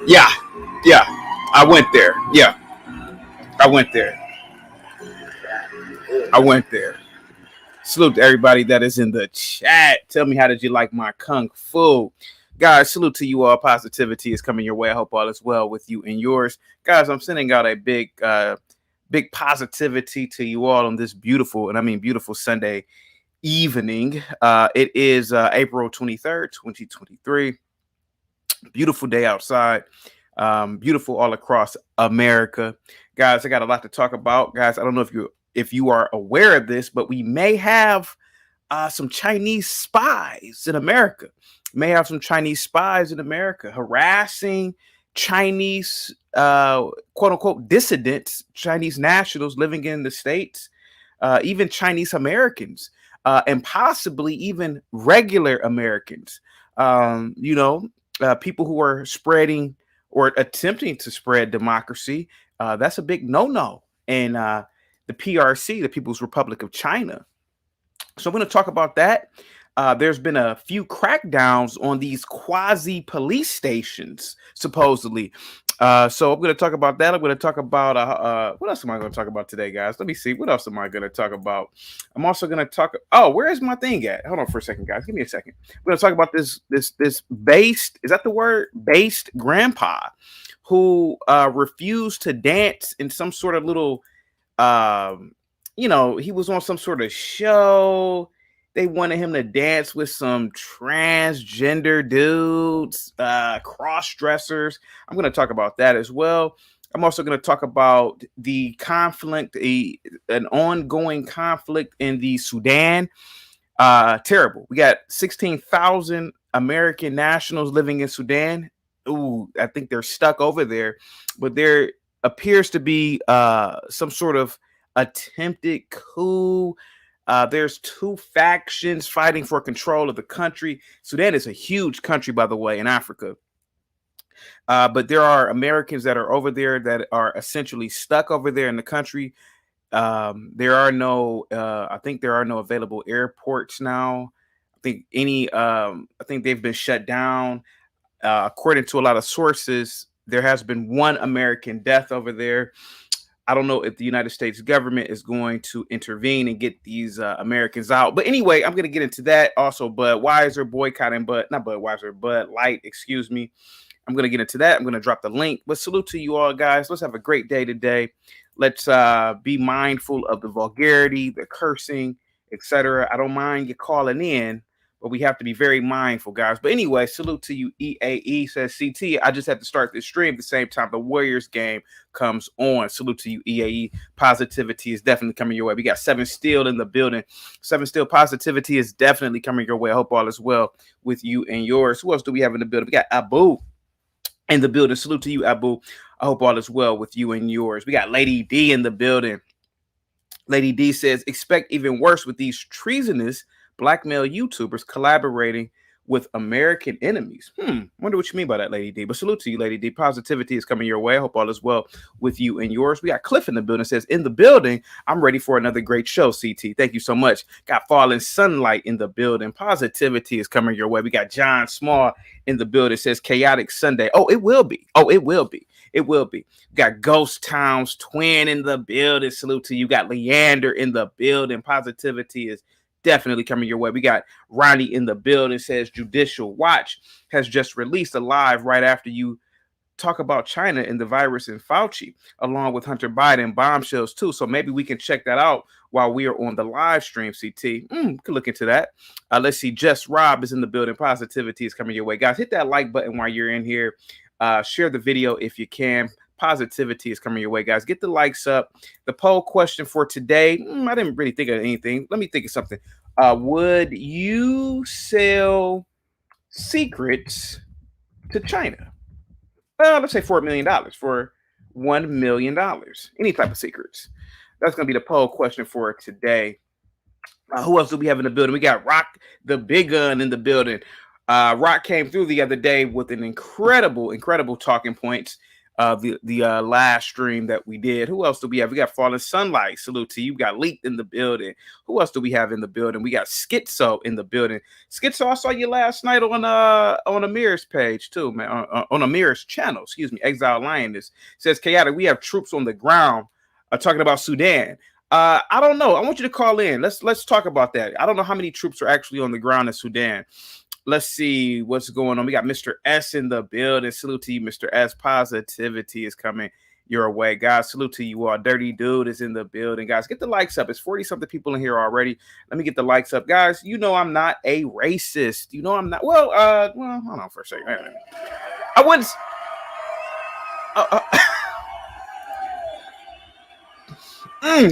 Yeah, yeah. I went there. Yeah, I went there. I went there. Salute to everybody that is in the chat. Tell me, how did you like my kung fu? Guys, salute to you all. Positivity is coming your way. I hope all is well with you and yours. Guys, I'm sending out a big positivity to you all on this beautiful, and I mean beautiful Sunday evening. It is April 23rd, 2023. Beautiful day outside. Beautiful all across America. Guys, I got a lot to talk about. Guys, I don't know if you are aware of this, but we may have some Chinese spies in America. May have some Chinese spies in America harassing Chinese quote unquote dissidents, Chinese nationals living in the States, even Chinese Americans, and possibly even regular Americans. People who are spreading or attempting to spread democracy. That's a big no-no. And the PRC, the People's Republic of China. So I'm going to talk about that. There's been a few crackdowns on these quasi police stations, supposedly. So I'm going to talk about that. I'm going to talk about what else am I going to talk about today, guys? Let me see. What else am I going to talk about? I'm also going to talk. Oh, where is my thing at? Hold on for a second, guys. Give me a second. We're going to talk about this based. Is that the word? Based grandpa who refused to dance in some sort of little. He was on some sort of show. They wanted him to dance with some transgender dudes, cross dressers. I'm going to talk about that as well. I'm also going to talk about the conflict, an ongoing conflict in the Sudan. Terrible. We got 16,000 American nationals living in Sudan. Ooh, I think they're stuck over there, but there appears to be some sort of attempted coup. There's two factions fighting for control of the country. Sudan is a huge country, by the way, in Africa. But there are Americans that are over there that are essentially stuck over there in the country. I think there are no available airports now. I think they've been shut down. According to a lot of sources, there has been one American death over there. I don't know if the United States government is going to intervene and get these Americans out. But anyway, I'm going to get into that. Also, Budweiser boycotting, not Budweiser, Budlight, excuse me. I'm going to get into that. I'm going to drop the link. But salute to you all, guys. Let's have a great day today. Let's be mindful of the vulgarity, the cursing, etc. I don't mind you calling in, but we have to be very mindful, guys. But anyway, salute to you, EAE, says CT. I just had to start this stream at the same time the Warriors game comes on. Salute to you, EAE. Positivity is definitely coming your way. We got 7 Steel in the building. 7 Steel positivity is definitely coming your way. I hope all is well with you and yours. Who else do we have in the building? We got Abu in the building. Salute to you, Abu. I hope all is well with you and yours. We got Lady D in the building. Lady D says, expect even worse with these treasonous blackmail YouTubers collaborating with American enemies. Wonder what you mean by that, Lady D. But salute to you, Lady D. Positivity is coming your way. I hope all is well with you and yours. We got Cliff in the building. Says, in the building, I'm ready for another great show, CT. Thank you so much. Got Fallen Sunlight in the building. Positivity is coming your way. We got John Small in the building. Says, chaotic Sunday. Oh, it will be. It will be. We got Ghost Towns Twin in the building. Salute to you. Got Leander in the building. Positivity is definitely coming your way. We got Ronnie in the building. Says Judicial Watch has just released a live right after you talk about China and the virus and Fauci, along with Hunter Biden bombshells too. So maybe we can check that out while we are on the live stream, CT. Could look into that. Let's see. Just Rob is in the building. Positivity is coming your way. Guys, hit that like button while you're in here. Share the video if you can. Positivity is coming your way, guys. Get the likes up. The poll question for today, I didn't really think of anything. Let me think of something. Would you sell secrets to China? Let's say $4 million for $1 million. Any type of secrets. That's going to be the poll question for today. Who else do we have in the building? We got Rock, the big gun, in the building. Rock came through the other day with an incredible talking points. the last stream that we did. Who else do we have? We got Fallen Sunlight. Salute to you. We got Leaked in the building. Who else do we have in the building? We got Schizo in the building. Schizo, I saw you last night on Amir's page too, man. On Amir's channel, excuse me. Exile Lioness says, chaotic. We have troops on the ground talking about Sudan. I don't know. I want you to call in. Let's talk about that. I don't know how many troops are actually on the ground in Sudan. Let's see what's going on. We got Mr. S in the building. Salute to you, Mr. S. Positivity is coming your way, guys. Salute to you all. Dirty Dude is in the building, guys. Get the likes up. It's 40-something people in here already. Let me get the likes up, guys. You know I'm not a racist. You know I'm not. Well, hold on for a second. I wouldn't.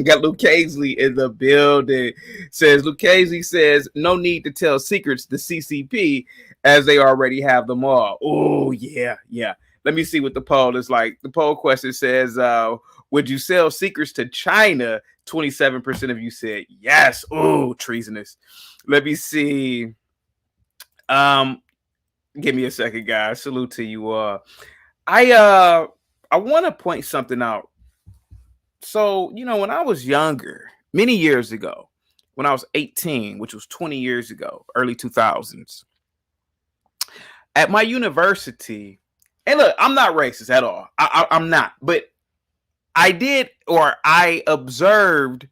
Got Luke Casey in the building. Luke Casey says, no need to tell secrets to CCP as they already have them all. Oh, yeah. Let me see what the poll is like. The poll question says, would you sell secrets to China? 27% of you said yes. Oh, treasonous. Let me see. Give me a second, guys. Salute to you all. I want to point something out. So, when I was younger, many years ago, when I was 18, which was 20 years ago, early 2000s, at my university, and look, I'm not racist at all. I'm not. But I observed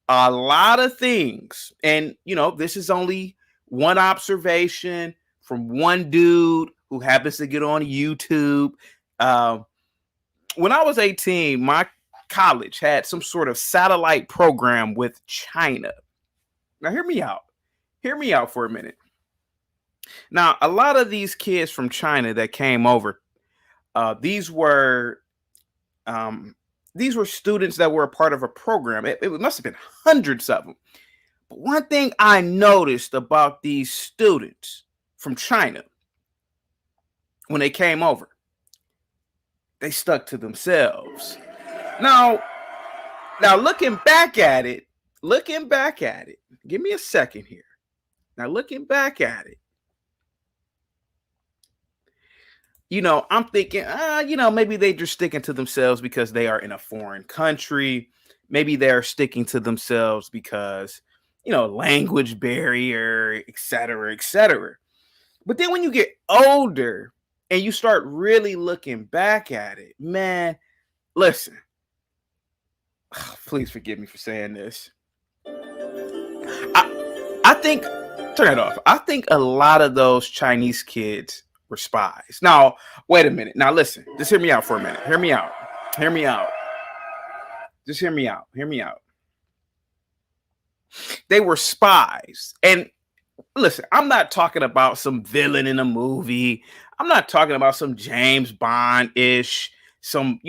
a lot of things. And, this is only one observation from one dude who happens to get on YouTube. When I was 18, my college had some sort of satellite program with China. Now, hear me out. Hear me out for a minute. Now, a lot of these kids from China that came over, these were students that were a part of a program. It must have been hundreds of them. But one thing I noticed about these students from China when they came over, they stuck to themselves. Now, looking back at it, give me a second here. Now, looking back at it, I'm thinking, maybe they just sticking to themselves because they are in a foreign country. Maybe they're sticking to themselves because, language barrier, et cetera, et cetera. But then when you get older and you start really looking back at it, man, listen. Please forgive me for saying this. I think, turn it off. I think a lot of those Chinese kids were spies. Now, wait a minute. Now, listen. Just hear me out for a minute. Hear me out. Just hear me out. They were spies. And listen, I'm not talking about some villain in a movie. I'm not talking about some James Bond-ish, some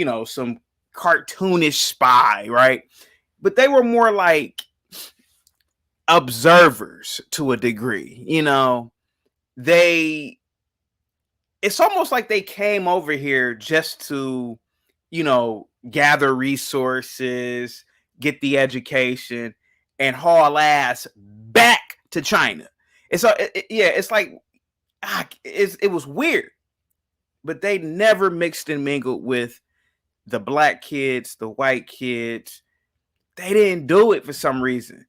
cartoonish spy, right? But they were more like observers to a degree. It's almost like they came over here just to, gather resources, get the education, and haul ass back to China. It's like it was weird, but they never mixed and mingled with the black kids, the white kids. They didn't do it for some reason.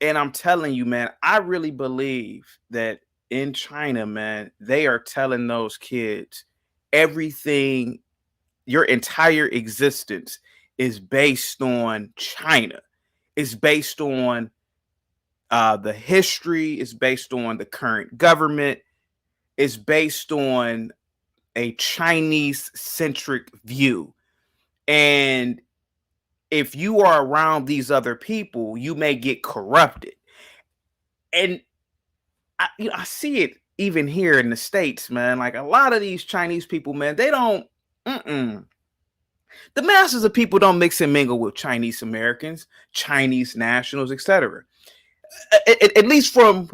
And I'm telling you, man, I really believe that in China, man, they are telling those kids everything, your entire existence is based on China. It's based on the history. It's based on the current government. It's based on a Chinese-centric view. And if you are around these other people, you may get corrupted. And I see it even here in the States, man. Like a lot of these Chinese people, man, they don't. The masses of people don't mix and mingle with Chinese Americans, Chinese nationals, etc. At least from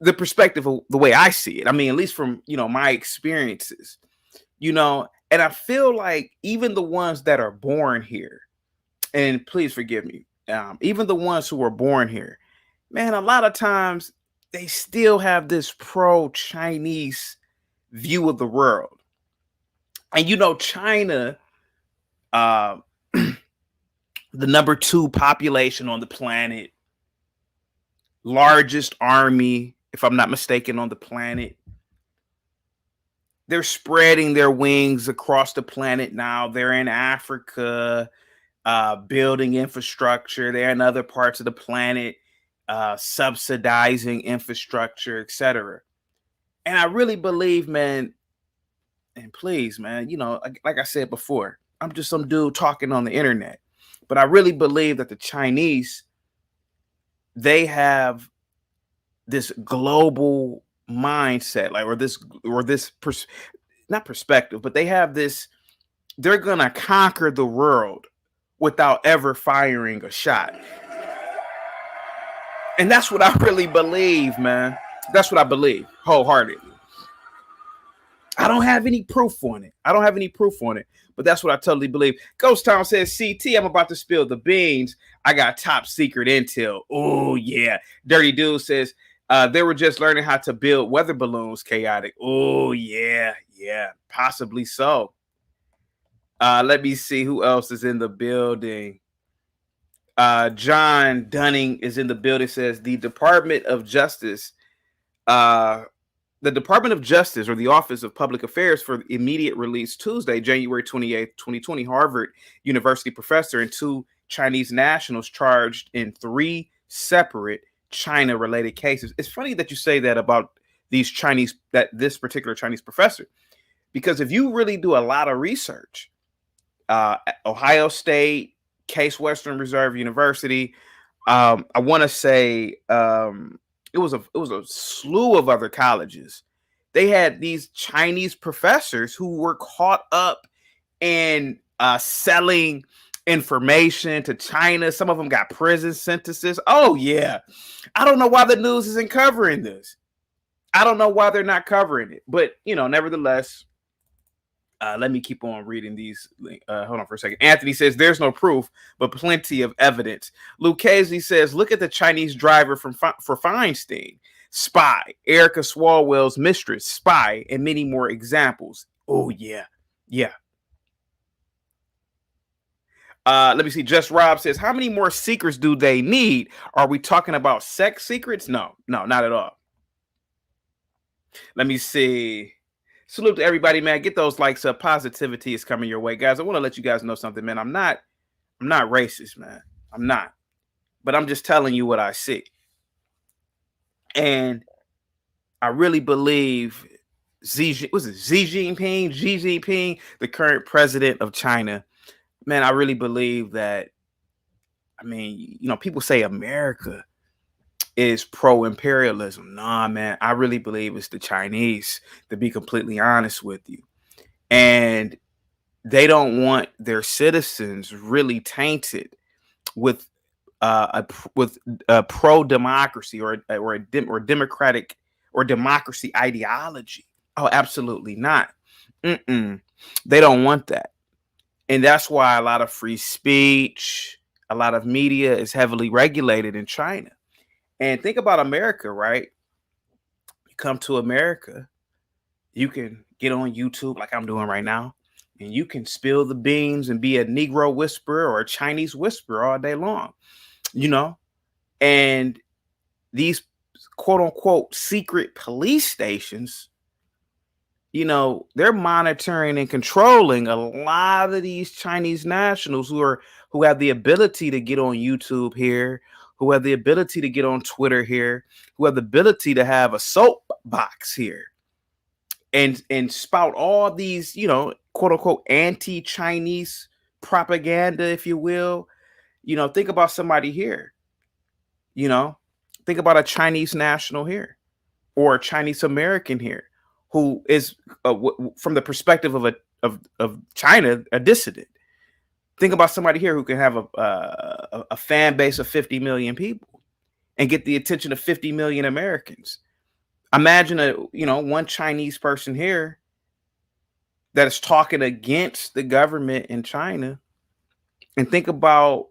the perspective of the way I see it. I mean, at least from my experiences. And I feel like even the ones that are born here, and please forgive me, even the ones who were born here, man, a lot of times they still have this pro-Chinese view of the world. And China, uh, the number 2 population on the planet, largest army, if I'm not mistaken, on the planet. They're spreading their wings across the planet now. They're in Africa, building infrastructure. They're in other parts of the planet, subsidizing infrastructure, etc. And I really believe, man, and please, man, like I said before, I'm just some dude talking on the internet. But I really believe that the Chinese, they have this global mindset, like, not perspective, but they have this, they're gonna conquer the world without ever firing a shot. And that's what I really believe, man. That's what I believe wholeheartedly. I don't have any proof on it. But that's what I totally believe. Ghost Town says, CT, I'm about to spill the beans. I got top secret intel. Oh, yeah. Dirty Dude says, they were just learning how to build weather balloons, chaotic. Oh, yeah. Possibly so. Let me see who else is in the building. John Dunning is in the building, says the Department of Justice, or the Office of Public Affairs for immediate release Tuesday, January 28th, 2020, Harvard University professor and 2 Chinese nationals charged in 3 separate China-related cases. It's funny that you say that about this particular Chinese professor, because if you really do a lot of research, Ohio State, Case Western Reserve University, I want to say it was a slew of other colleges. They had these Chinese professors who were caught up in selling information to China. Some of them got prison sentences. Oh, yeah. I don't know why the news isn't covering this. I don't know why they're not covering it. But, nevertheless, let me keep on reading these. Hold on for a second. Anthony says there's no proof, but plenty of evidence. Lucchese says, look at the Chinese driver for Feinstein. Spy. Erica Swalwell's mistress. Spy. And many more examples. Oh, yeah. Let me see. Just Rob says, how many more secrets do they need? Are we talking about sex secrets? No, not at all. Let me see. Salute to everybody, man. Get those likes up. Positivity is coming your way, guys. I want to let you guys know something, man. I'm not racist, man. I'm not. But I'm just telling you what I see. And I really believe Xi Jinping, the current president of China. Man, I really believe that, people say America is pro-imperialism. Nah, man, I really believe it's the Chinese, to be completely honest with you. And they don't want their citizens really tainted with pro-democracy or democratic or democracy ideology. Oh, absolutely not. They don't want that. And that's why a lot of free speech, a lot of media is heavily regulated in China. And think about America, right? You come to America, you can get on YouTube like I'm doing right now, and you can spill the beans and be a Negro whisperer or a Chinese whisperer all day long, And these quote unquote secret police stations, they're monitoring and controlling a lot of these Chinese nationals who have the ability to get on YouTube here, who have the ability to get on Twitter here, who have the ability to have a soapbox here and spout all these, quote unquote anti-Chinese propaganda, if you will. Think about somebody here, think about a Chinese national here or a Chinese American here who is from the perspective of China, a dissident. Think about somebody here who can have a fan base of 50 million people and get the attention of 50 million Americans. Imagine one Chinese person here that is talking against the government in China, and think about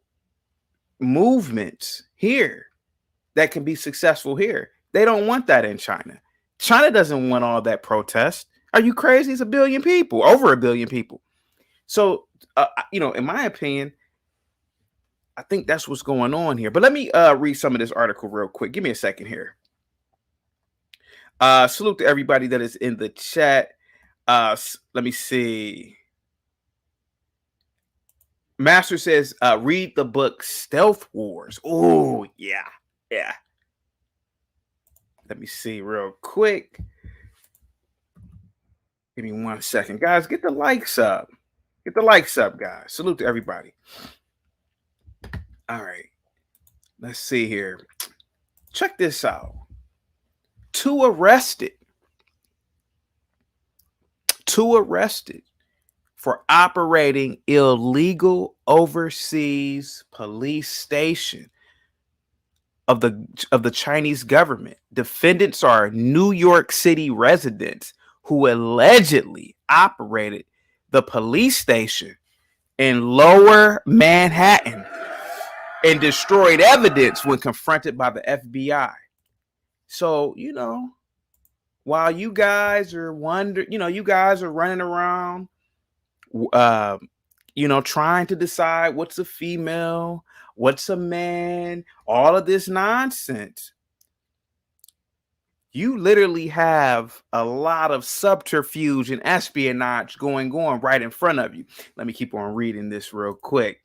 movements here that can be successful here. They don't want that in China. China doesn't want all that protest. Are you crazy? It's a billion people, over a billion people. So, in my opinion, I think that's what's going on here. But let me read some of this article real quick. Give me a second here. Salute to everybody that is in the chat. Let me see. Master says, read the book Stealth Wars. Oh, yeah. Yeah. Let me see real quick. Give me 1 second. Guys, get the likes up. Get the likes up, guys. Salute to everybody. All right. Let's see here. Check this out. Two arrested for operating illegal overseas police station of the Chinese government. Defendants are New York City residents who allegedly operated the police station in Lower Manhattan and destroyed evidence when confronted by the FBI. So, while you guys are you guys are running around, trying to decide what's a female, what's a man, all of this nonsense. You literally have a lot of subterfuge and espionage going on right in front of you. Let me keep on reading this real quick.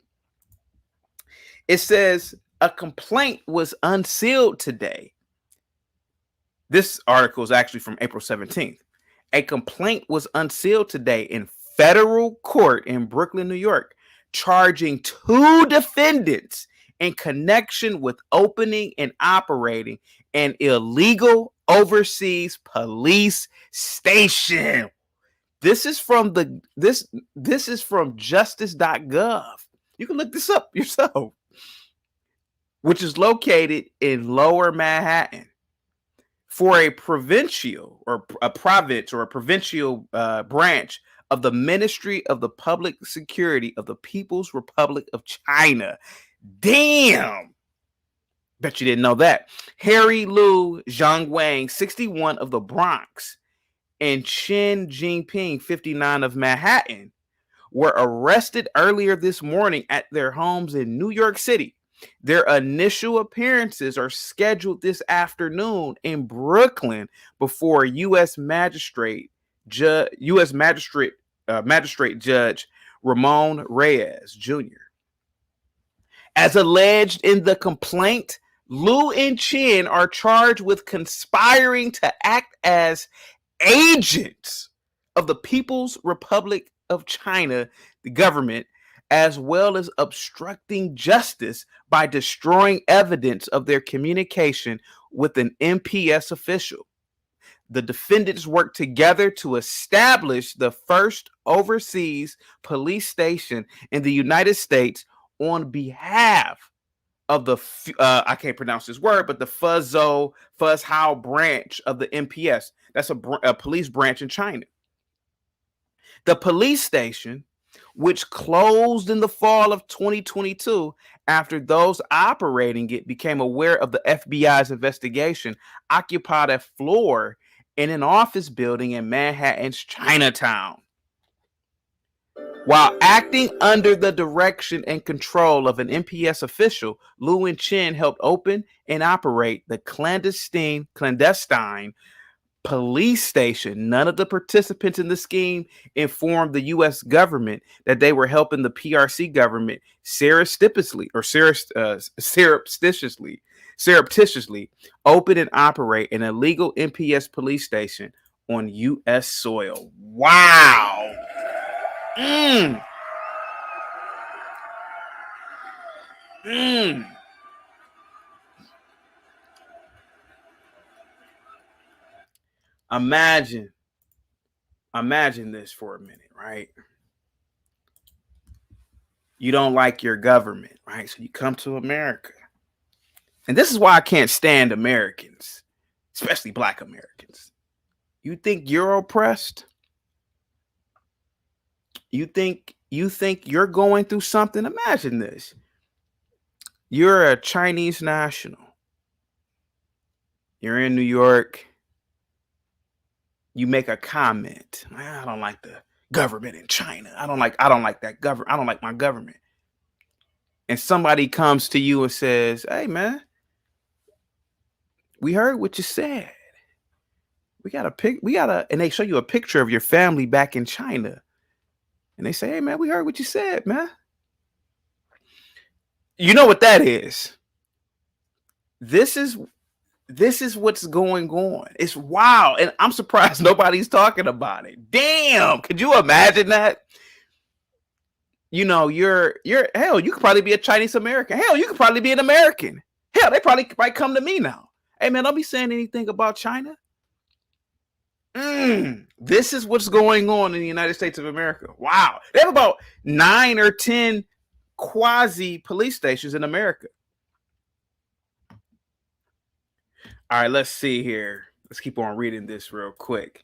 It says a complaint was unsealed today. This article is actually from April 17th. A complaint was unsealed today in federal court in Brooklyn, New York, charging 2 defendants in connection with opening and operating an illegal overseas police station. This is from this is from justice.gov. You can look this up yourself, which is located in Lower Manhattan. For a provincial branch of the Ministry of the Public Security of the People's Republic of China. Damn. Bet you didn't know that. Harry Liu Zhangwang, 61 of the Bronx, and Chen Jinping, 59 of Manhattan, were arrested earlier this morning at their homes in New York City. Their initial appearances are scheduled this afternoon in Brooklyn before U.S. Magistrate Judge Ramon Reyes Jr. As alleged in the complaint, Liu and Chen are charged with conspiring to act as agents of the People's Republic of China, the government, as well as obstructing justice by destroying evidence of their communication with an MPS official. The defendants worked together to establish the first overseas police station in the United States on behalf of the, I can't pronounce this word, but the Fuzhou branch of the MPS. That's a police branch in China. The police station, which closed in the fall of 2022 after those operating it became aware of the FBI's investigation, occupied a floor in an office building in Manhattan's Chinatown. While acting under the direction and control of an MPS official, Liu and Chen helped open and operate the clandestine police station. None of the participants in the scheme informed the U.S. government that they were helping the PRC government surreptitiously open and operate an illegal MPS police station on U.S. soil. Wow. Imagine this for a minute, right? You don't like your government, right? So you come to America. And this is why I can't stand Americans, especially Black Americans. You think you're oppressed? You think you're going through something? Imagine this. You're a Chinese national. You're in New York. You make a comment. I don't like the government in China. I don't like that government. I don't like my government. And somebody comes to you and says, "Hey man, we heard what you said. And they show you a picture of your family back in China. And they say, "Hey man, we heard what you said, man." You know what that is? This is this is what's going on. It's wild. And I'm surprised nobody's talking about it. Damn. Could you imagine that? You're hell, you could probably be a Chinese American. Hell, you could probably be an American. Hell, they probably might come to me now. Hey man, don't be saying anything about China. This is what's going on in the United States of America. Wow. They have about 9 or 10 quasi police stations in America. All right, let's see here. Let's keep on reading this real quick.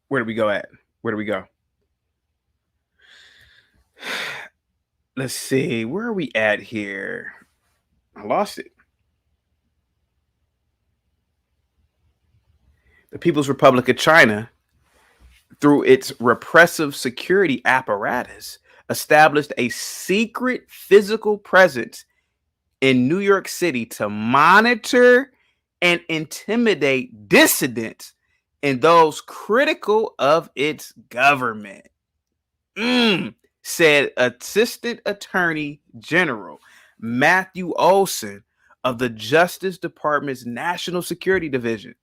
Where do we go at? Where do we go? Let's see. Where are we at here? I lost it. The People's Republic of China, through its repressive security apparatus, established a secret physical presence in New York City to monitor and intimidate dissidents and those critical of its government. Said Assistant Attorney General Matthew Olson of the Justice Department's National Security Division.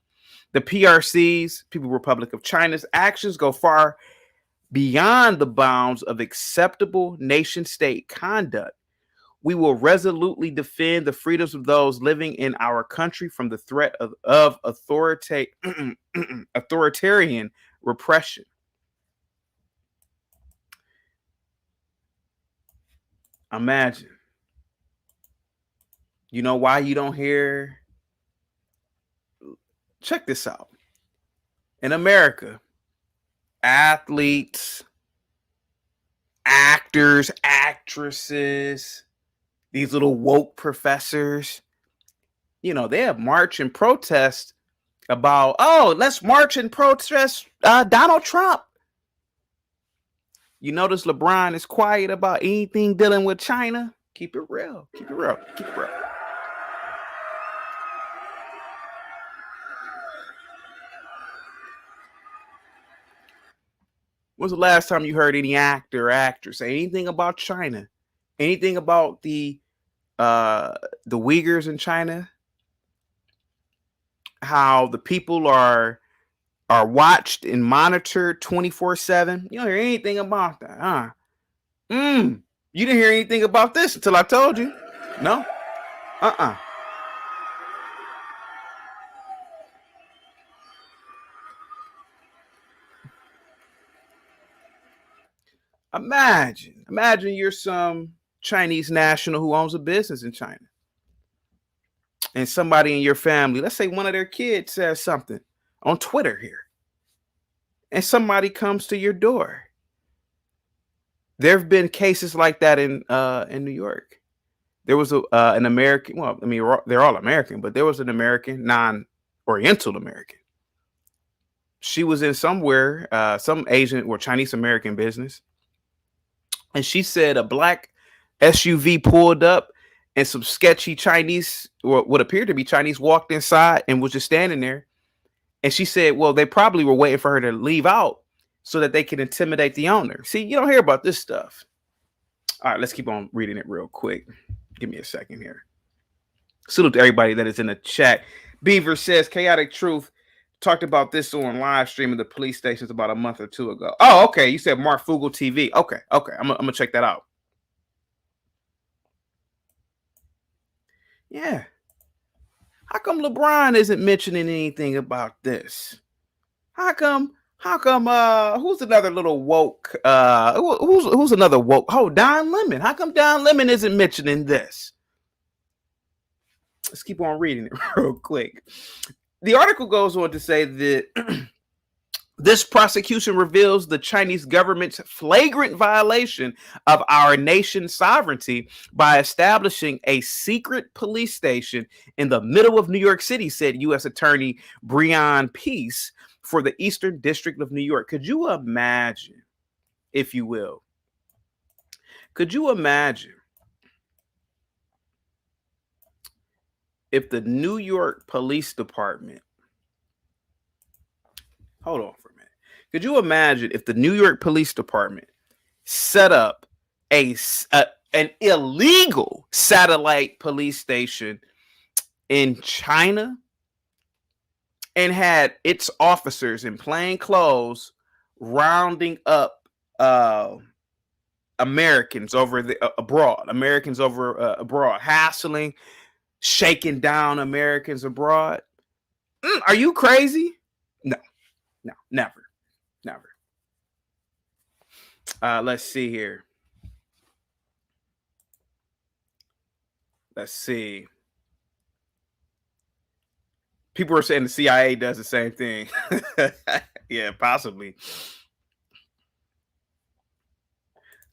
The PRC's, People's Republic of China's, actions go far beyond the bounds of acceptable nation-state conduct. We will resolutely defend the freedoms of those living in our country from the threat of authoritarian repression. Imagine. You know why you don't hear? Check this out. In America, athletes, actors, actresses, these little woke professors, they have march and protest about, let's march and protest Donald Trump. You notice LeBron is quiet about anything dealing with China? Keep it real. Keep it real. Keep it real. When's the last time you heard any actor or actress say anything about China? Anything about the Uyghurs in China? How the people are watched and monitored 24/7? You don't hear anything about that, huh? You didn't hear anything about this until I told you. No? Imagine you're some Chinese national who owns a business in China. And somebody in your family, let's say one of their kids says something on Twitter here. And somebody comes to your door. There have been cases like that in New York. There was an American, well, I mean, they're all American, but there was an American, non-Oriental American. She was in somewhere, some Asian or Chinese American business. And she said a black SUV pulled up and some sketchy Chinese, or what appeared to be Chinese, walked inside and was just standing there. And she said, well, they probably were waiting for her to leave out so that they could intimidate the owner. See, you don't hear about this stuff. All right, let's keep on reading it real quick. Give me a second here. Salute to everybody that is in the chat. Beaver says, Chaotic Truth talked about this on live stream of the police stations about a month or two ago. Oh, okay. You said Mark Fugel TV. Okay. I'm gonna check that out. Yeah. How come LeBron isn't mentioning anything about this? How come who's another little woke? Who's another woke? Oh, Don Lemon. How come Don Lemon isn't mentioning this? Let's keep on reading it real quick. The article goes on to say that This prosecution reveals the Chinese government's flagrant violation of our nation's sovereignty by establishing a secret police station in the middle of New York City, said U.S. Attorney Breon Peace for the Eastern District of New York. Could you imagine, if you will, could you imagine if the New York Police Department, hold on for a minute. Could you imagine if the New York Police Department set up an illegal satellite police station in China and had its officers in plain clothes rounding up Americans over abroad, hassling, shaking down Americans abroad? Are you crazy? No, never. Let's see here. Let's see. People are saying the CIA does the same thing. Yeah, possibly.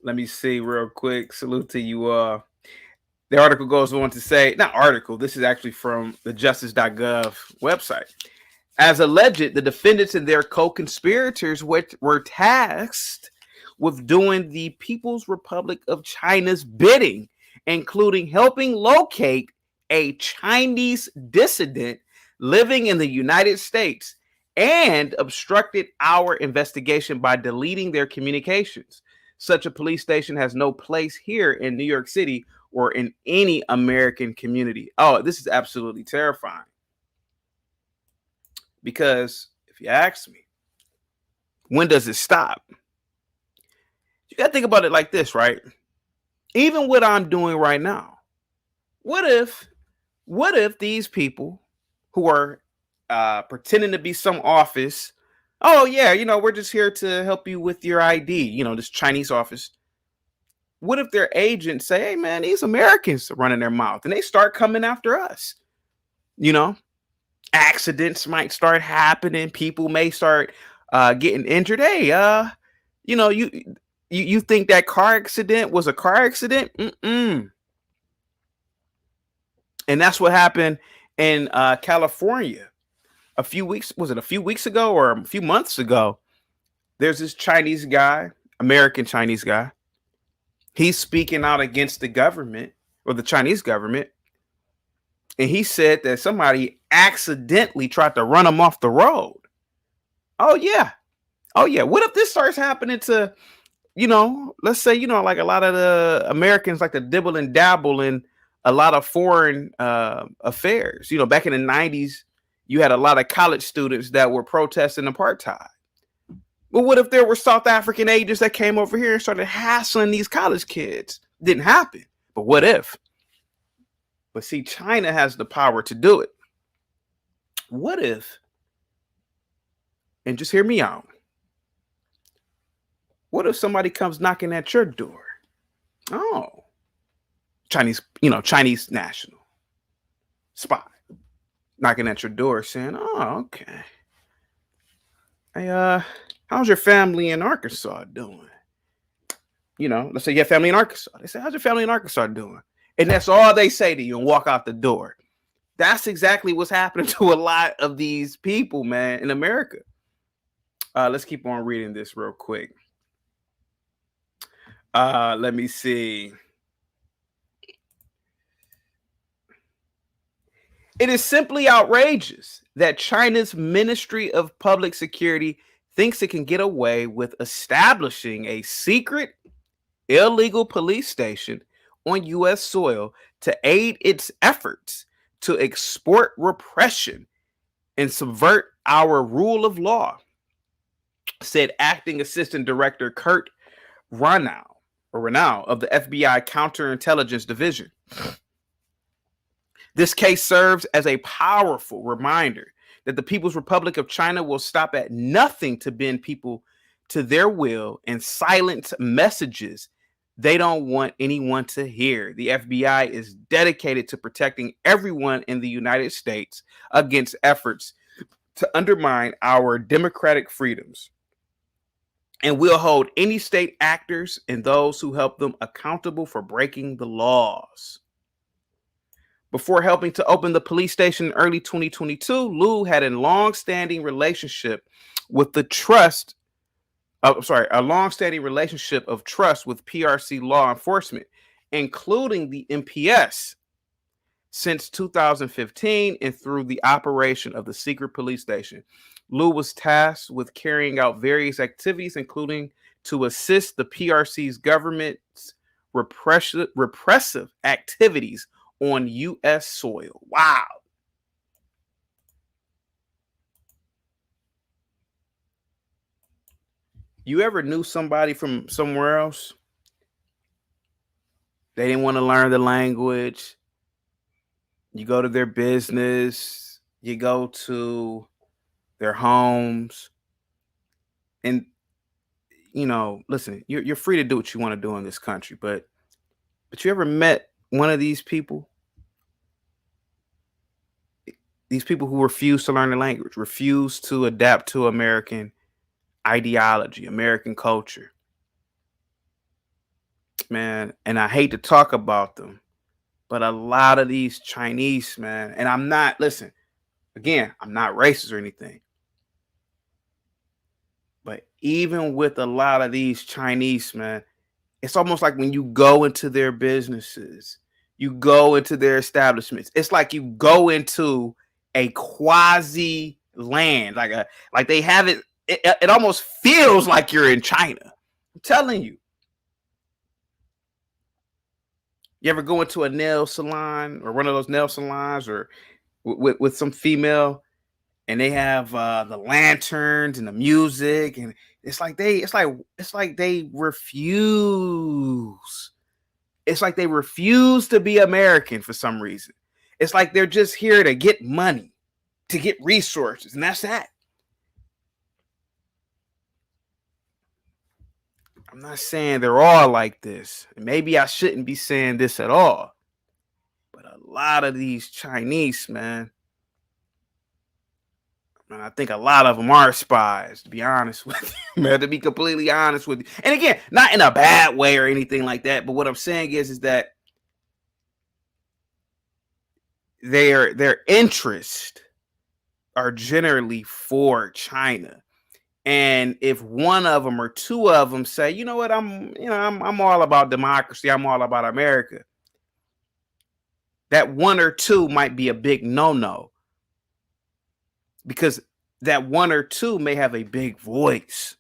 Let me see real quick. Salute to you all. The article goes on to say, not article, this is actually from the justice.gov website. As alleged, the defendants and their co-conspirators were tasked with doing the People's Republic of China's bidding, including helping locate a Chinese dissident living in the United States, and obstructed our investigation by deleting their communications. Such a police station has no place here in New York City or in any American community. Oh, this is absolutely terrifying. Because if you ask me, when does it stop? You got to think about it like this, right? Even what I'm doing right now, what if these people who are pretending to be some office, oh yeah, we're just here to help you with your ID, this Chinese office. What if their agents say, hey man, these Americans are running their mouth, and they start coming after us? Accidents might start happening. People may start getting injured. Hey, you think that car accident was a car accident? And that's what happened in California a few weeks ago or a few months ago. There's this Chinese guy, American Chinese guy. He's speaking out against the government or the Chinese government. And he said that somebody accidentally tried to run him off the road. Oh yeah. What if this starts happening to, let's say, like a lot of the Americans like to dibble and dabble in a lot of foreign affairs. Back in the 90s, you had a lot of college students that were protesting apartheid. But what if there were South African agents that came over here and started hassling these college kids? Didn't happen. But what if? But see, China has the power to do it. What if, and just hear me out, what if somebody comes knocking at your door? Oh, Chinese national spy knocking at your door saying, oh, okay. Hey, how's your family in Arkansas doing? Let's say you have family in Arkansas. They say, how's your family in Arkansas doing? And that's all they say to you and walk out the door. That's exactly what's happening to a lot of these people, man, in America. Let's keep on reading this real quick. Let me see. It is simply outrageous that China's Ministry of Public Security thinks it can get away with establishing a secret, illegal police station on U.S. soil to aid its efforts to export repression and subvert our rule of law, said Acting Assistant Director Kurt Ranow of the FBI Counterintelligence Division. This case serves as a powerful reminder that the People's Republic of China will stop at nothing to bend people to their will and silence messages they don't want anyone to hear. The FBI is dedicated to protecting everyone in the United States against efforts to undermine our democratic freedoms, and will hold any state actors and those who help them accountable for breaking the laws. Before helping to open the police station in early 2022, Liu had a long-standing relationship with the trust. A long-standing relationship of trust with PRC law enforcement, including the MPS, since 2015 and through the operation of the secret police station. Liu was tasked with carrying out various activities, including to assist the PRC's government's repressive activities on U.S. soil. Wow. You ever knew somebody from somewhere else? They didn't want to learn the language. You go to their business, you go to their homes, and listen, you're free to do what you want to do in this country, but you ever met one of these people? These people who refuse to learn the language, refuse to adapt to American ideology, American culture. Man, and I hate to talk about them, but a lot of these Chinese, man, and I'm not, listen, again, I'm not racist or anything. But even with a lot of these Chinese, man, it's almost like when you go into their businesses, you go into their establishments, it's like you go into a quasi land, like they have it. It almost feels like you're in China. I'm telling you. You ever go into a nail salon or one of those nail salons or with some female, and they have the lanterns and the music, and it's like they refuse. It's like they refuse to be American for some reason. It's like they're just here to get money, to get resources, and that's that. I'm not saying they're all like this, and maybe I shouldn't be saying this at all, but a lot of these Chinese, man, and I think a lot of them are spies, to be honest with you, man, to be completely honest with you. And again, not in a bad way or anything like that, but what I'm saying is that their interest are generally for China. And if one of them or two of them say, you know what, I'm all about democracy, I'm all about America, that one or two might be a big no-no, because that one or two may have a big voice.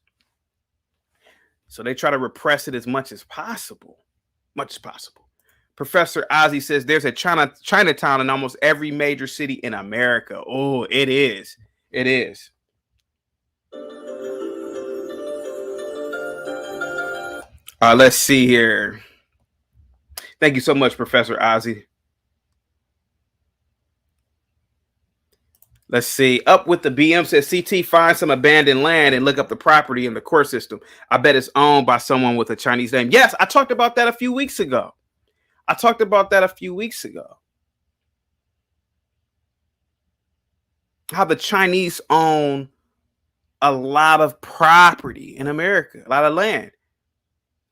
So they try to repress it as much as possible. Much as possible. Professor Ozzy says there's a Chinatown in almost every major city in America. Oh, it is. It is. Let's see here. Thank you so much, Professor Ozzy. Let's see. Up with the BM says CT, find some abandoned land and look up the property in the court system. I bet it's owned by someone with a Chinese name. Yes, I talked about that a few weeks ago. How the Chinese own a lot of property in America, a lot of land.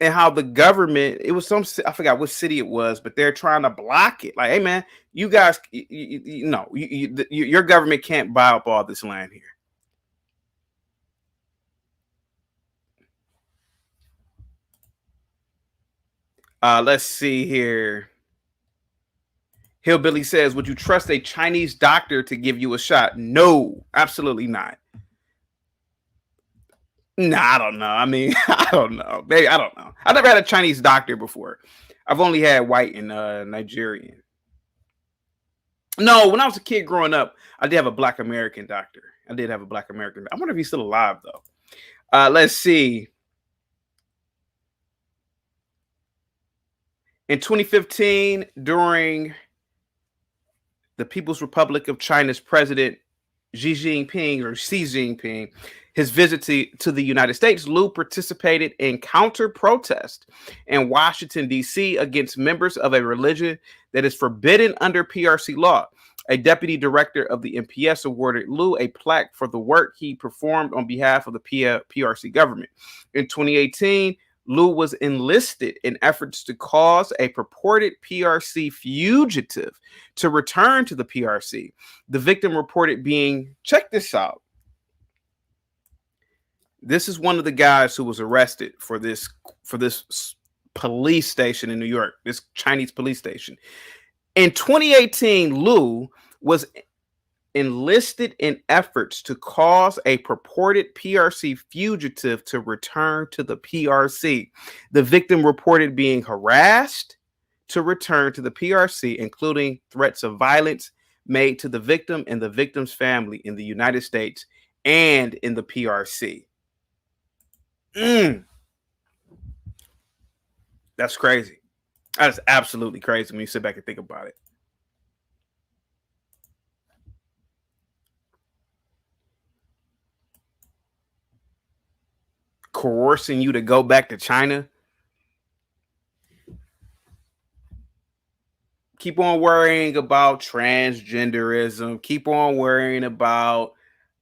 And how the government, it was I forgot what city it was, but they're trying to block it. Like, hey, man, you guys, your government can't buy up all this land here. Let's see here. Hillbilly says, would you trust a Chinese doctor to give you a shot? No, absolutely not. Nah, I don't know. I mean, I don't know. Maybe, I don't know. I've never had a Chinese doctor before. I've only had white and Nigerian. No, when I was a kid growing up, I did have a Black American doctor. I wonder if he's still alive, though. Let's see. In 2015, during the People's Republic of China's president Xi Jinping, his visit to the United States, Liu participated in counter protest in Washington, D.C. against members of a religion that is forbidden under PRC law. A deputy director of the MPS awarded Liu a plaque for the work he performed on behalf of the PRC government. In 2018, Liu was enlisted in efforts to cause a purported PRC fugitive to return to the PRC. The victim reported being, check this out. This is one of the guys who was arrested for this police station in New York, this Chinese police station. In 2018, Liu was enlisted in efforts to cause a purported PRC fugitive to return to the PRC. The victim reported being harassed to return to the PRC, including threats of violence made to the victim and the victim's family in the United States and in the PRC. That's crazy. That is absolutely crazy when you sit back and think about it. Coercing you to go back to China. Keep on worrying about transgenderism. Keep on worrying about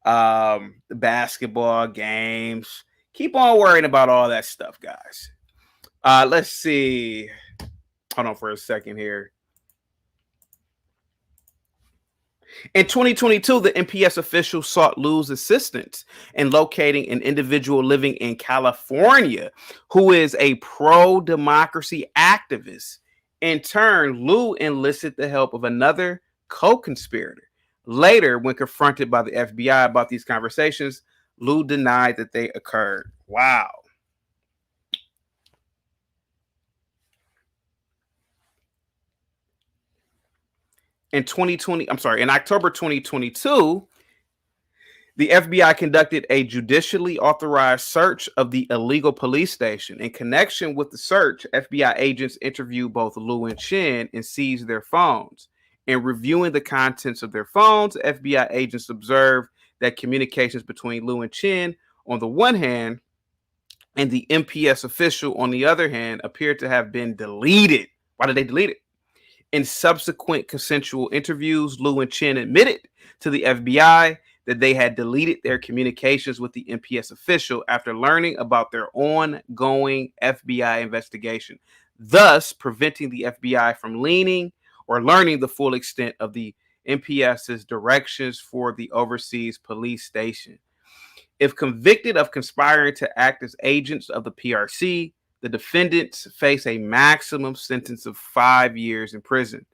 the basketball games. Keep on worrying about all that stuff, guys. Let's see. Hold on for a second here. In 2022, the MPS official sought Liu's assistance in locating an individual living in California who is a pro-democracy activist. In turn, Liu enlisted the help of another co-conspirator. Later, when confronted by the FBI about these conversations, Liu denied that they occurred. Wow. In October 2022, the FBI conducted a judicially authorized search of the illegal police station. In connection with the search, FBI agents interviewed both Liu and Chen and seized their phones. In reviewing the contents of their phones, FBI agents observed that communications between Liu and Chen, on the one hand, and the MPS official, on the other hand, appeared to have been deleted. Why did they delete it? In subsequent consensual interviews, Liu and Chen admitted to the FBI that they had deleted their communications with the MPS official after learning about their ongoing FBI investigation, thus preventing the FBI from learning the full extent of the MPS's directions for the overseas police station. If convicted of conspiring to act as agents of the PRC, the defendants face a maximum sentence of 5 years in prison.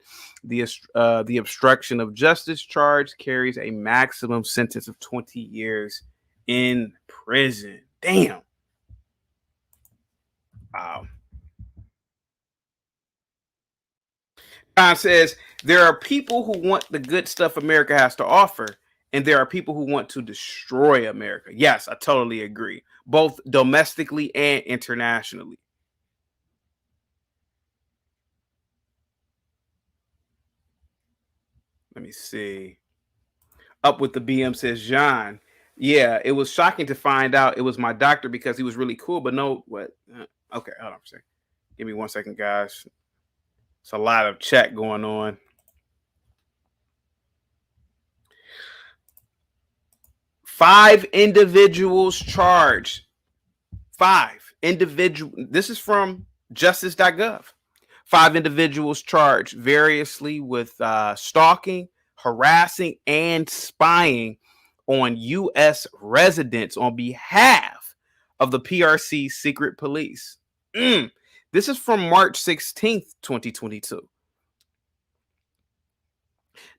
The obstruction of justice charge carries a maximum sentence of 20 years in prison. Damn. Wow. John says there are people who want the good stuff America has to offer, and there are people who want to destroy America. Yes, I totally agree, both domestically and internationally. Let me see. Up with the BM says John. Yeah, it was shocking to find out it was my doctor because he was really cool, but no, what? Okay, hold on for a second. Give me 1 second, guys. It's a lot of chat going on. Five individuals charged. This is from justice.gov. 5 individuals charged variously with stalking, harassing, and spying on U.S. residents on behalf of the PRC secret police. This is from March 16th, 2022.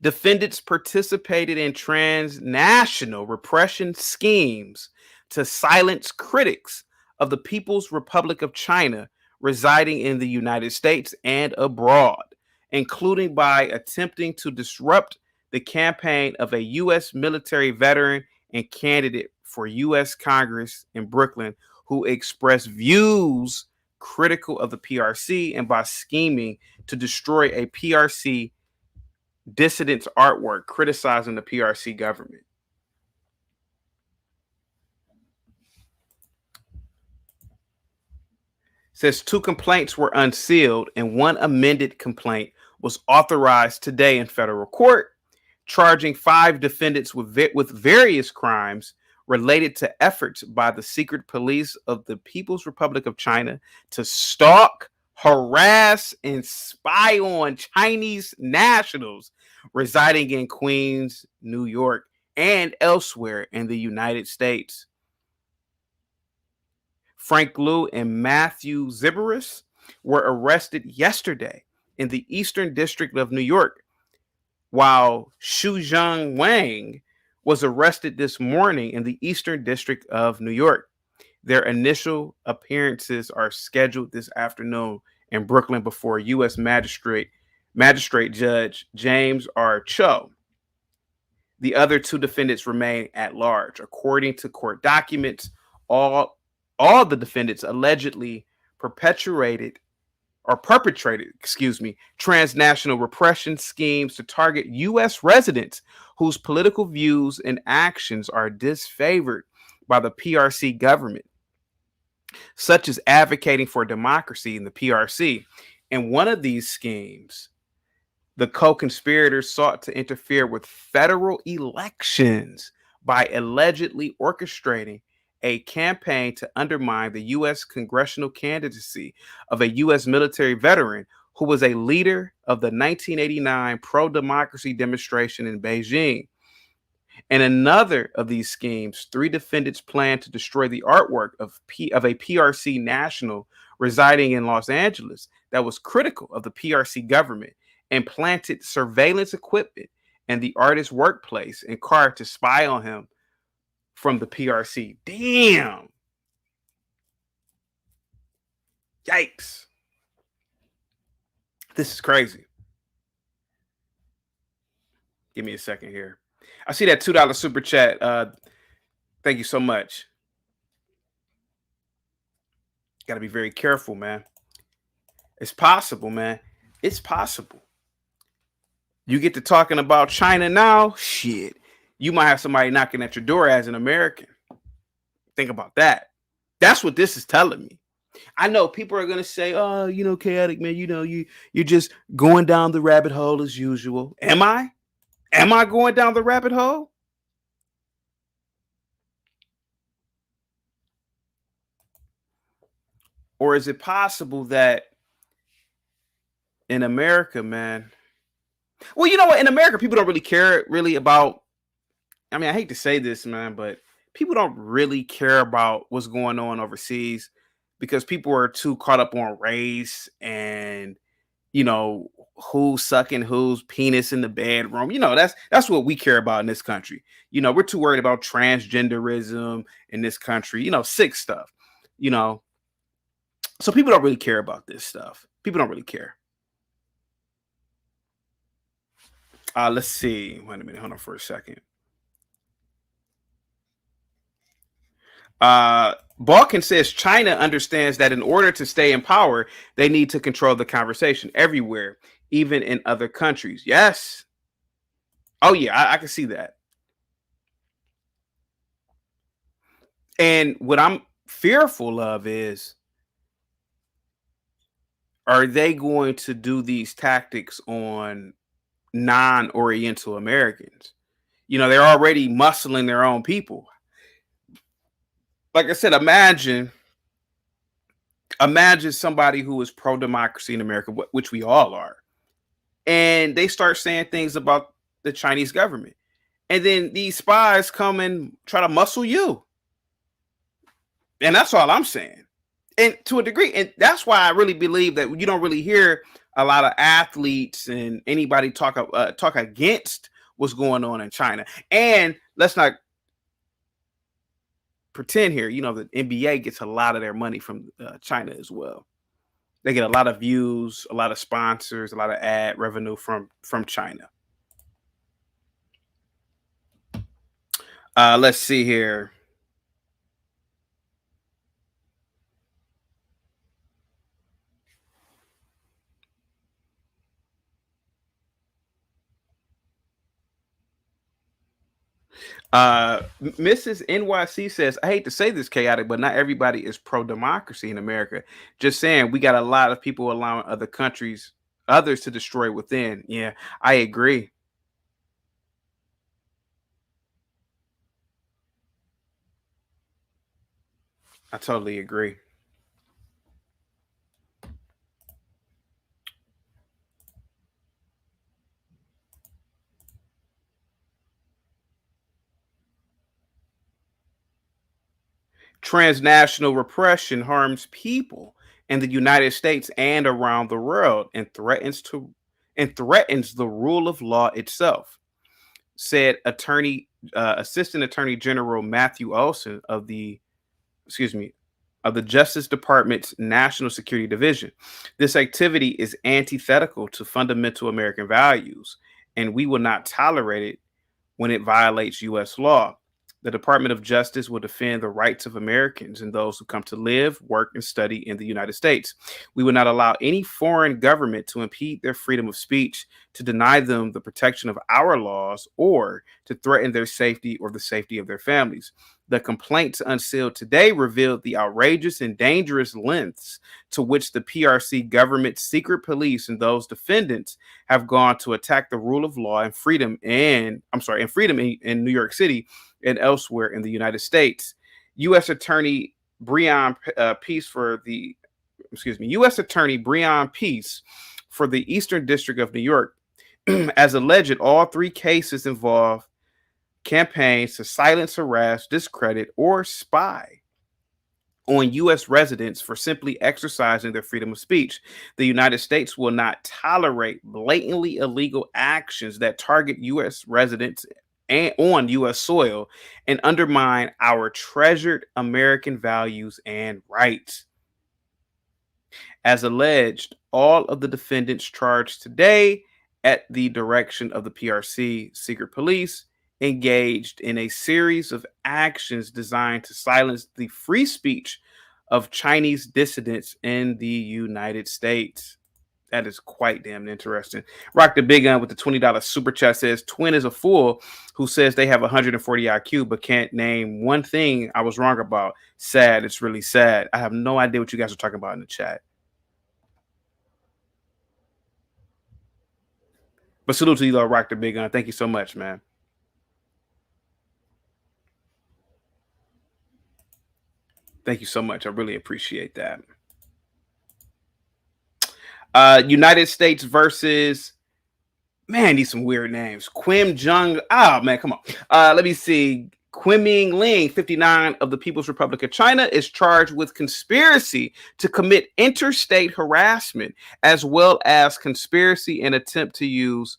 Defendants participated in transnational repression schemes to silence critics of the People's Republic of China residing in the United States and abroad, including by attempting to disrupt the campaign of a U.S. military veteran and candidate for U.S. Congress in Brooklyn who expressed views critical of the PRC, and by scheming to destroy a PRC dissident's artwork criticizing the PRC government. Says two complaints were unsealed and one amended complaint was authorized today in federal court, charging five defendants with various crimes related to efforts by the secret police of the People's Republic of China to stalk, harass, and spy on Chinese nationals residing in Queens, New York, and elsewhere in the United States. Frank Liu and Matthew Zibaris were arrested yesterday in the Eastern District of New York, while Shuzheng Wang was arrested this morning in the Eastern District of New York. Their initial appearances are scheduled this afternoon in Brooklyn before U.S. Magistrate Judge James R. Cho. The other two defendants remain at large. According to court documents, all the defendants allegedly perpetrated transnational repression schemes to target U.S. residents whose political views and actions are disfavored by the PRC government, such as advocating for democracy in the PRC. In one of these schemes, the co-conspirators sought to interfere with federal elections by allegedly orchestrating a campaign to undermine the U.S. congressional candidacy of a U.S. military veteran who was a leader of the 1989 pro-democracy demonstration in Beijing. In another of these schemes, three defendants planned to destroy the artwork of a PRC national residing in Los Angeles that was critical of the PRC government and planted surveillance equipment in the artist's workplace and car to spy on him from the PRC. Damn. Yikes. This is crazy. Give me a second here. I see that $2 super chat. Thank you so much. Got to be very careful, man. It's possible, man. It's possible. You get to talking about China now, shit. You might have somebody knocking at your door as an American. Think about that. That's what this is telling me. I know people are gonna say, "Oh, chaotic man. You're just going down the rabbit hole as usual." Am I? Am I going down the rabbit hole? Or is it possible that in America, man? Well, you know what? In America, people don't really care really about. I mean, I hate to say this, man, but people don't really care about what's going on overseas because people are too caught up on race and you know who's sucking whose penis in the bedroom. That's what we care about in this country. We're too worried about transgenderism in this country. Sick stuff. You know, so people don't really care about this stuff. People don't really care. Let's see. Wait a minute. Hold on for a second. Balkan says China understands that in order to stay in power, they need to control the conversation everywhere, even in other countries. Yes. Oh, yeah, I can see that. And what I'm fearful of is, are they going to do these tactics on non-Oriental Americans? They're already muscling their own people. Like I said, imagine somebody who is pro-democracy in America, which we all are, and they start saying things about the Chinese government, and then these spies come and try to muscle you, and that's all I'm saying. And to a degree, and that's why I really believe that you don't really hear a lot of athletes and anybody talk against what's going on in China. And let's not pretend here, the NBA gets a lot of their money from China as well. They get a lot of views, a lot of sponsors, a lot of ad revenue from China. Let's see here. Mrs. NYC says, I hate to say this, chaotic, but not everybody is pro democracy in America. Just saying, we got a lot of people allowing others to destroy within. Yeah, I agree. I totally agree. Transnational repression harms people in the United States and around the world and threatens the rule of law itself, said Assistant Attorney General Matthew Olson excuse me, of the Justice Department's National Security Division. This activity is antithetical to fundamental American values, and we will not tolerate it when it violates U.S. law. The Department of Justice will defend the rights of Americans and those who come to live, work, and study in the United States. We will not allow any foreign government to impede their freedom of speech, to deny them the protection of our laws, or to threaten their safety or the safety of their families. The complaints unsealed today revealed the outrageous and dangerous lengths to which the PRC government's secret police and those defendants have gone to attack the rule of law and freedom in New York City and elsewhere in the United States. U.S. Attorney Breon Peace for the U.S. Attorney Breon Peace for the Eastern District of New York, as alleged, all three cases involve campaigns to silence, harass, discredit, or spy on U.S. residents for simply exercising their freedom of speech. The United States will not tolerate blatantly illegal actions that target U.S. residents and on U.S. soil and undermine our treasured American values and rights. As alleged, all of the defendants charged today at the direction of the PRC secret police engaged in a series of actions designed to silence the free speech of Chinese dissidents in the United States. That is quite damn interesting. Rock the Big Gun with the $20 super chat says, Twin is a fool who says they have 140 IQ but can't name one thing I was wrong about. Sad. It's really sad. I have no idea what you guys are talking about in the chat. But salute to you, though, Rock the Big Gun. Thank you so much, man. Thank you so much. I really appreciate that. United States versus, man, these some weird names. Quim Jung. Oh, man, come on. Let me see. Quiming Ling, 59, of the People's Republic of China, is charged with conspiracy to commit interstate harassment, as well as conspiracy and attempt to use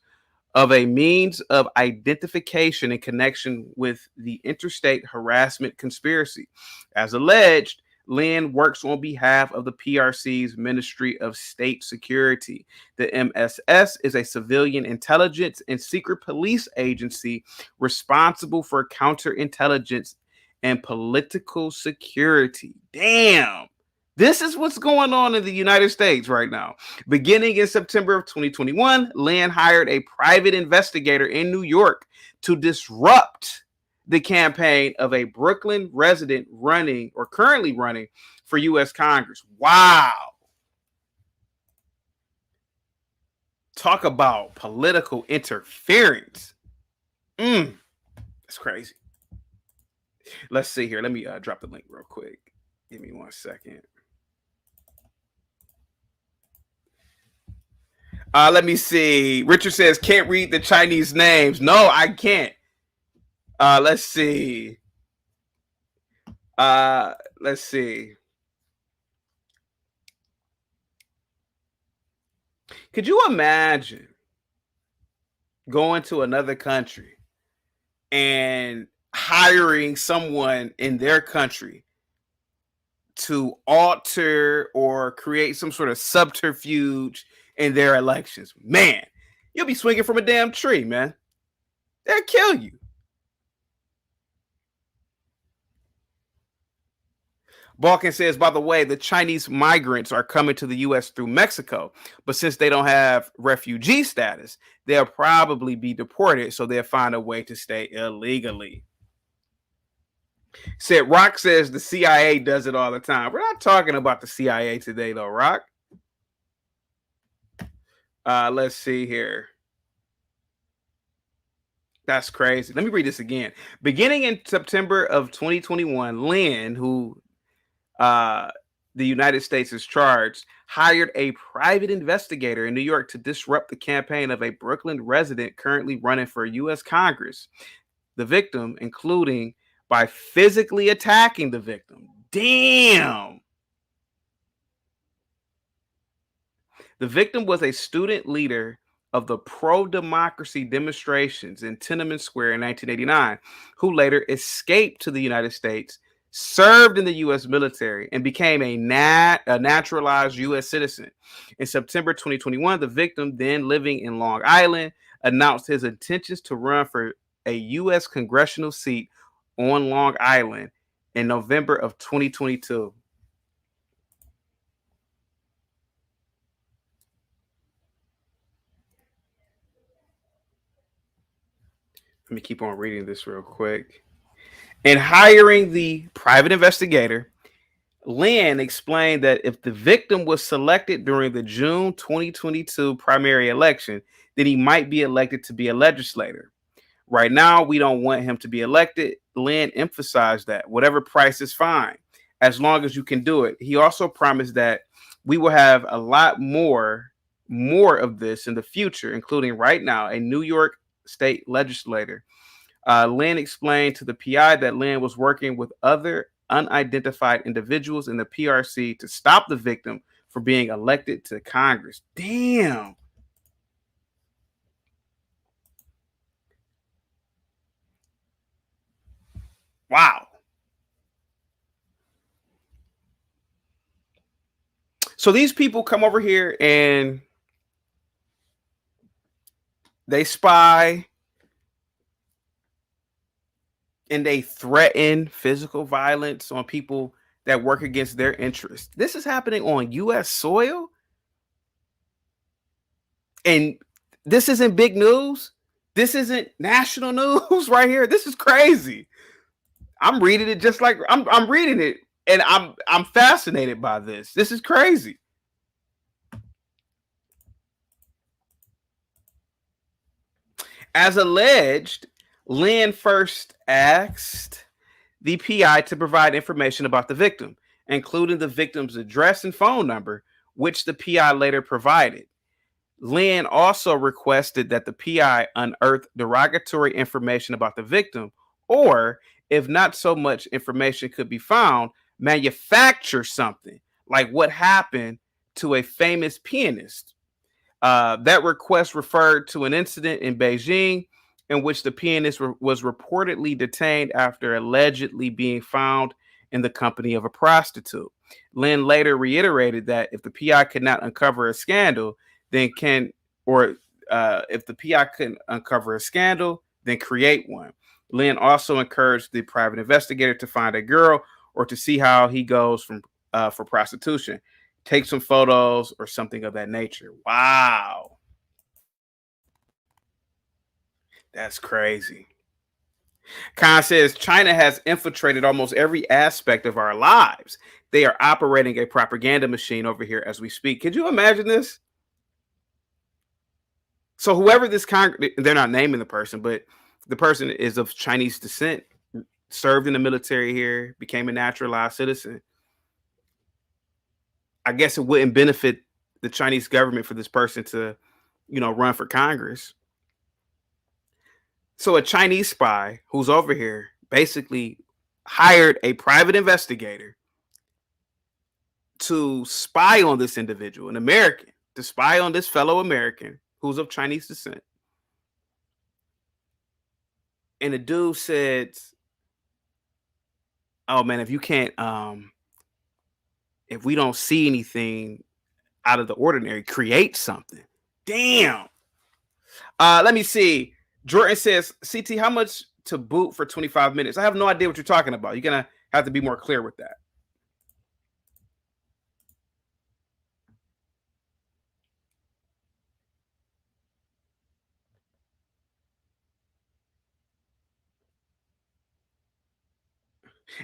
of a means of identification in connection with the interstate harassment conspiracy. As alleged, Lin works on behalf of the PRC's Ministry of State Security. The MSS is a civilian intelligence and secret police agency responsible for counterintelligence and political security. Damn. This is what's going on in the United States right now. Beginning in September of 2021, Lin hired a private investigator in New York to disrupt the campaign of a Brooklyn resident currently running for U.S. Congress. Wow. Talk about political interference. That's crazy. Let's see here. Let me drop the link real quick. Give me 1 second. Let me see. Richard says, can't read the Chinese names. No, I can't. Let's see. Let's see. Could you imagine going to another country and hiring someone in their country to alter or create some sort of subterfuge in their elections? Man, you'll be swinging from a damn tree, man. They'll kill you. Balkan says, by the way, the Chinese migrants are coming to the U.S. through Mexico, but since they don't have refugee status, they'll probably be deported, so they'll find a way to stay illegally. Said Rock says the CIA does it all the time. We're not talking about the CIA today, though, Rock. Let's see here. That's crazy. Let me read this again. Beginning in September of 2021, Lynn, who uh, the United States is charged, hired a private investigator in New York to disrupt the campaign of a Brooklyn resident currently running for U.S. Congress. The victim, including by physically attacking the victim. Damn. The victim was a student leader of the pro democracy demonstrations in Tiananmen Square in 1989, who later escaped to the United States, served in the U.S. military, and became a naturalized U.S. citizen. In September 2021, the victim, then living in Long Island, announced his intentions to run for a U.S. congressional seat on Long Island in November of 2022. Let me keep on reading this real quick. In hiring the private investigator, Lynn explained that if the victim was selected during the June 2022 primary election, then he might be elected to be a legislator. Right now, we don't want him to be elected. Lynn emphasized that whatever price is fine, as long as you can do it. He also promised that we will have a lot more of this in the future, including right now a New York state legislator. Lynn explained to the PI that Lynn was working with other unidentified individuals in the PRC to stop the victim from being elected to Congress. Damn. Wow. So these people come over here and they spy and they threaten physical violence on people that work against their interests. This is happening on US soil. And this isn't big news. This isn't national news right here. This is crazy. I'm reading it just like I'm reading it and I'm fascinated by this. This is crazy. As alleged, Lynn first asked the PI to provide information about the victim, including the victim's address and phone number, which the PI later provided. Lynn also requested that the PI unearth derogatory information about the victim, or if not so much information could be found, manufacture something like what happened to a famous pianist. That request referred to an incident in Beijing in which the pianist was reportedly detained after allegedly being found in the company of a prostitute. Lynn later reiterated that if the PI could not uncover a scandal, then or if the PI couldn't uncover a scandal, then create one. Lynn also encouraged the private investigator to find a girl or to see how he goes from for prostitution, take some photos or something of that nature. Wow, that's crazy. Khan says China has infiltrated almost every aspect of our lives. They are operating a propaganda machine over here as we speak. Could you imagine this? So whoever they're not naming the person, but the person is of Chinese descent, served in the military here, became a naturalized citizen. I guess it wouldn't benefit the Chinese government for this person to, run for Congress. So a Chinese spy who's over here basically hired a private investigator to spy on this individual, an American, to spy on this fellow American who's of Chinese descent. And the dude said, "Oh man, if we don't see anything out of the ordinary, create something." Damn. Let me see. Jordan says, "CT, how much to boot for 25 minutes?" I have no idea what you're talking about. You're gonna have to be more clear with that.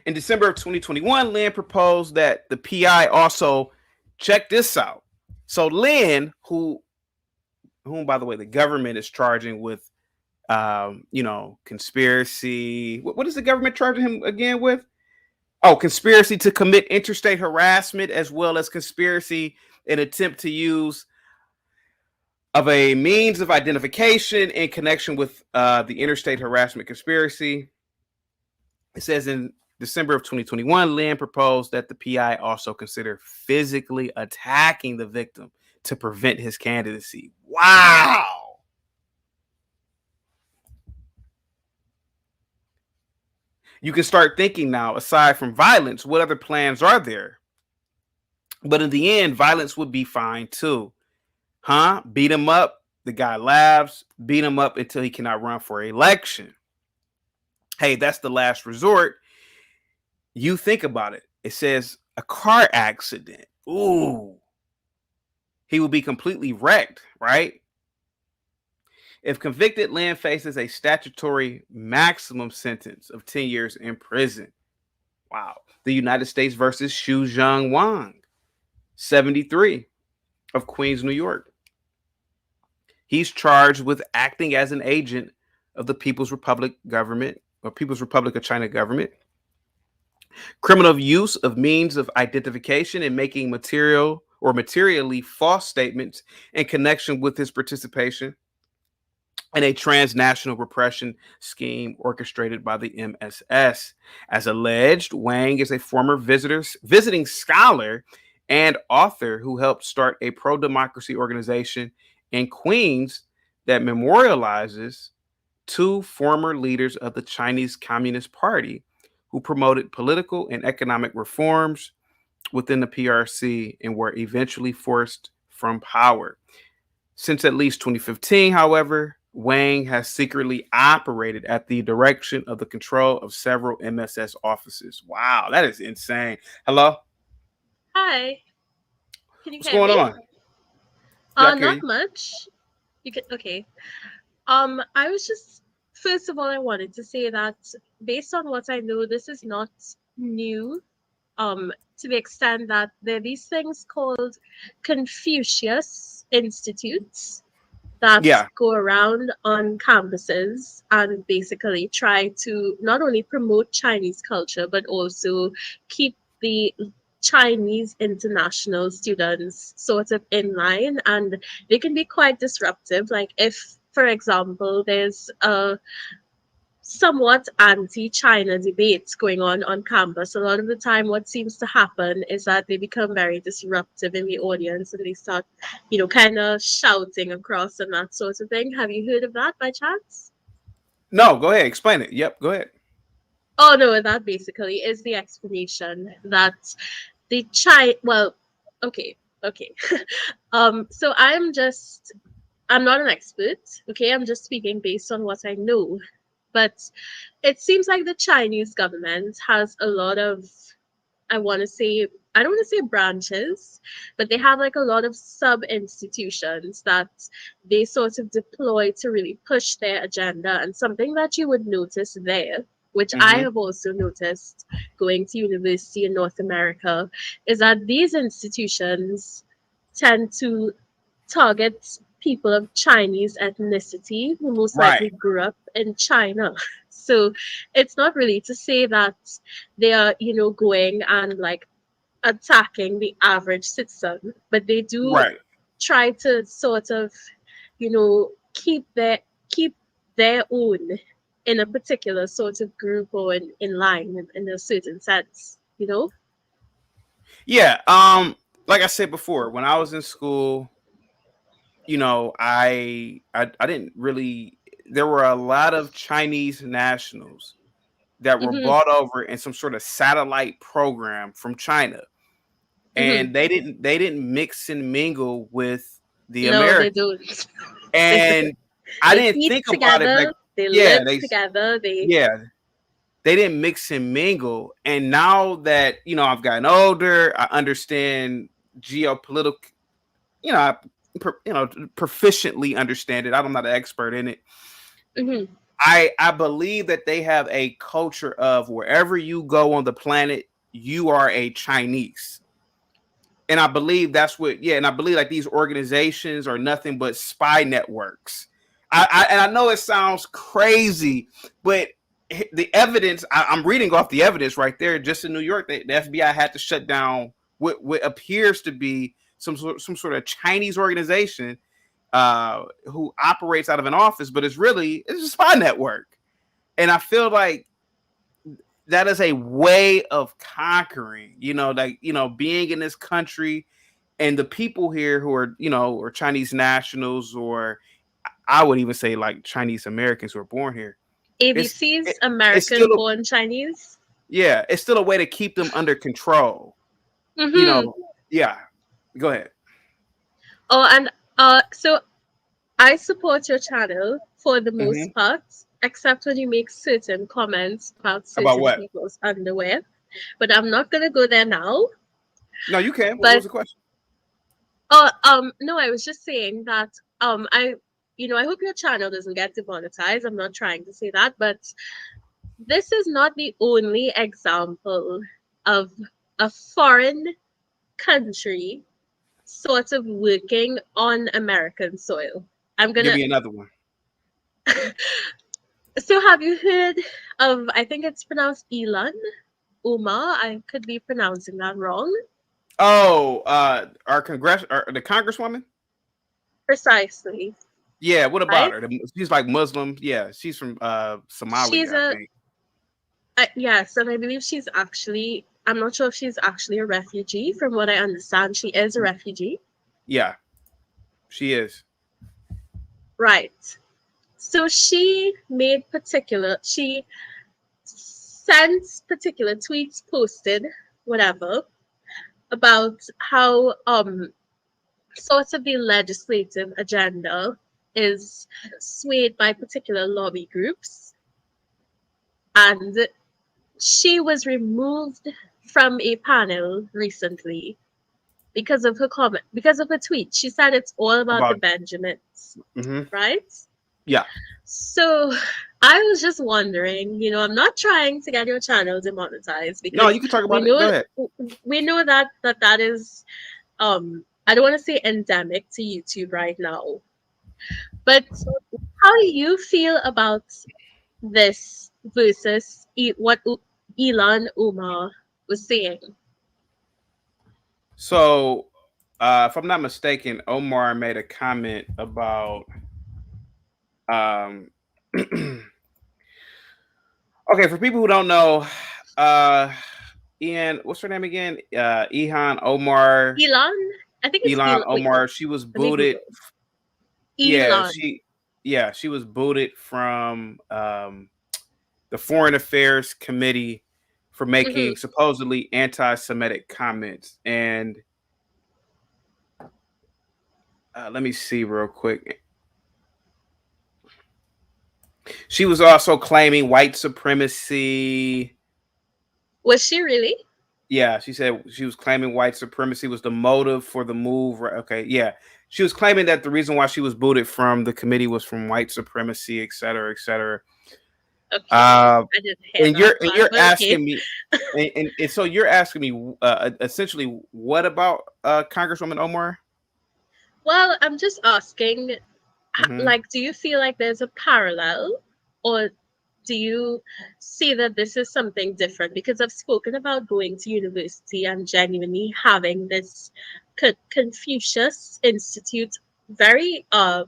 In December of 2021, Lin proposed that the PI also check this out. So Lin, whom by the way the government is charging with, conspiracy. What is the government charging him again with? Oh, conspiracy to commit interstate harassment, as well as conspiracy and attempt to use of a means of identification in connection with the interstate harassment conspiracy. It says in December of 2021, Lin proposed that the PI also consider physically attacking the victim to prevent his candidacy. Wow. You can start thinking now, aside from violence, what other plans are there? But in the end, violence would be fine too. Huh? Beat him up. The guy laughs. Beat him up until he cannot run for election. Hey, that's the last resort. You think about it. It says a car accident. Ooh. He will be completely wrecked, right? If convicted, Lin faces a statutory maximum sentence of 10 years in prison. Wow. The United States versus Xu Zhang Wang, 73, of Queens, New York. He's charged with acting as an agent of the People's Republic government or People's Republic of China government, criminal use of means of identification and making material or materially false statements in connection with his participation in a transnational repression scheme orchestrated by the MSS. As alleged, Wang is a former visiting scholar and author who helped start a pro-democracy organization in Queens that memorializes two former leaders of the Chinese Communist Party who promoted political and economic reforms within the PRC and were eventually forced from power. Since at least 2015, however, Wang has secretly operated at the direction of the control of several MSS offices. Wow, that is insane. Hello? Hi, can you What's hear going me? on? Yeah, I can hear Not you. much. You can okay. I was just first of all, I wanted to say that based on what I know, this is not new. To the extent that there are these things called Confucius Institutes that Yeah, go around on campuses and basically try to not only promote Chinese culture but also keep the Chinese international students sort of in line, and they can be quite disruptive. Like if, for example, there's a somewhat anti-China debates going on campus. A lot of the time, what seems to happen is that they become very disruptive in the audience and they start, kind of shouting across and that sort of thing. Have you heard of that by chance? no, go ahead, explain it. Yep, go ahead. Oh no, that basically is the explanation that well, okay, okay. So I'm not an expert, okay? I'm just speaking based on what I know. But it seems like the Chinese government has a lot of, I want to say, I don't want to say branches, but they have like a lot of sub institutions that they sort of deploy to really push their agenda. And something that you would notice there, which I Mm-hmm. have also noticed going to university in North America, is that these institutions tend to target people of Chinese ethnicity who most likely Right, grew up in China. So it's not really to say that they are, going and like attacking the average citizen, but they do right. try to sort of, keep their own in a particular sort of group or in line in a certain sense. Yeah, like I said before, when I was in school, I didn't really there were a lot of Chinese nationals that were Hmm. bought over in some sort of satellite program from China, Hmm. and they didn't mix and mingle with the No, they Americans. don't. They And I they didn't eat think about it back. together, they Yeah, live together, they yeah, they didn't mix and mingle. And now that I've gotten older, I understand geopolitical. I proficiently understand it. I'm not an expert in it, Mhm. I believe that they have a culture of wherever you go on the planet, you are a Chinese. And I believe that's what, yeah, and I believe like these organizations are nothing but spy networks. And I know it sounds crazy, but the evidence, I'm reading off the evidence right there. Just in New York, the FBI had to shut down what appears to be some sort of Chinese organization who operates out of an office, but it's a spy network. And I feel like that is a way of conquering, like, being in this country and the people here who are, or Chinese nationals, or I would even say like Chinese Americans who are born here. ABC's It's still American born Chinese. yeah, it's still a way to keep them under control. You Mm-hmm. know, yeah. Go ahead. Oh, and so I support your channel for the Hmm. most part, except when you make certain comments about About certain what? people's underwear. But I'm not gonna go there now. No, you can. What was But the question? no, I was just saying that I hope your channel doesn't get demonetized. I'm not trying to say that, but this is not the only example of a foreign country sort of working on American soil. I'm Give gonna. me another one. So have you heard of? I think it's pronounced Elon Umar. I could be pronouncing that wrong. Oh, the congresswoman. Precisely, Yeah, what about right? her? She's like Muslim. Yeah, she's from She's Somalia, I a think. yes, and I believe she's actually. I'm not sure if she's actually a refugee. From what I understand, she is a refugee. Yeah, she is. Right. So she sent particular tweets, posted, whatever, about how sort of the legislative agenda is swayed by particular lobby groups. And she was removed from a panel recently because of her comment, because of her tweet. She said it's all about the About Benjamins, hmm right? yeah. So I was just wondering, I'm not trying to get your channel demonetized No, because you can talk we about it. Go know ahead. we know that is I don't want to say endemic to YouTube right now. But how do you feel about this versus what Elon Umar was saying? So, if I'm not mistaken, Omar made a comment about um okay, for people who don't know, uh Ian, what's her name again? Elon? I think it's Elon Elon. Wait, Omar. She was let me booted. Google. Yeah, Elon. she was booted from the Foreign Affairs Committee for Hmm. making supposedly anti-Semitic comments. And let me see real quick. She was also claiming white supremacy. Was she really? Yeah, she said she was claiming white supremacy was the motive for the move. Okay, yeah. She was claiming that the reason why she was booted from the committee was from white supremacy, et cetera, et cetera. Okay. Uh, I didn't hear and that part, you're but okay. asking me, and so you're asking me essentially what about Congresswoman Omar? Well, I'm just asking, Hmm. like, do you feel like there's a parallel, or do you see that this is something different? Because I've spoken about going to university and genuinely having this Confucius Institute very, I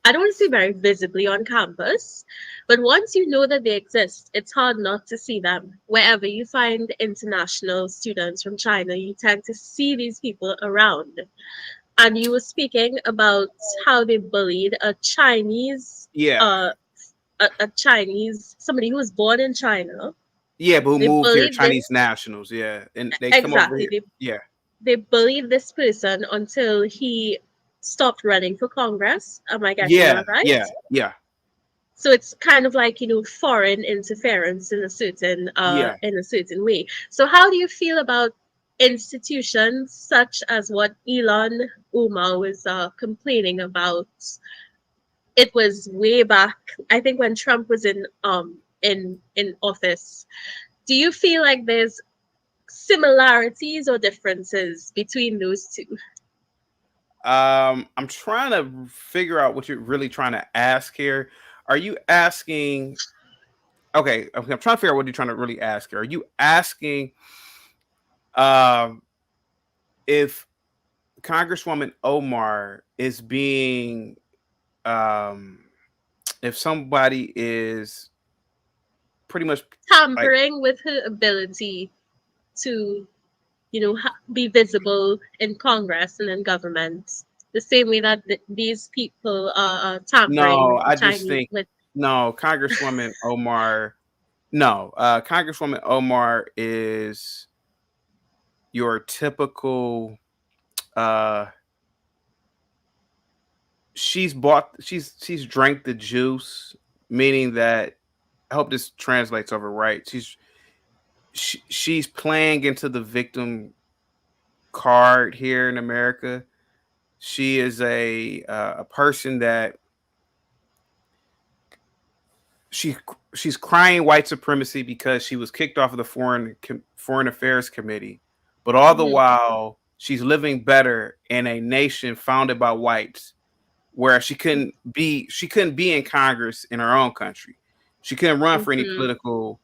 don't want to say very visibly on campus, but once you know that they exist, it's hard not to see them. Wherever you find international students from China, you tend to see these people around. And you were speaking about how they bullied a Chinese, Yeah, a Chinese, somebody who was born in China. yeah, but who They moved here? bullied Chinese this, nationals. Yeah, and they come over exactly. here. Yeah, They bullied this person until he stopped running for Congress. Am I getting yeah, that right? yeah, yeah, So it's kind of like, foreign interference yeah. in a certain way. So how do you feel about institutions such as what Elon Umar was complaining about? it was way back, I think when Trump was in office. Do you feel like there's similarities or differences between those two? I'm trying to figure out what you're really trying to ask here. Are you asking? Okay, I'm trying to figure out what you're trying to really ask here. Are you asking um, if Congresswoman Omar is being, um, if somebody is pretty much like, Tampering with her ability to, be visible in Congress and in government, the same way that these people are tampering no, with the I just Chinese, think with. no, Congresswoman Omar, no, Congresswoman Omar is your typical, uh, she's drank the juice, meaning that, I hope this translates over right. She's playing into the victim card here in America. She is a person that she she's crying white supremacy because she was kicked off of the foreign affairs committee, but all the Mhm, while she's living better in a nation founded by whites, where she couldn't be in Congress in her own country. She couldn't run for any mhm, political.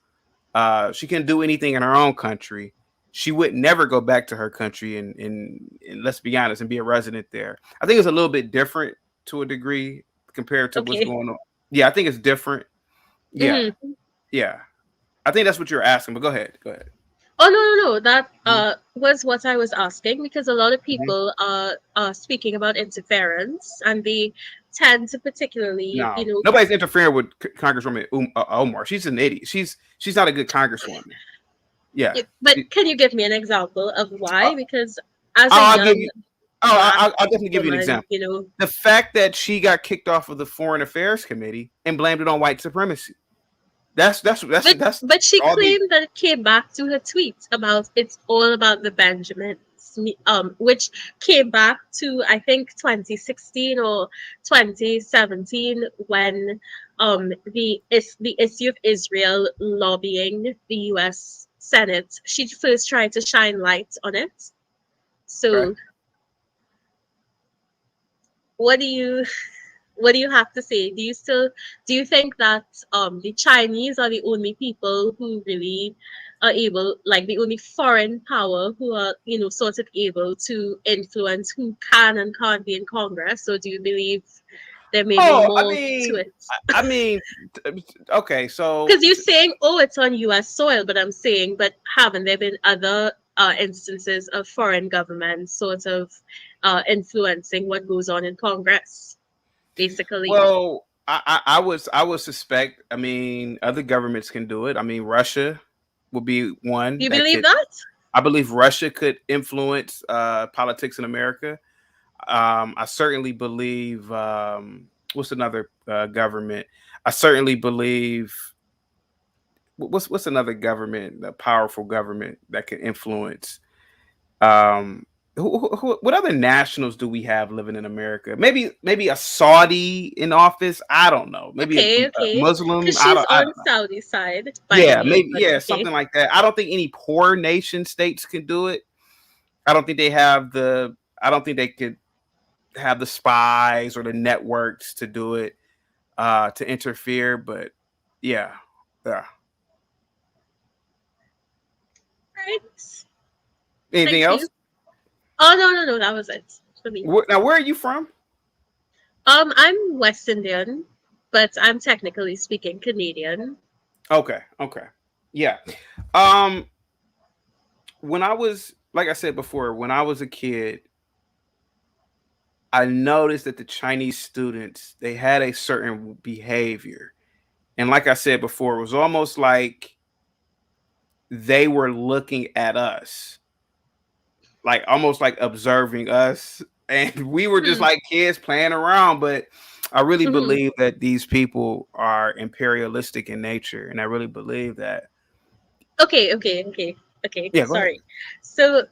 She couldn't do anything in her own country. She would never go back to her country and let's be honest and be a resident there. I think it's a little bit different to a degree compared to what's okay. going on. Yeah, I think it's different. Yeah, Mhm. yeah. I think that's what you're asking. But go ahead. Go ahead. Oh, no, no, no. That Mhm, was what I was asking, because a lot of mhm. people are speaking about interference, and they tend to particularly, No, nobody's interfering with Congresswoman Omar. She's an idiot. She's not a good congresswoman. Yeah. but can you give me an example of Uh, why? Because as a I'll give young you. Oh, black I'll definitely give you an woman, example. The fact that she got kicked off of the Foreign Affairs Committee and blamed it on white supremacy. That's but she all the. claimed that it came back to her tweet about it's all about the Benjamins, which came back to, I think, 2016 or 2017, when the issue of Israel lobbying the U.S. Senate, she first tried to shine light on it. Okay. So, what do you what do you have to say? Do you think that the Chinese are the only people who really are able, like the only foreign power who are, sort of able to influence who can and can't be in Congress? Or do you believe there may be Oh, more to it? I mean, okay. Because you're saying, oh, it's on US soil, but I'm saying, but haven't there been other instances of foreign governments sort of influencing what goes on in Congress, basically? Well, I would suspect. I mean, other governments can do it. I mean, Russia would be one Do you that believe could. that? I believe Russia could influence politics in America. I certainly believe. What's another government? I certainly believe. What's another government, a powerful government that can influence? Um, what other nationals do we have living in America? Maybe a Saudi in office. I don't know. Maybe Okay, a okay. Muslim. Because I she's don't. I on don't know. Saudi side, by the Yeah, way, maybe, but yeah, okay. something like that. I don't think any poor nation states can do it. I don't think they have the. I don't think they could have the spies or the networks to do it, to interfere. But yeah, yeah. Right. Anything Thank else? you. Oh, no, no, no, that was it for me. Now, where are you from? I'm West Indian, but I'm technically speaking Canadian. Okay, okay, yeah. Um, when I was, like I said before, when I was a kid, I noticed that the Chinese students, they had a certain behavior, and like I said before, it was almost like they were looking at us, like almost like observing us, and we were just Hmm. like kids playing around. But I really Hmm. believe that these people are imperialistic in nature, and I really believe that. Okay, okay, okay, okay. Yeah, go ahead. Sorry. So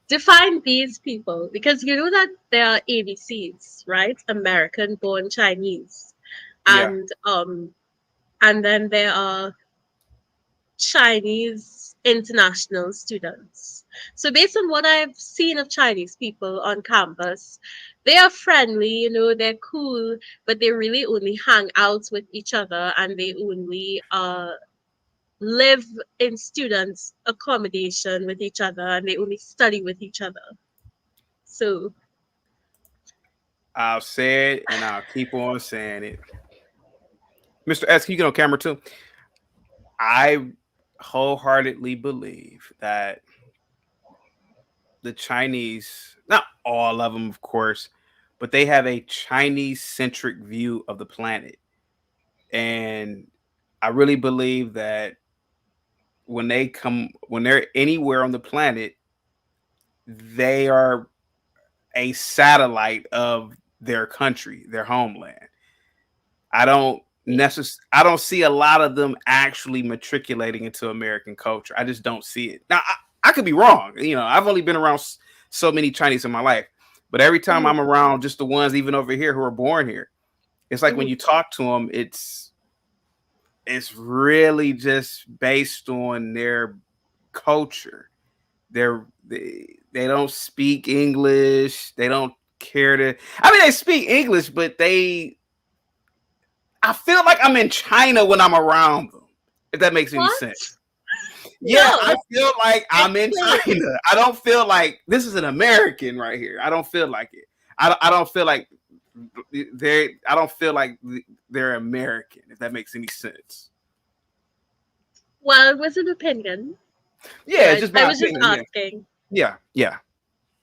define these people because you know that there are ABCs, right? American born Chinese. Yeah. And and then there are Chinese international students. So based on what I've seen of Chinese people on campus, they are friendly, they're cool, but they really only hang out with each other and they only live in students' accommodation with each other and they only study with each other. So I'll say it and I'll keep on saying it. Mr. S, can you get on camera too? I wholeheartedly believe that the Chinese, not all of them, of course, but they have a Chinese centric view of the planet. And I really believe that when they're anywhere on the planet, they are a satellite of their country, their homeland. I don't see a lot of them actually matriculating into American culture. I just don't see it. Now I could be wrong. I've only been around so many Chinese in my life, but every time mhm, I'm around just the ones even over here who are born here, it's like when mhm. you talk to them, it's really just based on their culture. They don't speak English. They don't care to. I mean, they speak English, but I feel like I'm in China when I'm around them. If that makes any sense. What? Yeah, I No. feel like I'm in Explain. China. I don't feel like this is an American right here. I don't feel like it. I don't feel like they. I don't feel like they're American. If that makes any sense. Well, it was an opinion. So Yeah, it's just I my was just opinion. Yeah, asking. yeah, yeah,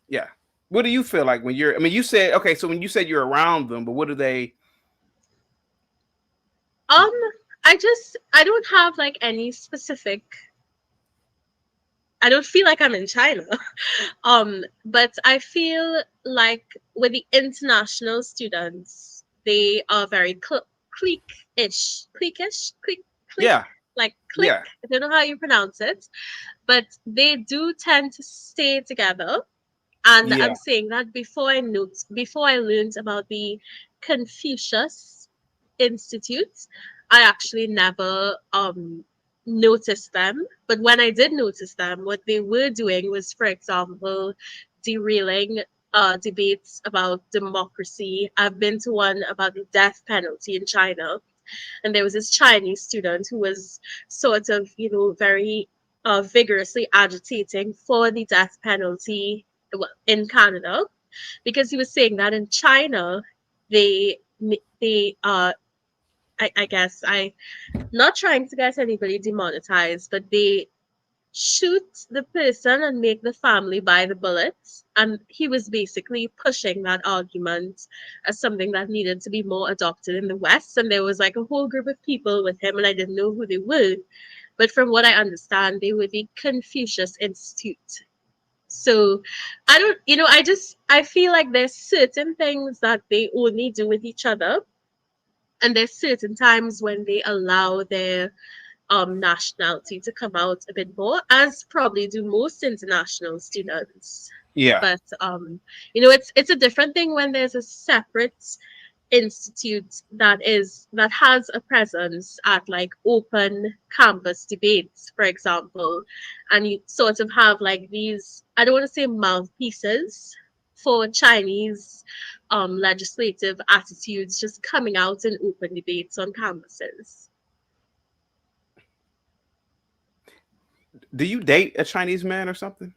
yeah. What do you feel like when you're? I mean, you said okay. So when you said you're around them, but what do they? Um, I don't have like any specific. I don't feel like I'm in China. But I feel like with the international students, they are very clique-ish, clique, Yeah, like click. yeah, I don't know how you pronounce it, but they do tend to stay together. And I'm yeah, saying that before I learned about the Confucius Institute, I actually never noticed them. But when I did notice them, what they were doing was, for example, derailing debates about democracy. I've been to one about the death penalty in China, and there was this Chinese student who was sort of, very vigorously agitating for the death penalty in Canada because he was saying that in China they they I guess I not trying to get anybody demonetized, but they shoot the person and make the family buy the bullets. And he was basically pushing that argument as something that needed to be more adopted in the West. And there was like a whole group of people with him, and I didn't know who they were. But from what I understand, they were the Confucius Institute. So I don't, I feel like there's certain things that they only do with each other. And there's certain times when they allow their nationality to come out a bit more, as probably do most international students. yeah, But it's a different thing when there's a separate institute that has a presence at like open campus debates, for example, and you sort of have like these, I don't want to say mouthpieces for Chinese legislative attitudes just coming out in open debates on campuses. Do you date a Chinese man or something?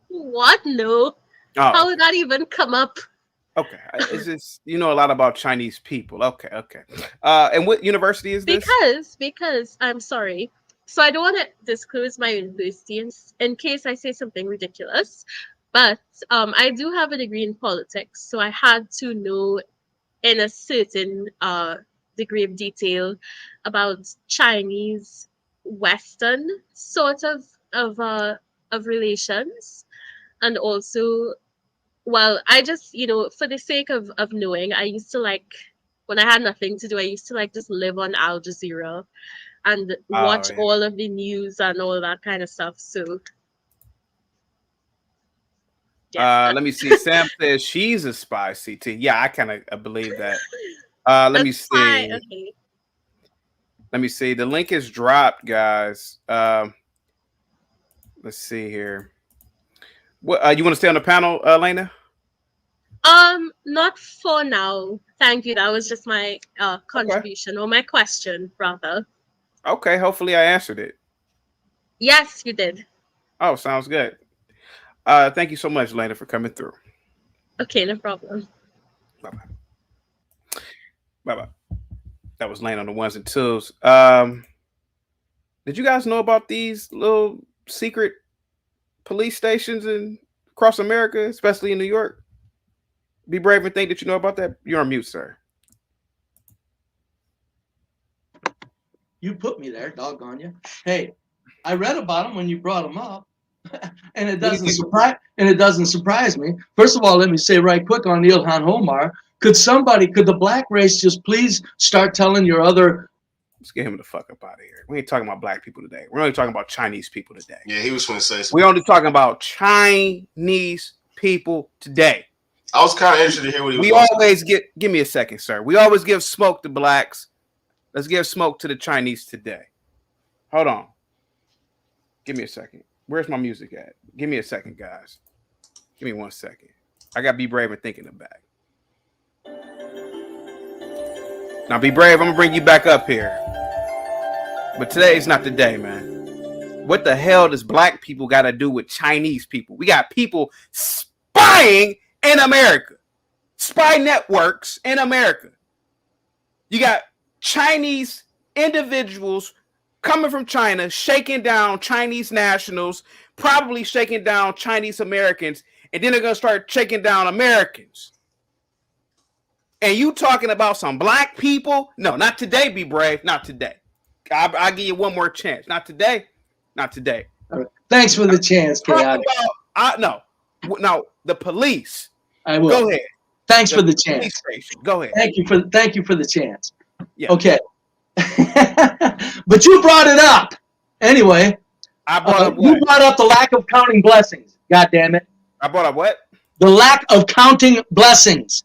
What? No. Oh, How would okay. that even come up? Okay. It's just you know a lot about Chinese people. Okay, okay. And what university is this? Because I'm sorry. So I don't want to disclose my university in case I say something ridiculous. But I do have a degree in politics, so I had to know in a certain degree of detail about Chinese Western sort of relations, and also, well, I just, for the sake of knowing, I used to like, when I had nothing to do, I used to like just live on Al Jazeera and Oh watch yeah. all of the news and all that kind of stuff. So Yes, Let me see. Sam says she's a spy. CT. Yeah, I kind of believe that. Let a me spy. see. Okay. Let me see. The link is dropped, guys. Let's see here. What you want to stay on the panel, Lena? Not for now. Thank you. That was just my Okay. contribution or my question, rather. Okay. Hopefully, I answered it. Yes, you did. Oh, sounds good. Thank you so much, Lena, for coming through. Okay, no problem. Bye bye. Bye bye. That was Lena on the ones and twos. Did you guys know about these little secret police stations in across America, especially in New York? Be brave and think that you know about that. You're on mute, sir. You put me there, doggone you. Hey, I read about them when you brought them up, and it doesn't surprise me. First of all, let me say right quick on Ilhan Omar. Could the black race just please start telling your other? Let's get him the fuck up out of here. We ain't talking about black people today. We're only talking about Chinese people today. Yeah, he was going to say something. We're only talking about Chinese people today. I was kind of interested to hear what he was We always give me a second, sir. We always give smoke to blacks. Let's give smoke to the Chinese today. Hold on. Give me a second. Where's my music at? Give me a second, guys. Give me 1 second. I got to be brave and think in the back. Now be brave. I'm going to bring you back up here. But today is not the day, man. What the hell does black people got to do with Chinese people? We got people spying in America. Spy networks in America. You got Chinese individuals coming from China, shaking down Chinese nationals, probably shaking down Chinese Americans, and then they're going to start shaking down Americans. And you talking about some black people? No, not today, be brave. Not today. I'll give you one more chance. Not today. Not today. Right. Thanks for the chance, Chaotic. No, the police. I will. Go ahead. Thanks for the chance. Station. Go ahead. Thank you for the chance. Yeah. Okay. But you brought it up. Anyway, you brought up the lack of counting blessings. God damn it. I brought up what? The lack of counting blessings.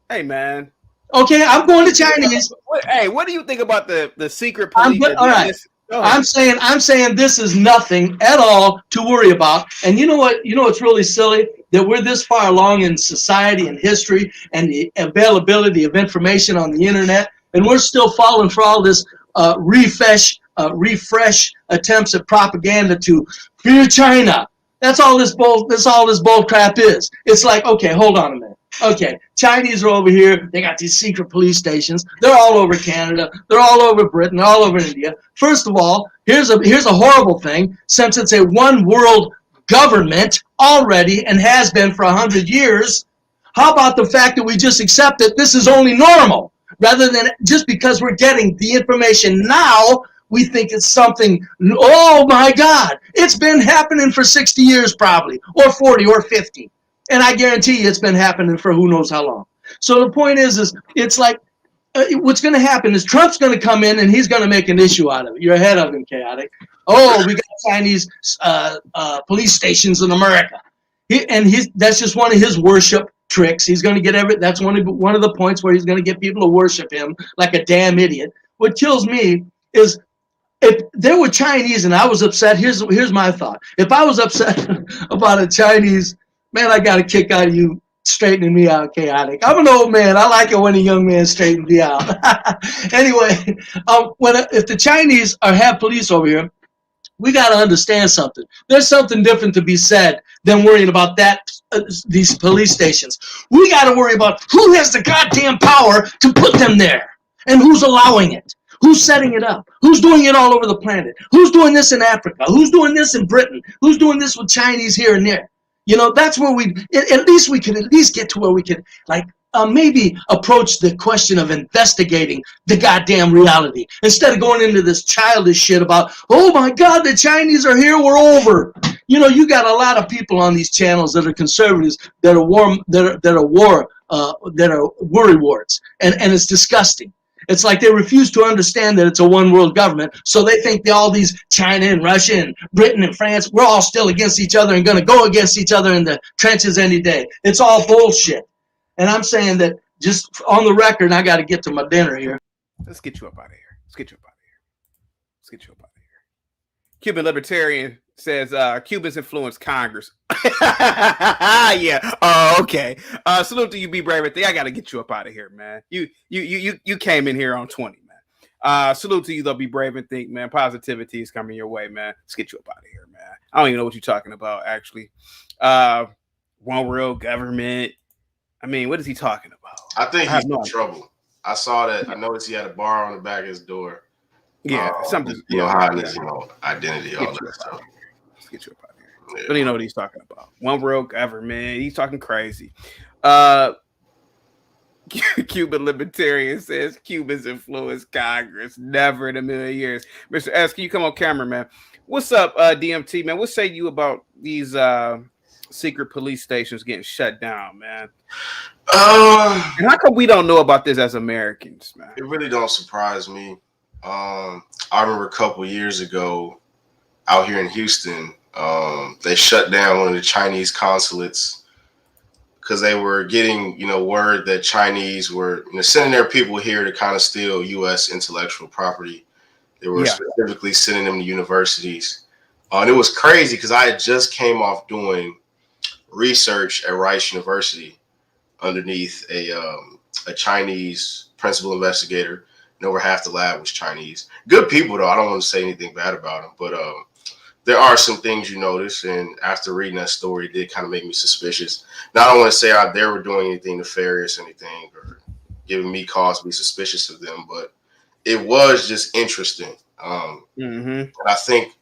Hey, man. Okay, I'm going to Chinese. Hey, what do you think about the secret police? All right. I'm saying this is nothing at all to worry about. And you know what? You know what's really silly? That we're this far along in society and history and the availability of information on the internet, and we're still falling for all this refresh attempts at propaganda to fear China. That's all this bull crap is. It's like, okay, hold on a minute. Okay, Chinese are over here. They got these secret police stations. They're all over Canada. They're all over Britain. They're all over India. First of all, here's a horrible thing. Since it's a one world government already and has been for 100 years, how about the fact that we just accept that this is only normal, rather than just because we're getting the information now, we think it's something, oh my God, it's been happening for 60 years probably, or 40 or 50. And I guarantee you it's been happening for who knows how long. So the point is it's like, what's going to happen is Trump's going to come in and he's going to make an issue out of it. You're ahead of him, Chaotic. Oh, we got Chinese police stations in America. That's just one of his worship tricks. He's going to get that's one of the points where he's going to get people to worship him like a damn idiot. What kills me is if there were Chinese and I was upset, here's my thought. If I was upset about a Chinese, man, I got a kick out of you straightening me out, Chaotic. I'm an old man. I like it when a young man straightens me out. Anyway, if the Chinese have police over here, we got to understand something. There's something different to be said than worrying about these police stations. We got to worry about who has the goddamn power to put them there and who's allowing it. Who's setting it up? Who's doing it all over the planet? Who's doing this in Africa? Who's doing this in Britain? Who's doing this with Chinese here and there? You know, that's where we could at least get to where we could maybe approach the question of investigating the goddamn reality instead of going into this childish shit about, oh my God, the Chinese are here, we're over. You know, you got a lot of people on these channels that are conservatives that are worrywarts, and it's disgusting. It's like they refuse to understand that it's a one world government. So they think all these China and Russia and Britain and France, we're all still against each other and going to go against each other in the trenches any day. It's all bullshit. And I'm saying that just on the record, and I got to get to my dinner here. Let's get you up out of here. Let's get you up out of here. Let's get you up out of here. Cuban libertarian says Cubans influence Congress. Yeah. Oh, okay. Salute to you, be brave. I got to get you up out of here, man. You came in here on 20, man. Salute to you, though. Be brave and think, man. Positivity is coming your way, man. Let's get you up out of here, man. I don't even know what you're talking about, actually. One world government. I mean, what is he talking about? I think he's in trouble. I saw that. I noticed he had a bar on the back of his door. Yeah, something. Hiding his identity, all that stuff. Let's get you up out of here. Yeah. Don't even know what he's talking about. One world government. He's talking crazy. Cuban libertarian says Cubans influence Congress. Never in a million years. Mr. S, can you come on camera, man? What's up, DMT, man? What say you about these secret police stations getting shut down, man? And how come we don't know about this as Americans, man? It really don't surprise me. I remember a couple years ago out here in Houston, they shut down one of the Chinese consulates because they were getting, word that Chinese were sending their people here to kind of steal U.S. intellectual property. They were specifically sending them to universities. And it was crazy because I had just came off doing research at Rice University underneath a Chinese principal investigator. And over half the lab was Chinese. Good people, though. I don't want to say anything bad about them. But there are some things you notice. And after reading that story, it did kind of make me suspicious. Now, I don't want to say they were doing anything nefarious or anything or giving me cause to be suspicious of them. But it was just interesting. And I think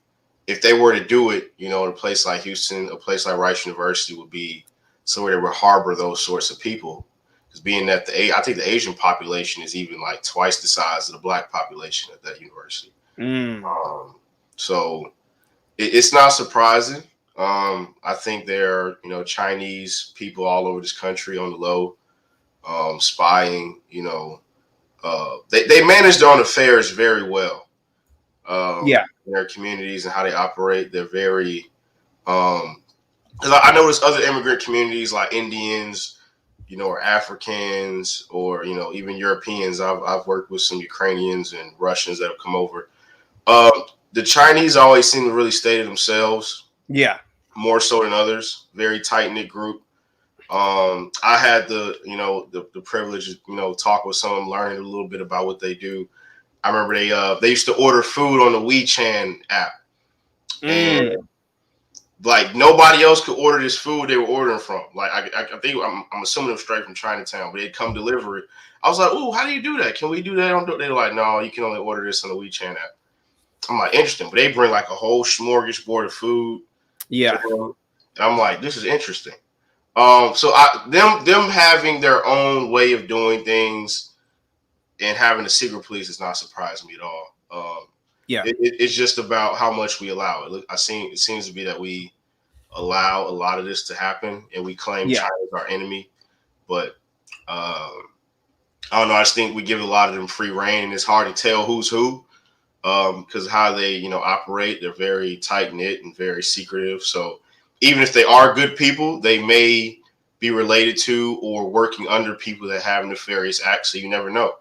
if they were to do it, in a place like Houston, a place like Rice University would be somewhere that would harbor those sorts of people. Because being that I think the Asian population is even like twice the size of the black population at that university. So it's not surprising. I think there are, Chinese people all over this country on the low, spying, they manage their own affairs very well. In their communities and how they operate. They're very, because I notice other immigrant communities like Indians, or Africans, or even Europeans. I've worked with some Ukrainians and Russians that have come over. The Chinese always seem to really stay to themselves. Yeah, more so than others. Very tight knit group. I had the privilege of talk with some of them, learning a little bit about what they do. I remember they used to order food on the WeChat app, and like nobody else could order this food they were ordering from. Like I think I'm assuming it was straight from Chinatown, but they'd come deliver it. I was like, "Oh, how do you do that? Can we do that?" They're like, "No, you can only order this on the WeChat app." I'm like, interesting, but they bring like a whole smorgasbord of food. Yeah, and I'm like, this is interesting. So them having their own way of doing things. And having a secret police does not surprise me at all. It's just about how much we allow it. It seems to be that we allow a lot of this to happen, and we claim China is our enemy. But I don't know. I just think we give a lot of them free reign, and it's hard to tell who's who because how they operate. They're very tight knit and very secretive. So even if they are good people, they may be related to or working under people that have nefarious acts. So you never know.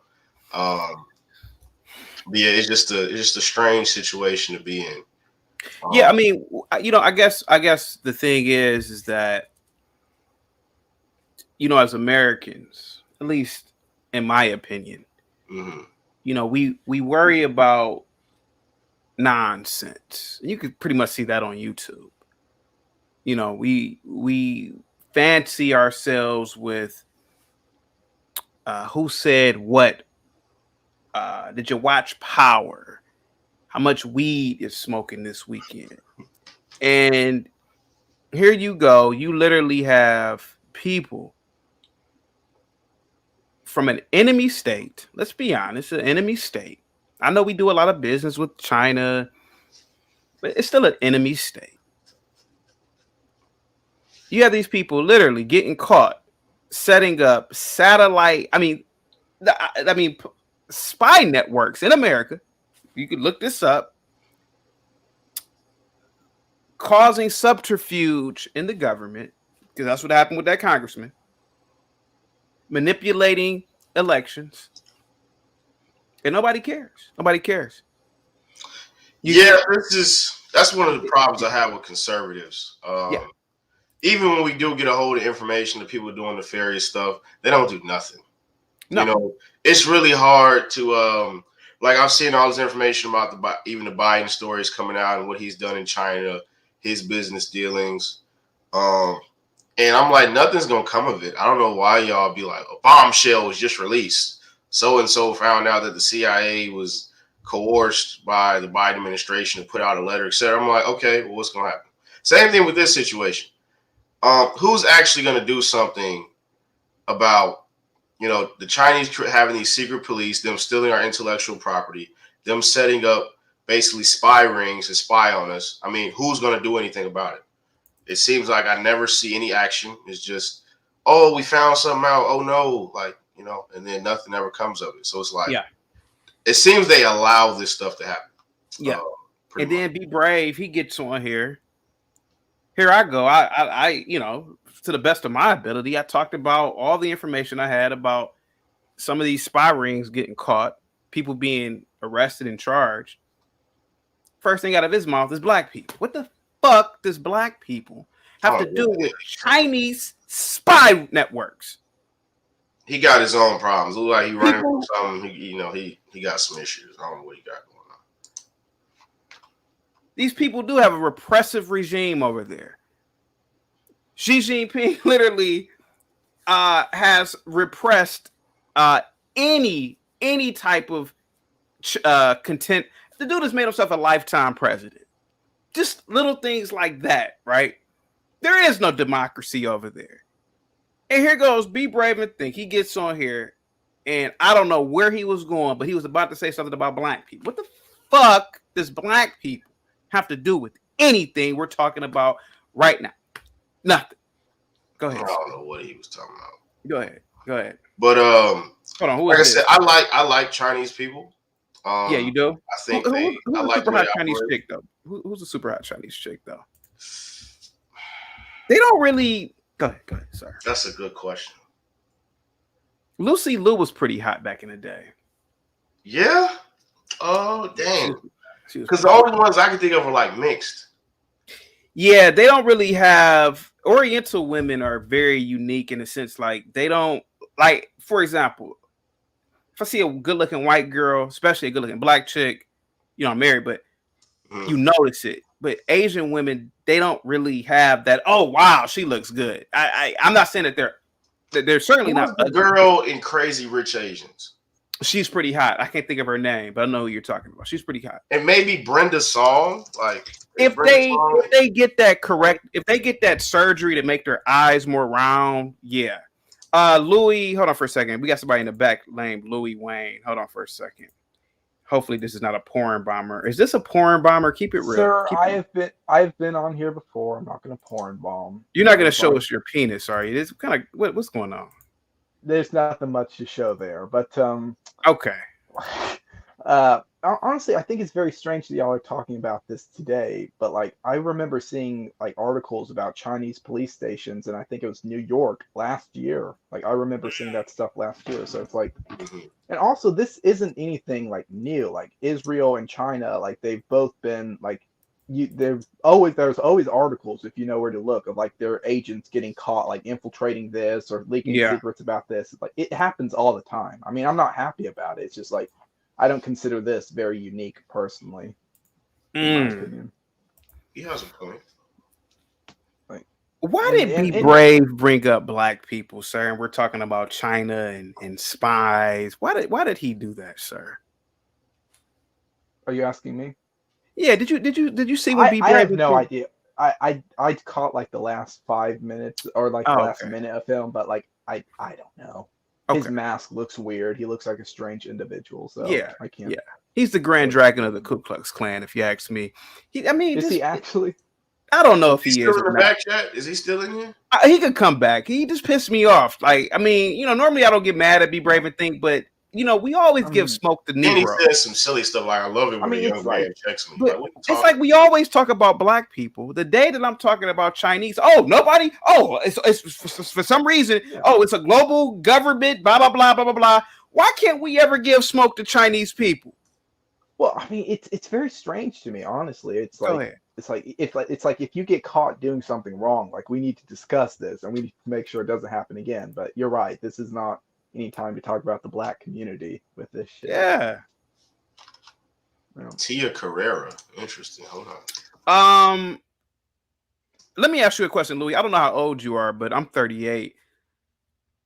It's just a strange situation to be in. I mean, I guess the thing is that as Americans, at least in my opinion, we worry about nonsense. You could pretty much see that on YouTube. We fancy ourselves with who said what. Did you watch Power? How much weed is smoking this weekend? And here you go. You literally have people from an enemy state. Let's be honest, an enemy state. I know we do a lot of business with China, but it's still an enemy state. You have these people literally getting caught setting up satellite. spy networks in America. You could look this up. Causing subterfuge in the government, because that's what happened with that congressman. Manipulating elections. And nobody cares. Nobody cares. That's one of the problems I have with conservatives. Even when we do get a hold of information, the people doing nefarious stuff, they don't do nothing. No. You know, it's really hard to like I've seen all this information about even the Biden stories coming out and what he's done in China, his business dealings. And I'm like, nothing's gonna come of it. I don't know why y'all be like, a bombshell was just released. So and so found out that the CIA was coerced by the Biden administration to put out a letter, etc. I'm like, okay, well, what's gonna happen? Same thing with this situation. Who's actually gonna do something about, you know, the Chinese having these secret police, them stealing our intellectual property, them setting up basically spy rings to spy on us? I mean, who's going to do anything about it? It seems like I never see any action. It's just, oh, we found something out. Oh, no. Like, you know, and then nothing ever comes of it. So it's like, it seems they allow this stuff to happen. Yeah. And then Be Brave, he gets on here. Here I go. I, you know, to the best of my ability, I talked about all the information I had about some of these spy rings getting caught, people being arrested and charged. First thing out of his mouth is black people. What the fuck does black people have to do with Chinese spy networks? He got his own problems. Look like he running from something. He got some issues. I don't know what he got going on. These people do have a repressive regime over there. Xi Jinping literally has repressed any type of content. The dude has made himself a lifetime president. Just little things like that, right? There is no democracy over there. And here goes Be Brave and Think. He gets on here, and I don't know where he was going, but he was about to say something about black people. What the fuck does black people have to do with anything we're talking about right now? Nothing. Go ahead. I don't know what he was talking about. Go ahead. But hold on. Like I said, I like Chinese people. Yeah, you do. I think who's I like super hot Chinese chick though. Who's a super hot Chinese chick though? They don't really. Go ahead, sir. That's a good question. Lucy Liu was pretty hot back in the day. Yeah. Oh dang. Because the only ones I can think of are like mixed. Yeah, they don't really have. Oriental women are very unique in the sense like they don't like. For example, if I see a good-looking white girl, especially a good-looking black chick, you know, I'm married, but you notice it. But Asian women, they don't really have that. Oh wow, she looks good. I'm not saying that they're certainly not. The girl in Crazy Rich Asians. She's pretty hot. I can't think of her name, but I know who you're talking about. She's pretty hot. And maybe Brenda Song, like if they get that correct, if they get that surgery to make their eyes more round, yeah. Louis, hold on for a second. We got somebody in the back named Louis Wayne. Hold on for a second. Hopefully this is not a porn bomber. Is this a porn bomber? Keep it real. Sir, I've been on here before. I'm not going to porn bomb. You're not going to show us your penis, are you? This kind of what's going on? There's nothing much to show there, but okay. Honestly, I think it's very strange that y'all are talking about this today. But like, I remember seeing like articles about Chinese police stations, and I think it was New York last year. Like, I remember seeing that stuff last year. So it's like, and also this isn't anything like new. Like Israel and China, like they've both been like, there's always articles, if you know where to look, of like their agents getting caught like infiltrating this or leaking secrets about this. Like it happens all the time. I mean, I'm not happy about it. It's just like I don't consider this very unique personally. In my opinion. He has a point. Like, why did Be Brave bring up black people, sir? And we're talking about China and spies. Why did he do that, sir? Are you asking me? Yeah, did you see what Be Brave? I have no idea. I caught like the last 5 minutes or like the last minute of film, but like I don't know. His mask looks weird. He looks like a strange individual. So yeah, I can't. Yeah, he's the Grand Dragon of the Ku Klux Klan, if you ask me. Is he actually? I don't know if he's he still is. in the back chat? Is he still in here? He could come back. He just pissed me off. Like, I mean, you know, normally I don't get mad at Be Brave and Think, but we always give smoke to And he Negro. says some silly stuff like, "I love it when a young man checks me." But Like, it's like we always talk about black people. The day that I'm talking about Chinese, nobody. It's for some reason. It's a global government. Blah blah blah blah blah blah. Why can't we ever give smoke to Chinese people? Well, I mean, it's very strange to me, honestly. It's like if you get caught doing something wrong, like we need to discuss this and we need to make sure it doesn't happen again. But you're right. This is not any time to talk about the black community with this shit. Yeah. Tia Carrera. Interesting. Hold on. Let me ask you a question, Louis. I don't know how old you are, but I'm 38.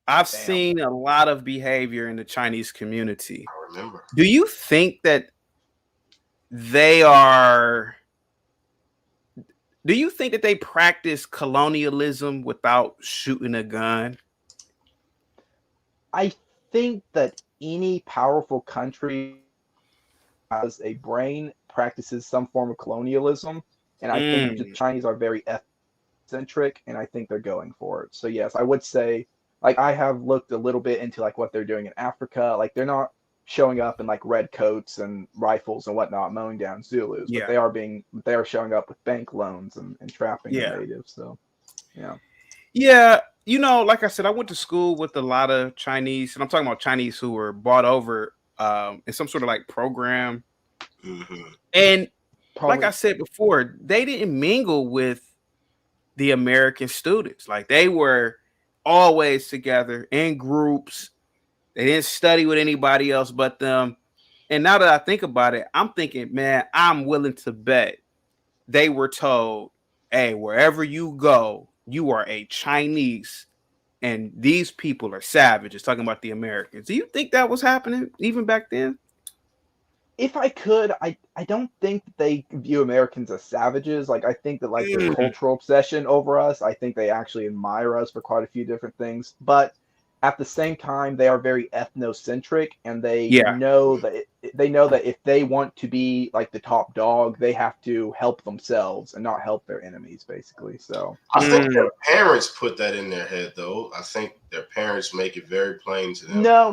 I've seen a lot of behavior in the Chinese community. I remember. Do you think that they practice colonialism without shooting a gun? I think that any powerful country has a brain, practices some form of colonialism, and I think the Chinese are very ethnocentric, and I think they're going for it. So yes, I would say, like, I have looked a little bit into like what they're doing in Africa. Like, they're not showing up in like red coats and rifles and whatnot, mowing down Zulus, but they are showing up with bank loans and trapping the natives. So yeah. Like I said, I went to school with a lot of Chinese, and I'm talking about Chinese who were bought over in some sort of like program. Mm-hmm. And like I said before, they didn't mingle with the American students. Like, they were always together in groups. They didn't study with anybody else but them. And now that I think about it, I'm thinking, man, I'm willing to bet they were told, hey, wherever you go, you are a Chinese, and these people are savages, talking about the Americans. Do you think that was happening even back then? If I could, I don't think that they view Americans as savages. Like, I think that like their cultural obsession over us, I think they actually admire us for quite a few different things. But at the same time, they are very ethnocentric, and they know that if they want to be like the top dog, they have to help themselves and not help their enemies, basically. So I think their parents put that in their head, though. I think their parents make it very plain to them. No,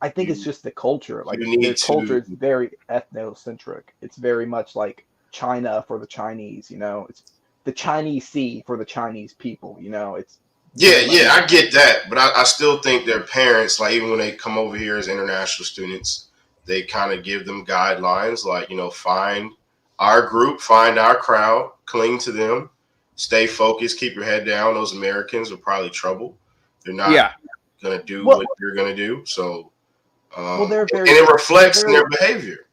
I think it's just the culture. Like, their culture is very ethnocentric. It's very much like China for the Chinese. It's the Chinese Sea for the Chinese people. It's I get that, but I still think their parents, like, even when they come over here as international students, they kind of give them guidelines, like, find our group, find our crowd, cling to them, stay focused, keep your head down. Those Americans are probably trouble. They're not going to do what you're going to do. So, and it reflects in their behavior.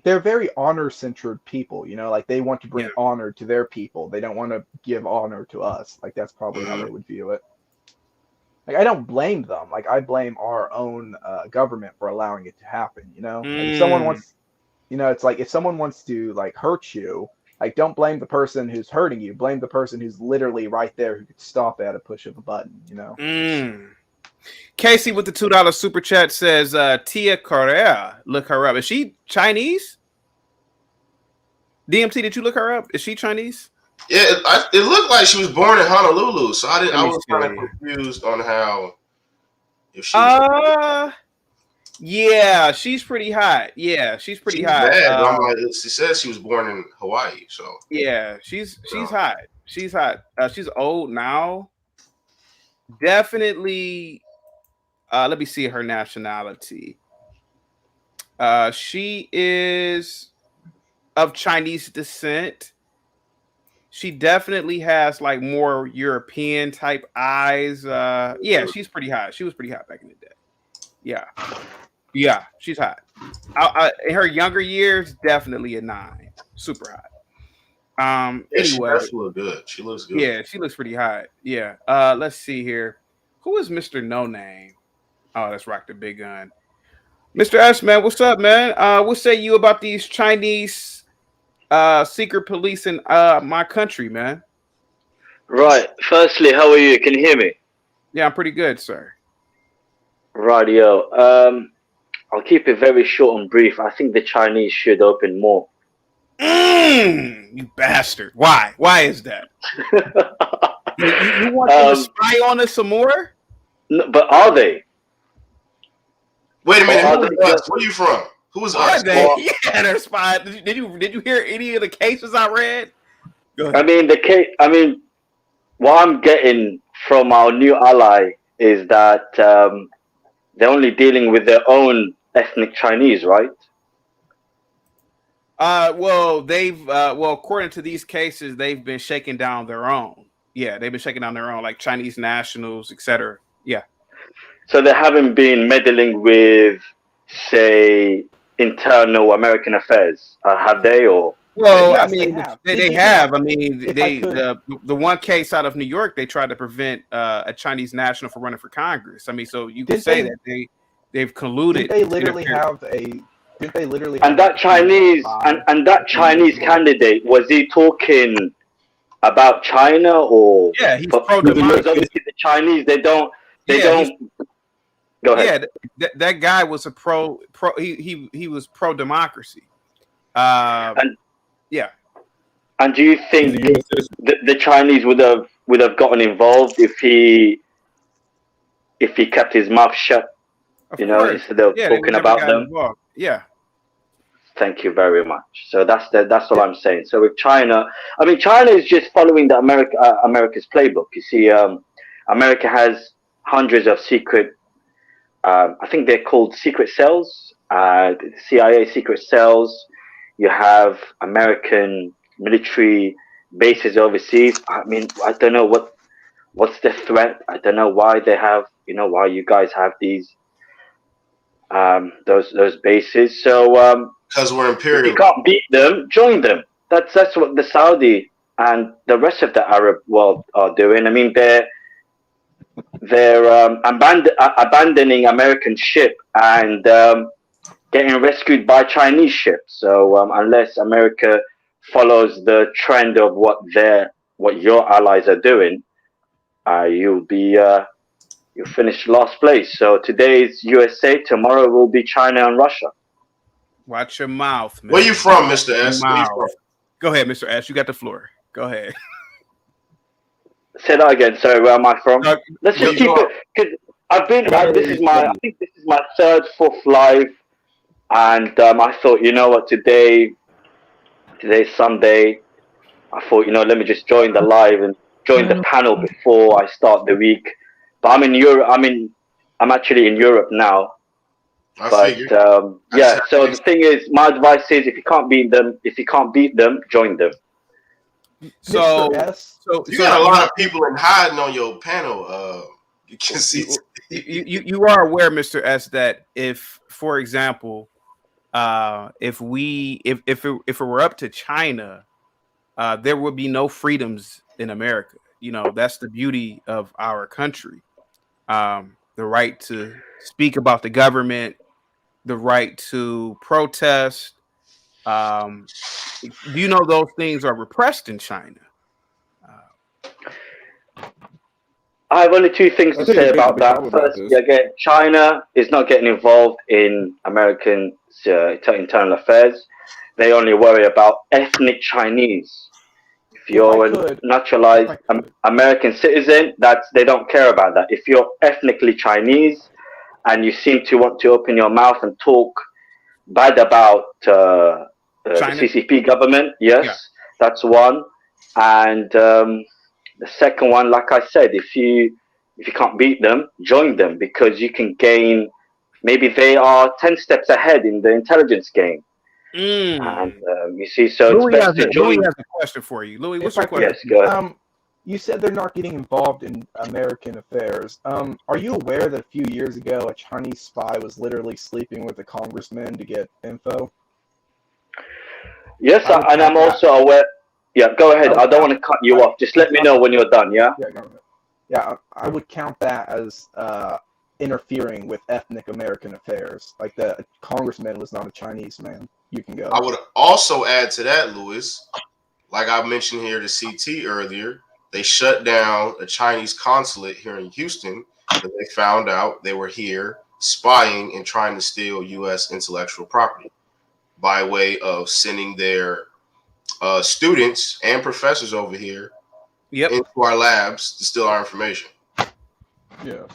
They're very honor-centered people, like they want to bring honor to their people. They don't want to give honor to us. Like, that's probably how they would view it. Like, I don't blame them. Like, I blame our own government for allowing it to happen, Like, if someone wants, it's like if someone wants to like hurt you, like, don't blame the person who's hurting you. Blame the person who's literally right there who could stop at a push of a button, Casey with the $2 super chat says, Tia Carrera, look her up. Is she Chinese? DMT, did you look her up? Is she Chinese? Yeah, it looked like she was born in Honolulu, so I was kind of confused on how. If she yeah, she's pretty hot. Yeah, she's pretty hot. I'm like, she says she was born in Hawaii, so yeah, she's hot. She's hot. She's old now. Definitely. Let me see her nationality. She is of Chinese descent. She definitely has like more European type eyes. Yeah, she's pretty hot. She was pretty hot back in the day. Yeah, she's hot. In her younger years, definitely a 9. Super hot. Anyway, she does look good. She looks good. Yeah, she looks pretty hot. Yeah. Let's see here. Who is Mr. No Name? Oh, that's Rock the Big Gun. Mr. S, man, what's up, man? What say you about these Chinese secret police in my country, man? Right. Firstly, how are you? Can you hear me? Yeah, I'm pretty good, sir. Rightio. I'll keep it very short and brief. I think the Chinese should open more. You bastard. Why? Why is that? you want them to spy on us some more? No, but are they? us? Where you from? Who is us? Yeah, they're spies. Did you hear any of the cases I read? Go ahead. I mean, what I'm getting from our new ally is that they're only dealing with their own ethnic Chinese, right? Well, according to these cases, they've been shaking down their own. Yeah, they've been shaking down their own, like Chinese nationals, etc. Yeah. So they haven't been meddling with, say, internal American affairs, have they? Or well, Yes, I mean, they they have. have. I mean, If I could. the one case out of New York, they tried to prevent a Chinese national from running for Congress. I mean, so you could say that they've colluded. Did they literally have a? Did they literally? And that Chinese and that Chinese candidate, was he talking about China or? Yeah, he's pro-democracy. Because obviously the Chinese they don't. Go ahead. Yeah, that guy was a pro. He was pro-democracy. And yeah. And do you think the Chinese would have gotten involved if he kept his mouth shut? Instead of talking about them. Involved. Yeah. Thank you very much. So that's what I'm saying. So with China, I mean, China is just following the America's playbook. You see, America has hundreds of secret. I think they're called secret cells. CIA secret cells. You have American military bases overseas. I mean, I don't know what's the threat. I don't know why they have. Why you guys have these those bases. So because we're imperial. If you can't beat them, join them. That's what the Saudi and the rest of the Arab world are doing. I mean, they're abandoning American ship and getting rescued by Chinese ships. So unless America follows the trend of what your allies are doing, you'll finish last place. So today's USA, tomorrow will be China and Russia. Watch your mouth, man. Where you from, Mr. S? Go ahead, Mr. S. You got the floor. Go ahead. Say that again. Sorry, where am I from? Let's just keep it. Because I think this is my third, fourth live, and I thought, what, today's Sunday. I thought, let me just join the live and join the panel before I start the week. But I'm in Europe. I'm actually in Europe now. So the thing is, my advice is, if you can't beat them, join them. So you got a lot of people in hiding on your panel. You can see. You are aware, Mr. S, that if, for example, if it were up to China, there would be no freedoms in America. That's the beauty of our country. The right to speak about the government, the right to protest. Those things are repressed in China? I have only two things to say about that. First, again, China is not getting involved in American internal affairs. They only worry about ethnic Chinese. If you're a naturalized American citizen, they don't care about that. If you're ethnically Chinese and you seem to want to open your mouth and talk bad about the CCP government, yes, that's one. And the second one, like I said, if you can't beat them, join them, because you can gain. Maybe they are 10 steps ahead in the intelligence game. And you see, so Louis it's best to join. Louis has a question for you. Louis, what's your question? Yes, go ahead. You said they're not getting involved in American affairs. Are you aware that a few years ago a Chinese spy was literally sleeping with a congressman to get info? Yes, and I'm also aware. Yeah, go ahead. I don't want to cut you off. Just let me know when you're done, yeah? Yeah, I would count that as interfering with ethnic American affairs. Like, the congressman was not a Chinese man. You can go. I would also add to that, Louis, like I mentioned here to CT earlier, they shut down a Chinese consulate here in Houston because they found out they were here spying and trying to steal U.S. intellectual property by way of sending their students and professors over here into our labs to steal our information. Yes.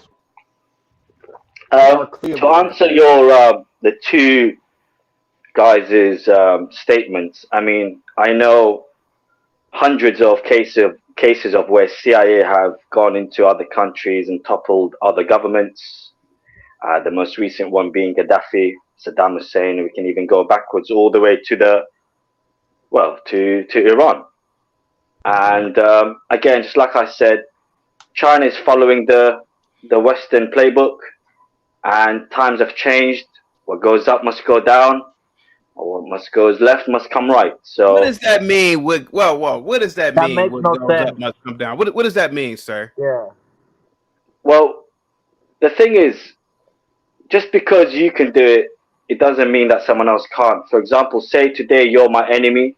To answer your the two guys' statements. I mean, I know hundreds of cases of where CIA have gone into other countries and toppled other governments. The most recent one being Gaddafi, Saddam Hussein. We can even go backwards all the way to to Iran. And again, just like I said, China is following the Western playbook, and times have changed. What goes up must go down, or what must goes left must come right. So what does that mean? What does that mean? Makes What no goes sense. up must come down. What does that mean, sir? Yeah. well, the thing is, just because you can do it, it doesn't mean that someone else can't. For example, say today you're my enemy,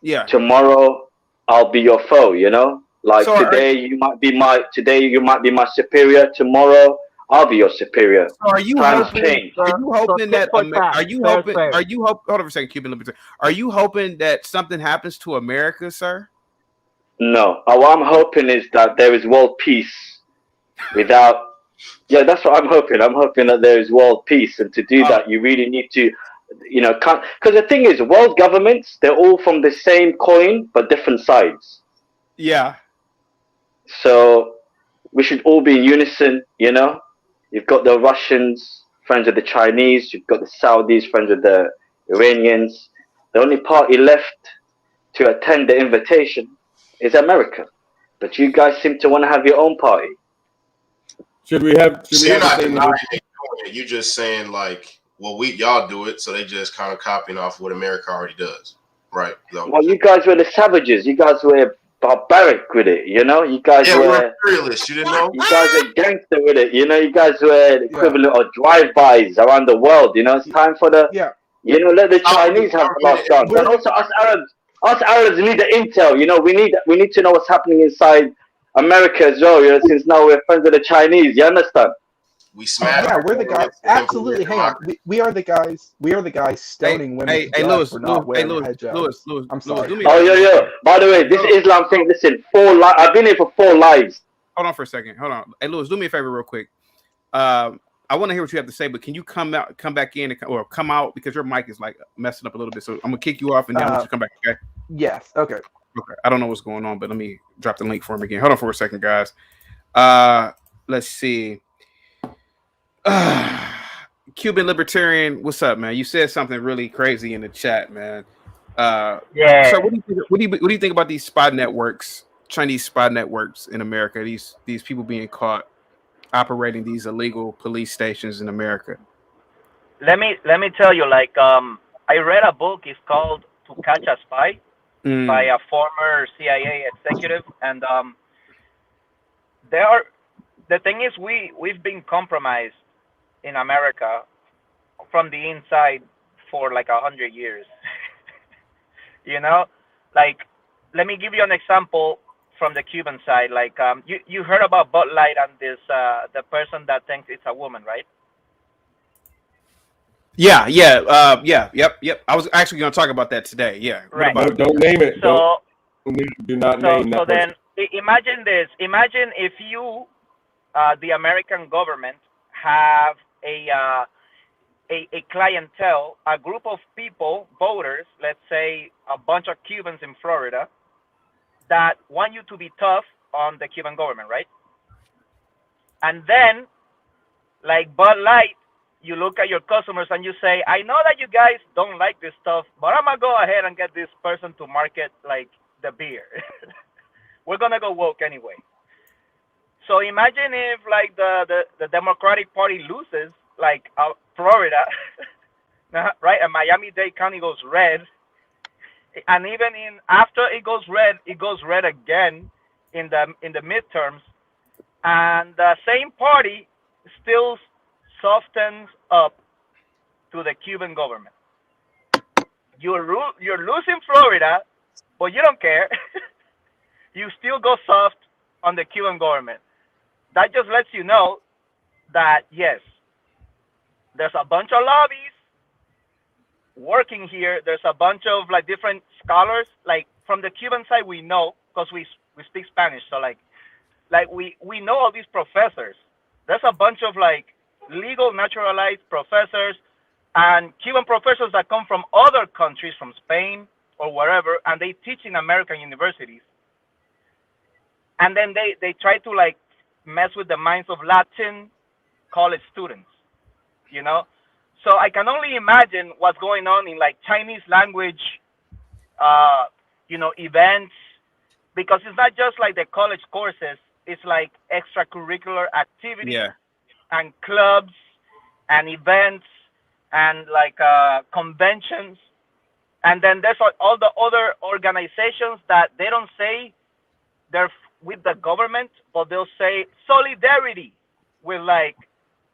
Yeah. tomorrow I'll be your foe. You know, like So today you might be my superior. Tomorrow I'll be your superior. So are you Times hoping? change. Are you hoping that? tit for tat. Are you Fair, hoping? fair. Are you hope? Hold on for a second, Cuban Libertarian. Are you hoping that something happens to America, sir? No, what I'm hoping is that there is world peace without. Yeah, that's what I'm hoping. I'm hoping that there is world peace, and to do that, you really need to, because the thing is, world governments, they're all from the same coin but different sides. Yeah. So we should all be in unison. You've got the Russians, friends with the Chinese. You've got the Saudis, friends with the Iranians. The only party left to attend the invitation is America. But you guys seem to want to have your own party. So you're not denying it. You're just saying like, well, y'all do it, so they just kind of copying off what America already does, right? Well, you guys were the savages. You guys were barbaric with it. You guys we're imperialists. You didn't know? You guys are gangster with it. You guys were the equivalent of drive-bys around the world. It's time for the let the Chinese have the last chance. And also us Arabs need the intel. We need to know what's happening inside America as well. Since now we're friends with the Chinese. You understand? We smash. Yeah, we're the guys. Absolutely, hang on. We are the guys. We are the guys stoning women. Hey, Lewis, for not wearing Lewis, hijabs. I'm sorry. Oh, yeah. By the way, this Islam thing. Listen, I've been here for 4 lives. Hold on for a second. Hold on. Hey, Lewis, do me a favor, real quick. I want to hear what you have to say, but can you come back in, or come out, because your mic is like messing up a little bit. So I'm gonna kick you off, and then I'll let you come back. Okay. Yes. Okay. Okay. I don't know what's going on, but let me drop the link for him again. Hold on for a second, guys. Let's see. Cuban Libertarian, what's up, man? You said something really crazy in the chat, man. Yeah. So what do you think about these spy networks, Chinese spy networks in America? These people being caught operating these illegal police stations in America. Let me tell you, I read a book. It's called To Catch a Spy by a former CIA executive, and the thing is, we've been compromised in America from the inside for like 100 years. Let me give you an example from the Cuban side. You heard about Budlight and this the person that thinks it's a woman, right? Yeah. Yep. I was actually going to talk about that today. Yeah. Right. Don't name it. So do not name that. So then imagine this. Imagine if you, the American government, have a clientele, a group of people, voters, let's say a bunch of Cubans in Florida, that want you to be tough on the Cuban government, right? And then, like Bud Light, you look at your customers and you say, I know that you guys don't like this stuff, but I'm going to go ahead and get this person to market like the beer. We're going to go woke anyway. So imagine if like the Democratic Party loses, like Florida, right? And Miami-Dade County goes red. And even after it goes red again in the midterms. And the same party still softens up to the Cuban government. You're losing Florida, but you don't care. You still go soft on the Cuban government. That just lets you know that, yes, there's a bunch of lobbies working here. There's a bunch of like different scholars. Like from the Cuban side, we know because we speak Spanish. So like we know all these professors. There's a bunch of like legal naturalized professors, and Cuban professors that come from other countries, from Spain or wherever, and they teach in American universities. And then they try to like mess with the minds of Latin college students, you know? So I can only imagine what's going on in like Chinese language, events, because it's not just like the college courses, it's like extracurricular activities and clubs and events and like conventions. And then there's all the other organizations that they don't say they're with the government, but they'll say solidarity with like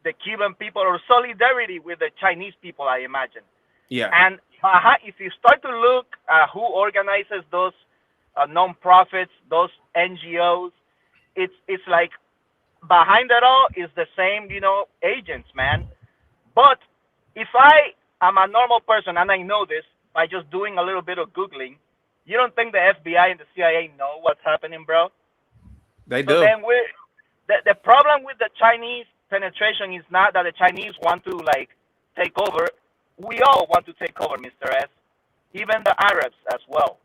the Cuban people or solidarity with the Chinese people, I imagine. Yeah. And if you start to look at who organizes those non-profits, those NGOs, it's like behind it all is the same, agents, man. But if I am a normal person, and I know this by just doing a little bit of Googling, you don't think the FBI and the CIA know what's happening, bro? They so do. Then the problem with the Chinese penetration is not that the Chinese want to like take over. We all want to take over, Mr. S. Even the Arabs as well.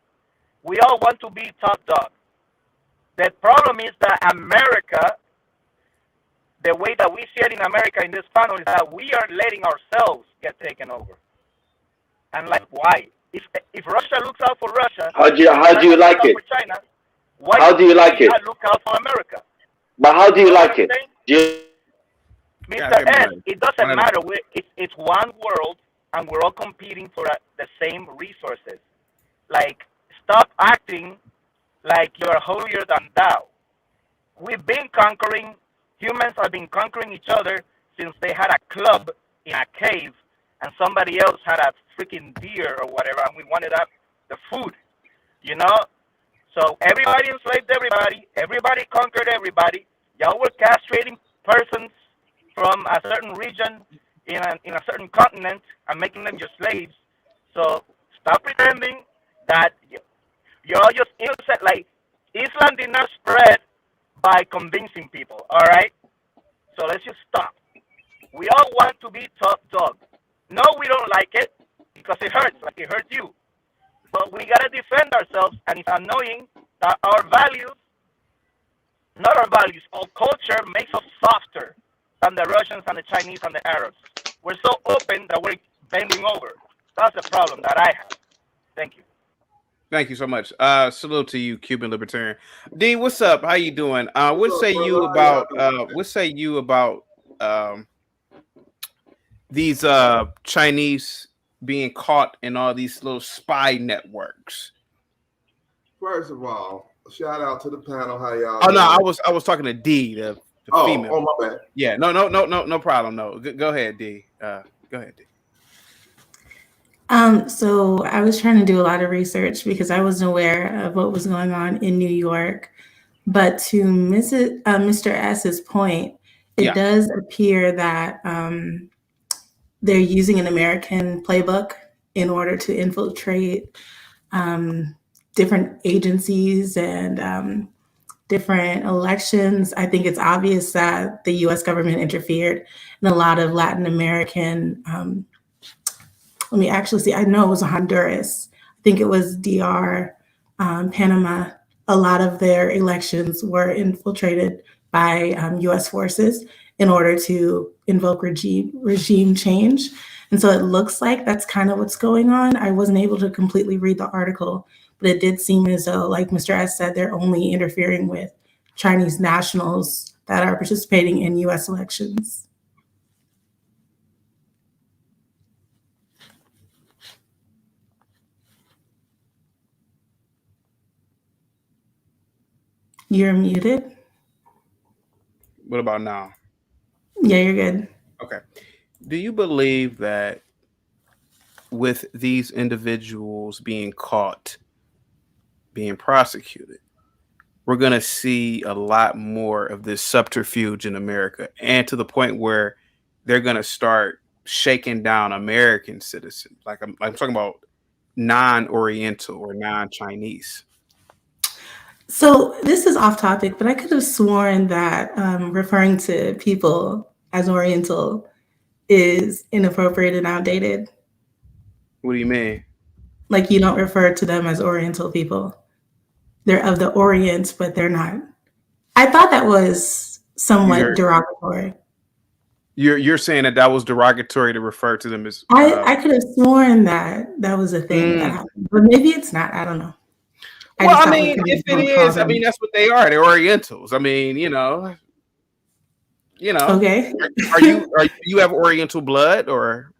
We all want to be top dog. The problem is that America, the way that we see it in America in this panel, is that we are letting ourselves get taken over. And like, why? If Russia looks out for Russia, how do you like it? For China, why how do you like it? Look out for America. But how do you like it? Mr. S, it doesn't matter. It's one world, and we're all competing for the same resources. Like, stop acting like you're holier than thou. We've been conquering, humans have been conquering each other since they had a club in a cave, and somebody else had a freaking deer or whatever, and we wanted the food, So everybody enslaved everybody. Everybody conquered everybody. Y'all were castrating persons from a certain region in a certain continent and making them your slaves. So stop pretending that you're all just innocent. Like, Islam did not spread by convincing people, all right? So let's just stop. We all want to be top dog. No, we don't like it because it hurts, like it hurt you. But we got to defend ourselves, and it's annoying that our values, not our values, our culture makes us softer than the Russians and the Chinese and the Arabs. We're so open that we're bending over. That's the problem that I have. Thank you. Thank you so much. Salute to you, Cuban libertarian. D, what's up? How you doing? What say you about these Chinese being caught in all these little spy networks? First of all, shout out to the panel. How y'all? Oh no, I was talking to D, the female. Oh, my bad. Yeah, no problem. No, go ahead, D. Go ahead, D. So I was trying to do a lot of research because I wasn't aware of what was going on in New York. But to Mr. S's point, it does appear that they're using an American playbook in order to infiltrate different agencies and different elections. I think it's obvious that the U.S. government interfered in a lot of Latin American. Let me actually see. I know it was Honduras. I think it was DR, Panama. A lot of their elections were infiltrated by U.S. forces in order to invoke regime change. And so it looks like that's kind of what's going on. I wasn't able to completely read the article, but it did seem as though, like Mr. S said, they're only interfering with Chinese nationals that are participating in U.S. elections. You're muted. What about now? Yeah, you're good. Okay. Do you believe that with these individuals being caught, being prosecuted, we're going to see a lot more of this subterfuge in America, and to the point where they're going to start shaking down American citizens? Like I'm talking about non-Oriental or non-Chinese. So this is off topic, but I could have sworn that referring to people as Oriental is inappropriate and outdated. What do you mean? Like you don't refer to them as Oriental people. They're of the Orient, but they're not. I thought that was somewhat derogatory. You're saying that was derogatory to refer to them as. I could have sworn that was a thing that happened, but maybe it's not. I don't know. Well, I mean, if it is, I mean, that's what they are. They're Orientals. I mean, you know. Okay. Are you have Oriental blood or?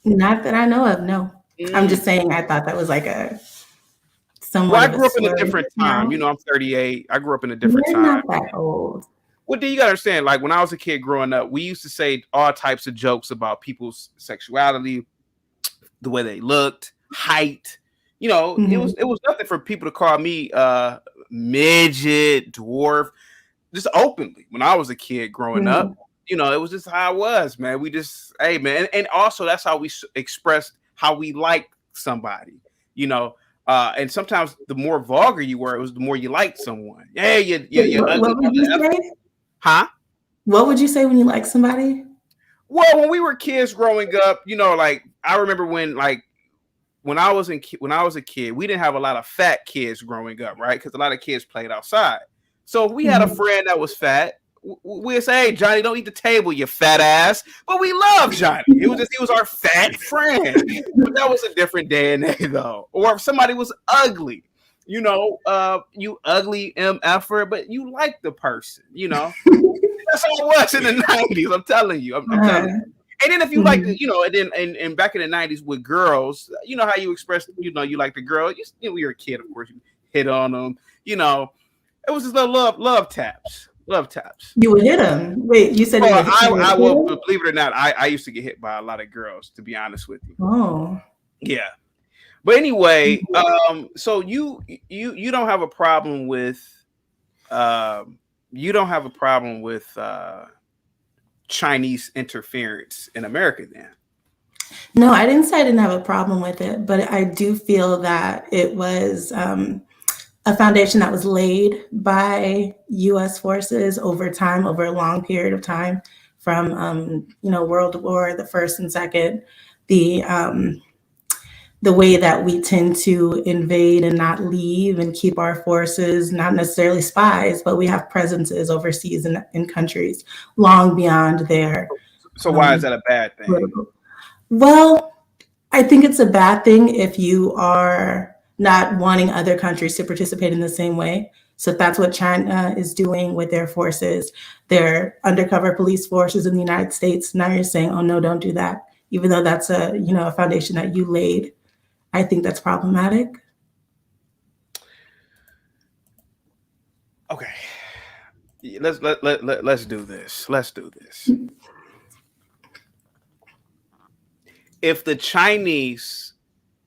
Not that I know of. No. I'm just saying. I thought that was like a. Well, I grew up in a different time. You know, I'm 38. I grew up in a different time. You're not that old. Well, do you gotta understand? Like when I was a kid growing up, we used to say all types of jokes about people's sexuality, the way they looked, height. You know, it was nothing for people to call me midget, dwarf, just openly. When I was a kid growing up, you know, it was just how I was, man. We just, hey, man, and also that's how we expressed how we like somebody, you know. And sometimes the more vulgar you were, it was the more you liked someone. Yeah, what would you say? Huh? What would you say when you like somebody? Well, when we were kids growing up, you know, like I remember when I was a kid, we didn't have a lot of fat kids growing up, right? Because a lot of kids played outside. So if we had a friend that was fat, we'd say, "Hey, Johnny, don't eat the table, you fat ass." But we loved Johnny. He was our fat friend. But that was a different day and age, though. Or if somebody was ugly, you know, you ugly MFer, but you like the person, you know. That's how it was in the 90s. I'm telling you. I'm telling you. And then if you like, you know, and then and back in the 90s with girls, you know how you express, you know, you like the girl. You know, when you're a kid, of course, you hit on them. You know, it was just little love taps. Love taps. You would hit them. Wait, you said I will, believe it or not, I used to get hit by a lot of girls, to be honest with you. Oh. Yeah. But anyway, so you don't have a problem with Chinese interference in America then? No, I didn't say I didn't have a problem with it, but I do feel that it was a foundation that was laid by U.S. forces over time, over a long period of time, from you know, World War the First and Second, the way that we tend to invade and not leave and keep our forces, not necessarily spies, but we have presences overseas in countries long beyond their. So why is that a bad thing? Political. Well, I think it's a bad thing if you are not wanting other countries to participate in the same way. So if that's what China is doing with their forces, their undercover police forces in the United States, now you're saying, oh no, don't do that. Even though that's a foundation that you laid. I think that's problematic. Okay. Let's do this. Let's do this. If the Chinese,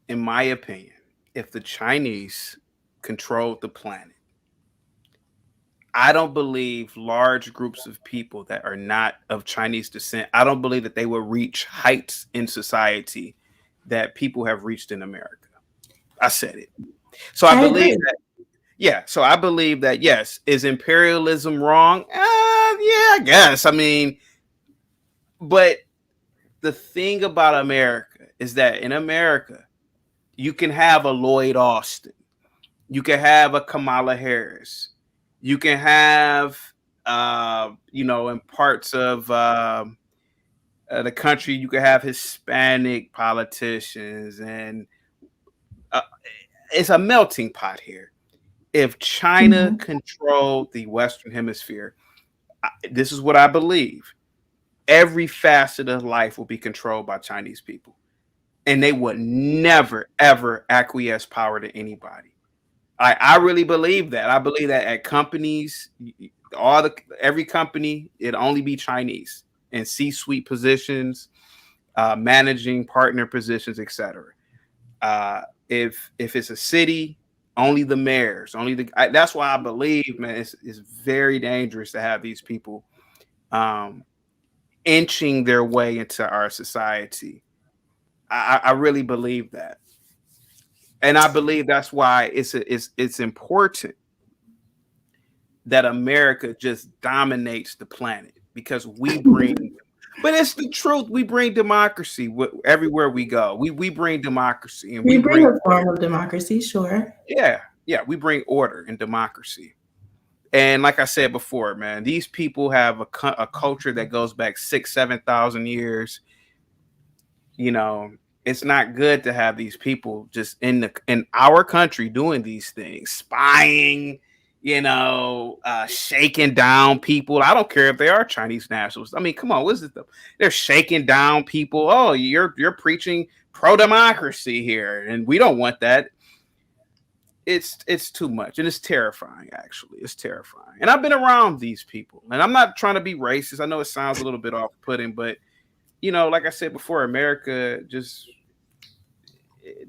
in my opinion, if the Chinese controlled the planet, I don't believe large groups of people that are not of Chinese descent, I don't believe that they will reach heights in society that people have reached in America. I said it. So I believe that. Yeah. So I believe that, yes. Is imperialism wrong? Yeah, I guess. I mean, but the thing about America is that in America, you can have a Lloyd Austin. You can have a Kamala Harris. You can have, in parts of the country, you could have Hispanic politicians, and it's a melting pot here. If China controlled the Western Hemisphere, this is what I believe. Every facet of life will be controlled by Chinese people, and they would never, ever acquiesce power to anybody. I really believe that. I believe that at companies, every company, it'd only be Chinese. In C-suite positions, managing partner positions, etc. If it's a city, only the mayors, that's why I believe, man, it's very dangerous to have these people inching their way into our society. I really believe that, and I believe that's why it's important that America just dominates the planet. Because we bring But it's the truth. We bring democracy everywhere we go. We bring democracy, and we bring a form of democracy, sure. Yeah, we bring order and democracy. And like I said before, man, these people have a culture that goes back 6,000-7,000 years. You know, it's not good to have these people just in our country doing these things, spying, shaking down people. I don't care if they are Chinese nationals. I mean, come on, what is it? They're shaking down people. Oh, you're preaching pro-democracy here, and we don't want that. It's too much, and it's terrifying. Actually, it's terrifying. And I've been around these people, and I'm not trying to be racist. I know it sounds a little bit off-putting, but like I said before, America, just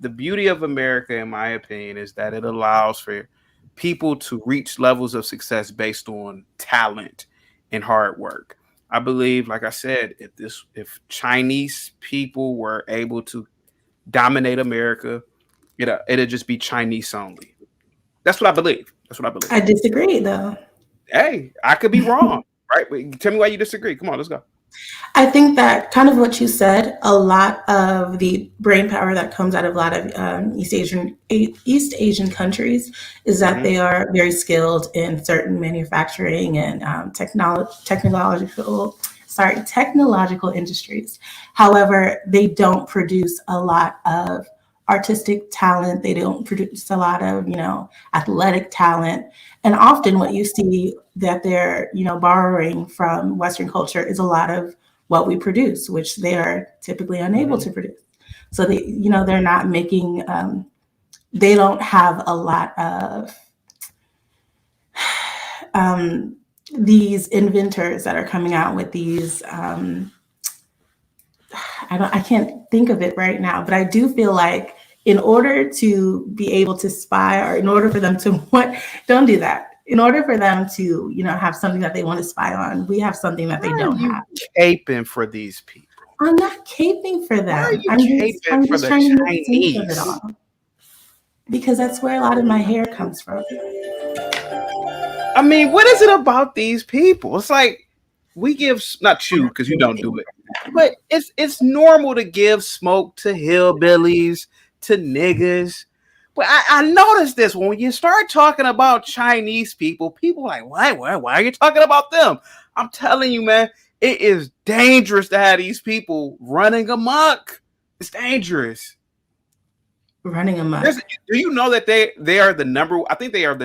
the beauty of America, in my opinion, is that it allows for people to reach levels of success based on talent and hard work. I believe, like I said, if Chinese people were able to dominate America, it'll just be Chinese only. That's what I believe. I disagree, though. Hey, I could be wrong, right? But tell me why you disagree. Come on, let's go. I think that kind of what you said, a lot of the brain power that comes out of a lot of East Asian countries is that they are very skilled in certain manufacturing and technological industries. However, they don't produce a lot of artistic talent. They don't produce a lot of, athletic talent. And often what you see that they're, borrowing from Western culture is a lot of what we produce, which they are typically unable to produce. So they're not making, they don't have a lot of these inventors that are coming out with these, I can't think of it right now, but I do feel like in order to be able to spy, or in order for them to don't do that. In order for them to, have something that they want to spy on, we have something that they don't have. Caping for these people. I'm not caping for them. I'm just trying to make sense of it all. Because that's where a lot of my hair comes from. I mean, what is it about these people? It's like we give, not you, because you don't do it, but it's normal to give smoke to hillbillies, to niggas. But I noticed this when you start talking about Chinese people are like, why are you talking about them? I'm telling you, man, it is dangerous to have these people running amok. It's dangerous. Running amok. Do you know that they are the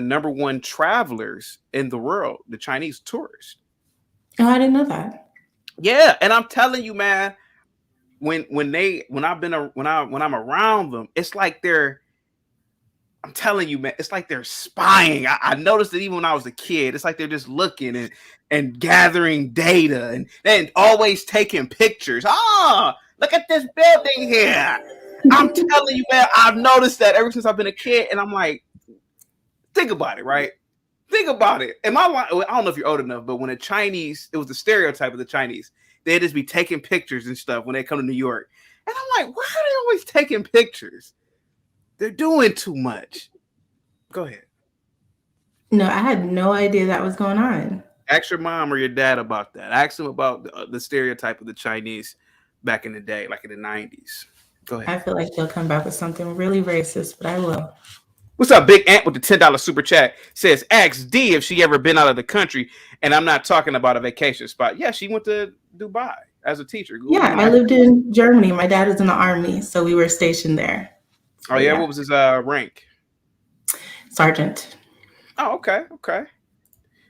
number one travelers in the world, the Chinese tourists? Oh, I didn't know that. Yeah, and I'm telling you, man, when I'm around them, it's like I'm telling you, man, it's like they're spying. I noticed it even when I was a kid. It's like they're just looking and gathering data and then always taking pictures. Look at this building here. I'm telling you, man, I've noticed that ever since I've been a kid. And I'm like, think about it, right? Think about it. I don't know if you're old enough, but when it was the stereotype of the Chinese. They'd just be taking pictures and stuff when they come to New York. And I'm like, why are they always taking pictures? They're doing too much. Go ahead. No, I had no idea that was going on. Ask your mom or your dad about that. Ask them about the stereotype of the Chinese back in the day, like in the 90s. Go ahead. I feel like they'll come back with something really racist, but I will. What's up, Big Ant with the $10 super chat? Says, ask D if she ever been out of the country. And I'm not talking about a vacation spot. Yeah, she went to Dubai as a teacher. Yeah, I lived in Germany. My dad was in the army, so we were stationed there. Oh, yeah? What was his rank? Sergeant. Oh, okay.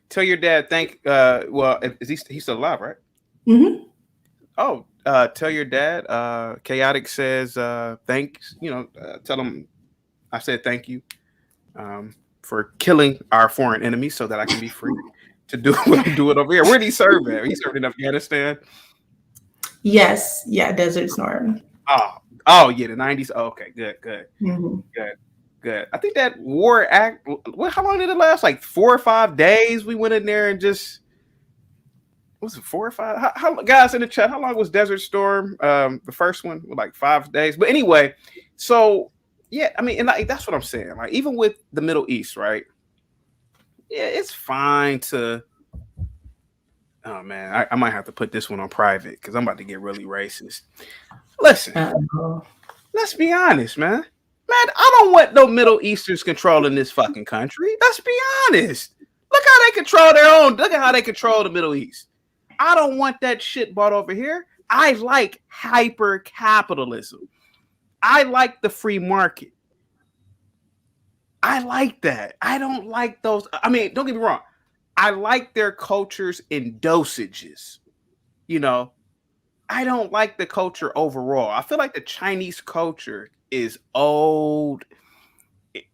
Tell your dad is he's still alive, right? Mm-hmm. Oh, tell your dad, Chaotic says, thanks, tell him I said thank you for killing our foreign enemies so that I can be free to do it over here. Where did he serve at? He served in Afghanistan? Yes. Yeah, Desert Storm. Oh, yeah, the 90s. Oh, okay, good. Mm-hmm. Good. I think that war how long did it last? Like 4 or 5 days we went in there and just, was it 4 or 5? How guys in the chat, how long was Desert Storm? The first one, like 5 days. But anyway, so yeah, I mean, and that's what I'm saying. Like, even with the Middle East, right? Yeah, it's fine to Oh man, I might have to put this one on private because I'm about to get really racist. Listen, let's be honest, man. Man, I don't want no Middle Easterns controlling this fucking country. Let's be honest. Look how they control their own. Look at how they control the Middle East. I don't want that shit brought over here. I like hyper capitalism. I like the free market. I like that. I don't like those. I mean, don't get me wrong. I like their cultures in dosages. You know, I don't like the culture overall. I feel like the Chinese culture is old.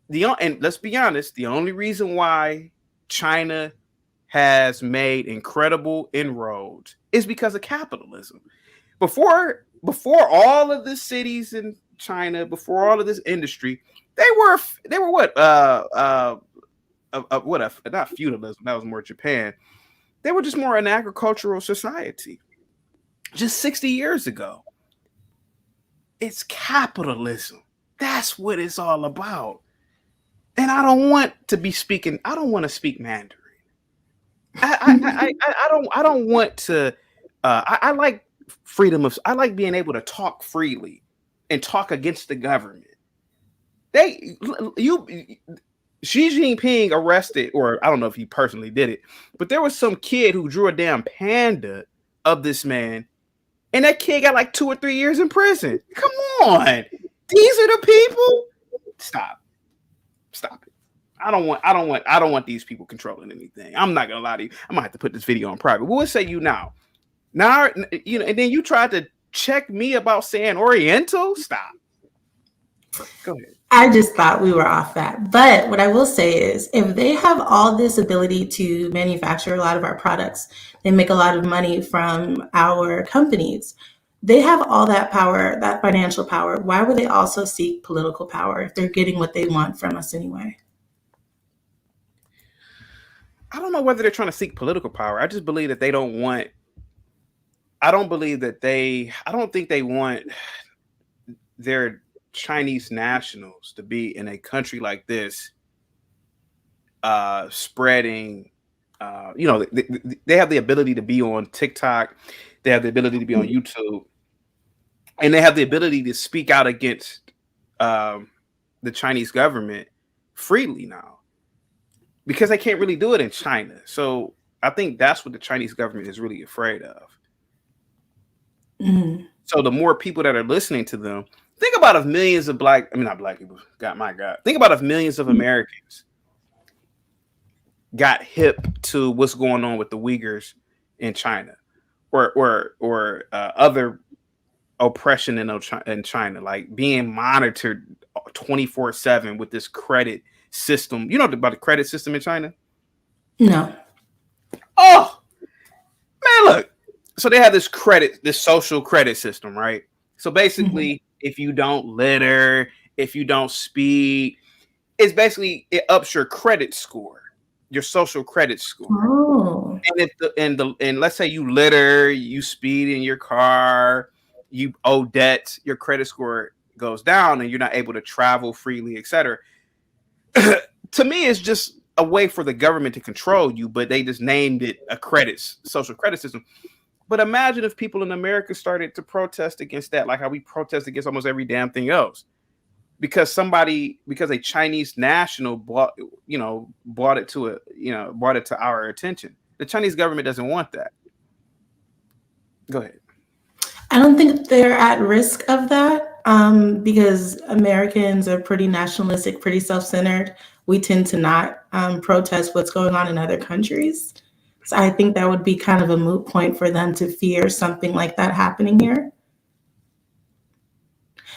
And let's be honest, the only reason why China has made incredible inroads is because of capitalism. Before all of the cities in China, before all of this industry, they were what? Not feudalism. That was more Japan. They were just more an agricultural society. Just 60 years ago. It's capitalism. That's what it's all about. And I don't want to speak Mandarin. I don't want to. I like freedom of. I like being able to talk freely and talk against the government. Xi Jinping arrested, or I don't know if he personally did it, but there was some kid who drew a damn panda of this man, and that kid got like 2 or 3 years in prison. Come on, these are the people. Stop it. I don't want these people controlling anything. I'm not gonna lie to you. I'm gonna have to put this video on private. What say you now? Now, you know, and then you tried to check me about saying Oriental. Stop. Go ahead. I just thought we were off that. But what I will say is if they have all this ability to manufacture a lot of our products, they make a lot of money from our companies. They have all that power, that financial power. Why would they also seek political power if they're getting what they want from us anyway? I don't know whether they're trying to seek political power. I just believe that they don't want. I don't think they want their Chinese nationals to be in a country like this, spreading. They have the ability to be on TikTok. They have the ability to be on YouTube, and they have the ability to speak out against the Chinese government freely now, because they can't really do it in China. So I think that's what the Chinese government is really afraid of. Mm-hmm. So the more people that are listening to them, think about if millions of not black people, my God. Think about if millions of Americans got hip to what's going on with the Uyghurs in China, or other oppression in China, like being monitored 24/7 with this credit system. You know about the credit system in China? No. Oh, man, look. So they have this social credit system, right? So basically, if you don't litter, if you don't speed, it ups your credit score, your social credit score. Oh. And let's say you litter, you speed in your car, you owe debts, your credit score goes down, and you're not able to travel freely, etc. To me, it's just a way for the government to control you, but they just named it a social credit system. But imagine if people in America started to protest against that, like how we protest against almost every damn thing else, because a Chinese national brought it to our attention. The Chinese government doesn't want that. Go ahead. I don't think they're at risk of that because Americans are pretty nationalistic, pretty self-centered. We tend to not protest what's going on in other countries. So I think that would be kind of a moot point for them to fear something like that happening here.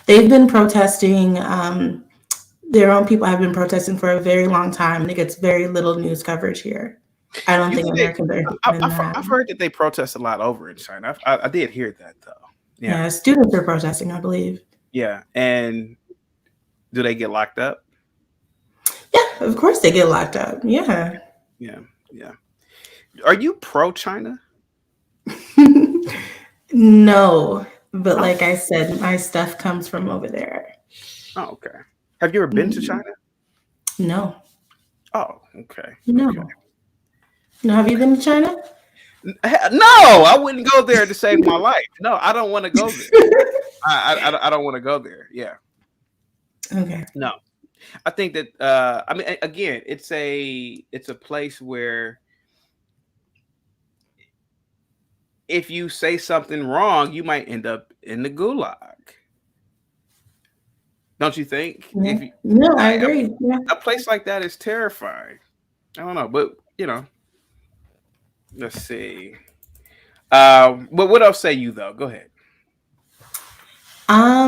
They've been protesting, their own people have been protesting for a very long time, and it gets very little news coverage here. I don't think Americans are. I've heard that they protest a lot over in China. I did hear that, though. Yeah, students are protesting, I believe. Yeah, and do they get locked up? Yeah, of course they get locked up. Yeah. Yeah. Are you pro-China? No, but like I said, my stuff comes from over there. Oh, okay. Have you ever been to China? No. Oh, okay. No. Okay. No, have you been to China? No, I wouldn't go there to save my life. No, I don't want to go there. I don't want to go there. Yeah. Okay. No, I think that I mean, again, it's a place where if you say something wrong, you might end up in the gulag. Don't you think? Yeah. If you, No, I agree. Yeah. A place like that is terrifying. I don't know, but let's see. But what else say you though? Go ahead. I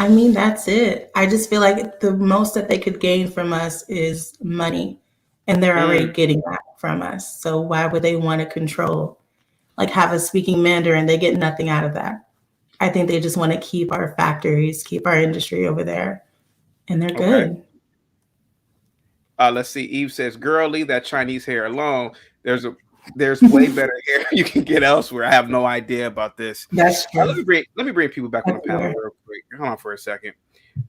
mean, that's it. I just feel like the most that they could gain from us is money, and they're already getting that from us. So why would they want to control, like have us speaking Mandarin? They get nothing out of that. I think they just want to keep our factories, keep our industry over there, and they're good. Let's see. Eve says, "Girl, leave that Chinese hair alone. There's way better hair you can get elsewhere." I have no idea about this. That's true. Let me bring people back on the panel real quick. Hold on for a second.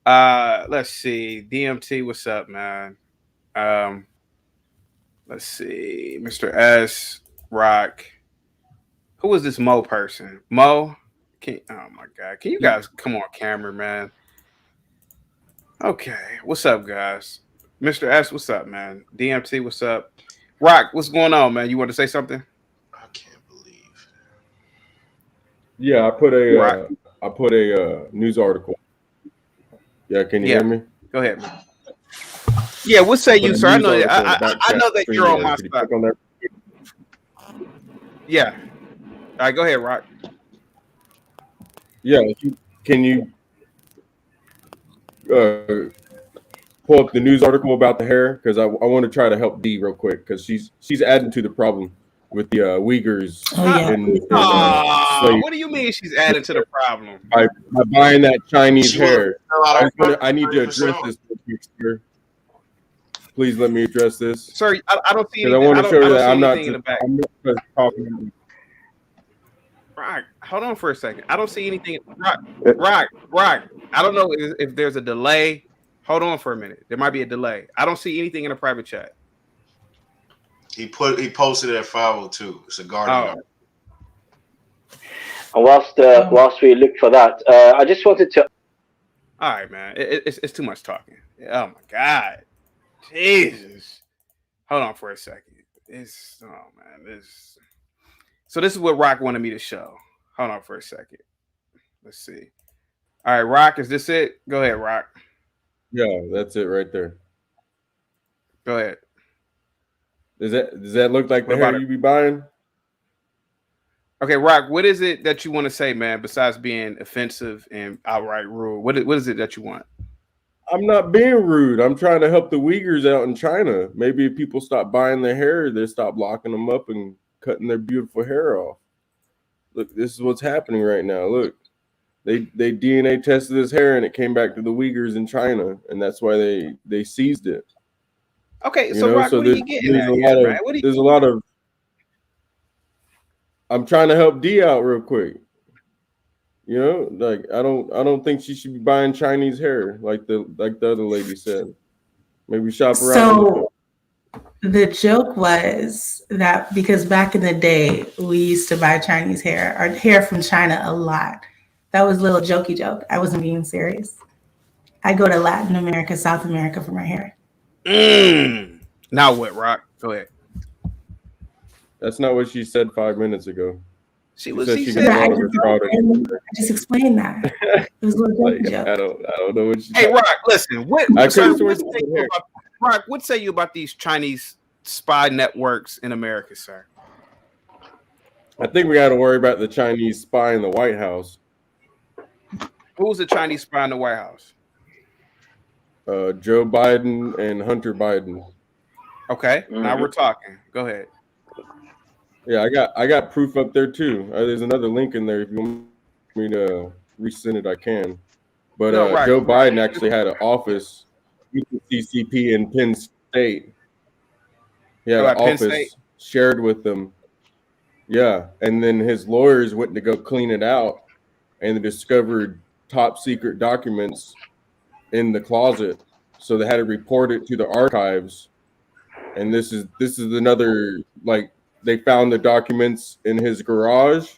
Let's see. DMT, what's up, man? Let's see. Mr. S, Rock. Who is this Mo person? Mo? Oh my God. Can you guys come on camera, man? Okay. What's up, guys? Mr. S, what's up, man? DMT, what's up? Rock, what's going on, man? You want to say something? I can't believe. Yeah, I put a news article. Yeah, can you hear me? Go ahead, man. Yeah, what say you, sir? I know that you're on my side. Yeah. All right, go ahead, Rock. Yeah, can you pull up the news article about the hair? Because I want to try to help Dee real quick because she's adding to the problem with the Uyghurs. What do you mean she's adding to the problem? By buying that Chinese hair. I need to address this, sir. Please let me address this. Sir, I don't see anything. I want to show you that I'm not just talking. Rock, hold on for a second. I don't see anything. Rock. I don't know if there's a delay. Hold on for a minute. There might be a delay. I don't see anything in a private chat. He posted it at 5:02. It's a Guardian. And whilst we look for that, I just wanted to. All right, man. It's too much talking. Oh my God, Jesus. Hold on for a second. So this is what Rock wanted me to show. Hold on for a second. Let's see. All right, Rock, is this it? Go ahead, Rock. Yeah, that's it right there. Go ahead. Does that look like the hair you be buying? Okay, Rock, what is it that you want to say, man, besides being offensive and outright rude? What is it that you want? I'm not being rude. I'm trying to help the Uyghurs out in China. Maybe if people stop buying their hair, they stop locking them up and cutting their beautiful hair off. Look, this is what's happening right now. Look, they DNA tested his hair and it came back to the Uyghurs in China, and that's why they seized it. Okay, so Rock, what are you getting at here, man? There's a lot of. I'm trying to help Dee out real quick. You know, like I don't think she should be buying Chinese hair like the other lady said. Maybe shop around. So the joke was that because back in the day we used to buy Chinese hair or hair from China a lot. That was a little jokey joke. I wasn't being serious. I go to Latin America, South America for my hair. Now what, Rock? Go ahead. That's not what she said 5 minutes ago. She said I just explained that. It was a little jokey joke. I don't know what she said. Hey, Rock, listen. Rock, what say you about these Chinese spy networks in America, sir? I think we got to worry about the Chinese spy in the White House. Who's the Chinese spy in the White House? Joe Biden and Hunter Biden. Okay, now we're talking. Go ahead. Yeah, I got proof up there too. There's another link in there if you want me to resend it, I can. But Joe Biden actually had an office with the CCP in Penn State. He had an office shared with them. Yeah, and then his lawyers went to go clean it out, and they discovered top secret documents in the closet. So they had to report it to the archives. And this is another like they found the documents in his garage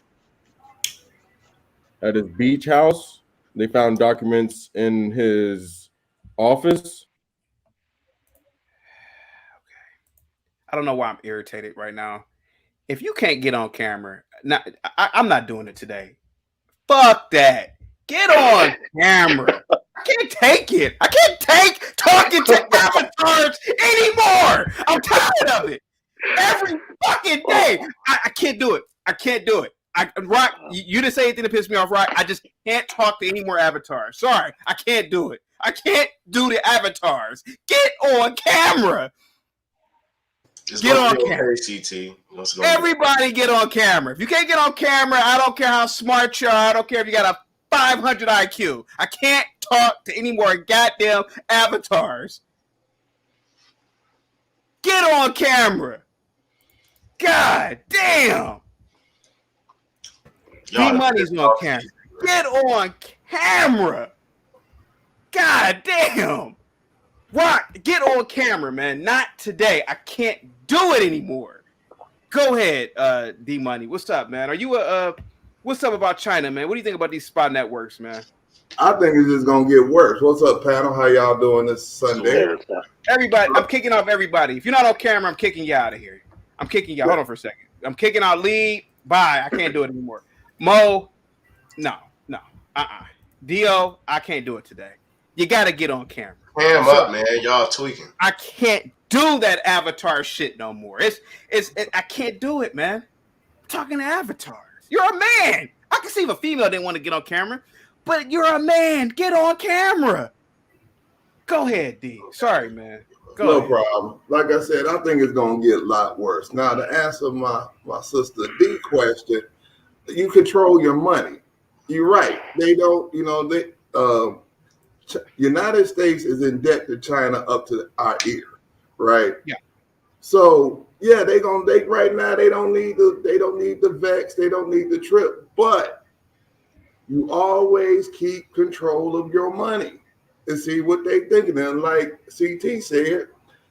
at his beach house. They found documents in his office. I don't know why I'm irritated right now. If you can't get on camera, I'm not doing it today. Fuck that. Get on camera. I can't take it. I can't take talking to avatars anymore. I'm tired of it. Every fucking day. I can't do it. I can't do it. Rock, you didn't say anything to piss me off, right? I just can't talk to any more avatars. Sorry, I can't do it. I can't do the avatars. Get on camera. Get on camera. CT. Everybody get on camera. If you can't get on camera, I don't care how smart you are. I don't care if you got a 500 IQ. I can't talk to any more goddamn avatars. Get on camera. God damn. D-Money's on camera. Get on camera. God damn. Rock, get on camera, man. Not today. I can't do it anymore. Go ahead, D-Money. What's up, man? Are you what's up about China, man? What do you think about these spy networks, man? I think it's just gonna get worse. What's up, panel? How y'all doing this Sunday? Everybody, I'm kicking off everybody. If you're not on camera, I'm kicking you out of here. I'm kicking you out. Hold on for a second. I'm kicking out Lee. Bye. I can't do it anymore. Mo, no. Dio, I can't do it today. You gotta get on camera. Cam up, man. Y'all tweaking. I can't do that avatar shit no more. I can't do it, man. I'm talking to avatars. You're a man. I can see if a female didn't want to get on camera, but you're a man. Get on camera. Go ahead, D. Sorry, man. No problem. Like I said, I think it's gonna get a lot worse. Now, to answer my sister D question, you control your money. You're right. They don't. United States is in debt to China up to our ear, right? Yeah. So yeah, they right now. They don't need the VEX. They don't need the trip. But you always keep control of your money and see what they thinking. And like CT said,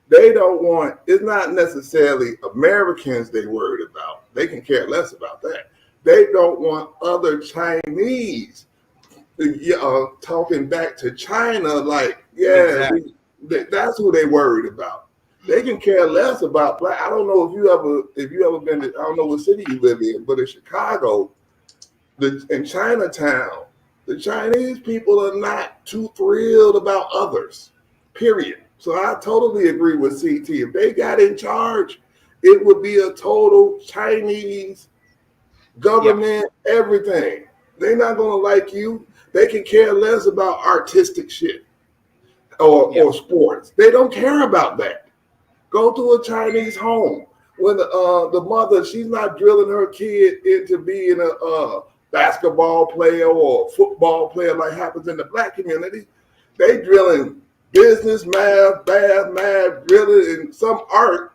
they don't want. It's not necessarily Americans they worried about. They can care less about that. They don't want other Chinese talking back to China like, yeah, exactly. That's who they worried about. They can care less about black. I don't know if you ever been to, I don't know what city you live in, but in Chicago, in Chinatown, the Chinese people are not too thrilled about others, period. So I totally agree with CT. If they got in charge, it would be a total Chinese government, everything. They're not going to like you. They can care less about artistic shit or sports. They don't care about that. Go to a Chinese home. When the mother, she's not drilling her kid into being a basketball player or a football player like happens in the black community. They drilling business, math, drilling, and some art,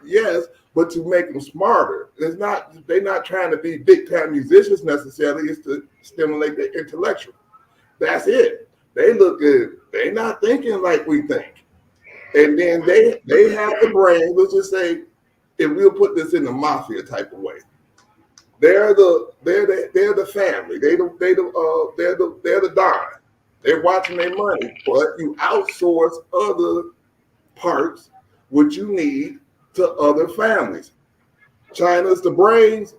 yes, but to make them smarter. They're not trying to be big time musicians necessarily. It's to stimulate their intellectual. That's it. They're not thinking like we think. And then they have the brain. Let's just say, if we'll put this in the mafia type of way, they're the family. They're the Don. They're watching their money, but you outsource other parts what you need to other families. China's the brains.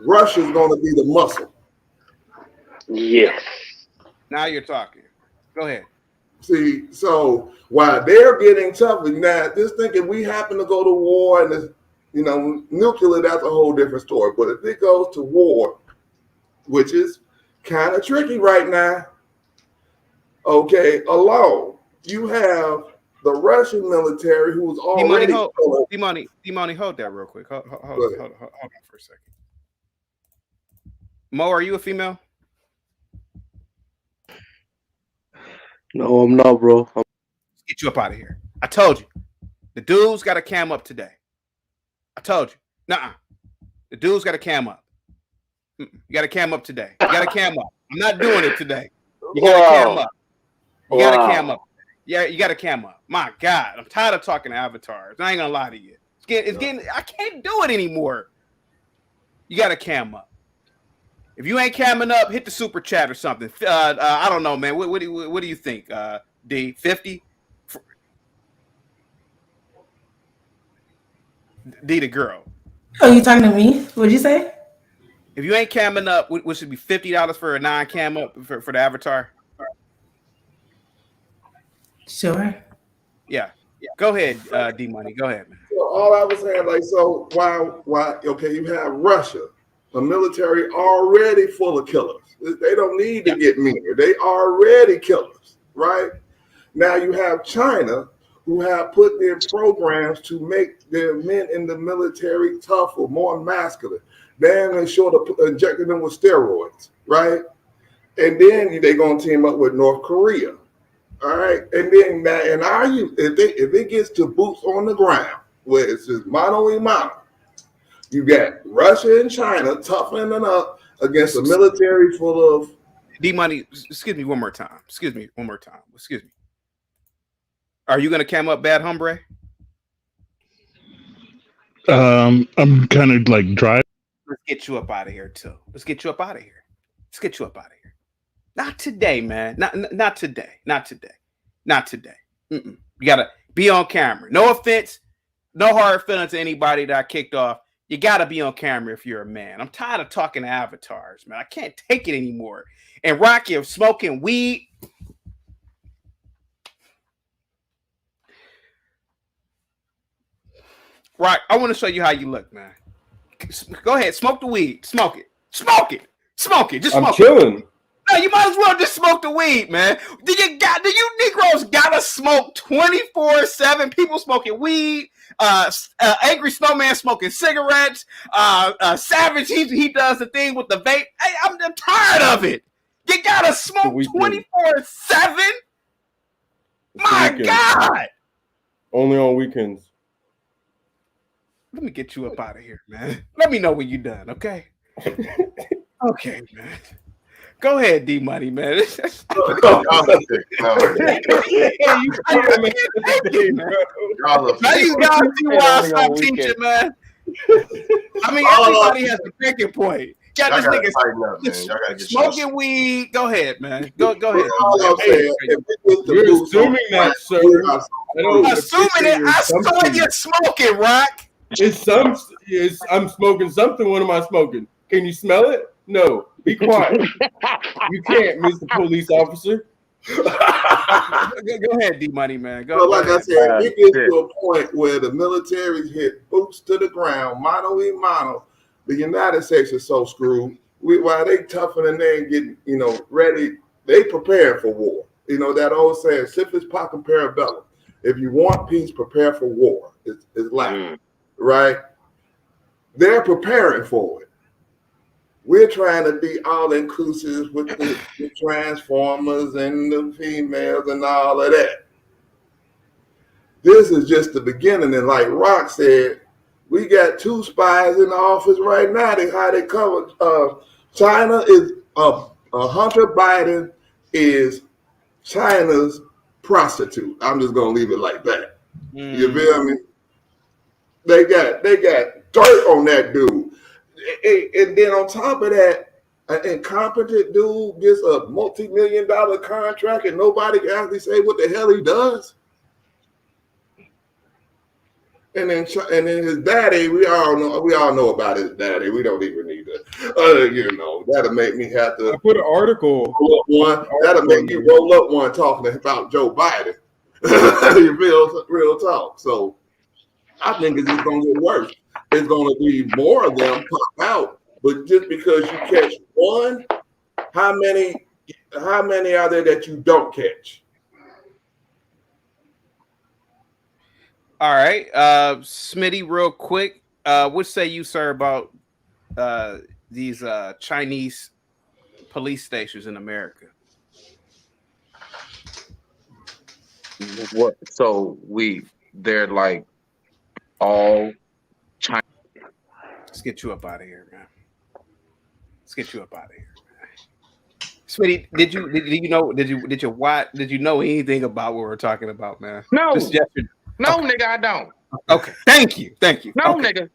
Russia's going to be the muscle. Yes. Now you're talking. Go ahead. See, so while they're getting tougher now, just thinking we happen to go to war and nuclear, that's a whole different story. But if it goes to war, which is kind of tricky right now, okay, alone, you have the Russian military who's already D-Money, hold that real quick. Hold on for a second. Mo, are you a female? No, I'm not, bro. Let's get you up out of here. I told you. The dude's got a cam up today. I told you. Nuh-uh. The dude's got a cam up. You got a cam up today. You got a cam up. I'm not doing it today. You got a cam up. You got a cam up. Yeah, you got a cam up. My God, I'm tired of talking to avatars. I ain't gonna lie to you. It's getting. I can't do it anymore. You got to cam up. If you ain't camming up, hit the super chat or something. I don't know, man. What do you think? D 50. D the girl. Oh, you talking to me? What'd you say? If you ain't camming up, what should be $50 for a non-cam up for the avatar? Sure. Yeah. Go ahead, D Money. Go ahead, man. So all I was saying, like, so why? Okay, you have Russia, a military already full of killers. They don't need to get meaner. They already killers, right? Now you have China, who have put their programs to make their men in the military tougher, more masculine. Then they short of injecting them with steroids, right? And then they're gonna team up with North Korea, all right. And then if it gets to boots on the ground, where it's just mano a mano, you got Russia and China toughening up against a military full of D Money. Excuse me one more time. Are you gonna cam up Bad Hombre? I'm kind of like driving. Let's get you up out of here too. Not today, man. Not today. You gotta be on camera. No offense, no hard feelings to anybody that I kicked off. You gotta be on camera if you're a man. I'm tired of talking to avatars, man. I can't take it anymore. And Rocky of smoking weed. Rock, I want to show you how you look, man. Go ahead, smoke the weed. Smoke it. Just smoke it. I'm chilling. No, you might as well just smoke the weed, man. Do you Negroes gotta smoke 24/7? People smoking weed. Angry Snowman smoking cigarettes. Savage, he does the thing with the vape. Hey, I'm tired of it. You gotta smoke 24/7. My God. Only on weekends. Let me get you up out of here, man. Let me know when you're done, okay? Okay, man. Go ahead, D Money, man. Now you guys see why I stopped teaching, man. I mean, everybody has a breaking point. Got this nigga smoking weed. Go ahead, man. Go ahead. You're assuming that, sir. Assuming it. I saw you smoking, Rock. I'm smoking something. What am I smoking? Can you smell it? No. Be quiet. You can't, Mr. Police Officer. Go ahead, D Money, man. Go. Like I said, it gets to a point where the military hit boots to the ground, mano a mano. The United States is so screwed. While they toughen and they ain't getting, ready, they preparing for war. That old saying, "Civis pacem parabellum." If you want peace, prepare for war. It's Latin, right? They're preparing for it. We're trying to be all inclusive with the transformers and the females and all of that. This is just the beginning. And like Rock said, we got 2 spies in the office right now. How they cover China is Hunter Biden is China's prostitute. I'm just gonna leave it like that. You feel me? They got dirt on that dude. And then on top of that, an incompetent dude gets a multi-million-dollar contract and nobody can actually say what the hell he does. And then his daddy, we all know about his daddy. We don't even need to, that'll make me have to. I put an article. That'll make you roll up one talking about Joe Biden. You feel real talk. So I think it's just gonna get worse. It's gonna be more of them pop out. But just because you catch one, how many are there that you don't catch? All right, Smitty, real quick, what say you, sir, about these Chinese police stations in America? What? So they're like all China. Let's get you up out of here, man. Smitty, did you know anything about what we're talking about, man? No. Just yesterday. No, nigga, I don't. Okay, thank you. No, okay. nigga.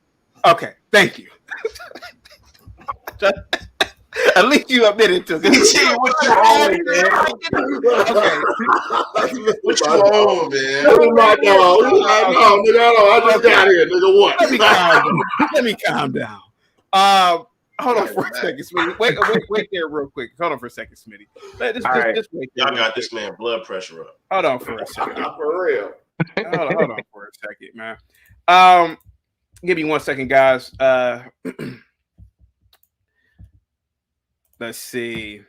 Okay, thank you. At least you admitted to this. What you on, man? Okay. What you on, man? No, I just got here, nigga. What? Let me calm down. Hold on for a second, Smitty. Wait there real quick. Hold on for a second, Smitty. Just wait there. Y'all got this man blood pressure up. Hold on for a second. For real. Hold on for a second, man. Give me 1 second, guys. Let's see.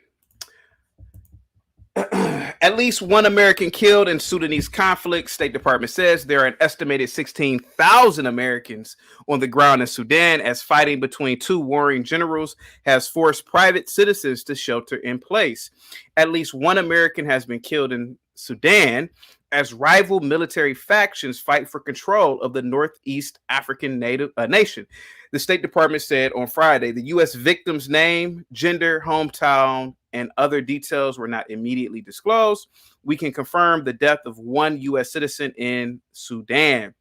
At least one American killed in Sudanese conflict. State Department says there are an estimated 16,000 Americans on the ground in Sudan as fighting between two warring generals has forced private citizens to shelter in place. At least one American has been killed in Sudan as rival military factions fight for control of the Northeast African nation. The State Department said on Friday the U.S. victim's name, gender, hometown, and other details were not immediately disclosed. We can confirm the death of one U.S. citizen in Sudan.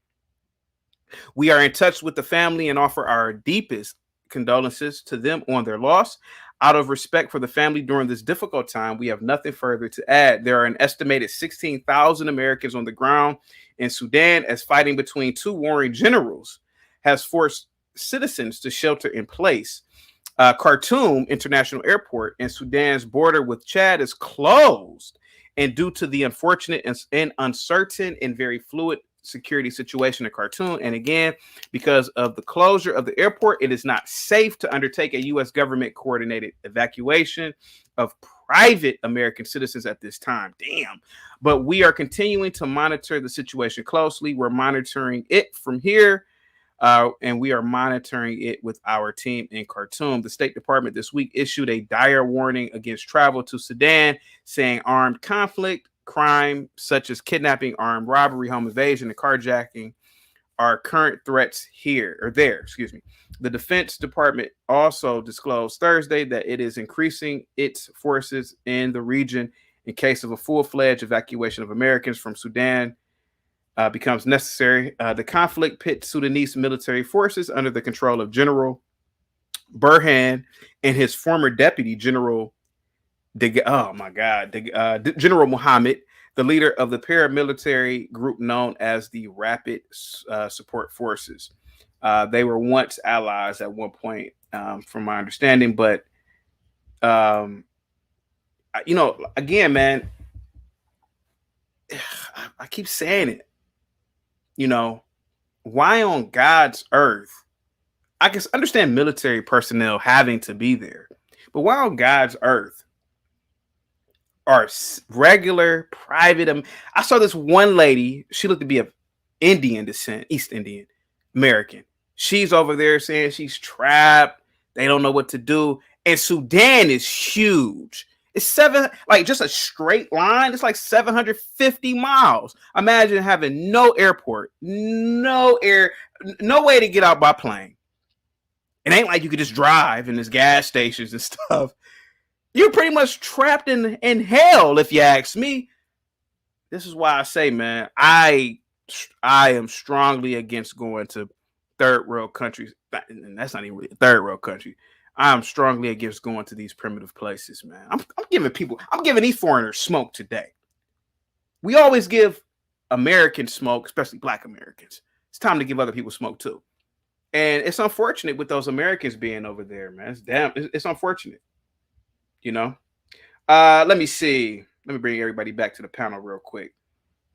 We are in touch with the family and offer our deepest condolences to them on their loss. Out of respect for the family during this difficult time, we have nothing further to add. There are an estimated 16,000 Americans on the ground in Sudan as fighting between two warring generals has forced citizens to shelter in place. Khartoum International Airport and Sudan's border with Chad is closed, and due to the unfortunate and uncertain and very fluid security situation in Khartoum, and again, because of the closure of the airport, it is not safe to undertake a U.S. government coordinated evacuation of private American citizens at this time. Damn. But we are continuing to monitor the situation closely. We're monitoring it from here. And we are monitoring it with our team in Khartoum. The State Department this week issued a dire warning against travel to Sudan, saying armed conflict, crime such as kidnapping, armed robbery, home invasion, and carjacking are current threats here or there. Excuse me. The Defense Department also disclosed Thursday that it is increasing its forces in the region in case of a full-fledged evacuation of Americans from Sudan becomes necessary. The conflict pits Sudanese military forces under the control of General Burhan and his former deputy, General General Mohammed, the leader of the paramilitary group known as the Rapid Support Forces. They were once allies at one point, from my understanding, but again, man, I keep saying it. Why on God's earth? I can understand military personnel having to be there, but why on God's earth are regular private? I saw this one lady. She looked to be of Indian descent, East Indian American. She's over there saying she's trapped. They don't know what to do. And Sudan is huge. It's just a straight line. It's like 750 miles. Imagine having no airport, no way to get out by plane. It ain't like you could just drive in these gas stations and stuff. You're pretty much trapped in hell, if you ask me. This is why I say, man, I am strongly against going to third world countries. And that's not even really a third world country. I'm strongly against going to these primitive places, man. I'm giving these foreigners smoke today. We always give Americans smoke, especially Black Americans. It's time to give other people smoke too. And it's unfortunate with those Americans being over there, man. It's unfortunate. Let me see. Let me bring everybody back to the panel real quick.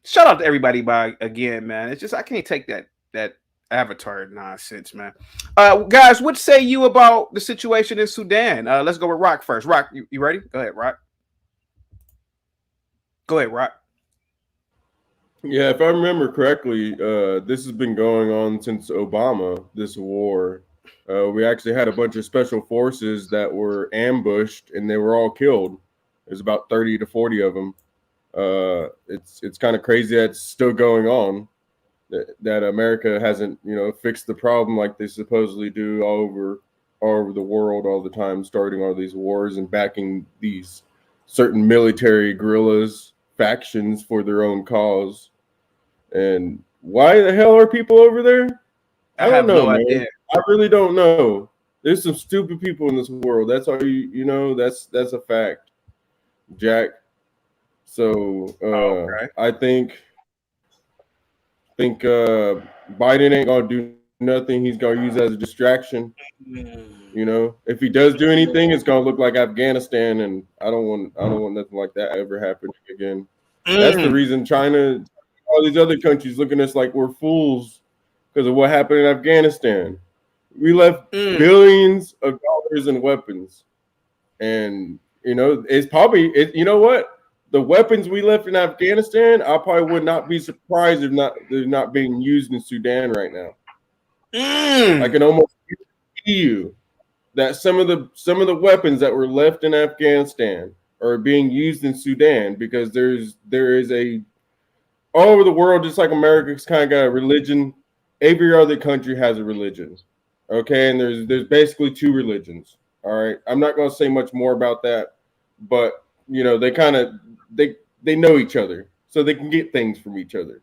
Shout out to everybody again, man. It's just I can't take that Avatar nonsense, man. Guys, what say you about the situation in Sudan? Let's go with Rock first. Rock, you ready? Go ahead, Rock. Yeah, if I remember correctly, this has been going on since Obama, this war. We actually had a bunch of special forces that were ambushed and they were all killed. There's about 30 to 40 of them. It's kind of crazy that it's still going on. That America hasn't, fixed the problem like they supposedly do all over the world all the time, starting all these wars and backing these certain military guerrillas factions for their own cause. And Why the hell are people over there? I don't know, no man. idea. I really don't know. There's some stupid people in this world. That's all you know. That's a fact, Jack. So Okay. I think Biden ain't gonna do nothing. He's gonna use it as a distraction. You know, if he does do anything, it's gonna look like Afghanistan, and I don't want nothing like that ever happening again. That's the reason China, all these other countries looking at us like we're fools because of what happened in Afghanistan. We left billions of dollars in weapons, and you know it's probably you know what, the weapons we left in Afghanistan, I probably would not be surprised if they're not being used in Sudan right now. I can almost guarantee you that some of the weapons that were left in Afghanistan are being used in Sudan because there is a all over the world, just like America's kind of got a religion. Every other country has a religion, okay, and there's basically two religions. All right, I'm not going to say much more about that, but you know they kind of they know each other, so they can get things from each other.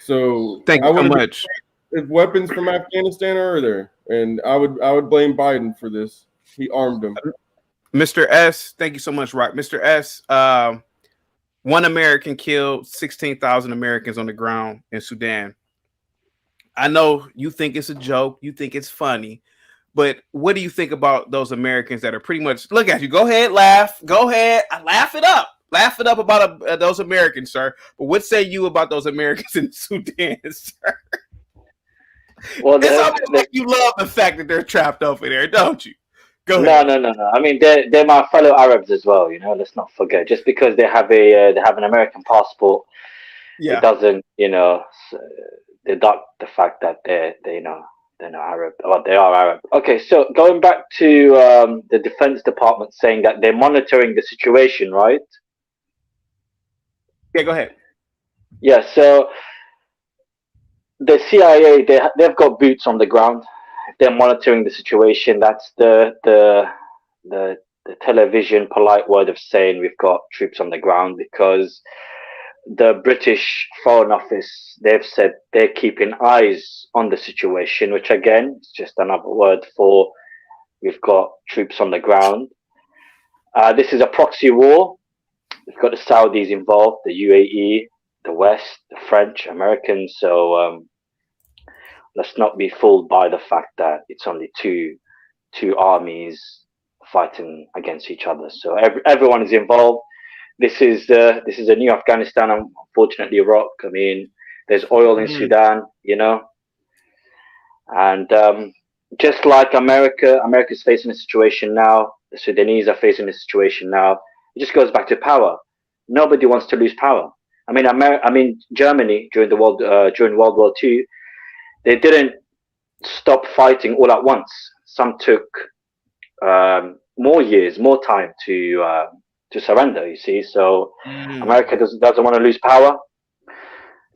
So thank you so much. If weapons from Afghanistan are there, and I would blame Biden for this. He armed them. Mr. S, thank you so much, Rock. Mr. S, one American killed 16,000 Americans on the ground in Sudan. I know you think it's a joke, you think it's funny, but what do you think about those Americans that are pretty much, look at you, go ahead, laugh, go ahead, laugh it up about those Americans, sir. But what say you about those Americans in Sudan, sir? Well, it's almost like you love the fact that they're trapped over there, don't you? Go ahead. No. I mean, they're my fellow Arabs as well. You know, let's not forget. Just because they have an American passport, it doesn't, you know, deduct the fact that they're not Arab. Well, they are Arab. Okay, so going back to the Defense Department saying that they're monitoring the situation, right? Yeah, go ahead. Yeah, so the CIA, they've got boots on the ground. They're monitoring the situation. That's the television polite word of saying we've got troops on the ground, because the British Foreign Office, they've said they're keeping eyes on the situation, which again is just another word for we've got troops on the ground. This is a proxy war. We've got the Saudis involved, the UAE, the West, the French, Americans. So let's not be fooled by the fact that it's only two armies fighting against each other. So everyone is involved. This is a new Afghanistan, unfortunately, Iraq. I mean, there's oil in Sudan, you know, and just like America's facing a situation now. The Sudanese are facing a situation now. It just goes back to power. Nobody wants to lose power. I mean, Germany during World War II, they didn't stop fighting all at once. Some took more time to surrender. You see, so America doesn't want to lose power.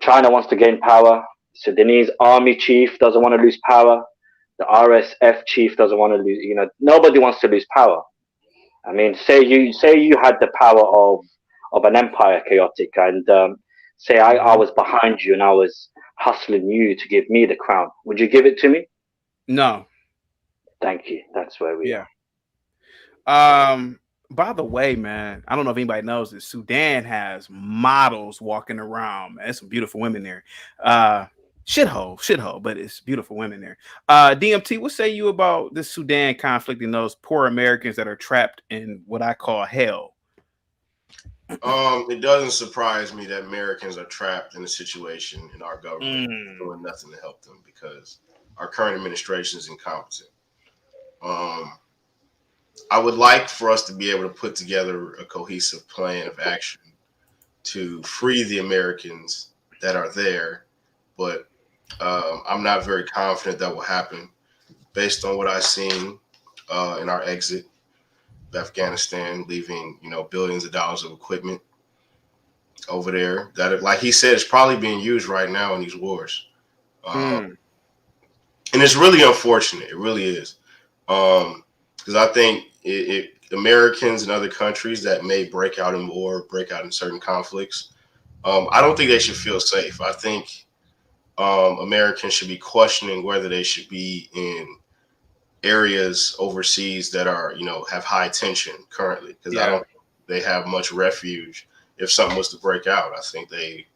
China wants to gain power. Sudanese army chief doesn't want to lose power. The RSF chief doesn't want to lose. You know, nobody wants to lose power. I mean, say you had the power of an empire, chaotic, and say I was behind you and I was hustling you to give me the crown. Would you give it to me? No. Thank you. That's where we are. By the way, man, I don't know if anybody knows this. Sudan has models walking around. Man, there's some beautiful women there. Shithole, but it's beautiful women there. DMT, what say you about the Sudan conflict and those poor Americans that are trapped in what I call hell? It doesn't surprise me that Americans are trapped in a situation in our government doing nothing to help them, because our current administration is incompetent. I would like for us to be able to put together a cohesive plan of action to free the Americans that are there, but I'm not very confident that will happen based on what I've seen in our exit of Afghanistan, leaving billions of dollars of equipment over there that, like he said, is probably being used right now in these wars. And it's really unfortunate. It really is. Because I think Americans and other countries that may break out in war, break out in certain conflicts, I don't think they should feel safe. I think Americans should be questioning whether they should be in areas overseas that are, have high tension currently, because I don't think they have much refuge if something was to break out. I think they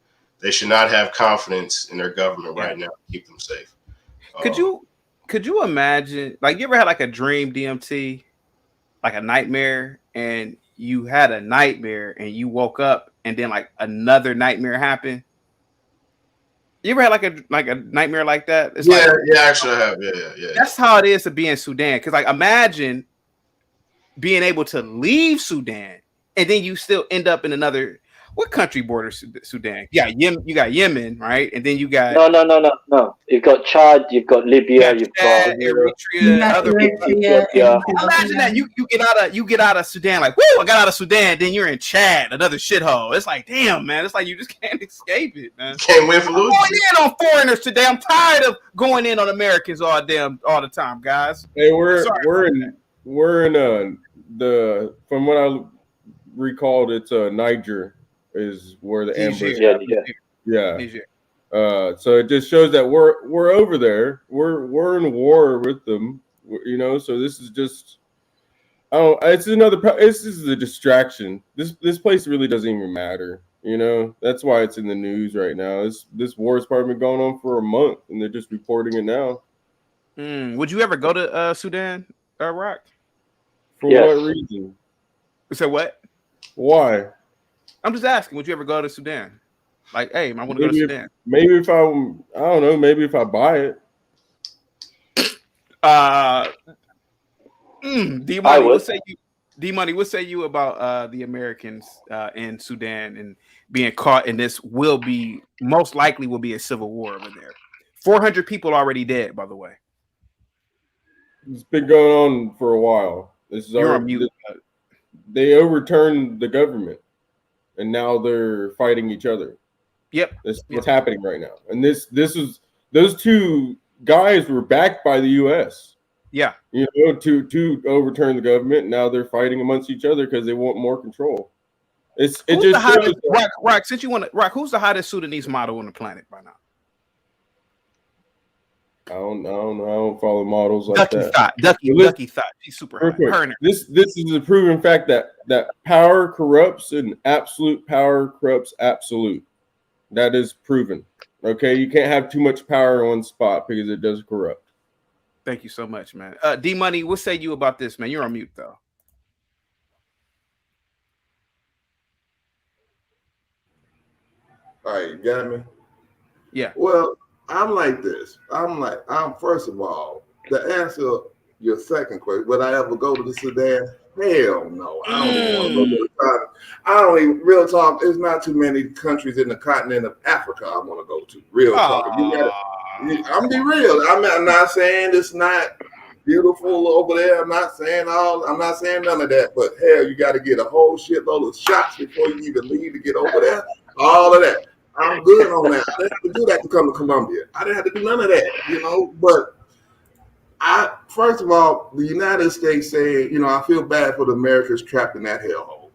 should not have confidence in their government right now to keep them safe. Could you imagine, like, you ever had like a dream, DMT, like a nightmare, and you had a nightmare and you woke up and then like another nightmare happened? You ever had like a nightmare like that? It's Actually I have. Yeah. That's how it is to be in Sudan. Because like, imagine being able to leave Sudan and then you still end up in another. What country borders Sudan? Yeah, you got Yemen, right? And then you got no. You've got Chad, you've got Libya, you've got Eritrea, other Ethiopia. Imagine that you get out of Sudan, like, woo, I got out of Sudan. Then you're in Chad, another shithole. It's like, damn, man. It's like you just can't escape it, man. Can't win for losing. Going in on foreigners today. I'm tired of going in on Americans all the time, guys. Hey, we're in the from what I recalled, it's Niger is where the ambush. So it just shows that we're over there. We're in war with them. So this is just this is a distraction. This place really doesn't even matter. That's why it's in the news right now. This war has probably been going on for a month, and they're just reporting it now. Would you ever go to Sudan, Rock? For what reason? So what? Why? I'm just asking. Would you ever go to Sudan? Like, hey, I want to go to Sudan. Maybe if I don't know. Maybe if I buy it. D-Money, what say you about the Americans in Sudan and being caught in this most likely will be a civil war over there? 400 people already dead, by the way. It's been going on for a while. They overturned the government, and now they're fighting each other. Yep, that's what's happening right now. And those two guys were backed by the U.S. Yeah, to overturn the government. Now they're fighting amongst each other because they want more control. Who's the hottest Sudanese model on the planet by now? I don't know. I don't follow models like that. Ducky Thought. She's super hot. This is a proven fact that power corrupts, and absolute power corrupts absolute. That is proven. Okay, you can't have too much power in one spot because it does corrupt. Thank you so much, man. D-Money, what say you about this, man? You're on mute though. All right, you got me? Yeah. Well, I'm like this. I'm first of all, to answer your second question, would I ever go to the Sudan? Hell no. I don't even want to go to the continent. I don't even, real talk, there's not too many countries in the continent of Africa I want to go to. Real talk. I'm be real. I'm not saying it's not beautiful over there. I'm not saying none of that, but hell, you got to get a whole shitload of shots before you even leave to get over there. All of that. I'm good on that. I didn't have to do that to come to Colombia. I didn't have to do none of that, But first of all, the United States saying, I feel bad for the Americans trapped in that hellhole.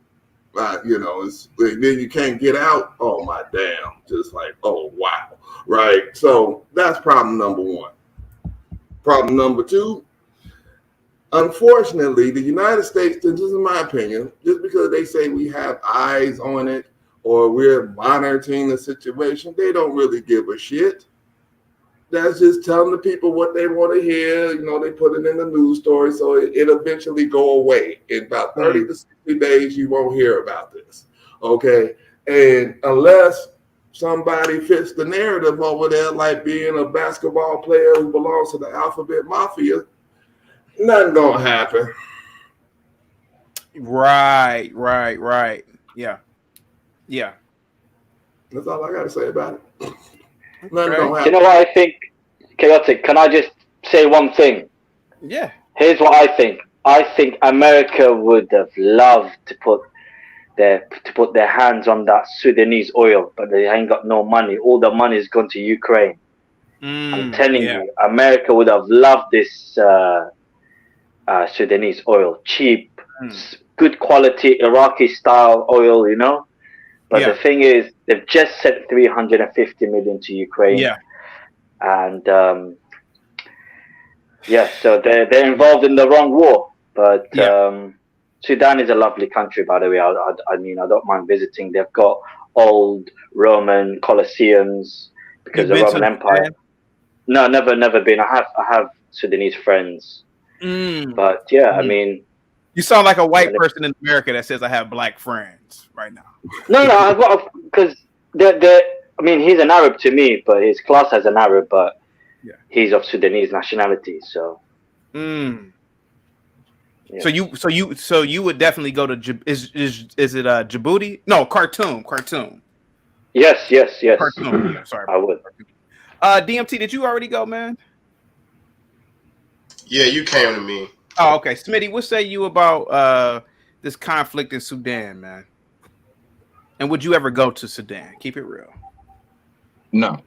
Then you can't get out. Oh my damn! Just like, oh wow, right? So that's problem number one. Problem number two. Unfortunately, the United States, this is my opinion, just because they say we have eyes on it, or we're monitoring the situation, they don't really give a shit. That's just telling the people what they want to hear. They put it in the news story, so it'll eventually go away. In about 30 to 60 days, you won't hear about this, okay? And unless somebody fits the narrative over there, like being a basketball player who belongs to the Alphabet Mafia, nothing gonna happen. Right. Yeah. That's all I got to say about it. You know what I think? Chaotic. Can I just say one thing? Yeah. Here's what I think. I think America would have loved to put their hands on that Sudanese oil, but they ain't got no money. All the money is gone to Ukraine. I'm telling you, America would have loved this Sudanese oil. Cheap, good quality Iraqi style oil, But the thing is, they've just sent $350 million to Ukraine. Yeah. and so they're involved in the wrong war. But Sudan is a lovely country, by the way. I mean, I don't mind visiting. They've got old Roman colosseums because the Roman Empire. No, never been. I have Sudanese friends, but I mean, you sound like a white person in America that says I have black friends right now. No, I've got because I mean, he's an Arab to me, but his class as an Arab, but he's of Sudanese nationality. So, so you would definitely go to is it Djibouti? No, Khartoum. Yes. Khartoum. Yeah, sorry, I would. DMT, did you already go, man? Yeah, you came to me. Oh, okay. Smitty, what say you about this conflict in Sudan, man? And would you ever go to Sudan? Keep it real. No.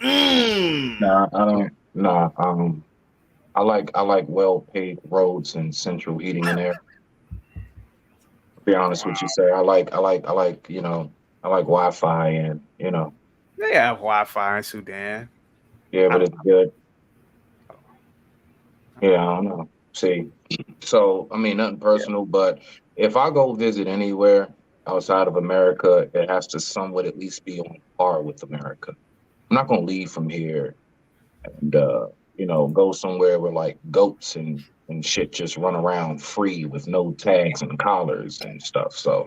No, I don't. No. I like well-paid roads and central heating and air. To be honest with you, sir, I like Wi-Fi and They have Wi-Fi in Sudan. Yeah, but it's good. Yeah, I don't know. See, so I mean, nothing personal, but if I go visit anywhere outside of America, it has to somewhat at least be on par with America. I'm not gonna leave from here and go somewhere where like goats and shit just run around free with no tags and collars and stuff. So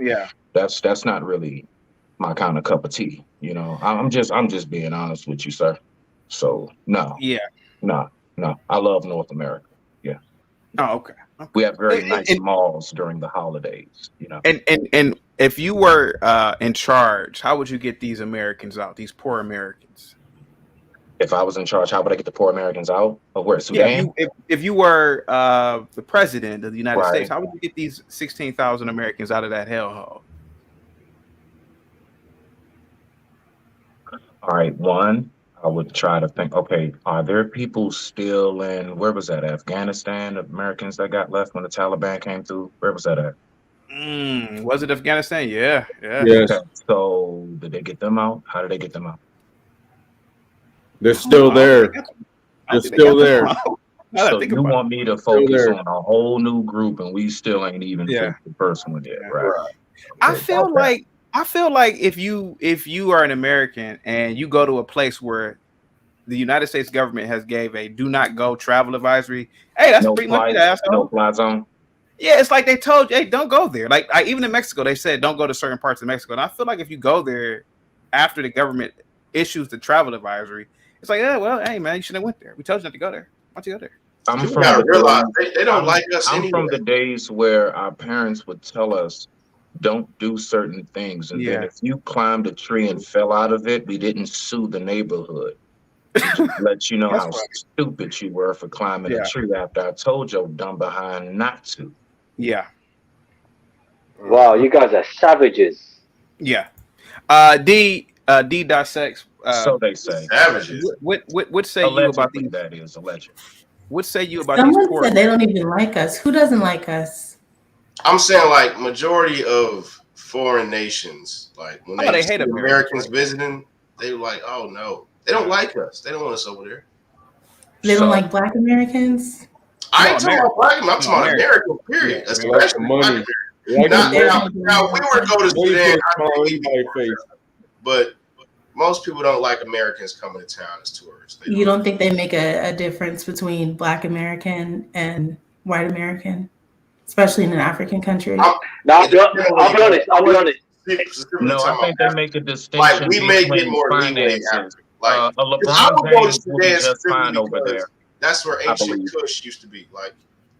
that's not really my kind of cup of tea. I'm just being honest with you, sir. So no. I love North America. Yeah. Oh, okay. We have very nice malls during the holidays. And if you were in charge, how would you get these Americans out? These poor Americans. If I was in charge, how would I get the poor Americans out of where? Sudan? Yeah, if you were the president of the United States, how would you get these 16,000 Americans out of that hellhole? All right, one, I would try to think, okay, are there people still in, where was that, Afghanistan, Americans that got left when the Taliban came through? Where was that at? Was it Afghanistan? Yeah. Yes. Okay. So did they get them out? How did they get them out? They're still there. They're still there. So you want me to focus on a whole new group and we still ain't even the first one yet, right? I feel like if you are an American and you go to a place where the United States government has gave a do not go travel advisory, hey, that's pretty much it. No fly zone. Yeah, it's like they told you, hey, don't go there. Like even in Mexico, they said don't go to certain parts of Mexico. And I feel like if you go there after the government issues the travel advisory, it's like, hey man, you shouldn't have went there. We told you not to go there. Why don't you go there? They don't like us. I'm from the days where our parents would tell us, don't do certain things. And then if you climbed a tree and fell out of it, we didn't sue the neighborhood. Just let you know how stupid you were for climbing a tree after I told your dumb behind not to. Yeah. Wow, you guys are savages. Yeah. D.sex. So they say. Savages. What say you about these? That is alleged. What say you about Someone these poor? said they don't even like us. Who doesn't like us? I'm saying like majority of foreign nations, like when they hate Americans visiting, they were like, oh no, they don't like us. They don't want us over there. They don't like Black Americans. I ain't talking about Black Americans. I'm talking about American. Period. Especially money. Now we were to go to Sudan, but most people don't like Americans coming to town as tourists. You don't think they make a difference between Black American and white American, especially in an African country? I'll be honest. No, I think they make a distinction. Like we may get more finances. Like a I LeBron would go to James will be Sudan just fine over because there. that's where ancient Kush used to be. Like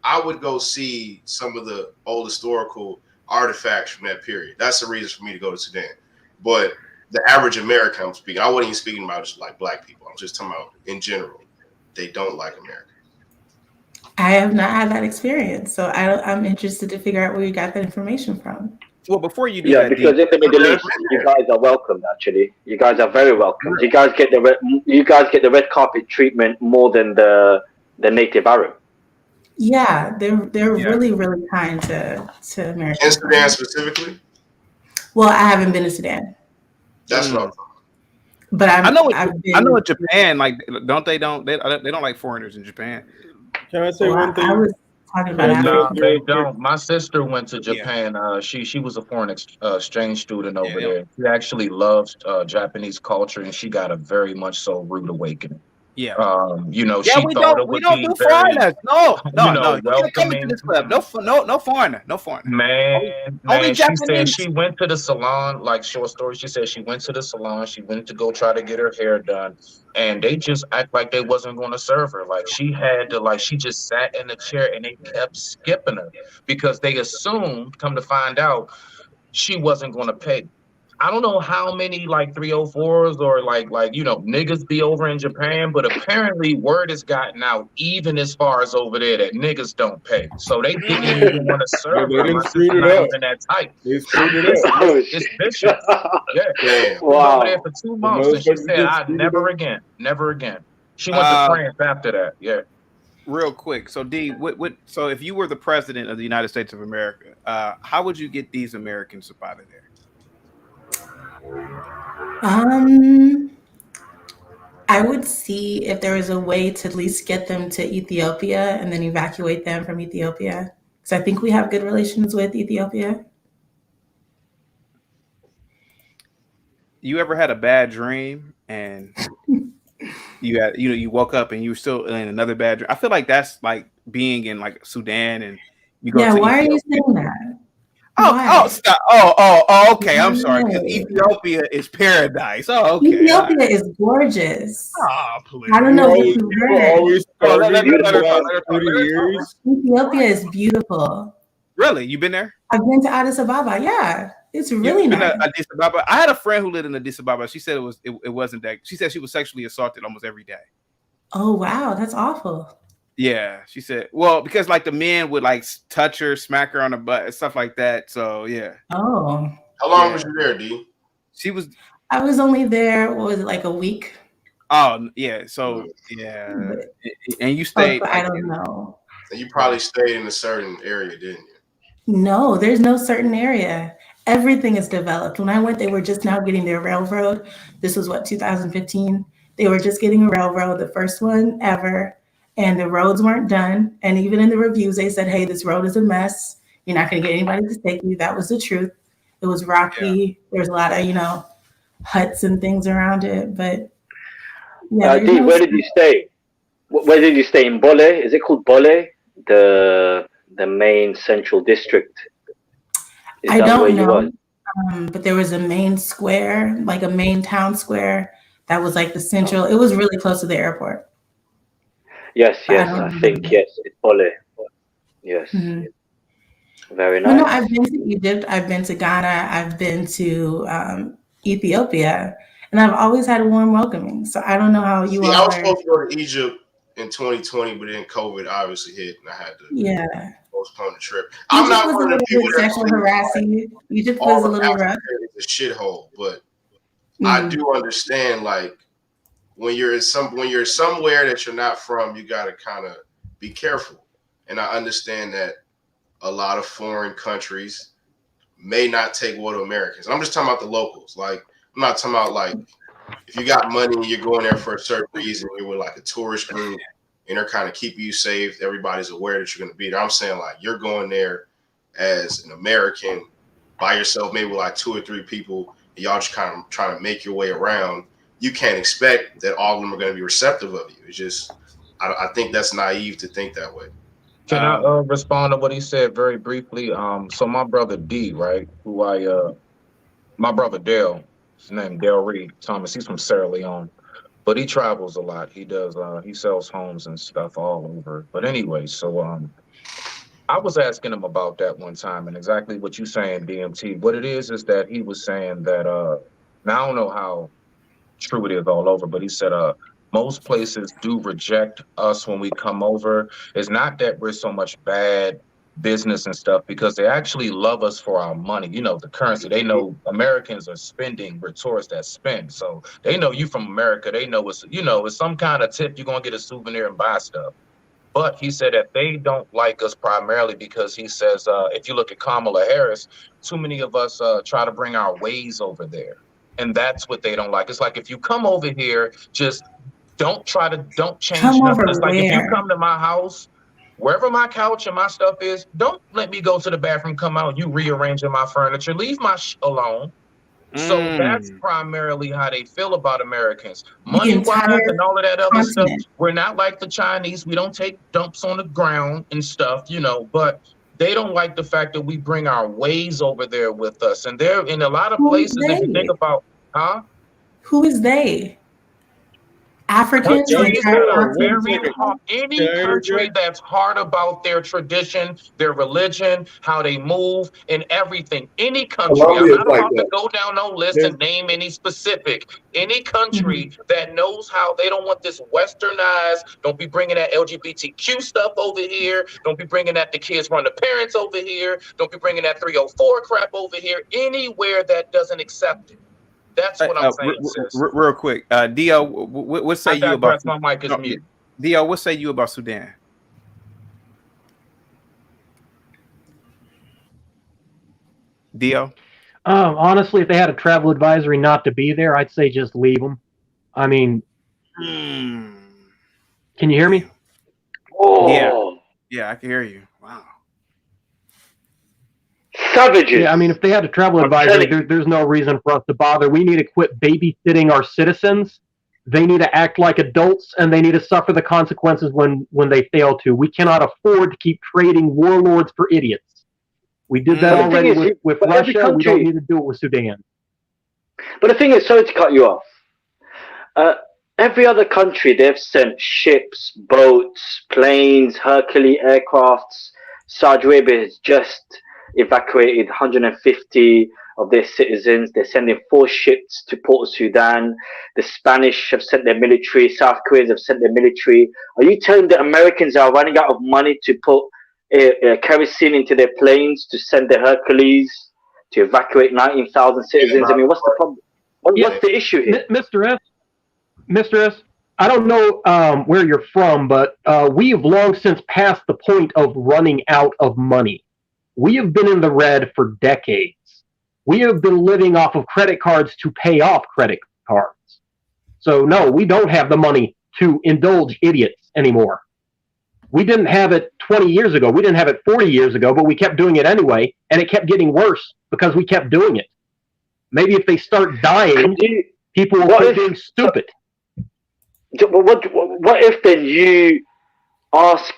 I would go see some of the old historical artifacts from that period. That's the reason for me to go to Sudan. But the average American I'm speaking, I wasn't even speaking about just like Black people. I'm just talking about in general. They don't like America. I have not had that experience, so I'm interested to figure out where you got that information from. Well, before you do that, because in the Middle East, you guys are welcome. Actually, you guys are very welcome. You guys get the red carpet treatment more than the native Arab. Yeah, they're really really kind to Americans. In Sudan specifically. Well, I haven't been to Sudan. That's what I'm But I know in been, Japan, like they don't like foreigners in Japan. Can I say one thing? I was talking about No, Africa. they don't. My sister went to Japan. She was a foreign exchange student over there. She actually loves Japanese culture, and she got a very much so rude awakening. Yeah. You know, Yeah, she thought it we would don't be do very, foreigners. No. you know, You can't come into welcoming. this club. No foreigner. No foreigner. Man, she said Japanese. she went to the salon, like short story. She said she went to the salon. She went to go try to get her hair done, and they just act like they wasn't going to serve her. Like she had to, like she just sat in the chair, and they kept skipping her because they assumed, come to find out, she wasn't going to pay. I don't know how many like 304s or like you know niggas be over in Japan, but apparently word has gotten out even as far as over there that niggas don't pay. So they didn't even want to serve her. My sister's not even that type. It's vicious. Yeah. We was over there for 2 months and she said, never again. She went to France after that. Yeah. Real quick. So D, so if you were the president of the United States of America, how would you get these Americans up out of there? I would see if there was a way to at least get them to Ethiopia and then evacuate them from Ethiopia. Because I think we have good relations with Ethiopia. You ever had a bad dream and you woke up and you were still in another bad dream? I feel like that's like being in like Sudan and you go to why Ethiopia. are you saying that? Stop. Okay. I'm sorry. Because Ethiopia is paradise. Oh, okay. Ethiopia is gorgeous. Oh, please. I don't know if you've heard. Years. Ethiopia is beautiful. Really? You been there? I've been to Addis Ababa. Yeah, it's really nice. Addis Ababa. I had a friend who lived in Addis Ababa. She said it wasn't that. She said she was sexually assaulted almost every day. Oh wow, that's awful. Yeah, she said, well, because like the men would like touch her, smack her on the butt, and stuff like that. So yeah. Oh. How long was you there, D? I was only there. What was it, like a week? Oh yeah. So yeah, and you stayed. I don't know. And you probably stayed in a certain area, didn't you? No, there's no certain area. Everything is developed. When I went, they were just now getting their railroad. This was 2015. They were just getting a railroad, the first one ever. And the roads weren't done. And even in the reviews, they said, hey, this road is a mess. You're not going to get anybody to take you. That was the truth. It was rocky. Yeah. There's a lot of, huts and things around it. But yeah. D, where did you stay? Where did you stay? In Bole? Is it called Bole? The main central district? I don't know. But there was a main square, like a main town square. That was like the central. It was really close to the airport. Yes, I think it's Bole. Yes. Mm-hmm. Very nice. Well, no, I've been to Egypt, I've been to Ghana, I've been to Ethiopia, and I've always had a warm welcoming. So I don't know how you are. I was supposed to go to Egypt in 2020, but then COVID obviously hit, and I had to postpone the trip. I'm not one of the people that sexual harassing. Egypt was a little rough. It's a shithole, but I do understand like. When you're somewhere that you're not from, you got to kind of be careful. And I understand that a lot of foreign countries may not take well to Americans. And I'm just talking about the locals. Like, I'm not talking about like if you got money and you're going there for a certain reason, you're with like a tourist group and they're kind of keeping you safe. Everybody's aware that you're going to be there. I'm saying like you're going there as an American by yourself, maybe with like 2 or 3 people, and y'all just kind of trying to make your way around. You can't expect that all of them are going to be receptive of you. It's just, I think that's naive to think that way. Can I respond to what he said very briefly? So my brother D, right, my brother Dale, his name Dale Reed Thomas, he's from Sierra Leone, but he travels a lot. He does, he sells homes and stuff all over. But anyway, so I was asking him about that one time and exactly what you're saying, DMT. What it is that he was saying that, now I don't know how true it is all over, but he said most places do reject us when we come over. It's not that we're so much bad business and stuff because they actually love us for our money, the currency. They know Americans are spending, we're tourists that spend, so they know you from America. They know it's some kind of tip. You're gonna get a souvenir and buy stuff. But he said that they don't like us primarily because he says if you look at Kamala Harris, too many of us try to bring our ways over there. And that's what they don't like. It's like, if you come over here, just don't change Come nothing. over It's like, if you where? come to my house, wherever my couch and my stuff is, don't let me go to the bathroom, come out, you rearranging my furniture, leave my alone. So that's primarily how they feel about Americans. Money-wise and all of that other stuff, we're not like the Chinese. We don't take dumps on the ground and stuff, you know, but they don't like the fact that we bring our ways over there with us. And they're in a lot of places, if you think about, Who is they? Africans? Countries that are very hard, any country that's hard about their tradition, their religion, how they move, and everything. Any country. I'm not about to go down no list and name any specific. Any country that knows how they don't want this westernized. Don't be bringing that LGBTQ stuff over here. Don't be bringing that the kids run the parents over here. Don't be bringing that 304 crap over here. Anywhere that doesn't accept it. That's what I'm saying, sis. Real quick, Dio, what say you about? My mic is mute. Dio, what say you about Sudan? Dio? Honestly, if they had a travel advisory not to be there, I'd say just leave them. I mean, can you hear me? Oh, yeah, I can hear you. Wow. Savages. Yeah, I mean, if they had a travel advisory, there's no reason for us to bother. We need to quit babysitting our citizens. They need to act like adults, and they need to suffer the consequences when they fail to. We cannot afford to keep trading warlords for idiots. We did that already with Russia. We don't need to do it with Sudan. But the thing is, sorry to cut you off. Every other country, they've sent ships, boats, planes, Hercules aircrafts. Saudi Arabia has just evacuated 150 of their citizens. They're sending 4 ships to Port of Sudan. The Spanish have sent their military. South Koreans have sent their military. Are you telling the Americans are running out of money to put kerosene into their planes to send the Hercules to evacuate 19,000 citizens? I mean, what's the problem? What's the issue here? Mr. S, I don't know where you're from, but we have long since passed the point of running out of money. We have been in the red for decades. We have been living off of credit cards to pay off credit cards. So no, we don't have the money to indulge idiots anymore. We didn't have it 20 years ago. We didn't have it 40 years ago, but we kept doing it anyway, and it kept getting worse because we kept doing it. Maybe if they start dying, people will quit being stupid. What if then you ask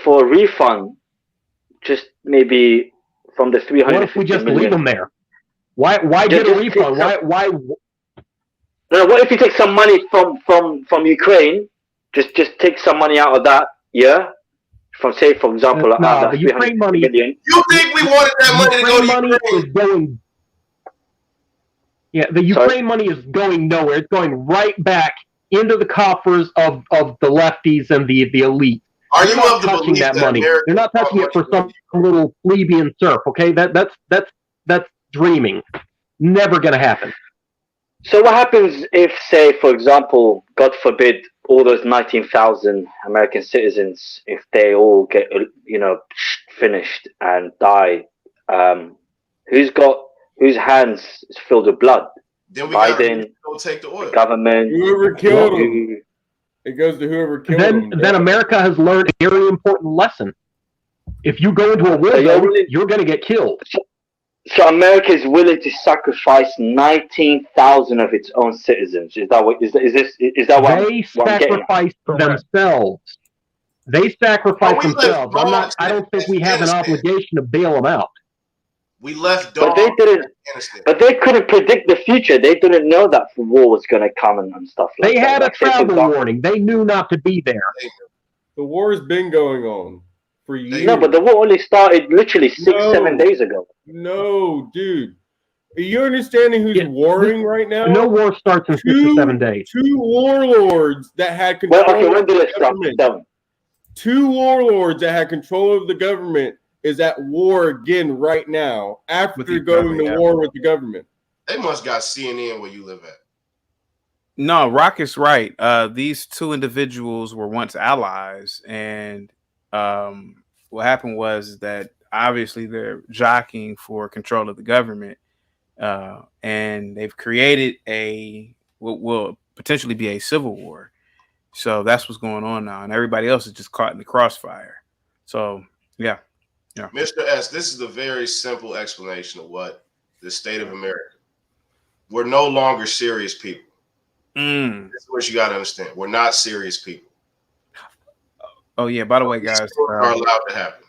for a refund? Just maybe from the 300. What if we just leave them there? Why get a refund? Why? No, what if you take some money from Ukraine? Just take some money out of that, yeah? From, say, for example, the Ukraine money. Million. You think we wanted that money to go to Ukraine? Is going. Yeah, the Ukraine money is going nowhere. It's going right back into the coffers of the lefties and the elite. Are you not touching that money? They're not touching it for some little plebeian serf. Okay, that's dreaming. Never gonna happen. So what happens if, say, for example, God forbid, all those 19,000 American citizens, if they all get, finished and die, whose hands is filled with blood? Then we Biden, go take the oil. Government. Whoever killed him. It goes to whoever killed him. Then America has learned a very important lesson. If you go into a war zone, you're going to get killed. So America is willing to sacrifice 19,000 of its own citizens. Is that what? Is that what? They sacrifice themselves. They sacrifice themselves. I don't think we have an obligation to bail them out. We left but they didn't. But they couldn't predict the future. They didn't know that war was going to come and stuff like that. They had a travel warning. They knew not to be there. The war has been going on for years. No, but the war only started literally 7 days ago. No, dude. Are you understanding who's warring right now? No war starts in 6 or 7 days. 2 warlords that had control of the government. 2 warlords that had control of the government is at war again right now after going to war with the government. They must got CNN where you live at. No, Rock is right. These 2 individuals were once allies, and what happened was that obviously they're jockeying for control of the government. and they've created what will potentially be a civil war. So that's what's going on now, and everybody else is just caught in the crossfire. So yeah. Mr. S, this is a very simple explanation of what the state of America. We're no longer serious people. That's what you got to understand. We're not serious people. Oh yeah. By the way, guys, are allowed to happen.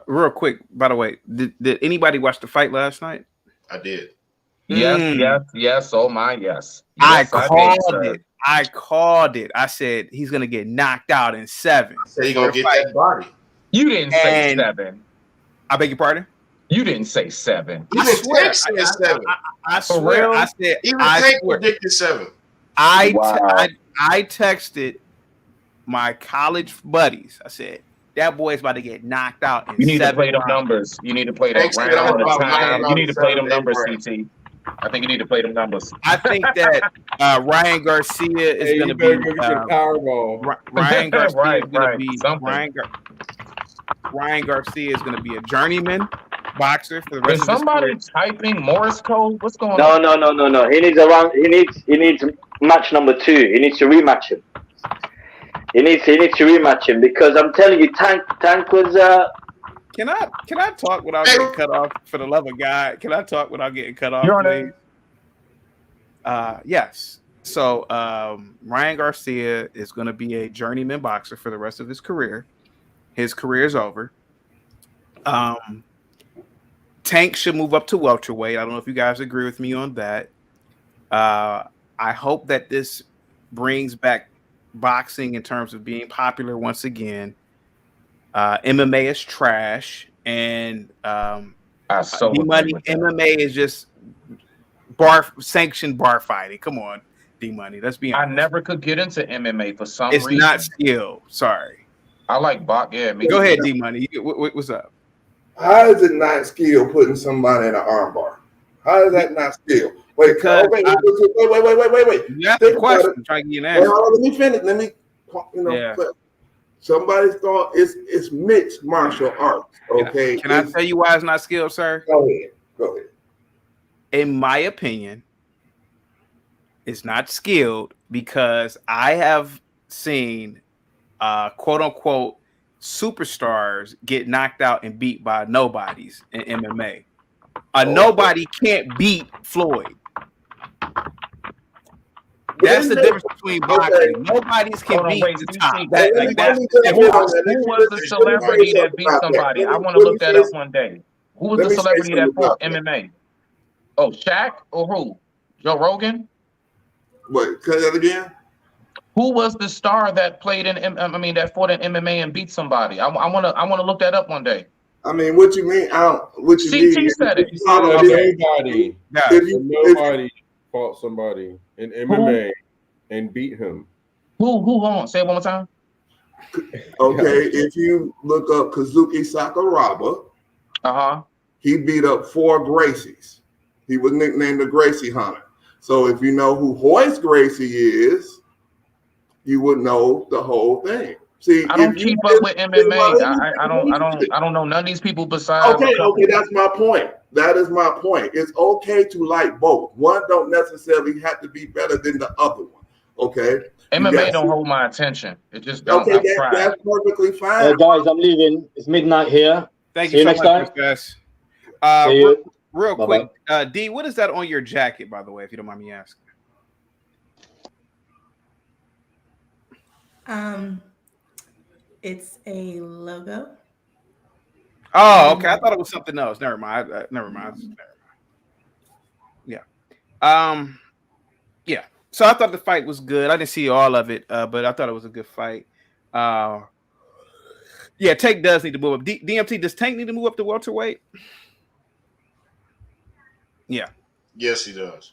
Real quick. By the way, did anybody watch the fight last night? I did. Yes. Oh my, yes. I called it. I said he's gonna get knocked out in 7. So he's gonna get that body. You didn't say 7. I beg your pardon? You didn't say 7. I swear. I swear. I said. Even Tank predicted 7. I texted my college buddies. I said that boy's about to get knocked out. You need to play them numbers. You need to play that round at a time. You need to play them numbers, CT. I think you need to play them numbers. I think that Ryan Garcia is going to be Powerball. Ryan Garcia is going to be Ryan Garcia is going to be a journeyman boxer for the rest of his career. Is somebody typing Morse code? What's going on? No. He needs match number 2. He needs to rematch him. He needs to rematch him because I'm telling you, Tank was. Can I talk without getting cut off? For the love of God, can I talk without getting cut off, please? Yes. So Ryan Garcia is going to be a journeyman boxer for the rest of his career. His career is over. Tank should move up to welterweight. I don't know if you guys agree with me on that. I hope that this brings back boxing in terms of being popular once again. MMA is trash, and D-Money MMA is just sanctioned bar fighting. Come on, D-Money. Let's be honest. I never could get into MMA for some reason. It's not skill. Sorry. I like box. Yeah, go ahead, D-Money. What's up? How is it not skill putting somebody in an arm bar? How is that not skill? Wait. You asked the question. I'm trying to get an answer. Let me finish. Let me, somebody's thought it's mixed martial arts. Okay. Can I tell you why it's not skilled, sir? Go ahead. In my opinion, it's not skilled because I have seen quote unquote superstars get knocked out and beat by nobodies in MMA. Nobody can't beat Floyd. That's the difference between boxing. Nobody's can beat the top. Who was the celebrity that beat somebody? I want to look that up one day. Who was the celebrity that fought MMA? Oh, Shaq or who? Joe Rogan? What? Say that again. Who was the star that played that fought in MMA and beat somebody? I want to look that up one day. I mean, what you mean? What you mean? CT said it. Nobody fought somebody in MMA and beat him. Who? Hold on. Say it one more time. Okay, if you look up Kazuki Sakuraba, he beat up 4 Gracies. He was nicknamed the Gracie Hunter. So if you know who Hoist Gracie is, you would know the whole thing. See, I don't keep up with MMA. I don't know none of these people besides. Okay, that's my point. That is my point. It's okay to like both. One don't necessarily have to be better than the other one. Okay. MMA don't hold my attention. It just don't. Okay, that's perfectly fine. Guys, I'm leaving. It's midnight here. Thank See you so next much, time. guys. Real quick, D, what is that on your jacket, by the way, if you don't mind me asking? It's a logo. Oh, okay. I thought it was something else. Never mind. Yeah. Yeah. So I thought the fight was good. I didn't see all of it, but I thought it was a good fight. Yeah, Tank does need to move up. DMT, does Tank need to move up to welterweight? Yeah. Yes, he does.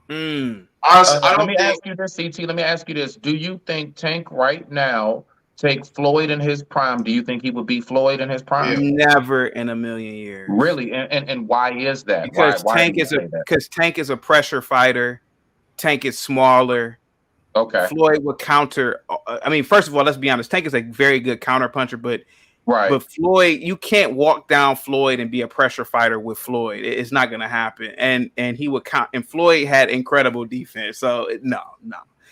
Honestly, let me ask you this, CT. Let me ask you this. Do you think Tank right now take Floyd in his prime? Do you think he would beat Floyd in his prime? Never in a million years. Really? And why is that? Because Tank is a pressure fighter. Tank is smaller. Okay. Floyd would counter. I mean, first of all, let's be honest. Tank is a very good counter puncher, but Right. But Floyd, you can't walk down Floyd and be a pressure fighter with Floyd. It's not going to happen. And he would count. And Floyd had incredible defense. So no.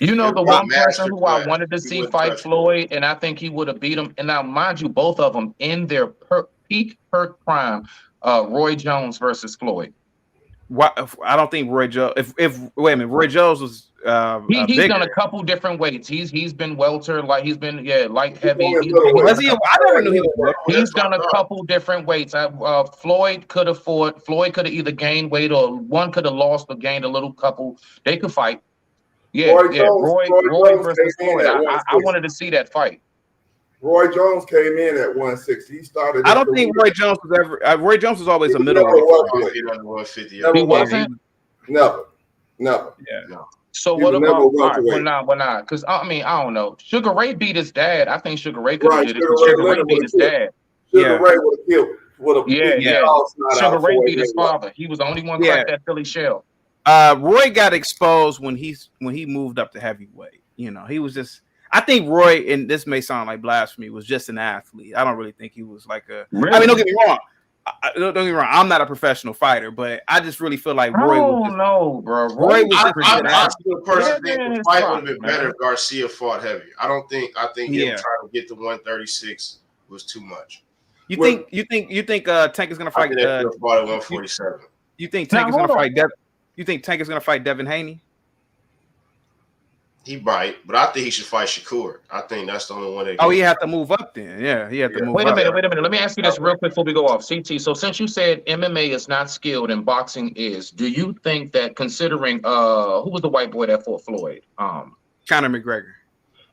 You know, the one person who I wanted to see fight Floyd, and I think he would have beat him. And now, mind you, both of them in their peak prime, Roy Jones versus Floyd. I don't think Roy Jones. If wait a minute, Roy Jones was. He's done a couple different weights. He's been welter, like he's been light heavy. I never knew he was. He's done a couple different weights. Floyd could have either gained weight or one could have lost or gained a little couple. They could fight. Roy versus Floyd. I wanted to see that fight. Roy Jones came in at 160. He started. I don't think Roy Jones was ever. Roy Jones was always a middleweight. He wasn't. Never. Yeah. No. So what about? Well, not. Because I mean, I don't know. Sugar Ray beat his dad. I think Sugar Ray could have did it. Sugar Ray beat his dad. Sugar Ray would have killed. Sugar Ray beat his father. He was the only one cracked that Philly shell. Roy got exposed when he moved up to heavyweight. You know, he was just. I think Roy, and this may sound like blasphemy, was just an athlete. I don't really think he was like a. Really? I mean, don't get me wrong. Don't get me wrong. I'm not a professional fighter, but I just really feel like Roy was. No, bro. Roy was just. I still personally think the fight would have been better if Garcia fought heavy. I think him trying to get to 136 was too much. You think Tank is gonna fight? Fought at 147. You think Tank is gonna fight? You think Tank is gonna fight Devin Haney? He might, but I think he should fight Shakur. I think that's the only one that. Oh, he had to move up then. Yeah, he had to move up. Wait a minute. Let me ask you this real quick before we go off. CT, so since you said MMA is not skilled and boxing is, do you think that considering who was the white boy that fought Floyd? Conor McGregor.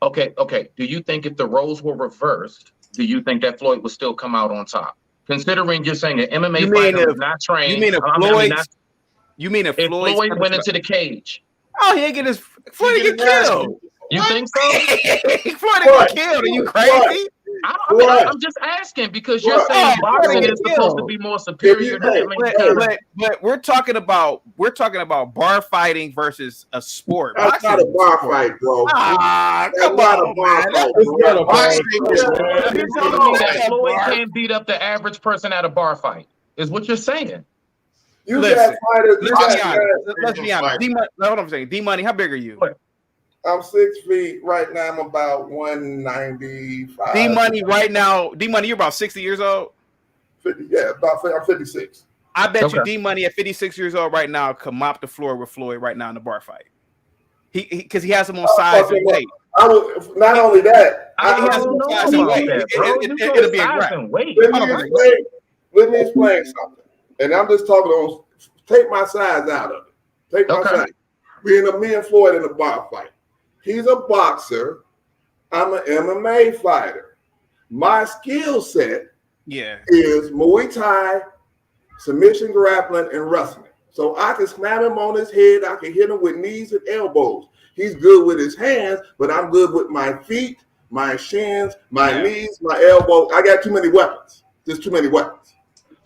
Okay. Do you think if the roles were reversed, do you think that Floyd would still come out on top? Considering you're saying an MMA fighter is not trained. You mean if Floyd? You mean if Floyd went into the cage? Oh, he ain't get his Floyd get killed. You think so? Floyd get killed. Are you crazy? I'm just asking because you're saying boxing is supposed to be more superior than MMA. But we're talking about bar fighting versus a sport. That's not a bar fight, bro. Come on, man. You're telling me that Floyd can't beat up the average person at a bar fight? Is what you're saying? Let's be honest. Hold on a second. D-Money, how big are you? I'm 6 feet. Right now, I'm about 195. D-Money, right now, D-Money, you're about 60 years old? 50, yeah, I'm 56. I bet you D-Money at 56 years old right now could mop the floor with Floyd right now in the bar fight. Because he has him on size and weight. Not only that, he has him on size and weight. It'll be a wrap. Let me explain something. And I'm just talking on, take my size out of it. Take my size. Me and Floyd in a bar fight. He's a boxer. I'm an MMA fighter. My skill set is Muay Thai, submission grappling, and wrestling. So I can slam him on his head. I can hit him with knees and elbows. He's good with his hands, but I'm good with my feet, my shins, my knees, my elbows. I got too many weapons. There's too many weapons.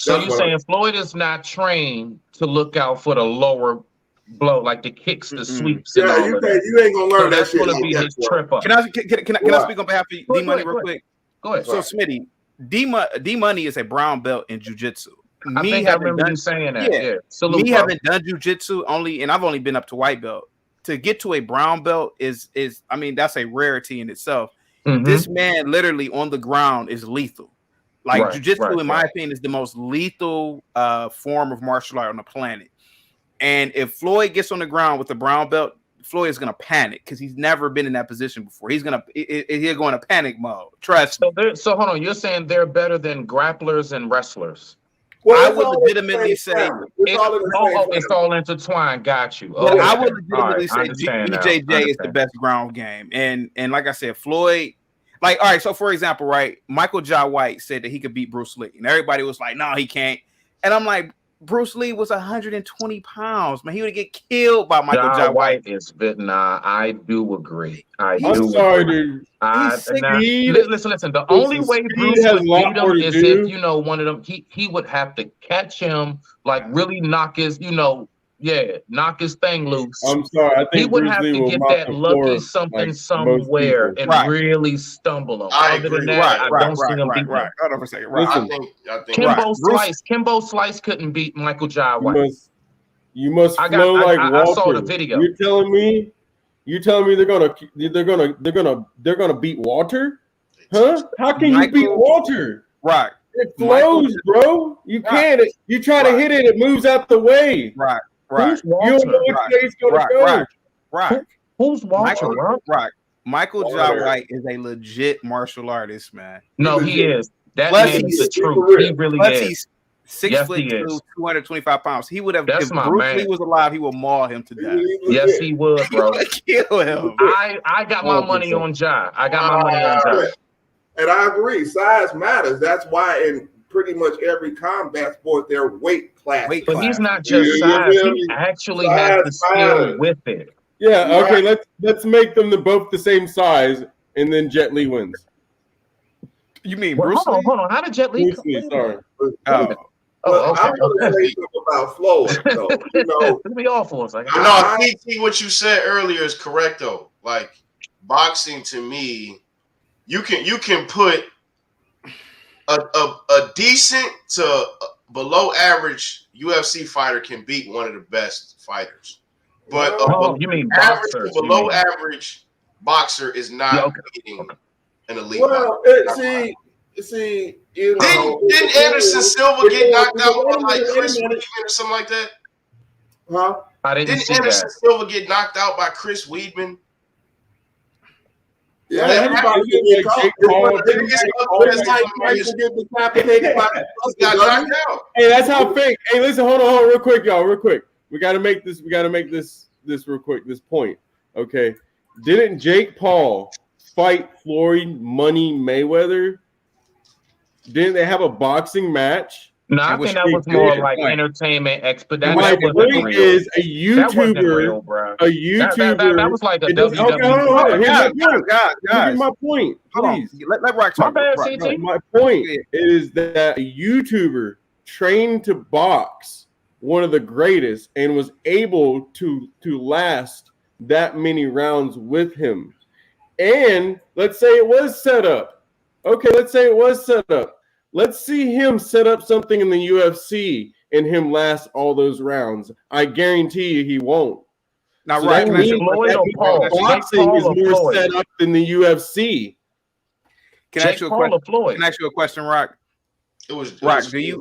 So you're saying Floyd is not trained to look out for the lower blow, like the kicks, the sweeps, and all of that. You ain't gonna learn that shit. That's gonna be his trip up. Can I speak on behalf of D-Money real quick? Go ahead. So Smitty, D-Money is a brown belt in jiu-jitsu. I remember you saying that. Yeah. Me haven't done jiu-jitsu and I've only been up to white belt. To get to a brown belt is I mean, that's a rarity in itself. This man literally on the ground is lethal. Like jiu-jitsu, in my opinion, is the most lethal form of martial art on the planet. And if Floyd gets on the ground with a brown belt, Floyd is gonna panic because he's never been in that position before. He'll go into panic mode. Trust me. So hold on, you're saying they're better than grapplers and wrestlers? Well, I would legitimately say it's all intertwined. Got you. Okay. I would legitimately say BJJ is the best ground game, and like I said, Floyd. Like, all right, so for example, right, Michael Jai White said that he could beat Bruce Lee, and everybody was like, "No, he can't." And I'm like, Bruce Lee was 120 pounds, man. He would get killed by Michael Jai White. Nah, I do agree. I'm sorry, dude. Listen. The only way Bruce would beat him is if one of them he would have to catch him, like really knock his knock his thing loose. I'm sorry. I think he would Bruce have Lee to will get mop that the lucky floor something like somewhere most people. and really stumble him. I Other agree. than that, I don't see him beating him. Hold on for a second. Listen, I think Kimbo Slice couldn't beat Michael Jai White. You must flow like Walter. I saw the video. You're telling me they're gonna beat Walter? Huh? How can you beat Walter? Right. It flows, bro. You can't. You try to hit it, it moves out the way. Right. Who's You don't know which way it's gonna go. Right. Who's Walter? Michael Jai White is a legit martial artist, man. No, he is. That Plus man is the truth. He really is. He's 6'2", 225 pounds. He would have. That's if my Bruce man. Lee was alive, he would maul him to death. Yes, he would, bro. Kill him. I got my money on Jai. I got my money on Jai. And I agree, size matters. That's why in pretty much every combat sport, they're weight class. But he's not just size; he actually has the skill with it. Yeah. Okay. Let's make them both the same size, and then Jet Li wins. You mean Bruce Lee? Hold on. How did Jet Li? Bruce Lee, sorry. Okay. I'm going to say something about Floyd. So, It'll be all for us. No, I think what you said earlier is correct though. Like boxing, to me, you can put a decent to below average UFC fighter can beat one of the best fighters, but you mean average boxers, to below average boxer is not beating an elite. Well, see, you know, didn't Anderson Silva get knocked out by like Chris Weidman or something like that? Huh? Didn't Anderson Silva get knocked out by Chris Weidman? Yeah, everybody get decapitated by Hey, that's how fake. Hey, listen, hold on, real quick, y'all, real quick. We gotta make this real quick, this point. Okay. Didn't Jake Paul fight Floyd Money Mayweather? Didn't they have a boxing match? No, I think that was more like entertainment expedition. My point is a YouTuber. That was like a WWE. Here's my point. Please. Let Rock talk. My point is that a YouTuber trained to box, one of the greatest, and was able to last that many rounds with him. And let's say it was set up. Okay, let's say it was set up. Let's see him set up something in the UFC and him last all those rounds. I guarantee you he won't. Now, so right, that means boxing is more set up than the UFC. Can I ask you a question? Can I ask you a question, Rock? Rock, do you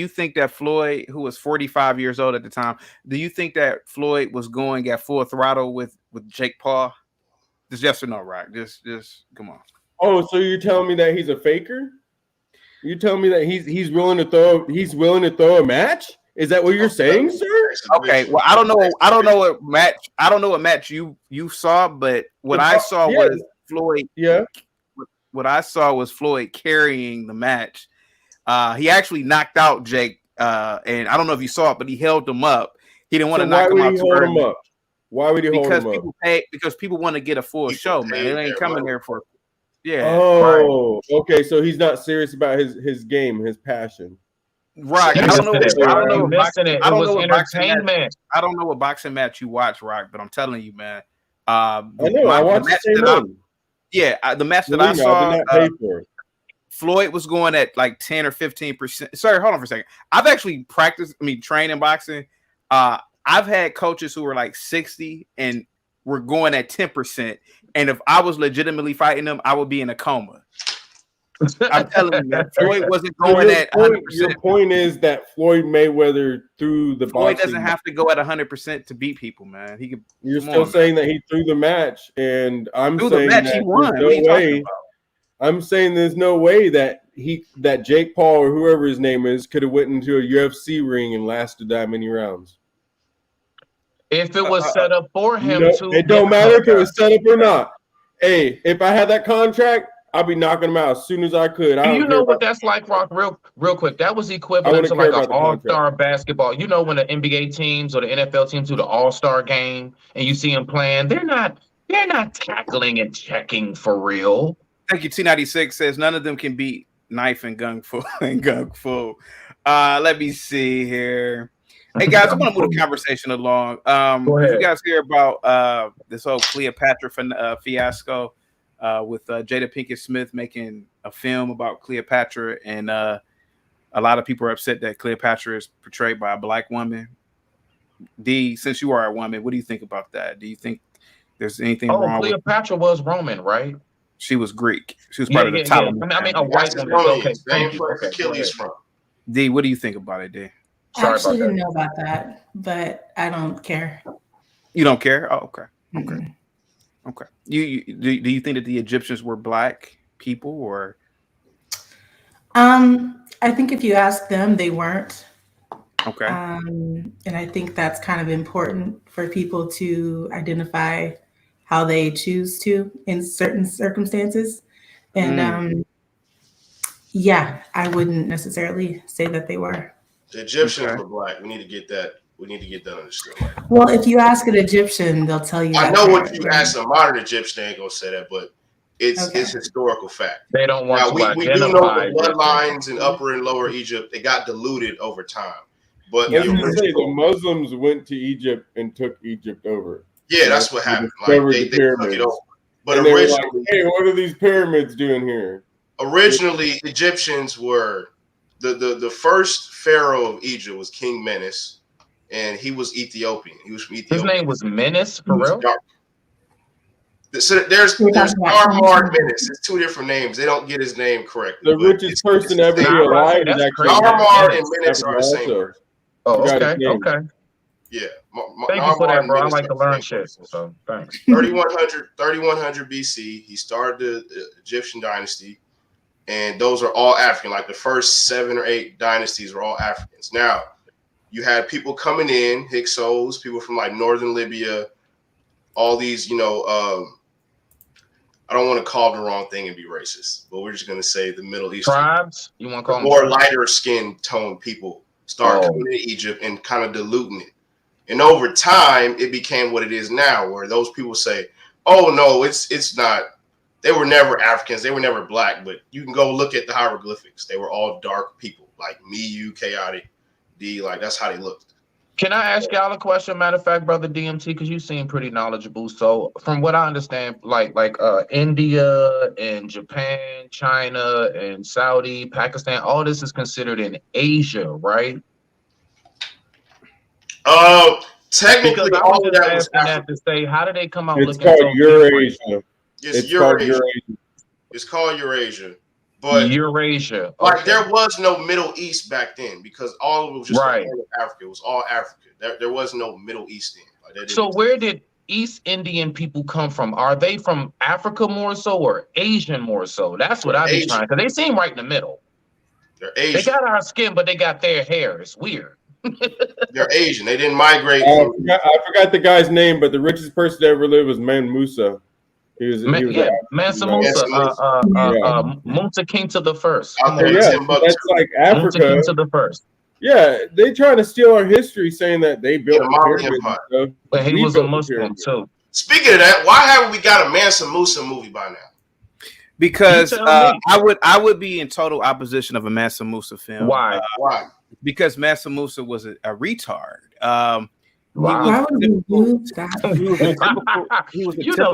think that Floyd, who was 45 years old at the time, do you think that Floyd was going at full throttle with Jake Paul? Just yes or no, Rock? Just come on. Oh, so you're telling me that he's a faker? You telling me that he's willing to throw a match? Is that what you're saying, sir? Okay. Well, I don't know what match you saw, but what I saw was Floyd. Yeah. What I saw was Floyd carrying the match. He actually knocked out Jake, and I don't know if you saw it, but he held him up. He didn't want to knock him out too early. Why would he hold him up? Because people want to get a full show, man. It ain't coming there for. Yeah. Oh, okay. So he's not serious about his game, his passion. Rock, I don't know what boxing match you watch, Rock, but I'm telling you, man. I watched the same one. The match that I saw, Floyd was going at like 10 or 15%. Sorry, hold on for a second. I've actually trained boxing. I've had coaches who were like 60 and were going at 10%. And if I was legitimately fighting them, I would be in a coma. I'm telling you, man, Floyd wasn't going at 100%. Your point is that Floyd Mayweather threw the Floyd boxing. doesn't have to go at 100% to beat people, man. He could. You're still saying that he threw the match, and I'm saying that he won. No way. I'm saying there's no way that Jake Paul or whoever his name is could have went into a UFC ring and lasted that many rounds. If it was set up for him to, it don't matter if it was set up or not. Hey, if I had that contract, I'd be knocking him out as soon as I could. You know what that's like, Rock? Real quick. That was equivalent to like an all-star basketball. You know when the NBA teams or the NFL teams do the all-star game and you see them playing, they're not tackling and checking for real. Thank you. T96 says none of them can beat Knife and Gung Fu. Let me see here. Hey guys, I'm gonna move the conversation along. Did you guys hear about this whole Cleopatra fiasco with Jada Pinkett Smith making a film about Cleopatra, and a lot of people are upset that Cleopatra is portrayed by a black woman. D, since you are a woman, what do you think about that? Do you think there's anything wrong? Cleopatra was Roman, right? She was Greek. She was part of the Ptolemaic. I mean, a white woman. Okay, thank you. Okay, Achilles from. D, what do you think about it, D? I actually didn't know about that, but I don't care. You don't care? Oh, okay. Okay. Okay. Do you think that the Egyptians were black people, or? I think if you ask them, they weren't. Okay. And I think that's kind of important for people to identify how they choose to in certain circumstances. And yeah, I wouldn't necessarily say that they were. The Egyptians were black. We need to get that. We need to get that understood. Well, if you ask an Egyptian, they'll tell you. I know what you ask a modern Egyptian, they ain't gonna say that, but it's historical fact. They don't want now, we do know the bloodlines in Upper and Lower Egypt. They got diluted over time. But the Muslims went to Egypt and took Egypt over. Yeah, that's what happened. Like, they took it over. But and originally, like, hey, what are these pyramids doing here? Originally, Egyptians were the first pharaoh of Egypt was King Menes, and he was Ethiopian. He was from Ethiopia. His name was Menes, for real? So there's Narmar Menes. It's two different names. They don't get his name correctly. The richest person ever to be alive is actually Narmar and Menes are the same person. Oh, okay, okay. Yeah. Thank you for that, bro. I like to learn shit. So thanks. 3100 BC, he started the Egyptian dynasty, and those are all African. Like the first 7 or 8 dynasties were all Africans. Now, you had people coming in, Hyksos, people from like northern Libya, all these, I don't want to call them the wrong thing and be racist, but we're just going to say the Middle Eastern tribes. You want to call them more lighter skin tone people start coming to Egypt and kind of diluting it. And over time, it became what it is now, where those people say, "Oh no, it's not. They were never Africans. They were never black." But you can go look at the hieroglyphics. They were all dark people, like me, you, chaotic, D. Like that's how they looked. Can I ask y'all a question? Matter of fact, brother DMT, because you seem pretty knowledgeable. So, from what I understand, like India and Japan, China and Saudi, Pakistan, all this is considered in Asia, right? Technically, all of that was Africa. To say, how do they come out? It's called Eurasia. It's Eurasia. It's called Eurasia. But Eurasia, like there was no Middle East back then because all of it was just right. Africa. It was all Africa. There was no Middle Eastern. Like, so where did East Indian people come from? Are they from Africa more so or Asian more so? That's what I've been trying, because they seem right in the middle. They're Asian. They got our skin, but they got their hair. It's weird. They're Asian. They didn't migrate. I forgot the guy's name, but the richest person to ever live was Man Musa. Mansa Musa, Musa King to the First. That's like Africa. Musa King to the First. Yeah, they trying to steal our history, saying that they built the pyramids and stuff. But he was a Muslim too. Speaking of that, why haven't we got a Mansa Musa movie by now? Because I would be in total opposition of a Mansa Musa film. Why? Why? Because Mansa Musa was a retard. Why would you do that?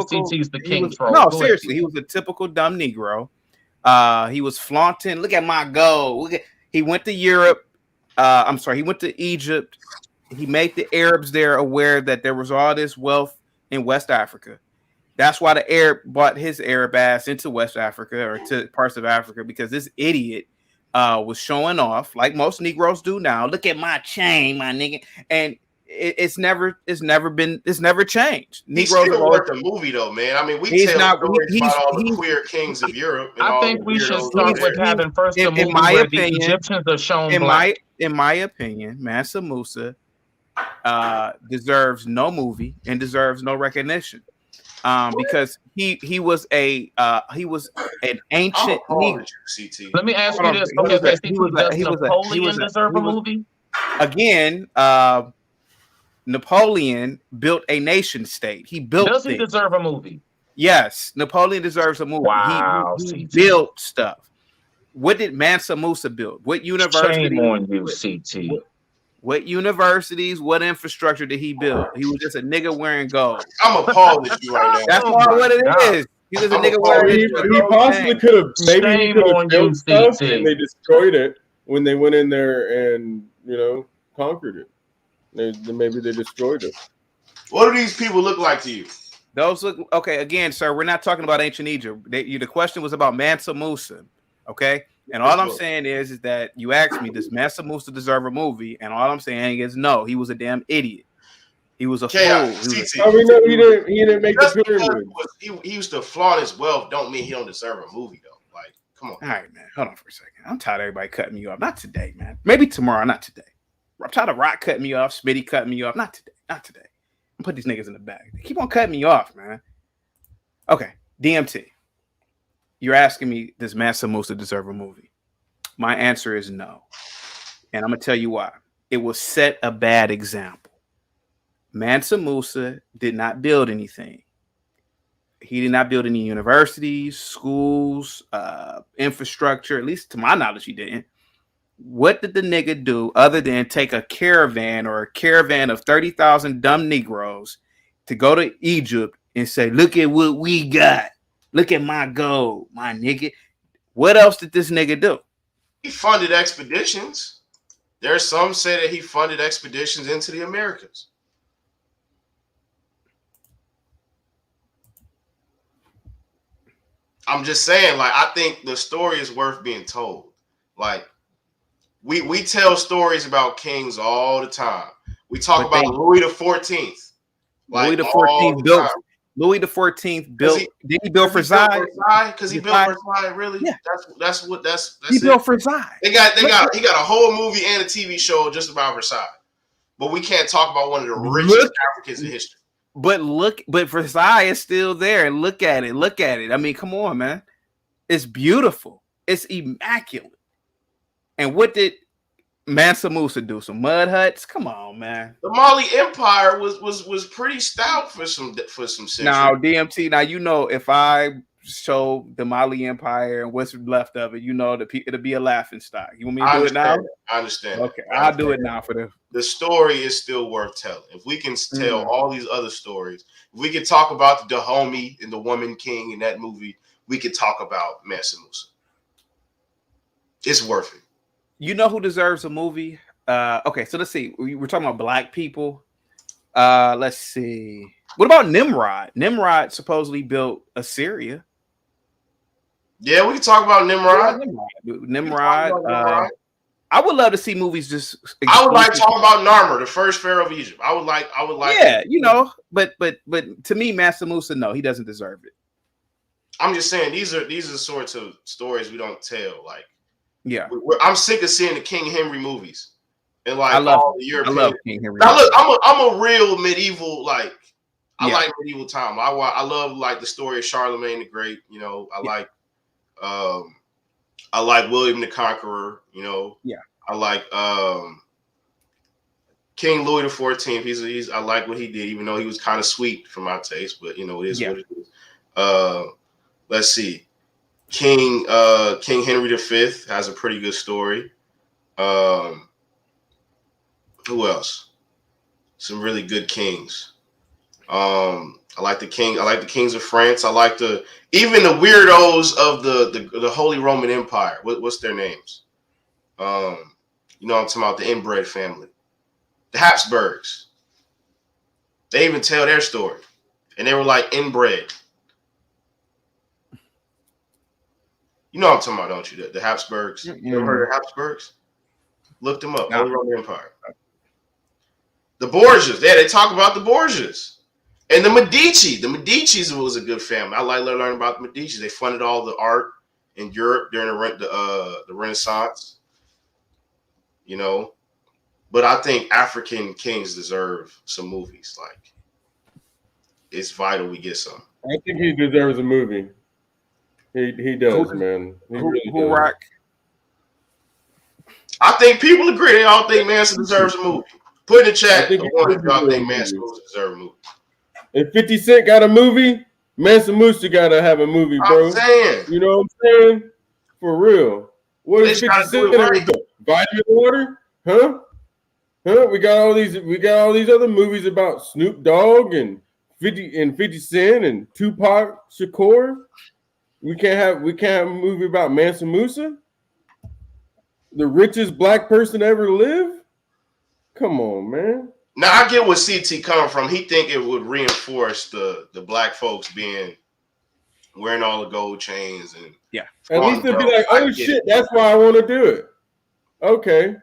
CT's the king. No, seriously, he was a typical dumb Negro. He was flaunting. Look at my gold. He went to Europe. He went to Egypt. He made the Arabs there aware that there was all this wealth in West Africa. That's why the Arab brought his Arab ass into West Africa or to parts of Africa, because this idiot was showing off like most Negroes do now. Look at my chain, my nigga. And it's never changed. He still worked a movie though, man. I mean, we tell stories about all the queer kings of Europe. I think we should start with having first a movie where the Egyptians are shown black. In my opinion, Mansa Musa deserves no movie and deserves no recognition, because he was an ancient Negro. Let me ask you this: does Napoleon deserve a movie? Again, Napoleon built a nation state. He built. Does he deserve a movie? Yes, Napoleon deserves a movie. Wow, he built stuff. What did Mansa Musa build? What university? Shame on you, CT. What universities, what infrastructure did he build? He was just a nigga wearing gold. I'm appalled at you right now. That's what it is. He was a nigga wearing He possibly could have built stuff and they destroyed it when they went in there and conquered it. Maybe they destroyed it. What do these people look like to you? Those look okay. Again, sir, we're not talking about ancient Egypt. The question was about Mansa Musa. Okay. And all I'm saying is that you asked me, does Mansa Musa deserve a movie? And all I'm saying is no, he was a damn idiot. He was a fool. We know he didn't make the pyramid. He used to flaunt his wealth. Don't mean he don't deserve a movie though. Like, come on. All right, man. Hold on for a second. I'm tired of everybody cutting me off. Not today, man. Maybe tomorrow. Not today. I'm tired of Rock cutting me off. Smitty cutting me off. Not today. Not today. I'm put these niggas in the bag. They keep on cutting me off, man. Okay, DMT. You're asking me, does Mansa Musa deserve a movie? My answer is no. And I'm going to tell you why. It will set a bad example. Mansa Musa did not build anything. He did not build any universities, schools, infrastructure. At least to my knowledge, he didn't. What did the nigga do other than take a caravan or a caravan of 30,000 dumb Negroes to go to Egypt and say, look at what we got. Look at my gold, my nigga. What else did this nigga do? He funded expeditions. There's some say that he funded expeditions into the Americas. I'm just saying, like, I think the story is worth being told. Like, we tell stories about kings all the time. We talk about Louis the 14th. Like, Louis the 14th built. Louis the 14th built. Did he build Versailles? Because he built Versailles. Really? Yeah. That's he built Versailles. He got a whole movie and a TV show just about Versailles. But we can't talk about one of the richest Africans in history. But Versailles is still there. And look at it. Look at it. I mean, come on, man. It's beautiful. It's immaculate. And what did Mansa Musa do? Some mud huts? Come on, man. The Mali Empire was pretty stout for some centuries. Now, DMT. Now, you know, if I show the Mali Empire and what's left of it, you know, it'll be a laughing stock. You want me to do it now? I understand. Okay, I'll do it now for them. The story is still worth telling. If we can tell all these other stories, if we can talk about the Dahomey and the Woman King in that movie, we could talk about Mansa Musa. It's worth it. You know who deserves a movie? Okay, so let's see. We're talking about black people. Let's see. What about Nimrod? Nimrod supposedly built Assyria. Yeah, we can talk about Nimrod. Nimrod. I would love to see movies just. I would like to talk about Narmer, the first pharaoh of Egypt. I would like. Yeah, you know, but to me, Mansa Musa, no, he doesn't deserve it. I'm just saying these are sorts of stories we don't tell. Like, yeah, I'm sick of seeing the King Henry movies and like the European. I love King Henry. Now look, I'm a real medieval like. I like medieval time. I love like the story of Charlemagne the Great. You know, I like William the Conqueror. You know, I like King Louis the 14th. I like what he did, even though he was kind of sweet for my taste. But you know, it is what it is. Let's see, King Henry V has a pretty good story. Who else? Some really good kings. I like the kings of France. I like even the weirdos of the Holy Roman Empire. What's their names? You know, I'm talking about the inbred family, the Habsburgs. They even tell their story, and they were like inbred. You know what I'm talking about, don't you? The Habsburgs. You ever heard of the Habsburgs? Look them up. Holy Roman Empire. The Borgias. Yeah, they talk about the Borgias. And the Medici. The Medicis was a good family. I like learning about the Medicis. They funded all the art in Europe during the Renaissance. You know, but I think African kings deserve some movies. Like, it's vital we get some. I think he deserves a movie. He does, man. He really does. Rock? I think people agree. They all think Mansa deserves a movie. Put in the chat. Y'all think Mansa deserves a movie. If 50 Cent got a movie, Mansa Musa gotta have a movie, bro. I'm saying. You know what I'm saying? For real. What is 50 Cent? Vitamin water? Huh? Huh? We got all these other movies about Snoop Dogg and 50 Cent and Tupac Shakur. We can't have a movie about Mansa Musa, the richest black person to ever live. Come on, man. Now I get where CT coming from. He think it would reinforce the black folks wearing all the gold chains and At least they'd be like, oh shit, that's why I want to do it. Okay,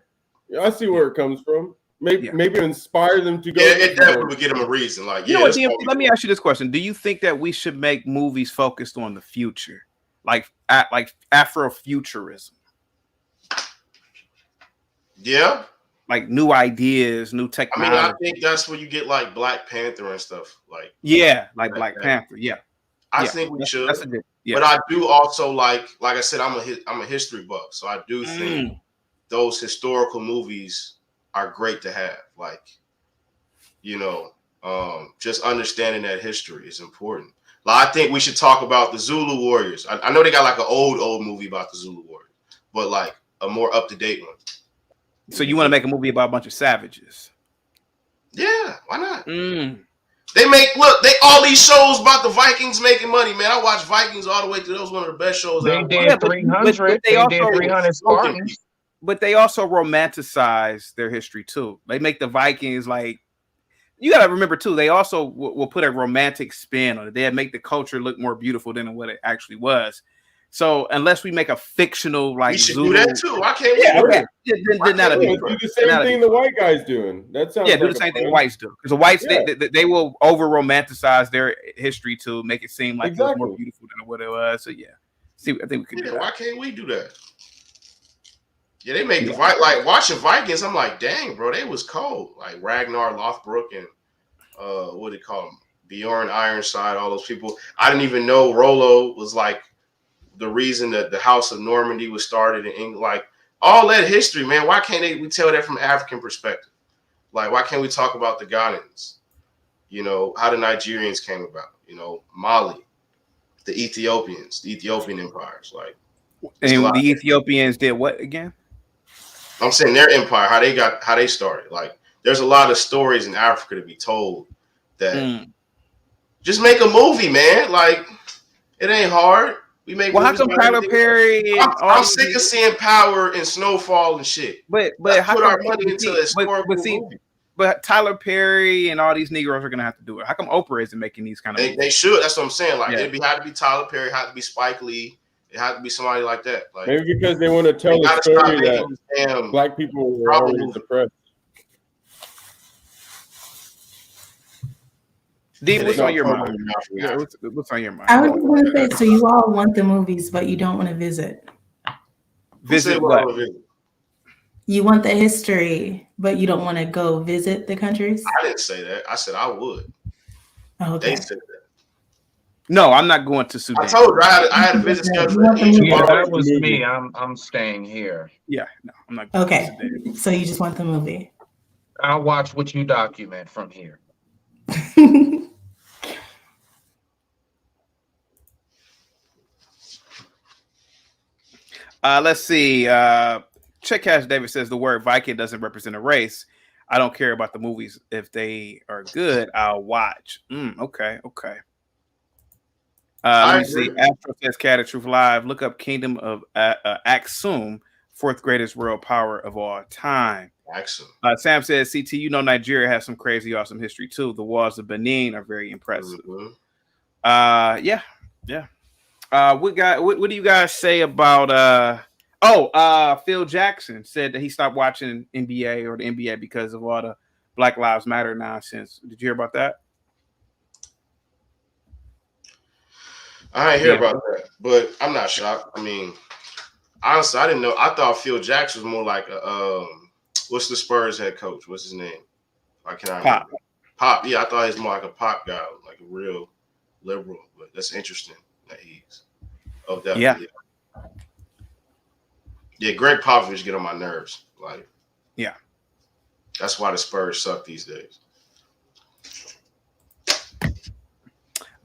I see where it comes from. Maybe inspire them to go. Yeah, it definitely would give them a reason. Like, you know what, DM, let me ask you this question: do you think that we should make movies focused on the future, like Afrofuturism? Yeah, like new ideas, new technology. I mean, I think that's where you get like Black Panther and stuff. Like, like Black Panther. Yeah, I think we should. That's a good. Yeah. But I do also like I said, I'm a history buff, so I do think those historical movies are great to have. Like, just understanding that history is important. Like, I think we should talk about the Zulu Warriors. I know they got like an old movie about the Zulu Warriors, but like a more up to date one. So you want to make a movie about a bunch of savages? Yeah, why not? They all these shows about the Vikings making money, man. I watched Vikings all the way through. That was one of the best shows. They did 300. They did 300 Spartans. But they also romanticize their history too. They make the Vikings like, you got to remember too. They also will put a romantic spin on it. They make the culture look more beautiful than what it actually was. So unless we make a fictional like, we should Zulu, do that too. Why can't we? Yeah, okay. Then that'll be do the same thing the white guys doing. That sounds do the same thing the whites do. Because the whites they will over romanticize their history to make it seem like it was more beautiful than what it was. So I think we could do that. Why can't we do that? Yeah, they make like watching Vikings. I'm like, dang, bro, they was cold. Like Ragnar Lothbrok and what do they call him? Bjorn Ironside, all those people. I didn't even know Rollo was like the reason that the House of Normandy was started in England. Like all that history, man. Why can't we tell that from an African perspective? Like, why can't we talk about the Ghanaians? How the Nigerians came about. Mali, the Ethiopians, the Ethiopian empires. Like, and the Ethiopians did what again? I'm saying their empire, how they started. Like, there's a lot of stories in Africa to be told that just make a movie, man. Like, it ain't hard. We make. Well, how come Tyler Perry? I'm sick of seeing Power and Snowfall and shit. But how put come our money into a historical movie? But Tyler Perry and all these Negroes are gonna have to do it. How come Oprah isn't making these kind of movies? They should. That's what I'm saying. Like, it had to be Tyler Perry, it had to be Spike Lee. It had to be somebody like that. Like, maybe because they want to tell the story that black people were already suppressed. Dave, what's on your mind? What's on your mind? I was going to say, so you all want the movies, but you don't want to visit. Visit what? You want the history, but you don't want to go visit the countries? I didn't say that. I said I would. Oh, okay. They said that. No, I'm not going to Sudan. I told you I had a visit schedule. Yeah, that was me. I'm staying here. Yeah, no, I'm not going to Sudan. So you just want the movie? I'll watch what you document from here. Let's see. Check Cash David says the word Viking doesn't represent a race. I don't care about the movies. If they are good, I'll watch. Okay. Let me see. Astro says Cat of Truth Live. Look up Kingdom of Aksum, fourth greatest world power of all time. Aksum. Sam says, CT, Nigeria has some crazy, awesome history too. The walls of Benin are very impressive. Yeah. What do you guys say about Phil Jackson said that he stopped watching NBA or the NBA because of all the Black Lives Matter nonsense. Did you hear about that? I didn't hear about that, but I'm not shocked. I mean, honestly, I didn't know. I thought Phil Jackson was more like a what's the Spurs head coach? What's his name? Pop. Yeah, I thought he was more like a Pop guy, like a real liberal. But that's interesting that he's definitely. Yeah, Greg Popovich get on my nerves. Like, yeah, that's why the Spurs suck these days.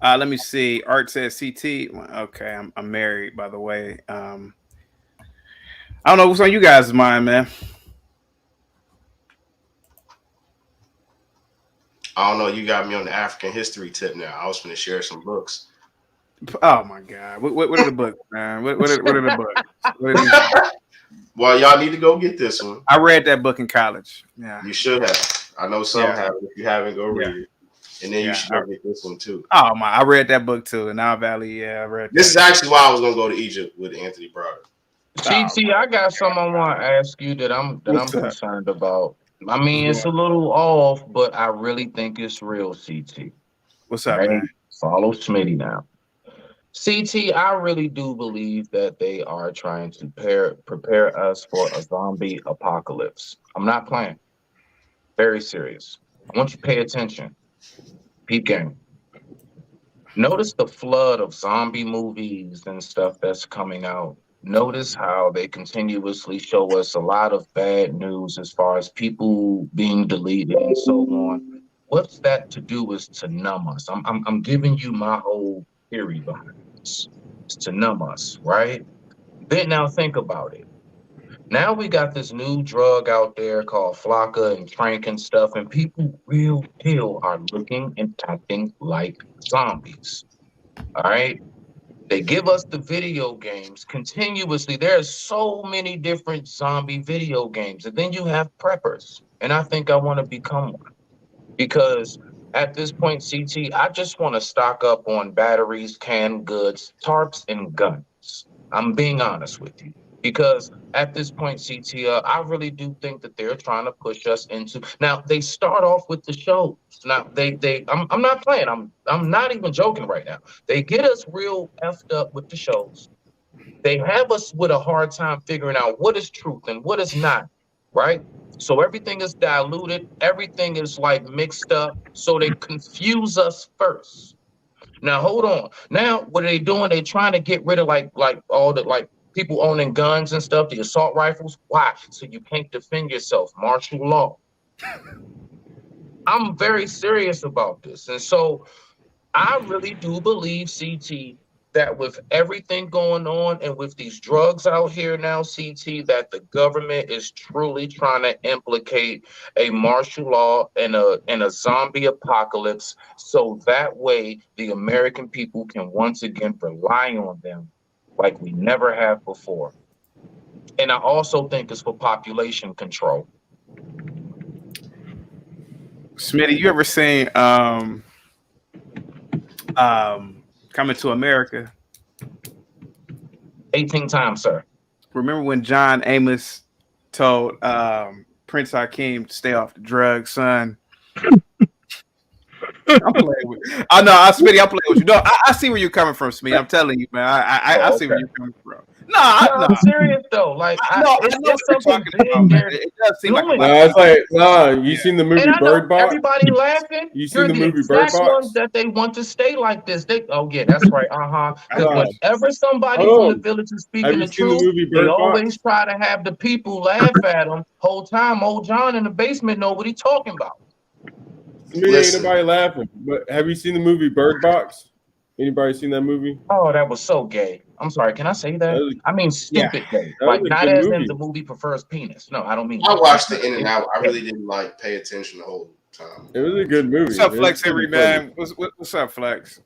Let me see. Art says CT. Okay, I'm married, by the way. I don't know what's on you guys' mind, man. I don't know. You got me on the African history tip now. I was going to share some books. Oh my God! What are the books, man? What are the books? What are well, y'all need to go get this one. I read that book in college. Yeah, you should have. I know some have. If you haven't, go read it. And then you should go get this one too. Oh my! I read that book too. In Nile Valley, yeah, I read. This is actually why I was gonna go to Egypt with Anthony Browder. TT, I got something I want to ask you that I'm concerned about. I mean, it's a little off, but I really think it's real, CT. What's up, man? Follow Smitty now. CT, I really do believe that they are trying to prepare us for a zombie apocalypse. I'm not playing. Very serious. I want you to pay attention. Peep game. Notice the flood of zombie movies and stuff that's coming out. Notice how they continuously show us a lot of bad news as far as people being deleted and so on. What's that to do is to numb us. I'm giving you my whole theory behind this. It's to numb us, right? Then now think about it. Now we got this new drug out there called Flocka and Trank and stuff, and people real deal are looking and acting like zombies. All right? They give us the video games continuously. There's so many different zombie video games. And then you have preppers. And I think I want to become one. Because at this point, CT, I just want to stock up on batteries, canned goods, tarps, and guns. I'm being honest with you. Because at this point, CT, I really do think that they're trying to push us into. Now they start off with the shows. Now I'm not playing. I'm not even joking right now. They get us real effed up with the shows. They have us with a hard time figuring out what is truth and what is not. Right. So everything is diluted. Everything is like mixed up. So they confuse us first. Now hold on. Now what are they doing? They're trying to get rid of like all the like. People owning guns and stuff, the assault rifles. Why? So you can't defend yourself. Martial law. I'm very serious about this. And so I really do believe, CT, that with everything going on and with these drugs out here now, CT, that the government is truly trying to implicate a martial law and a zombie apocalypse. So that way the American people can once again rely on them like we never have before. And I also think it's for population control. Smitty, you ever seen Coming to America? 18 times, sir. Remember when John Amos told Prince Hakeem to stay off the drugs, son? I'm playing with you. I know, Smitty, I'm playing with you. No, I see where you're coming from, Smitty. I'm telling you, man. I see where you're coming from. No, I'm serious though. Like, I know what you're talking about, man. It does seem like. No, it's like, you seen the movie Bird Box? Everybody laughing. You seen the movie Bird Box? Ones that they want to stay like this. Oh yeah, that's right. Because whenever somebody from the village is speaking the truth, they always try to have the people laugh at them. Whole time, old John in the basement know what he's talking about. Ain't nobody laughing. But have you seen the movie Bird Box? Anybody seen that movie? Oh, that was so gay. I'm sorry. Can I say that? I mean, stupid gay. Like, not as in the movie prefers penis. No, I don't mean. I watched it in and out. I really didn't like pay attention the whole time. It was a good movie. What's up, Flex? Henry, man. What's up, Flex?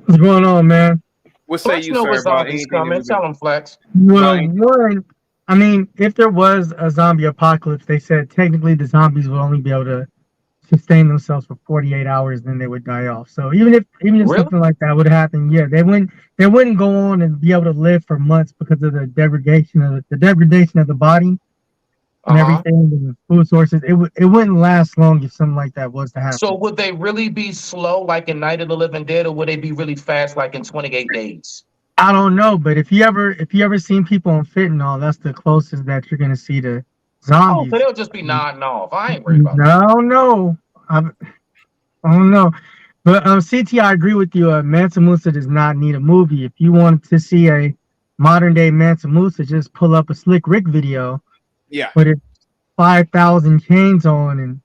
What's going on, man? What say you, sir? About anything? Tell them, Flex. Well, one, I mean, if there was a zombie apocalypse, they said technically the zombies would only be able to sustain themselves for 48 hours, then they would die off. So even if really? Something like that would happen, yeah, they wouldn't go on and be able to live for months because of the degradation of the body and everything, and the food sources. It wouldn't last long if something like that was to happen. So would they really be slow like in Night of the Living Dead, or would they be really fast like in 28 days? I don't know, but if you ever seen people on fentanyl, that's the closest that you're gonna see to zombies. Oh, so they'll just be nodding off. I ain't worried about that. I don't know. But CT, I agree with you. Mansa Musa does not need a movie. If you wanted to see a modern day Mansa Musa, just pull up a Slick Rick video. Yeah. Put it 5,000 chains on, and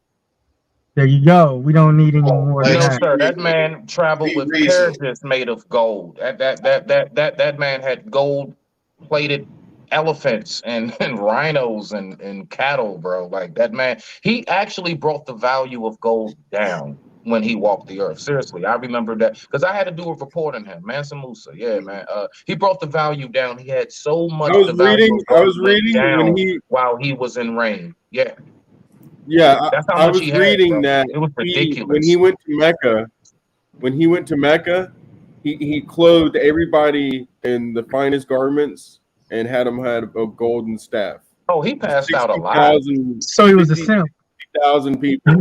there you go. We don't need any more. No, sir. That man traveled with carriages made of gold. That man had gold plated elephants and rhinos and cattle, bro. Like, that man, he actually brought the value of gold down. when he walked the earth. Seriously, I remember that because I had to do a report on him. Mansa Musa, yeah, man. He brought the value down. He had so much. I was reading when he while he was in reign. Yeah. Yeah, That's how I much was he had, reading bro. that It was when ridiculous. he went to Mecca, he clothed everybody in the finest garments and had them had a golden staff. Oh, he passed out a lot. So he was a simp. 60,000 people.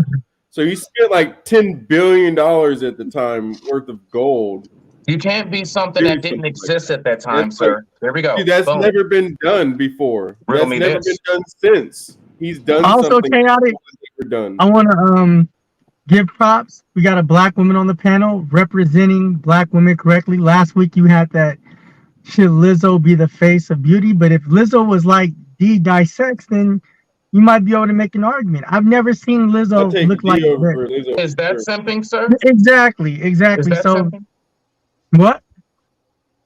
So he spent like $10 billion at the time worth of gold. You can't be something that didn't exist at that time, That's sir. There we go. See, that's Boom. never been done before. Riddle That's me never this. been done since. He's done Also something chaotic. never done. I want to give props. We got a black woman on the panel representing black women correctly. Last week you had that should Lizzo be the face of beauty, but if Lizzo was like D dissects, then you might be able to make an argument. I've never seen Lizzo look like that. Is that simping, sir? Exactly. Is that So simping? what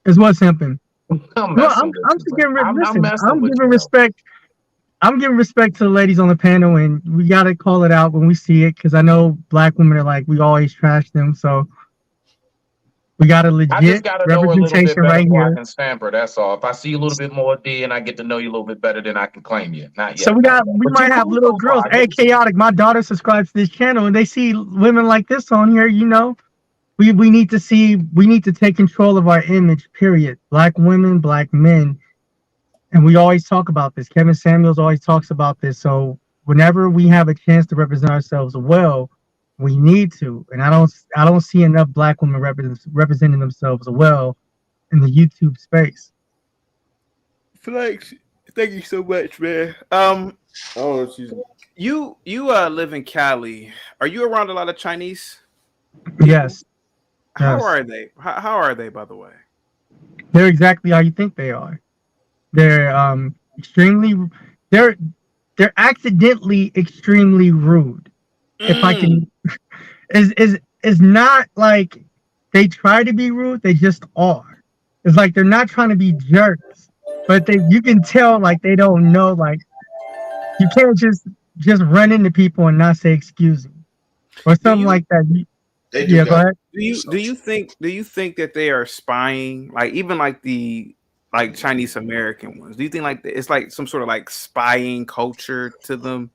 is what simping? I'm No, messing I'm with you, giving bro. I'm listen, messing I'm with giving you, respect. I'm giving respect to the ladies on the panel, and we gotta call it out when we see it, because I know black women are like, we always trash them, so we got a I just legit gotta know a little bit representation better right so I here. can stamp her. That's all. If I see a little bit more D and I get to know you a little bit better, then I can claim you. Not yet. So we But might you have cool little so girls. far. Hey, chaotic. My daughter subscribes to this channel, and they see women like this on here. You know, we need to take control of our image. Period. Black women, black men, and we always talk about this. Kevin Samuels always talks about this. So whenever we have a chance to represent ourselves well, we need to. And I don't see enough black women representing themselves well in the YouTube space. Flex, thank you so much, man. You live in Cali. Are you around a lot of Chinese? Yes. How Yes. are they? How are they, by the way? They're exactly how you think they are. They're extremely they're accidentally extremely rude. If I can is not like they try to be rude, they just are. It's like they're not trying to be jerks, but you can tell like they don't know, like you can't just run into people and not say excuse me or something like that. Yeah, go ahead. Do you think that they are spying, like even like the Chinese American ones? Do you think like it's like some sort of like spying culture to them?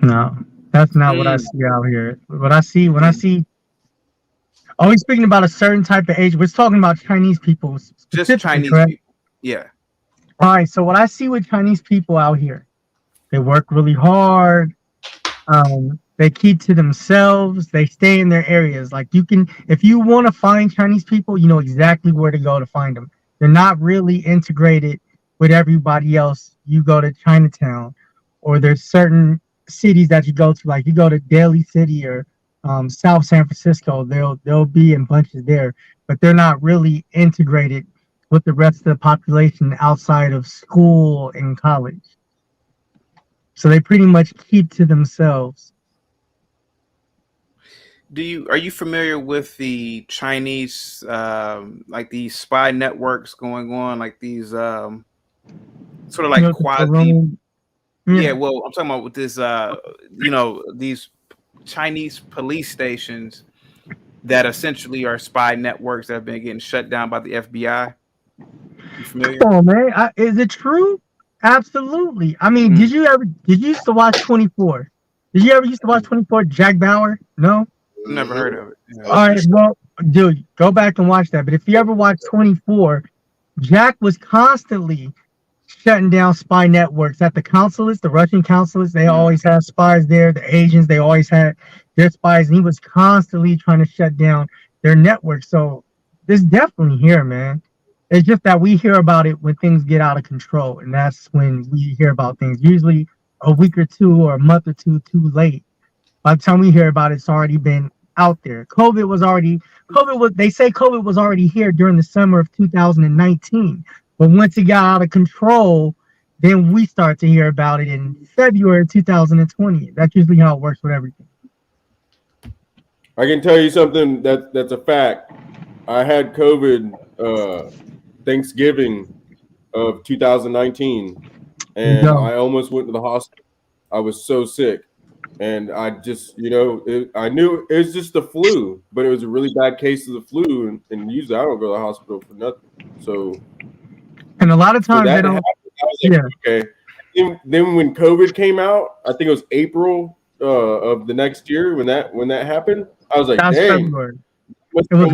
No, that's not what I see out here. What I see when I see, are we speaking about a certain type of age? We're talking about Chinese people, Just Chinese correct? people. Yeah. All right. So what I see with Chinese people out here, they work really hard. They keep to themselves. They stay in their areas. Like you can, if you want to find Chinese people, you know exactly where to go to find them. They're not really integrated with everybody else. You go to Chinatown, or there's certain cities that you go to, like you go to Daly City or South San Francisco. They'll be in bunches there, but they're not really integrated with the rest of the population outside of school and college. So they pretty much keep to themselves. Are you familiar with the Chinese like these spy networks going on, like these sort of like quasi? Yeah, well, I'm talking about with this these Chinese police stations that essentially are spy networks that have been getting shut down by the FBI. You familiar? Oh man, is it true? Absolutely. I mean, did you used to watch 24? Did you ever used to watch 24? Jack Bauer? No. Never heard of it. Yeah. All right, well, dude, go back and watch that. But if you ever watch 24, Jack was constantly shutting down spy networks at the consulates, the Russian consulates. They always had spies there. The Asians, they always had their spies. And he was constantly trying to shut down their network. So this definitely here, man. It's just that we hear about it when things get out of control, and that's when we hear about things. Usually a week or two or a month or two too late. By the time we hear about it, it's already been out there. They say COVID was already here during the summer of 2019. But once it got out of control, then we start to hear about it in February 2020. That's usually how it works with everything. I can tell you something that's a fact. I had COVID Thanksgiving of 2019, and I almost went to the hospital. I was so sick. And I just, I knew it was just the flu, but it was a really bad case of the flu, and usually I don't go to the hospital for nothing. So, and a lot of times they don't. Happened, I was like, okay. Then when COVID came out, I think it was April of the next year when that happened. I was like, That's dang, February. It was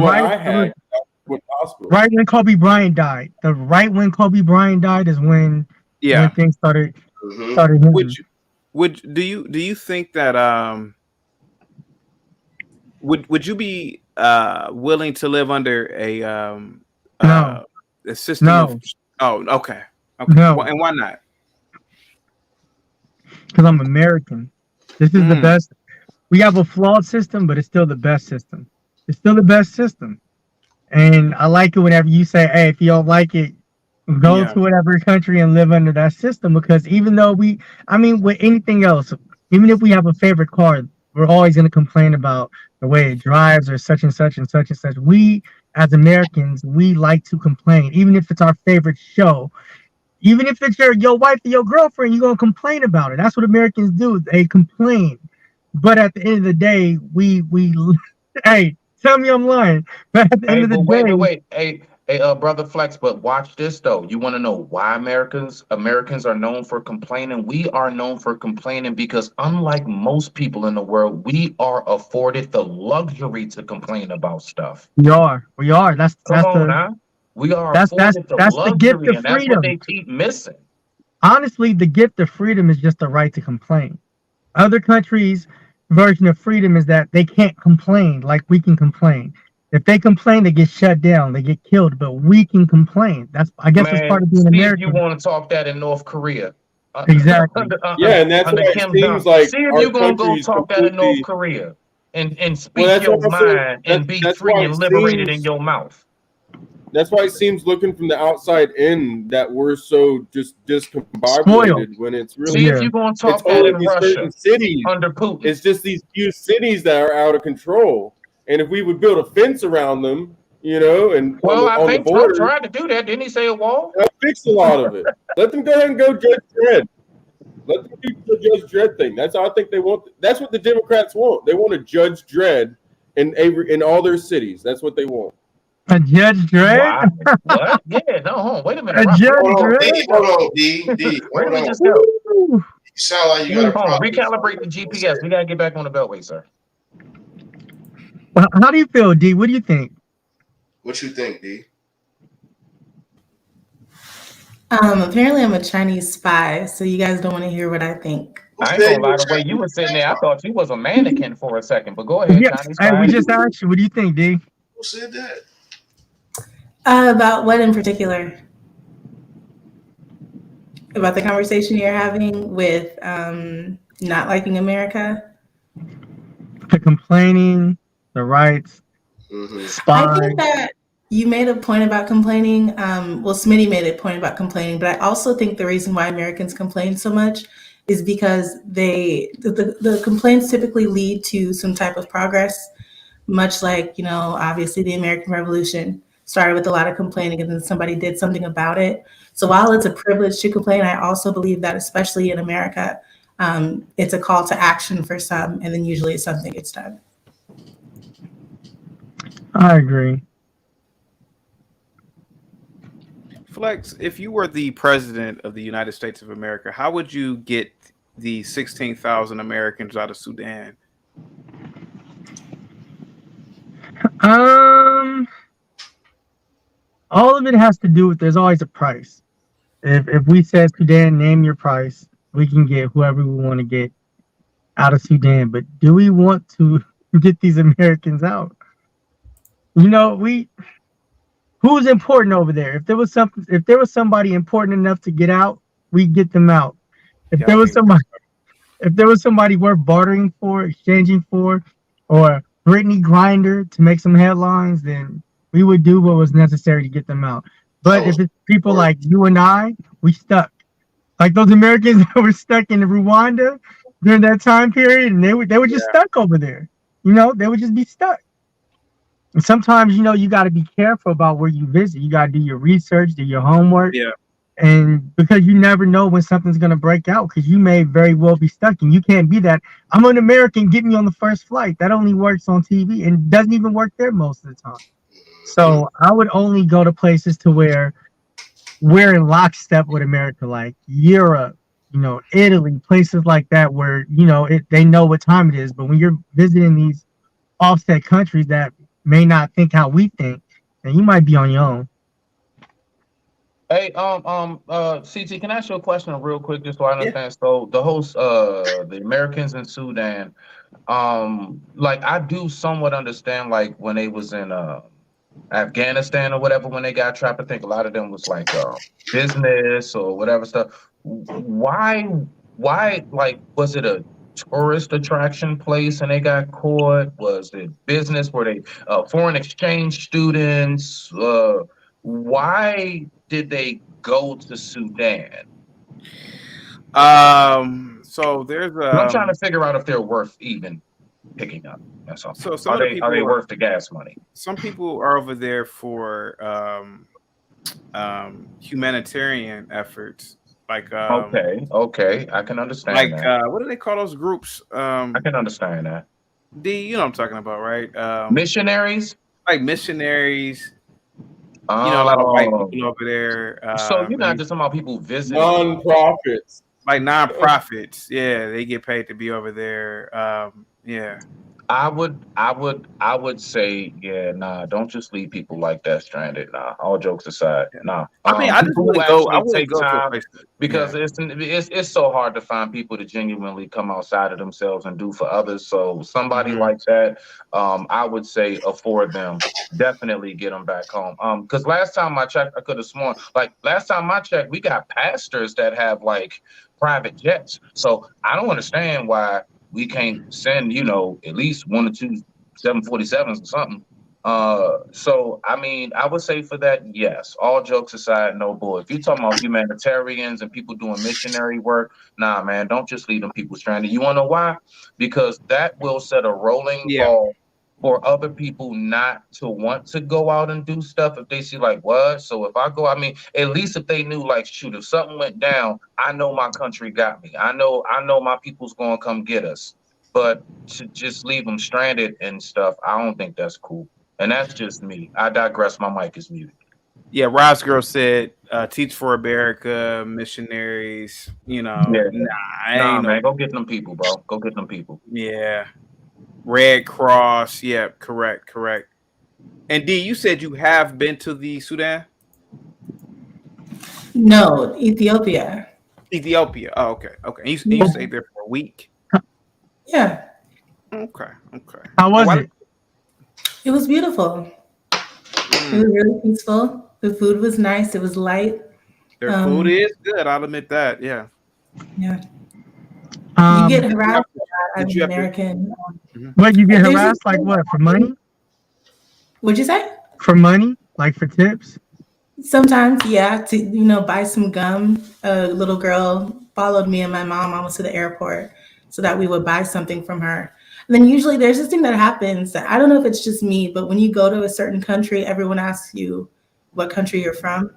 right when Kobe Bryant died. Right when Kobe Bryant died is when things started hitting. Do you think that would you be willing to live under a system? No. Okay. No. And why not? Because I'm American. This is the best. We have a flawed system, but it's still the best system. It's still the best system. And I like it whenever you say, hey, if you don't like it, go to whatever country and live under that system. Because even though with anything else, even if we have a favorite car, we're always going to complain about the way it drives or such and such and such and such. We, as Americans, we like to complain. Even if it's our favorite show, even if it's your wife or your girlfriend, you're going to complain about it. That's what Americans do. They complain. But at the end of the day, we hey, tell me I'm lying. But at the end of the day, wait. Hey, brother Flex, but watch this though. You want to know why Americans are known for complaining? We are known for complaining because unlike most people in the world, we are afforded the luxury to complain about stuff. We are. That's we are afforded the luxury, the gift of and that's freedom. what they keep missing. Honestly, the gift of freedom is just the right to complain. Other countries' version of freedom is that they can't complain like we can complain. If they complain, they get shut down, they get killed, but we can complain. That's part of being American. If you want to talk that in North Korea. Exactly. And that's why it seems like see if you're going to go talk that in North Korea and speak your mind and be free and liberated in your mouth. That's why it seems looking from the outside in that we're so just discombobulated when it's really. See if you're going to talk that in Russia cities under Putin. It's just these few cities that are out of control. And if we would build a fence around them, and I think Trump tried to do that. Didn't he say a wall? That fixed a lot of it. Let them go ahead and go Judge Dredd. Let them do the Judge Dredd thing. That's how I think they want. That's what the Democrats want. They want a Judge Dredd in all their cities. That's what they want. A Judge Dredd? What? Yeah, no, wait a minute. A Judge Dredd? Hold on, D. Where did we just go? You sound like you got recalibrate the GPS. We got to get back on the beltway, sir. Well, how do you feel, D? What do you think? What you think, D? Apparently I'm a Chinese spy, so you guys don't want to hear what I think. I ain't gonna lie, the way you were sitting there, I thought you was a mannequin for a second, but go ahead, Chinese spy. We just asked you, what do you think, D? Who said that? About what in particular? About the conversation you're having with not liking America? The complaining, the rights, spy. I think that you made a point about complaining. Smitty made a point about complaining, but I also think the reason why Americans complain so much is because the complaints typically lead to some type of progress, much like, obviously the American Revolution started with a lot of complaining and then somebody did something about it. So while it's a privilege to complain, I also believe that, especially in America, it's a call to action for some, and then usually something gets done. I agree. Flex, if you were the president of the United States of America, how would you get the 16,000 Americans out of Sudan? All of it has to do with there's always a price. If we said, Sudan, name your price, we can get whoever we want to get out of Sudan. But do we want to get these Americans out? Who's important over there? If there was somebody important enough to get out, we get them out. If there was somebody worth bartering for, exchanging for, or Brittany Grinder to make some headlines, then we would do what was necessary to get them out. But if it's people like you and I, we stuck. Like those Americans that were stuck in Rwanda during that time period, and they were just stuck over there. They would just be stuck. And sometimes, you got to be careful about where you visit. You got to do your research, do your homework. Yeah. And because you never know when something's going to break out, because you may very well be stuck, and you can't be that. I'm an American, get me on the first flight. That only works on TV and doesn't even work there most of the time. So I would only go to places to where we're in lockstep with America, like Europe, Italy, places like that, where they know what time it is. But when you're visiting these offset countries that may not think how we think, then you might be on your own. Hey, CT, can I ask you a question real quick, just so I understand? Yeah. So the host, the Americans in Sudan, like I do somewhat understand, like when they was in Afghanistan or whatever, when they got trapped, I think a lot of them was like business or whatever stuff. Why, like, was it a tourist attraction place and they got caught? Was it business? Were they foreign exchange students? Why did they go to Sudan? So there's I'm trying to figure out if they're worth even picking up. That's all. So are they worth the gas money? Some people are over there for humanitarian efforts. Like okay, I can understand. Like that. What do they call those groups? I can understand that. You know what I'm talking about, right? Missionaries. Like missionaries. A lot of white people over there. So you're not just talking about people visiting. Non-profits. Like non-profits. Yeah, they get paid to be over there. Yeah. I would say, yeah, nah, don't just leave people like that stranded. Nah, all jokes aside, nah. I mean, I just wouldn't go. I wouldn't go to a place because it's so hard to find people to genuinely come outside of themselves and do for others. So somebody like that, I would say afford them. Definitely get them back home. Because last time I checked, I could have sworn, like last time I checked, we got pastors that have like private jets. So I don't understand why we can't send, at least 1 or 2 747s or something. So, I mean, I would say for that, yes. All jokes aside, no bull. If you're talking about humanitarians and people doing missionary work, nah, man, don't just leave them people stranded. You want to know why? Because that will set a rolling ball for other people not to want to go out and do stuff if they see like, what? So if I go, I mean, at least if they knew like, shoot, if something went down, I know my country got me. I know my people's going to come get us. But to just leave them stranded and stuff, I don't think that's cool. And that's just me. I digress. My mic is muted. Yeah, Ross Girl said, teach for America, missionaries, Nah, man, go get them people, bro. Go get them people. Yeah. Red Cross. Yeah, correct. And D, you said you have been to the Sudan? No, Ethiopia. Oh, okay. You stayed there for a week? Yeah. Okay. How was it? It was beautiful. It was really peaceful. The food was nice. It was light. Their food is good. I'll admit that. Yeah. Yeah. You get harassed as an American. What, you get harassed like what, for money? What'd you say? For money? Like for tips? Sometimes, yeah, to buy some gum. A little girl followed me and my mom almost to the airport so that we would buy something from her. And then usually there's this thing that happens that I don't know if it's just me, but when you go to a certain country, everyone asks you what country you're from.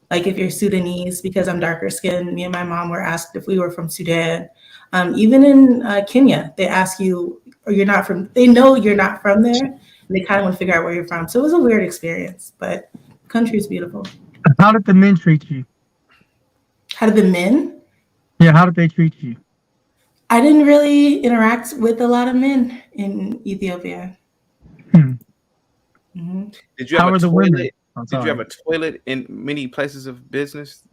Like if you're Sudanese, because I'm darker skinned, me and my mom were asked if we were from Sudan. Even in Kenya, they ask you, or you're not from, they know you're not from there. And they kind of want to figure out where you're from. So it was a weird experience, but the country is beautiful. How did the men treat you? How did the men? Yeah, how did they treat you? I didn't really interact with a lot of men in Ethiopia. Mm-hmm. Did you have a toilet? Did you have a toilet in many places of business?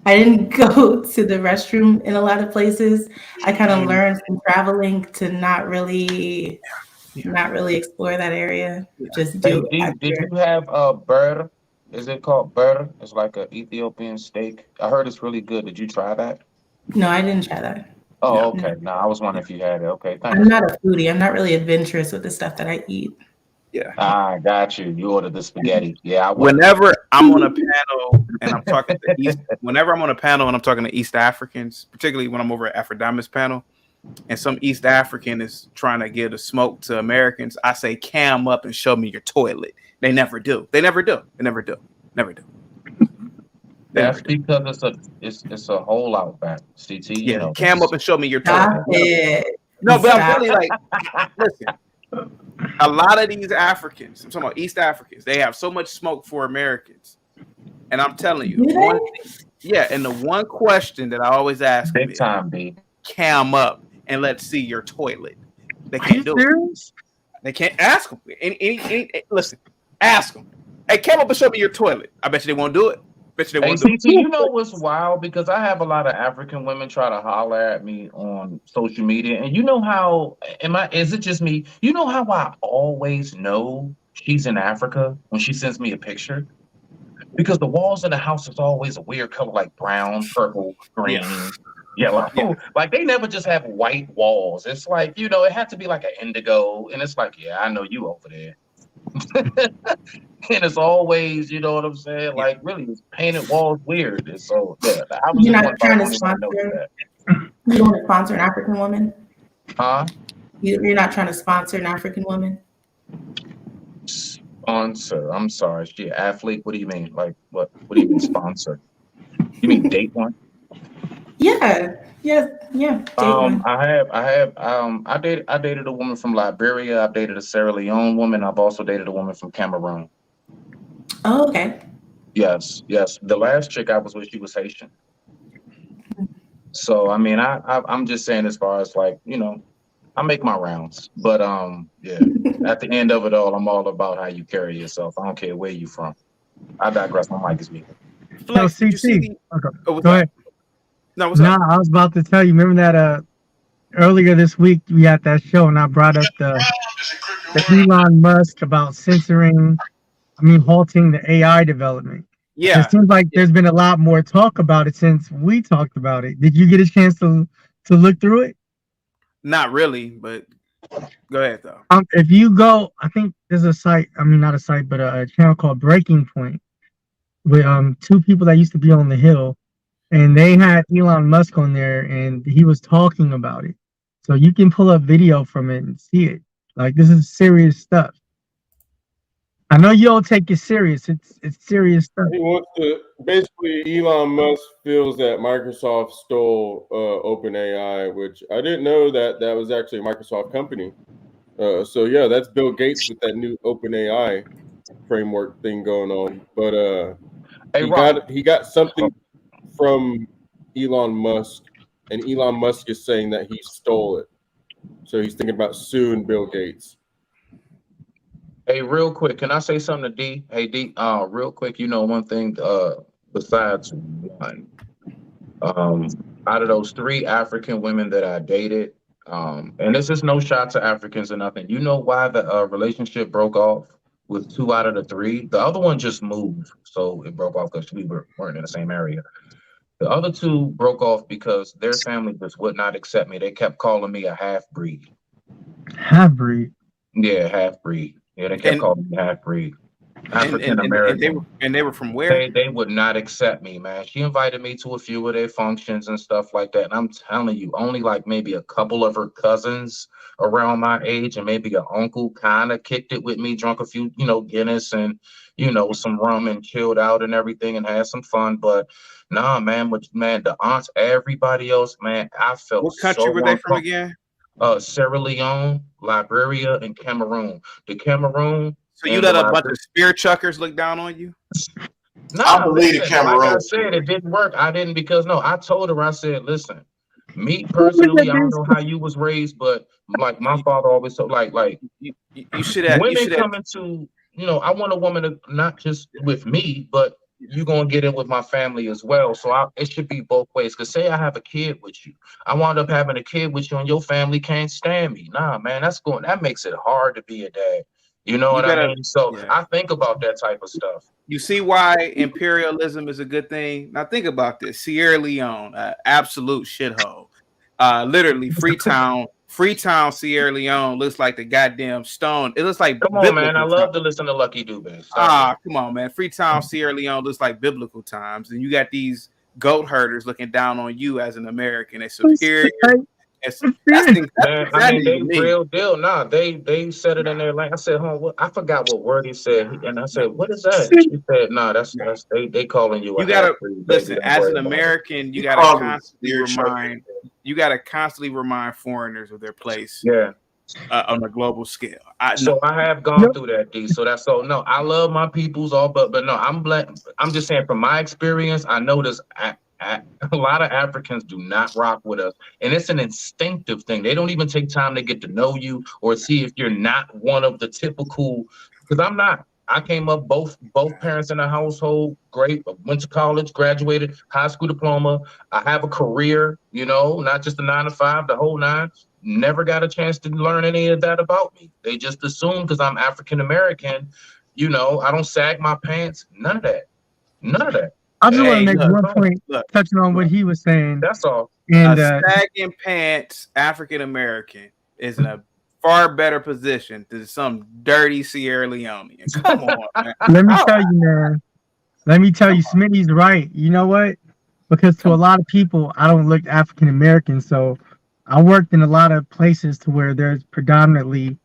I didn't go to the restroom in a lot of places. I kind of learned from traveling to not really explore that area. Just do. Did you have a bird? Is it called bird? It's like an Ethiopian steak. I heard it's really good. Did you try that? No, I didn't try that. Oh, okay. No, I was wondering if you had it. Okay, thanks. I'm not a foodie. I'm not really adventurous with the stuff that I eat. Yeah. I got you. You ordered the spaghetti. Yeah. Whenever I'm on a panel and I'm talking to East Africans, particularly when I'm over at Afrodama's panel, and some East African is trying to give a smoke to Americans, I say, cam up and show me your toilet. They never do. They That's because it's a whole out back. CT, you know. Cam up and show me your Stop toilet. it. No, but I'm Stop. really like, listen. A lot of these Africans, I'm talking about East Africans, they have so much smoke for Americans. And I'm telling you, and the one question that I always ask big time, B. Cam up and let's see your toilet. They can't do it. They can't ask them. Listen, ask them. Hey, Cam up and show me your toilet. I bet you they won't do it. Bet you they won't do it. You know what's wild? Because I have a lot of African women try to holler at me on social media, and you know how is it just me? You know how I always know she's in Africa when she sends me a picture? Because the walls in the house is always a weird color, like brown, purple, green, yellow. Like they never just have white walls. It's like, you know, it had to be like an indigo, and it's like, yeah, I know you over there. And it's always, you know what I'm saying? Like, really, it's painted walls weird. And so, I was You're not trying to sponsor. You don't want to sponsor an African woman? Huh? You're not trying to sponsor an African woman? Sponsor? I'm sorry, she an athlete? What do you mean? Like, what do you mean sponsor? You mean date one? Yeah. Date one. I dated a woman from Liberia. I've dated a Sierra Leone woman. I've also dated a woman from Cameroon. Oh, okay. Yes. The last chick I was with, she was Haitian. So I mean, I'm just saying, as far as like, you know, I make my rounds, but at the end of it all, I'm all about how you carry yourself. I don't care where you from. I digress. My mic is muted. So CT, go ahead. No, I was about to tell you. Remember that earlier this week we had that show, and I brought up the Elon Musk about halting the AI development. Yeah, it seems like there's been a lot more talk about it since we talked about it. Did you get a chance to look through it? Not really, but go ahead though. If you go, I think there's a site. Not a site, but a channel called Breaking Point, with two people that used to be on the Hill. And they had Elon Musk on there, and he was talking about it. So you can pull up video from it and see it. Like, this is serious stuff. I know you don't take it serious. It's serious stuff. He wants to basically. Elon Musk feels that Microsoft stole OpenAI, which I didn't know that was actually a Microsoft company. So yeah, that's Bill Gates with that new OpenAI framework thing going on. But he got something from Elon Musk, and Elon Musk is saying that he stole it. So he's thinking about suing Bill Gates. Hey, real quick, can I say something to D? Hey, D, real quick, you know, one thing besides one, out of those 3 African women that I dated, and this is no shot to Africans or nothing. You know why the relationship broke off with 2 out of the 3? The other one just moved, so it broke off because we weren't in the same area. The other 2 broke off because their family just would not accept me. They kept calling me a half-breed. Half-breed? Yeah, half-breed. Yeah, they kept calling me half-breed. African American. And they were from where? They would not accept me, man. She invited me to a few of their functions and stuff like that. And I'm telling you, only like maybe a couple of her cousins around my age and maybe an uncle kind of kicked it with me, drunk a few, you know, Guinness and, you know, some rum and chilled out and everything and had some fun. But nah, man, the aunts, everybody else, man, I felt. What country were they from again? Sierra Leone, Liberia, and Cameroon. The Cameroon. So you let a bunch of spear chuckers look down on you? No, I believe the Cameroon. Like I said, it didn't work. I didn't because I told her, I said, listen, me personally, I don't know how you was raised, but like my father always told, like you should have women coming to, you know, I want a woman to not just with me, but you're gonna get in with my family as well. So it should be both ways. Cause say I have a kid with you, I wound up having a kid with you, and your family can't stand me. Nah, man, that makes it hard to be a dad. You know what I mean? So I think about that type of stuff. You see why imperialism is a good thing? Now think about this. Sierra Leone, absolute shithole. Literally Freetown, Sierra Leone looks like the goddamn stone. It looks like come on, man. I love to listen to Lucky Dube. Come on, man. Freetown, Sierra Leone looks like biblical times, and you got these goat herders looking down on you as an American. They're superior. That's I mean, they real deal. Nah, they said it in their language. I said, what? I forgot what word he said, and I said, what is that? He said, nah, that's they calling you. You gotta listen as an American. You gotta constantly remind foreigners of their place. Yeah. On a global scale. I have gone through that, D. So that's so. No, I love my peoples all, but no, I'm just saying from my experience, I notice a lot of Africans do not rock with us, and it's an instinctive thing. They don't even take time to get to know you or see if you're not one of the typical. Because I'm not. I came up both parents in the household. Great, went to college, graduated, high school diploma. I have a career, not just a 9 to 5, the whole 9. Never got a chance to learn any of that about me. They just assume because I'm African American, I don't sag my pants. None of that. I just want to make one point touching on what he was saying. That's all. And sagging pants African American is in a far better position than some dirty Sierra Leonean. Come on, man. Let me tell you, man. Let me tell you, Smitty's right. You know what? Because to a lot of people, I don't look African American, so I worked in a lot of places to where there's predominantly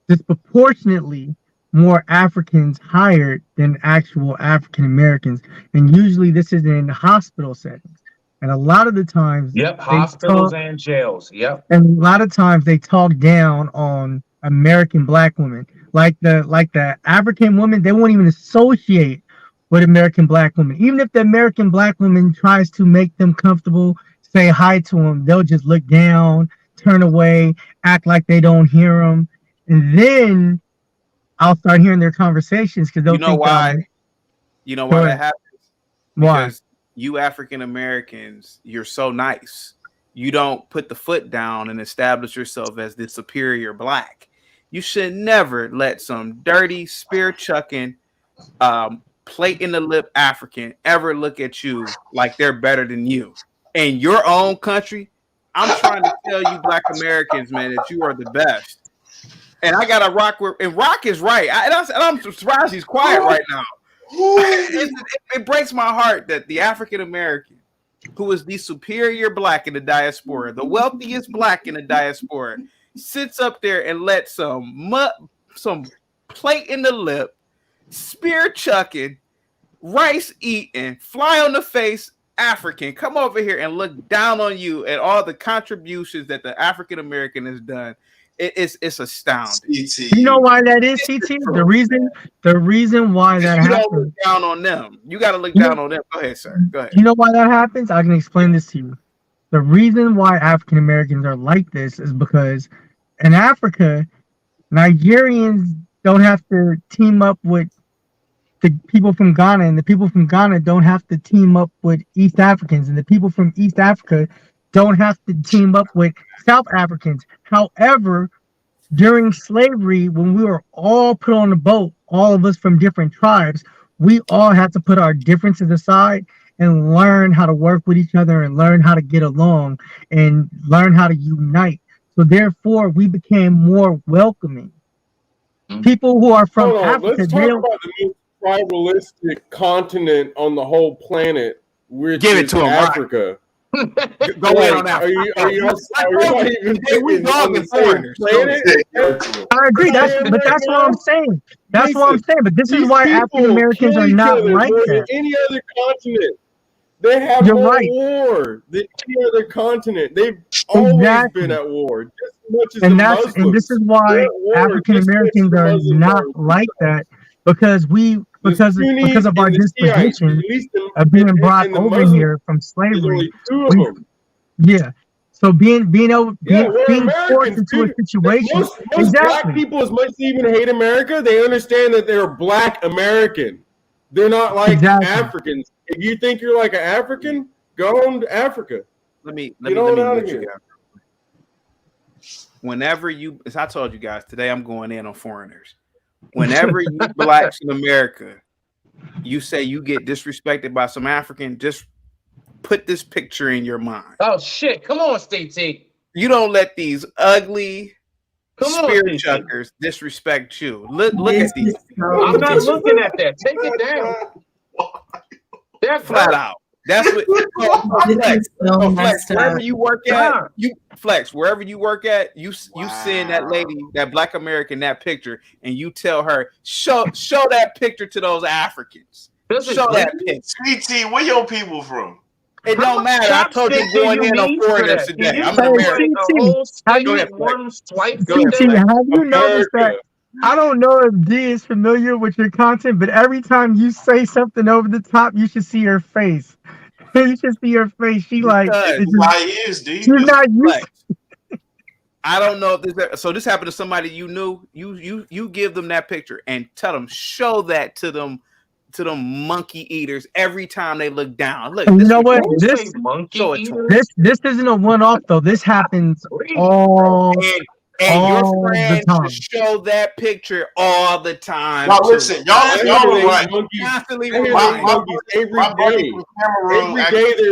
disproportionately more Africans hired than actual African Americans. And usually this is in hospital settings. And a lot of the times, hospitals and jails. Yep. And a lot of times they talk down on American Black women. Like the African woman, they won't even associate with American Black women. Even if the American Black woman tries to make them comfortable, say hi to them, they'll just look down, turn away, act like they don't hear them, and then I'll start hearing their conversations because they'll think why. You know why that happens? Why? Because you African Americans, you're so nice. You don't put the foot down and establish yourself as the superior Black. You should never let some dirty, spear chucking, plate in the lip African ever look at you like they're better than you. In your own country, I'm trying to tell you, Black Americans, man, that you are the best. And I got to rock with, and Rock is right. I'm surprised he's quiet right now. It breaks my heart that the African American, who is the superior Black in the diaspora, the wealthiest Black in the diaspora, sits up there and lets some plate in the lip, spear chucking, rice eating, fly on the face African come over here and look down on you and all the contributions that the African American has done. It's astounding. You know why that is, CT? The reason why that happens. You don't look down on them. You got to look down on them. Go ahead, sir. Go ahead. You know why that happens? I can explain this to you. The reason why African Americans are like this is because in Africa, Nigerians don't have to team up with the people from Ghana, and the people from Ghana don't have to team up with East Africans, and the people from East Africa don't have to team up with South Africans. However, during slavery, when we were all put on the boat, all of us from different tribes, we all had to put our differences aside and learn how to work with each other and learn how to get along and learn how to unite. So therefore, we became more welcoming. People who are from Africa, let's talk about the most tribalistic continent on the whole planet, which is Africa. Go ahead on that. Are you not even we dogging foreigners? I agree. That's what I'm saying. That's what I'm saying. But this is why African Americans are not like that. Any other continent, they have more war than any other continent. They've always been at war, just as much as the Muslims. And this is why African Americans are not like that, because of our disposition of being brought over here from slavery. So being forced into a situation. Most Black people, as much as they even hate America, they understand that they're Black American. They're not like Africans. If you think you're like an African, go on to Africa. Let me get you guys. Whenever you, as I told you guys today, I'm going in on foreigners. Whenever you Blacks in America, you say you get disrespected by some African, just put this picture in your mind. Oh shit! Come on, Steve T. You don't let these ugly spear chuckers disrespect you. Look at these. I'm not looking at that. Take it down. That flat out. That's what Flex, wherever you work at, wherever you work at, you send that lady, that Black American, that picture, and you tell her, show that picture to those Africans. Show that picture. CT, where your people from? It don't matter. I told you going in on foreigners today. I'm an American. Have you noticed that? I don't know if D is familiar with your content, but every time you say something over the top, you should see her face. You should see her face. She like, she's not used. I don't know if this. So this happened to somebody you knew. You give them that picture and tell them, show that to them monkey eaters every time they look down. Look, you know what? This isn't a one-off though. This happens all. And your friends show that picture all the time. Now listen, y'all are right. Constantly every day there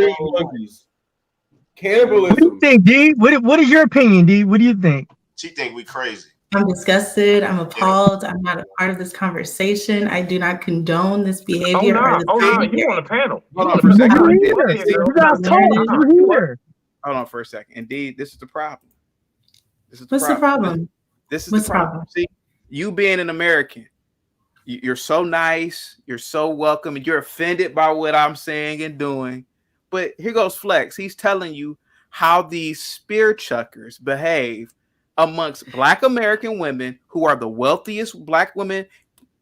is monkeys. Cannibalism. What do you think, D? What is your opinion, D? What do you think? She think we crazy. I'm disgusted. I'm appalled. I'm not a part of this conversation. I do not condone this behavior. You on a panel. Hold on for a second. You guys talk. You here. Hold on for a second. Indeed, this is the problem. What's the problem? This is the problem. See, you being an American, you're so nice, you're so welcome, and you're offended by what I'm saying and doing. But here goes Flex. He's telling you how these spear chuckers behave amongst Black American women who are the wealthiest Black women,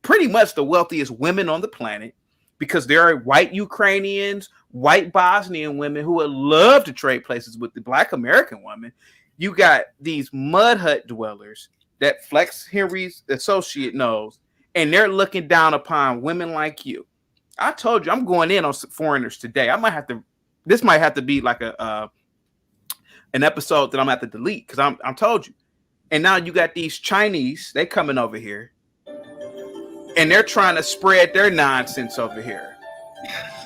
pretty much the wealthiest women on the planet, because there are white Ukrainians, white Bosnian women who would love to trade places with the Black American woman. You got these mud hut dwellers that Flex Henry's associate knows, and they're looking down upon women like you. I told you I'm going in on foreigners today. This might have to be like an episode that I'm going to have to delete because I'm told you. And now you got these Chinese, they coming over here, and they're trying to spread their nonsense over here.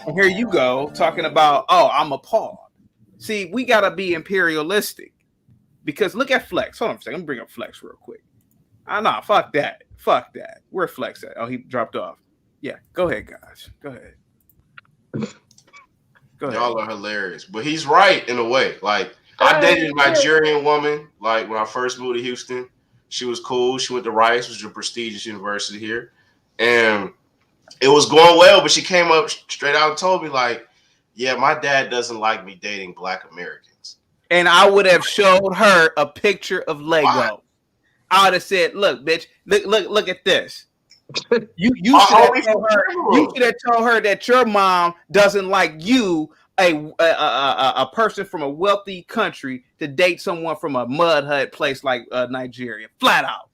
And here you go talking about, oh, I'm appalled. See, we got to be imperialistic. Because look at Flex. Hold on a second. Let me bring up Flex real quick. Nah, fuck that. Fuck that. Where's Flex at? Oh, he dropped off. Yeah, go ahead, guys. Go ahead. Y'all are hilarious. But he's right in a way. Like, I dated a Nigerian woman, like, when I first moved to Houston. She was cool. She went to Rice, which is a prestigious university here. And it was going well, but she came up straight out and told me, like, yeah, my dad doesn't like me dating Black Americans. And I would have showed her a picture of Lego. What? I would have said, "Look, bitch, look at this." You should have told her that your mom doesn't like you, a person from a wealthy country, to date someone from a mud hut place like Nigeria. Flat out.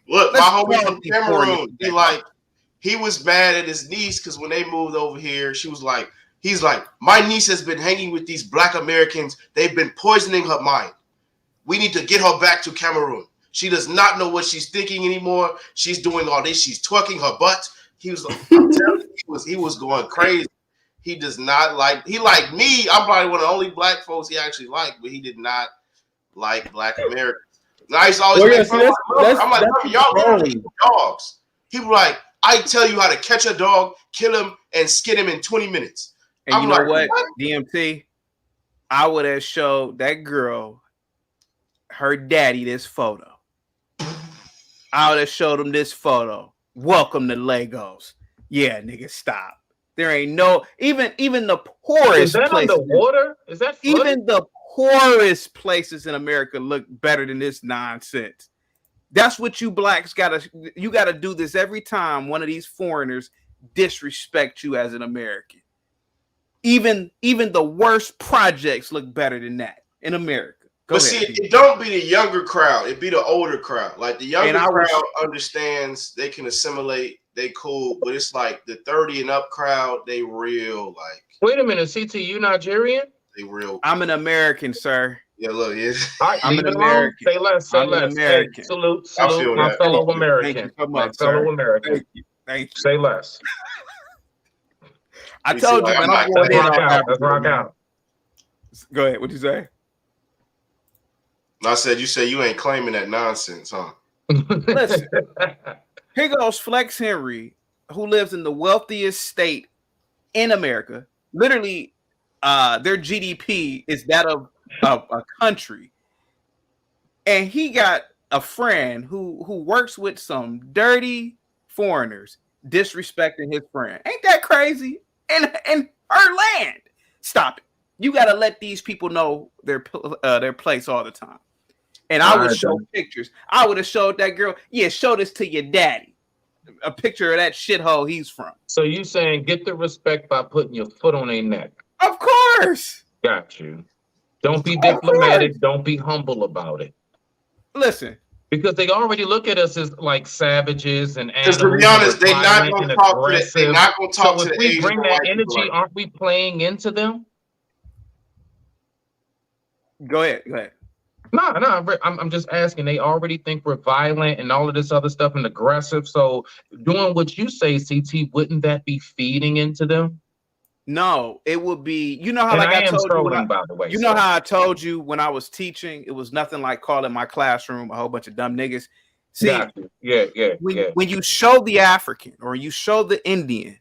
Look, my homie from Cameroon, he was mad at his niece because when they moved over here, he's like, my niece has been hanging with these Black Americans. They've been poisoning her mind. We need to get her back to Cameroon. She does not know what she's thinking anymore. She's doing all this. She's twerking her butt. He was like, I'm telling you, he was going crazy. He does not like, he liked me. I'm probably one of the only Black folks he actually liked, but he did not like Black Americans. And I used to always make fun of I'm like, y'all literally dogs. He was like, I tell you how to catch a dog, kill him, and skin him in 20 minutes. And you know what, DMT? I would have showed that girl, her daddy, this photo. I would have showed him this photo. Welcome to Legos. Yeah, nigga, stop. There ain't no even the poorest. Is that places, underwater? Is that flooded? Even the poorest places in America look better than this nonsense. That's what you Blacks gotta do this every time one of these foreigners disrespect you as an American. Even the worst projects look better than that in America. But see, it don't be the younger crowd. It be the older crowd. Like the younger crowd understands they can assimilate. They cool. But it's like the 30 and up crowd, they real like. Wait a minute, CT, you Nigerian? They real. I'm an American, sir. Yeah, look, yeah. I'm an American. Say less, say less. American. Hey, salute my fellow American. Thank you so much, my fellow American. Thank you. Say less. I told you, man. I'm going in on that. Let's rock out. Go ahead. What'd you say? I said, you say you ain't claiming that nonsense, huh? Listen, here goes Flex Henry, who lives in the wealthiest state in America. Literally, their GDP is that of a country, and he got a friend who works with some dirty foreigners disrespecting his friend. Ain't that crazy? And her land. Stop it. You got to let these people know their place all the time. And I would show pictures. I would have showed that girl. Yeah, show this to your daddy. A picture of that shithole he's from. So you saying get the respect by putting your foot on their neck? Of course. Got you. Don't be diplomatic. Don't be humble about it. Listen. Because they already look at us as like savages and animals. To be honest, they're not going to talk to the, they're not going to talk so to if the we bring that energy, right? aren't we playing into them? Go ahead. No, I'm just asking. They already think we're violent and all of this other stuff and aggressive. So doing what you say, CT, wouldn't that be feeding into them? No, it would be. You know how and like I told trolling, you, by the way. You know how I told you when I was teaching, it was nothing like calling my classroom a whole bunch of dumb niggas. See, when you show the African or you show the Indian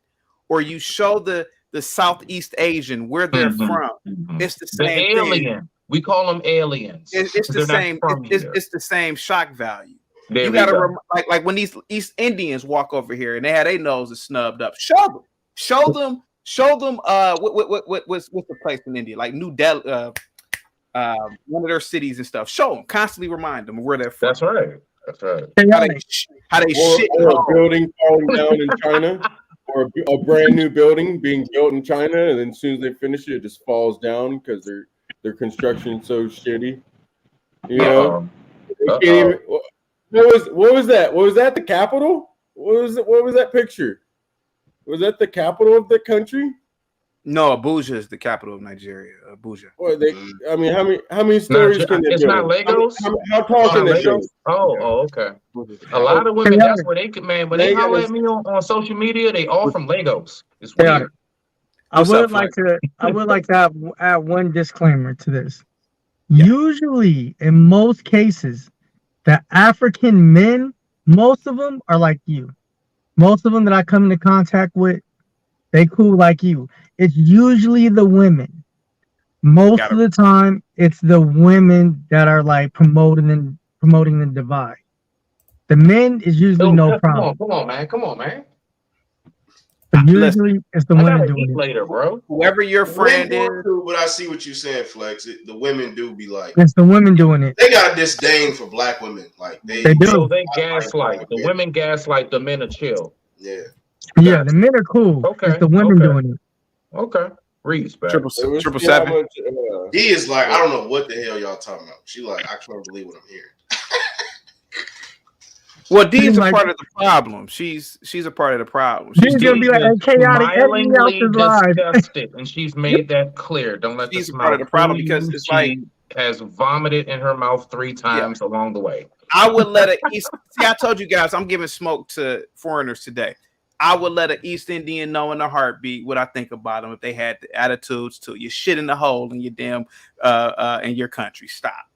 or you show the Southeast Asian where they're from, it's the same alien. thing. We call them aliens. It's the same. It's the same shock value. There you gotta like when these East Indians walk over here and they had their noses snubbed up. Show them. What's the place in India? Like New Delhi, one of their cities and stuff. Show them. Constantly remind them where they're from. That's right. How they shit. Or a building falling down in China, or a brand new building being built in China, and then as soon as they finish it, it just falls down because their construction is so shitty. You know. What was that? Was that the capital? What was that picture? Was that the capital of the country? No, Abuja is the capital of Nigeria. Abuja. Well, how many stories can they build? It's not Legos. How tall can they build? Oh, okay. A lot of women. That's where they could, man. When they holler at me on social media, they all from Legos. It's weird. I would like to add one disclaimer to this. Yeah. Usually, in most cases, the African men, most of them are like you. Most of them that I come into contact with, they cool like you. It's usually the women. Most of the time, it's the women that are like promoting the divide. The men is usually no problem. Come on, man. But usually, it's the women doing it later, bro. Whoever your friend is. But I see what you're saying, Flex. The women do be like. It's the women doing it. They got a disdain for black women. Like they do. So they gaslight. The women gaslight. The men are chill. Yeah. Yeah, the men are cool. Okay. It's the women doing it. Okay. Respect. 777. He is like, I don't know what the hell y'all talking about. She like, I can't believe what I'm hearing. Well, D is a part of the problem. She's a part of the problem. She's gonna be like a chaotic disgusted, and she's made that clear. Don't let she's a part of the problem because it's like has vomited in her mouth 3 times along the way. I would let it. See, I told you guys, I'm giving smoke to foreigners today. I would let an East Indian know in a heartbeat what I think about them if they had the attitudes to you shit in the hole in your damn in your country. Stop.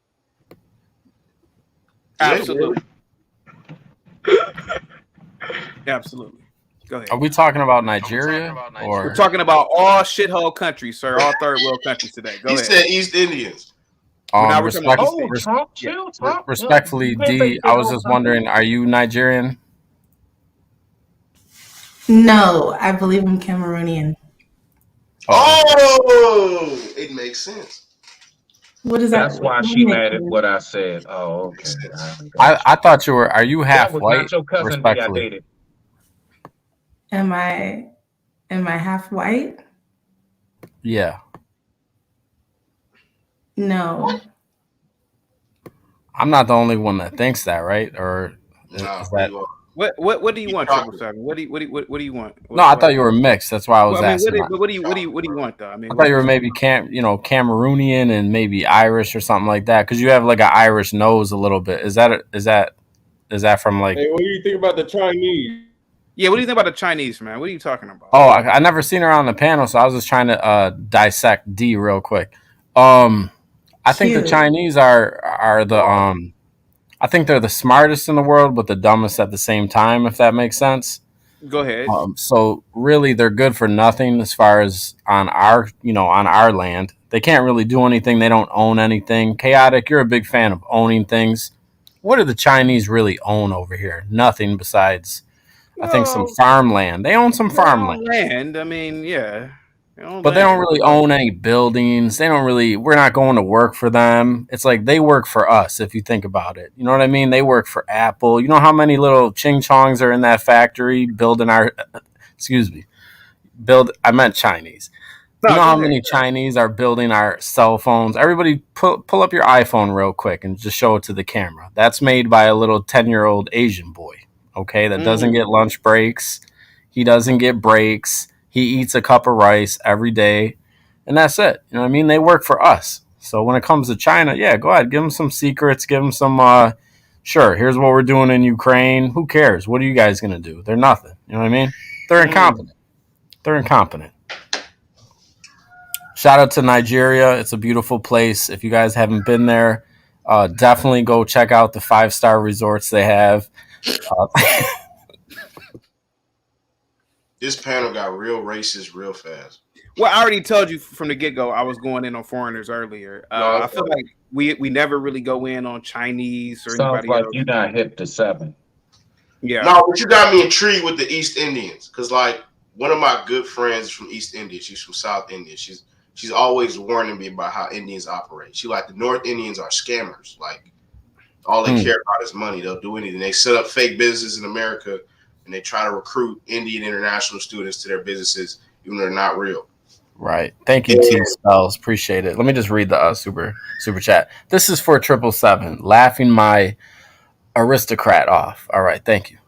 Absolutely. Absolutely. Go ahead. Are we talking about Nigeria? Or we're talking about all shithole countries, sir. All third world countries today. Go ahead. He said East Indians. Respectfully, D, I was just wondering, are you Nigerian? No, I believe I'm Cameroonian. Oh, it makes sense. What is that? That's why she mad at what I said. Oh, okay. I thought you were. Are you half white? Not your cousin respectfully. Am I half white? Yeah. No. I'm not the only one that thinks that, right? Or is that? What do you want, 777? What do you want? No, I thought you were mixed. That's why I was asking. What do you want though? I mean, I thought you were maybe Cameroonian and maybe Irish or something like that, because you have like an Irish nose a little bit. Is that from like? Hey, what do you think about the Chinese? Yeah, what do you think about the Chinese, man? What are you talking about? Oh, I never seen her on the panel, so I was just trying to dissect D real quick. I think the Chinese are the I think they're the smartest in the world, but the dumbest at the same time, if that makes sense. Go ahead. So really, they're good for nothing as far as on our land. They can't really do anything. They don't own anything. Chaotic, you're a big fan of owning things. What do the Chinese really own over here? Nothing besides, I think, some farmland. They own some farmland. Land. I mean, yeah. But they don't really own any buildings. We're not going to work for them. It's like they work for us, if you think about it. You know what I mean? They work for Apple. You know how many little ching chongs are in that factory building I meant Chinese. You know how many Chinese are building our cell phones? Everybody pull up your iPhone real quick and just show it to the camera. That's made by a little 10-year-old Asian boy, okay, that doesn't get lunch breaks. He doesn't get breaks. He eats a cup of rice every day, and that's it. You know what I mean? They work for us. So when it comes to China, yeah, go ahead. Give them some secrets. Give them some, sure, here's what we're doing in Ukraine. Who cares? What are you guys going to do? They're nothing. You know what I mean? They're incompetent. They're incompetent. Shout out to Nigeria. It's a beautiful place. If you guys haven't been there, definitely go check out the 5-star resorts they have. This panel got real racist real fast. Well, I already told you from the get-go I was going in on foreigners earlier. I feel like we never really go in on Chinese or Sounds anybody like else. you're not hip to 7. Yeah. No, but you got me intrigued with the East Indians because, like, one of my good friends is from East India. She's from South India. She's always warning me about how Indians operate. She like the North Indians are scammers. Like, all they care about is money. They'll do anything. They set up fake businesses in America and they try to recruit Indian international students to their businesses, even though they're not real. Right. Thank you, T Spells. Appreciate it. Let me just read the super chat. This is for 777. Laughing my aristocrat off. All right. Thank you.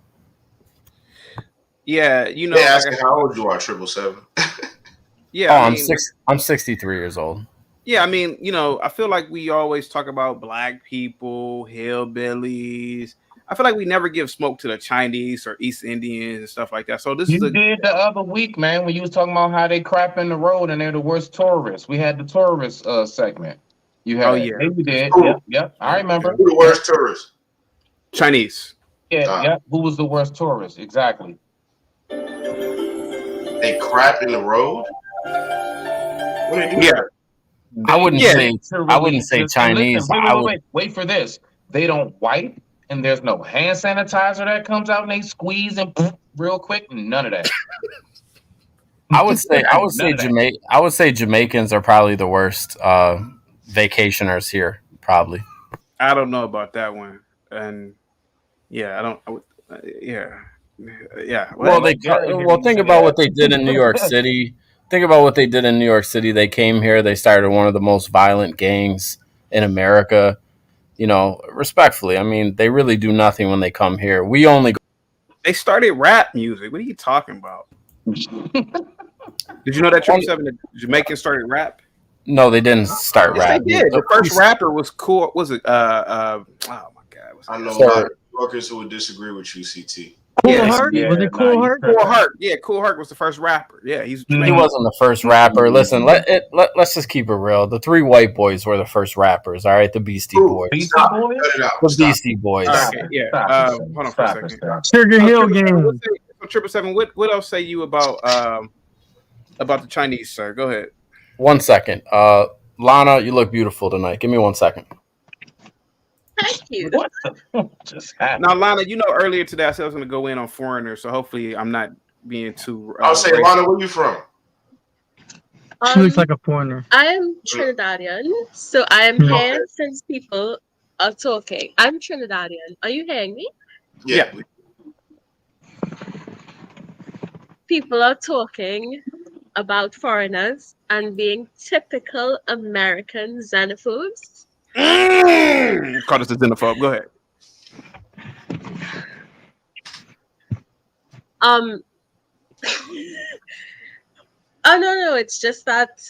Yeah, you know. They asking how old you are, 777. Yeah. I'm 63 years old. Yeah, I mean, you know, I feel like we always talk about black people, hillbillies. I feel like we never give smoke to the Chinese or East Indians and stuff like that. So this You did the other week, man, when you was talking about how they crap in the road and they're the worst tourists. We had the tourist segment. You had, yeah, you did. Yep. I remember. Who the worst tourists? Chinese. Yeah. Who was the worst tourist? Exactly. They crap in the road. What did you Yeah. I wouldn't say Chinese. Listen, wait for this. They don't wipe, and there's no hand sanitizer that comes out, and they squeeze and real quick. None of that. I would say Jamaicans are probably the worst vacationers here. Probably. I don't know about that one, and yeah, yeah. Well, think about what they did in New York City. Think about what they did in New York City. They came here. They started one of the most violent gangs in America. You know, respectfully, I mean, they really do nothing when they come here. They started rap music. What are you talking about? Did you know that 777 Jamaicans started rap? No, they didn't start rap. They did. The first rapper was cool. Was it? Oh my god! I know a lot of New Yorkers who would disagree with you, CT. Cool Heart? Was it Cool Heart? Cool Heart. Yeah, Cool Heart was the first rapper. Yeah, he wasn't the first rapper. Listen, let's just keep it real. The 3 white boys were the first rappers. All right, the Beastie Boys. The Beastie Boys. Okay, yeah. Hold on for a second. Sugar Hill Gang. 777. What else say you about the Chinese, sir? Go ahead. 1 second. Lana, you look beautiful tonight. Give me 1 second. Thank you. What just happened? Now, Lana, you know, earlier today I said I was going to go in on foreigners, so hopefully I'm not being too. I'll say, Lana, where you from? She looks like a foreigner. I am Trinidadian, so I am here since people are talking. I'm Trinidadian. Are you hearing me? Yeah. People are talking about foreigners and being typical American xenophobes. Call us a xenophobe. Go ahead. Oh no, it's just that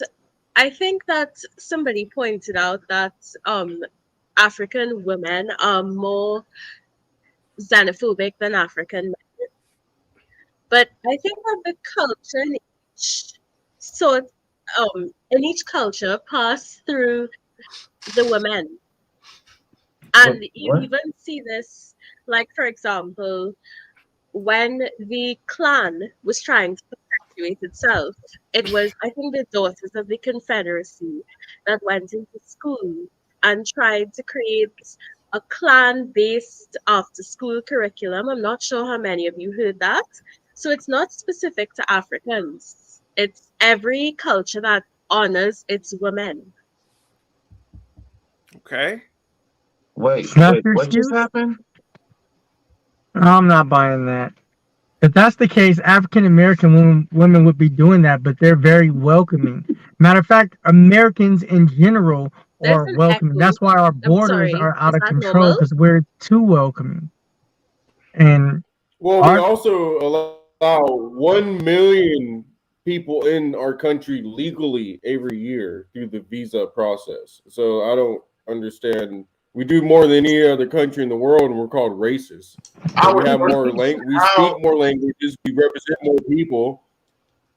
I think that somebody pointed out that African women are more xenophobic than African men. But I think that the culture in each culture pass through the women. And you even see this, like, for example, when the clan was trying to perpetuate itself, it was, I think, the daughters of the Confederacy that went into school and tried to create a clan-based after-school curriculum. I'm not sure how many of you heard that. So it's not specific to Africans. It's every culture that honors its women. Okay. Wait, That's your what just excuse? happened? I'm not buying that. If that's the case, African American women would be doing that, but they're very welcoming. Matter of fact, Americans in general There's are an welcoming. echo. That's why our I'm borders sorry. are out Is of that control normal? because we're too welcoming. And Well, we our also allow 1 million people in our country legally every year through the visa process. So I don't understand. We do more than any other country in the world, and we're called racist. I We would have more we speak more languages, we represent more people.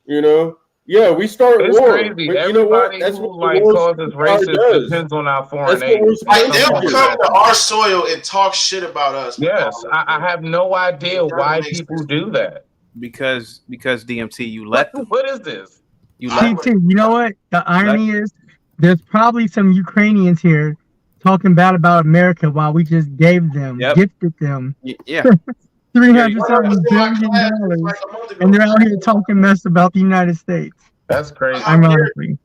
You know, yeah, we start It's war, crazy. but you know what? Everybody That's what who the like war causes power racist does. depends on our foreign That's what aid. we're At supposed like to they'll some do. come point. to our soil and talk shit about us. Yes, I have no idea why people do that. Because DMT, you let them. What is this? You let CT, you know what? The irony is there's probably some Ukrainians here talking bad about America while we just gave them, gifted them yeah. $300 billion, and they're out here talking mess about the United States. That's crazy. Ironically.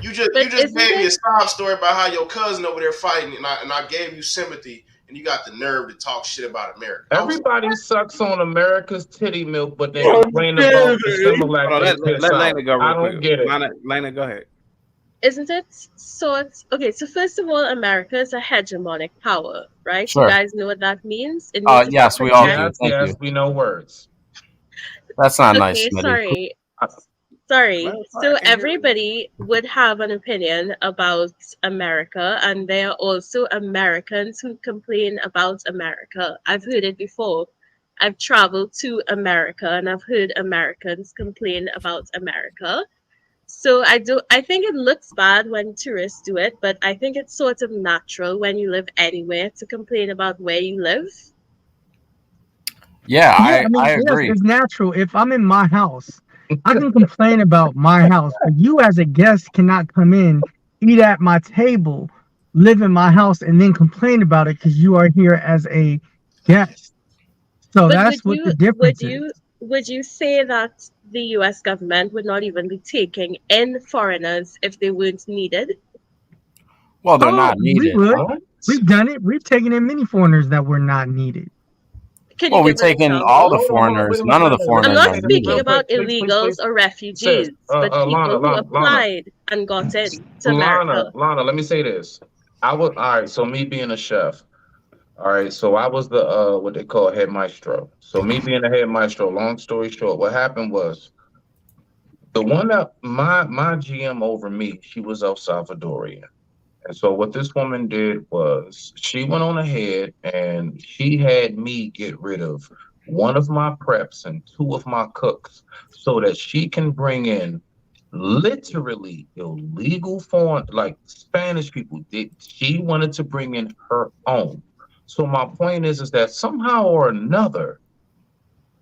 You just gave me a sob story about how your cousin over there fighting, and I gave you sympathy, and you got the nerve to talk shit about America. Everybody sucks on America's titty milk, but then complain about the Similac they piss Let out. Lena go real I don't quick. get it. Lena, go ahead. Isn't it? So it's okay. So first of all, America is a hegemonic power, right? Sure. You guys know what that means? It means Yes, we all do. project- Thank Yes, you. we know words. That's not nice, Okay, Smitty. sorry. So everybody would have an opinion about America, and there are also Americans who complain about America. I've heard it before. I've traveled to America, and I've heard Americans complain about America. So I think it looks bad when tourists do it, but I think it's sort of natural when you live anywhere to complain about where you live. Yeah, I yes, agree. it's natural. If I'm in my house, I can complain about my house, but you as a guest cannot come in, eat at my table, live in my house, and then complain about it because you are here as a guest. So But that's what the difference is. would you say that the US government would not even be taking in foreigners if they weren't needed? Well, they're not needed. We would. We've done it. We've taken in many foreigners that were not needed. Can Well, you we give an take in example? all the foreigners. None of the I'm foreigners not are speaking needed. about Please, illegals or refugees, Sis, but people Lana, who applied and got into America. Lana, let me say this. All right, so me being a chef, all right, so I was the what they call head maestro. So me being a head maestro, long story short, what happened was the one that my GM over me, she was El Salvadorian. And so what this woman did was she went on ahead and she had me get rid of one of my preps and two of my cooks so that she can bring in literally illegal foreign, like Spanish people. She wanted to bring in her own. So my point is that somehow or another,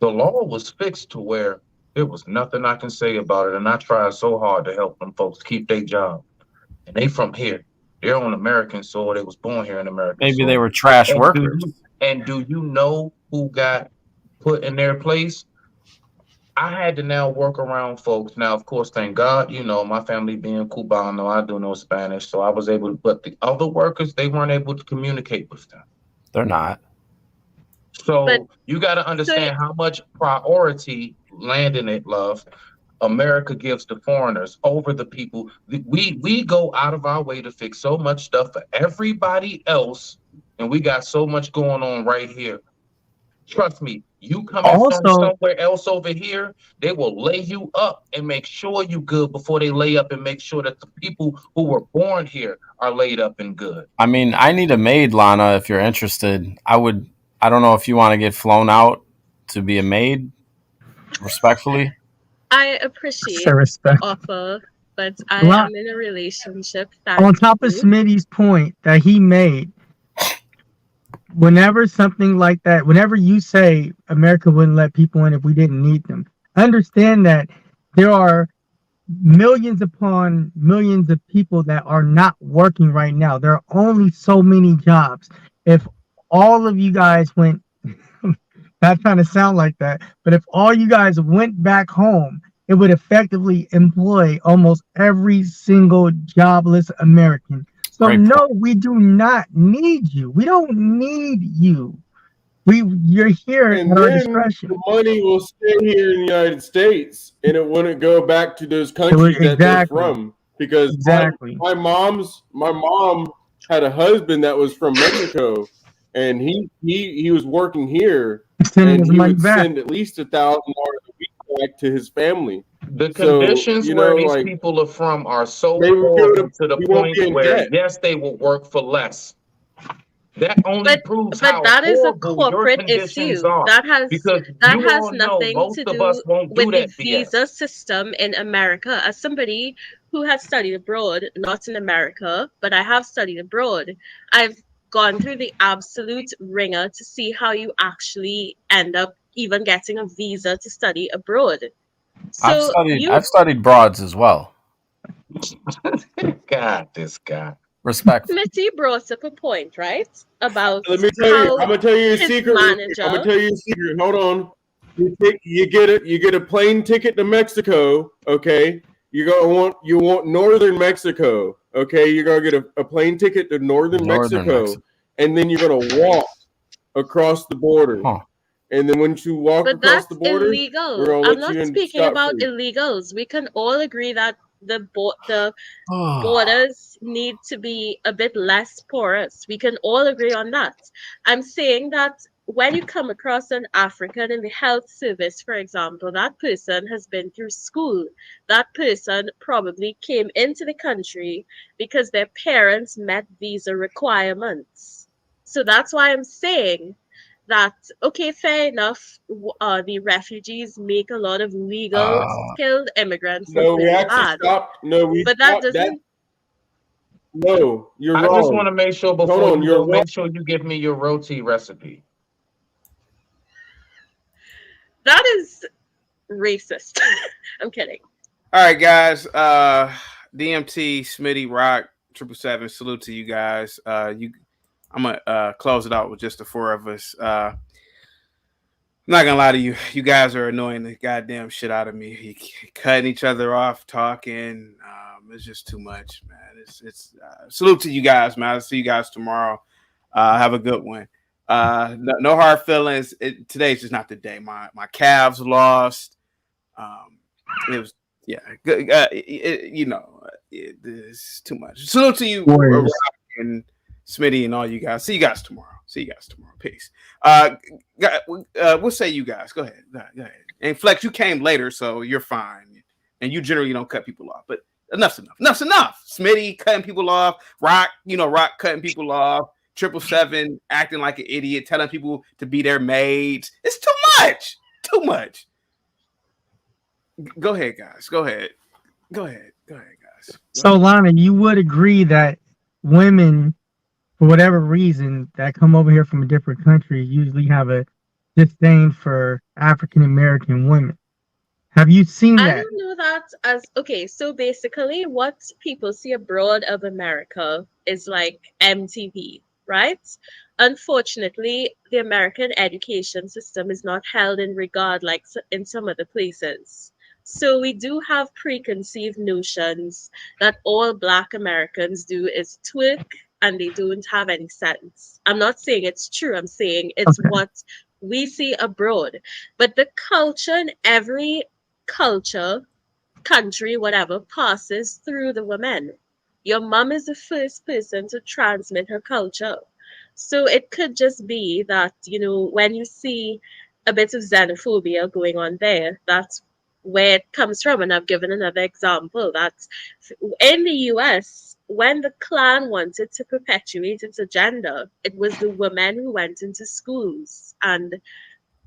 the law was fixed to where there was nothing I can say about it. And I tried so hard to help them folks keep their job. And they from here. They're on American soil. They was born here in America. Maybe they were trash workers. Do you know who got put in their place? I had to now work around folks. Now, of course, thank God, you know, my family being Cubano, I do know Spanish, so I was able to, but the other workers, they weren't able to communicate with them. They're not. So you got to understand how much priority, landing it, love, America gives to foreigners over the people. We go out of our way to fix so much stuff for everybody else, and we got so much going on right here. Trust me, you coming from somewhere else over here, they will lay you up and make sure you good before they lay up and make sure that the people who were born here are laid up and good. I mean, I need a maid, Lana, if you're interested. I don't know if you want to get flown out to be a maid, respectfully. I appreciate the offer, but I am in a relationship. On top of Smitty's point that he made, whenever something like that, whenever you say America wouldn't let people in if we didn't need them, understand that there are millions upon millions of people that are not working right now. There are only so many jobs. If all of you guys went, not trying to sound like that, but if all you guys went back home, it would effectively employ almost every single jobless American. So no, we do not need you. We don't need you. You're here And at our then discretion. the money will stay here in the United States, and it wouldn't go back to those countries that they're from. Because my mom had a husband that was from Mexico, and he was working here, and he would send at least $1,000 a week back to his family. The conditions where these people are from are so horrible to the point where, yes, they will work for less. That only proves how that is a horrible corporate your issue. conditions are. That has nothing most to of do us won't with do the that BS. visa system in America. As somebody who has studied abroad, not in America, but I have studied abroad, I've gone through the absolute ringer to see how you actually end up even getting a visa to study abroad. So I've studied broads as well. God, this guy. Respect. Mitty brought up a point, right? About Let me tell you. I'm gonna tell you a his secret. manager. I'm gonna tell you a secret. Hold on. You get a plane ticket to Mexico. Okay. You want northern Mexico. Okay. You're gonna get a plane ticket to northern Mexico, and then you're gonna walk across the border. Huh. And then once you walk But across that's the border, illegal. we're gonna I'm let not you in speaking about scot-free. illegals. We can all agree that the borders need to be a bit less porous. We can all agree on that. I'm saying that when you come across an African in the health service, for example, that person has been through school. That person probably came into the country because their parents met visa requirements. So that's why I'm saying that, okay, fair enough, the refugees make a lot of legal skilled immigrants look No, we really actually bad. stopped. No, we But that stopped that. doesn't. No, you're wrong. I just want to make sure before Hold on, you you're go, wrong. make sure you give me your roti recipe. That is racist. I'm kidding. All right, guys. DMT, Smitty, Rock, 777. Salute to you guys. I'm gonna close it out with just the four of us. I'm not gonna lie to you. You guys are annoying the goddamn shit out of me. You cutting each other off, talking. It's just too much, man. It's salute to you guys, man. I'll see you guys tomorrow. Have a good one. No hard feelings. Today's just not the day. My Cavs lost. It was good. It's too much. Salute to you, Rock and Smitty, and all you guys. See you guys tomorrow. Peace. What say you guys? Go ahead. Go ahead. And Flex, you came later, so you're fine. And you generally don't cut people off, but enough's enough. Smitty cutting people off. Rock cutting people off. 777 acting like an idiot, telling people to be their maids. It's too much. Go ahead, guys. Go ahead, guys. So, Lana, you would agree that women, for whatever reason, that come over here from a different country usually have a disdain for African American women. Have you seen that? I don't know that as okay. So basically, what people see abroad of America is like MTV, right? Unfortunately, the American education system is not held in regard like in some other places. So we do have preconceived notions that all Black Americans do is twerk and they don't have any sense. I'm not saying it's true. I'm saying it's what we see abroad. But the culture in every culture, country, whatever, passes through the women. Your mom is the first person to transmit her culture. So it could just be that, when you see a bit of xenophobia going on there, that's where it comes from. And I've given another example that in the US, when the Klan wanted to perpetuate its agenda, it was the women who went into schools and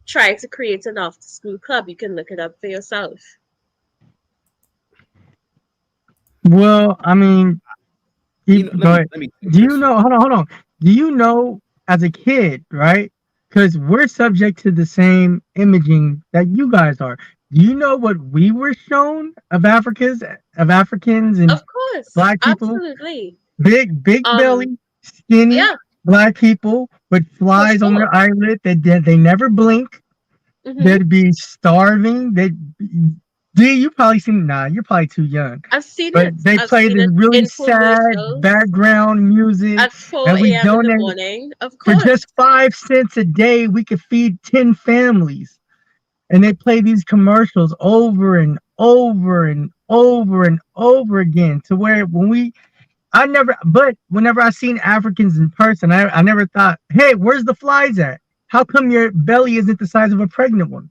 tried to create an after-school club. You can look it up for yourself. Well, I mean, go ahead. Do you know? Hold on. Do you know as a kid, right? Because we're subject to the same imaging that you guys are. Do you know what we were shown of Africans, and Of course, black people? absolutely. Big Um, belly, skinny yeah, black people with for flies on sure. their eyelid that they never blink. Hmm. They'd be starving. D, you probably seen. Nah, you're probably too young. I've seen But it. they I've play seen this it really in sad commercials background music, at 4 and we a.m. in the donate morning. Of for course. just 5 cents a day. We could feed 10 families, and they play these commercials over and over and over and over again. To where whenever I seen Africans in person, I never thought, hey, where's the flies at? How come your belly isn't the size of a pregnant one?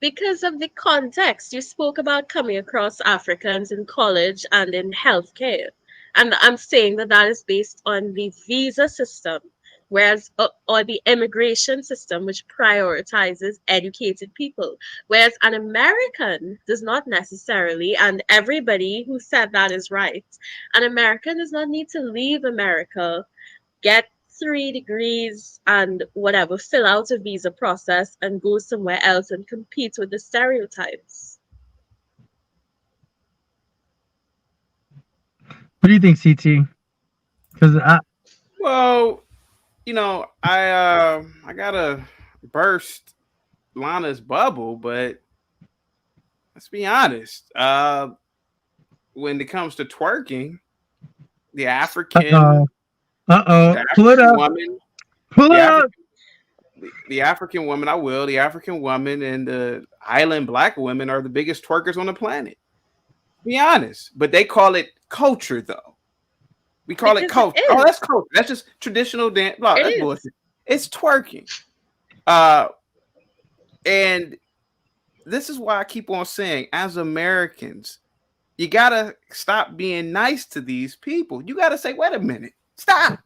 Because of the context, you spoke about coming across Africans in college and in healthcare. And I'm saying that is based on the visa system, whereas, or the immigration system, which prioritizes educated people. Whereas an American does not necessarily, and everybody who said that is right, an American does not need to leave America, get 3 degrees and whatever, fill out a visa process and go somewhere else and compete with the stereotypes. What do you think, CT? Because Well, I gotta burst Lana's bubble, but let's be honest. When it comes to twerking, the African pull it up. woman, Pull it up. The African woman, the African woman and the island black women are the biggest twerkers on the planet. Be honest, but they call it culture, though. We call it culture. Oh, that's culture. That's just traditional dance. No, that's bullshit. It's twerking. And this is why I keep on saying, as Americans, you gotta stop being nice to these people. You gotta say, wait a minute, stop.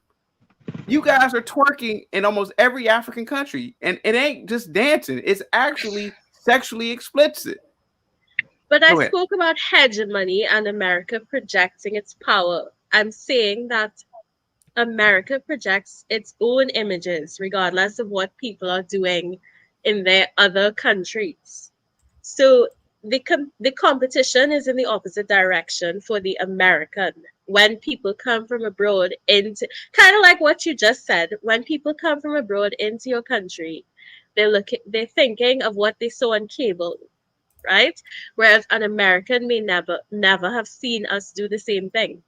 You guys are twerking in almost every African country, and it ain't just dancing, it's actually sexually explicit. But I spoke about hegemony and America projecting its power. I'm saying that America projects its own images, regardless of what people are doing in their other countries. So the competition is in the opposite direction for the American. When people come from abroad into, kind of like what you just said, when people come from abroad into your country, they're thinking of what they saw on cable, right? Whereas an American may never have seen us do the same thing.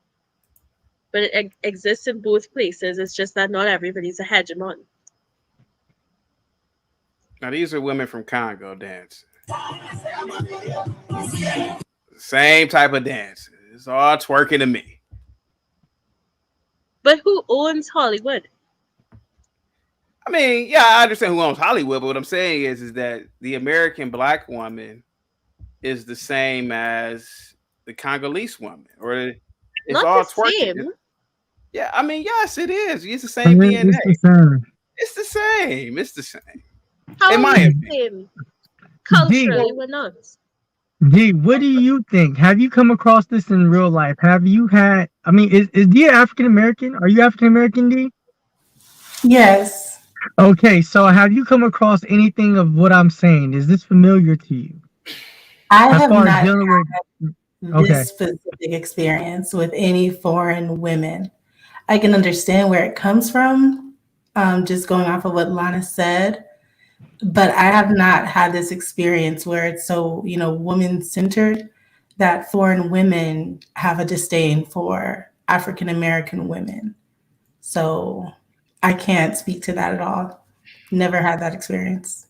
But it exists in both places. It's just that not everybody's a hegemon. Now these are women from Congo dancing. Same type of dance. It's all twerking to me. But who owns Hollywood? I mean, yeah, I understand who owns Hollywood, but what I'm saying is that the American black woman is the same as the Congolese woman, or it's not all the twerking. Same. Yeah, I mean, yes, it is. It's the same DNA. It's the same. It's the same. How In are my we the opinion. same? Culturally, we're not. D, what do you think? Have you come across this in real life? Have you had? I mean, is D African American? Are you African American, D? Yes. Okay, so have you come across anything of what I'm saying? Is this familiar to you? I As have far as not dealing with this specific experience with any foreign women. I can understand where it comes from, just going off of what Lana said, but I have not had this experience where it's so, woman-centered that foreign women have a disdain for African American women. So I can't speak to that at all. Never had that experience.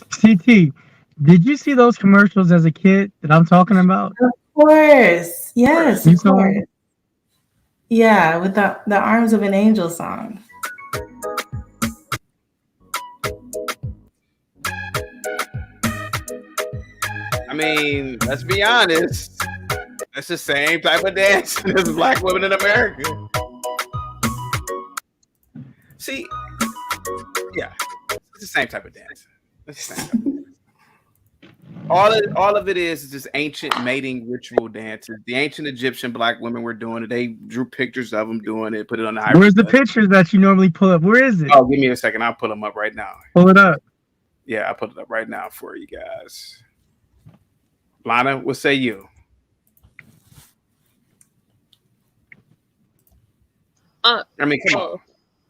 CT, did you see those commercials as a kid that I'm talking about? Of course. Yes, You of saw course. them? Yeah, with the Arms of an Angel song. I mean, let's be honest. It's the same type of dance as black women in America. See, yeah, it's the same type of dance. It's the same type of dance. all of it is just ancient mating ritual dances. The ancient Egyptian black women were doing it. They drew pictures of them doing it, put it on the. Where's the pictures that you normally pull up? Where is it? Oh, give me a second. I'll pull them up right now. Pull it up. Yeah, I'll put it up right now for you guys. Lana, what say you? I mean, come on.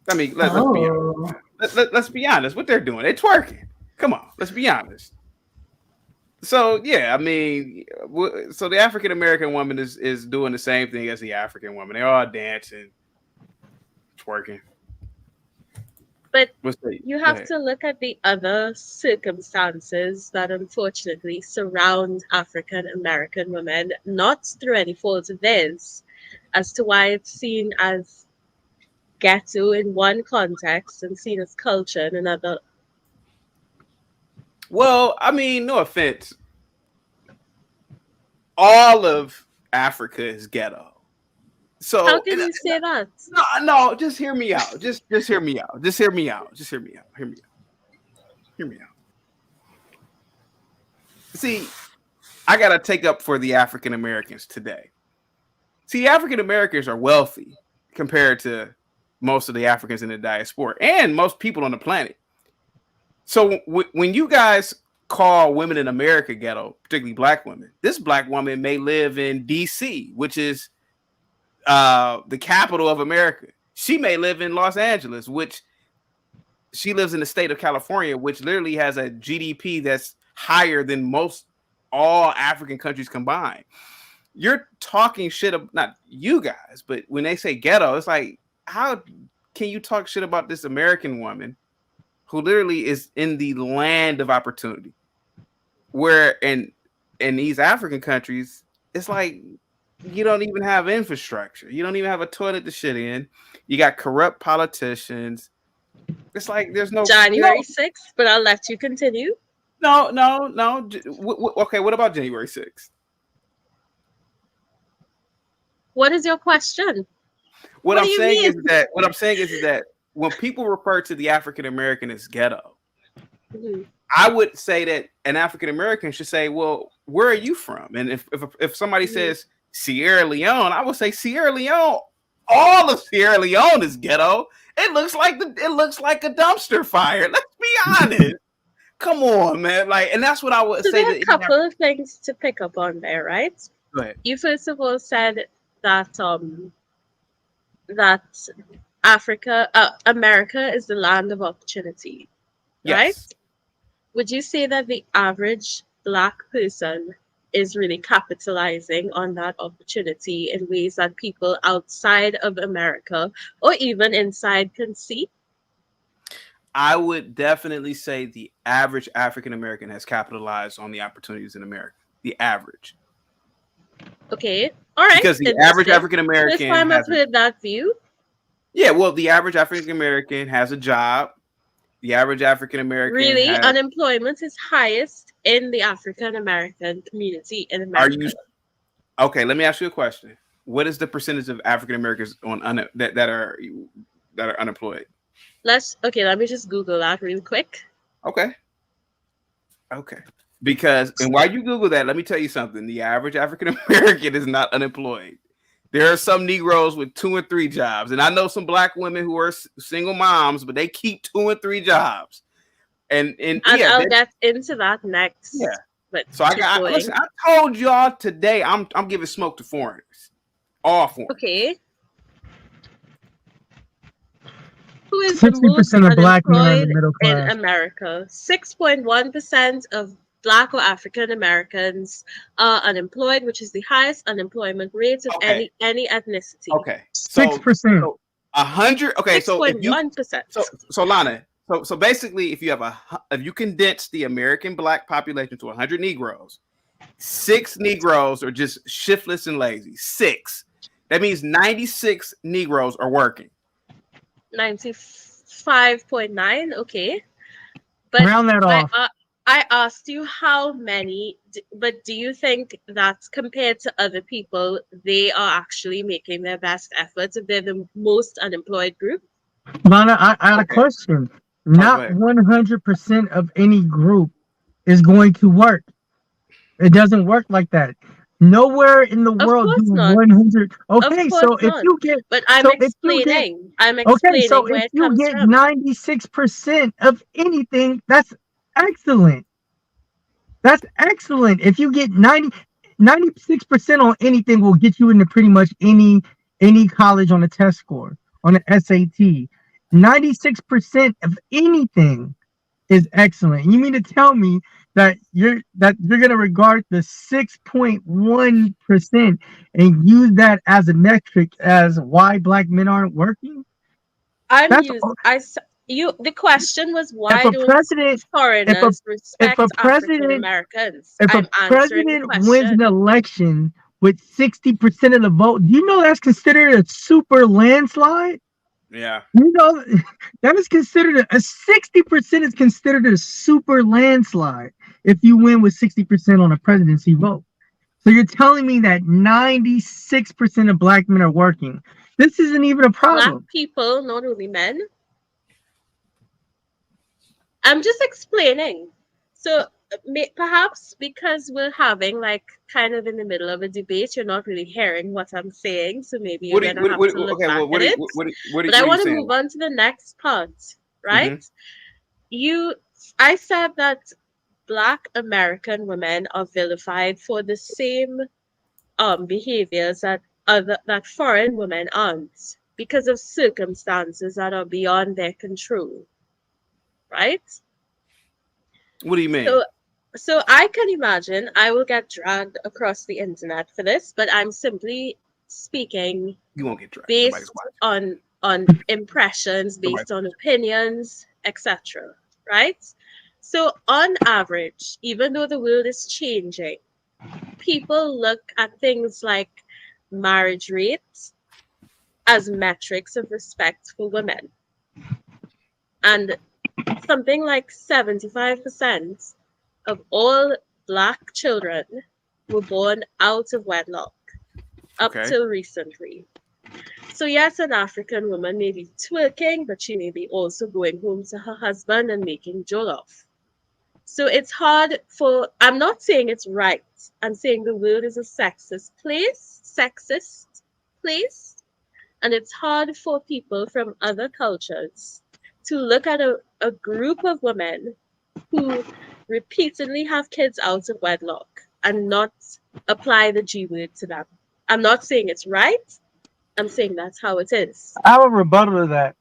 I mean, let's be honest. Let's be honest. What they're doing, they're twerking. Come on, let's be honest. So yeah, I mean, so the African American woman is doing the same thing as the African woman. They're all dancing, twerking. But you have to look at the other circumstances that unfortunately surround African American women, not through any fault of theirs, as to why it's seen as ghetto in one context and seen as culture in another. Well, I mean, no offense. All of Africa is ghetto. So how can you say that? No, just hear me out. Just hear me out. Just hear me out. Just hear me out. Hear me out. See, I gotta take up for the African Americans today. See, African Americans are wealthy compared to most of the Africans in the diaspora and most people on the planet. So when you guys call women in America ghetto, particularly black women, this black woman may live in DC, which is the capital of America. She may live in Los Angeles, which she lives in the state of California, which literally has a GDP that's higher than most all African countries combined. You're talking shit about, not you guys, but when they say ghetto, it's like, how can you talk shit about this American woman who literally is in the land of opportunity? Where in these African countries, it's like you don't even have infrastructure. You don't even have a toilet to shit in. You got corrupt politicians. It's like there's no January 6th, but I'll let you continue. No. Okay, what about January 6th? What is your question? What I'm saying is that when people refer to the African American as ghetto, I would say that an African American should say, "Well, where are you from?" And if somebody says Sierra Leone, I would say Sierra Leone. All of Sierra Leone is ghetto. It looks like a dumpster fire. Let's be honest. Come on, man. Like, and that's what I would say. There are a couple of things to pick up on there, right? Go ahead. You first of all said that that America is the land of opportunity, right? Yes. Would you say that the average Black person is really capitalizing on that opportunity in ways that people outside of America or even inside can see? I would definitely say the average African American has capitalized on the opportunities in America. The average. Okay. All right. Because the average African American. First time I've heard that view. Yeah, well, the average African American has a job. The average African American. Really, unemployment is highest in the African American community in America. Okay? Let me ask you a question. What is the percentage of African Americans that are unemployed? Let me just Google that real quick. Okay. Because, and while you Google that, let me tell you something. The average African American is not unemployed. There are some Negroes with 2 and 3 jobs. And I know some Black women who are single moms, but they keep 2 and 3 jobs. And I'll get into that next. Yeah. But so listen, I told y'all today I'm giving smoke to foreigners. All foreigners. Okay. Who is 60% of Black men are in the middle class in America? 6.1% of Black or African Americans are unemployed, which is the highest unemployment rate of any ethnicity. Okay, 6%. 100. Okay, 6.1%. So Lana, so basically, if you condense the American Black population to 100 Negroes, 6 Negroes are just shiftless and lazy. 6. That means 96 Negroes are working. 95.9. Okay, but round that off. I asked you how many, but do you think that compared to other people, they are actually making their best efforts if they're the most unemployed group? Lana, I had a question. Not 100% of any group is going to work. It doesn't work like that. Nowhere in the Of world course do not. 100. Of Okay, course so if not. you get, But I'm so if you get, explaining. I'm okay, so explaining where if it you comes get from. 96% of anything, that's excellent. That's excellent. If you get 96% on anything will get you into pretty much any college on a test score, on an SAT. 96% of anything is excellent. You mean to tell me that you're gonna regard the 6.1% and use that as a metric as why black men aren't working? The question was, why don't foreigners respect African Americans? If a president wins an election with 60% of the vote, do you know that's considered a super landslide? Yeah. You know, that is considered a 60% is considered a super landslide if you win with 60% on a presidency vote. So you're telling me that 96% of black men are working. This isn't even a problem. Black people, not only men. I'm just explaining. So perhaps because we're having like kind of in the middle of a debate, you're not really hearing what I'm saying. So maybe you're gonna have to look back at it. But I want to move on to the next part, right? Mm-hmm. I said that Black American women are vilified for the same behaviors that foreign women aren't, because of circumstances that are beyond their control. Right? What do you mean? So I can imagine I will get dragged across the internet for this, but I'm simply speaking. You won't get dragged. Based on impressions, based on opinions, etc. Right? So on average, even though the world is changing, people look at things like marriage rates as metrics of respect for women. And something like 75% of all Black children were born out of wedlock up till recently. So yes, an African woman may be twerking, but she may be also going home to her husband and making jollof. So it's hard I'm not saying it's right. I'm saying the world is a sexist place. And it's hard for people from other cultures to look at a group of women who repeatedly have kids out of wedlock and not apply the G word to them. I'm not saying it's right. I'm saying that's how it is. I have a rebuttal to that.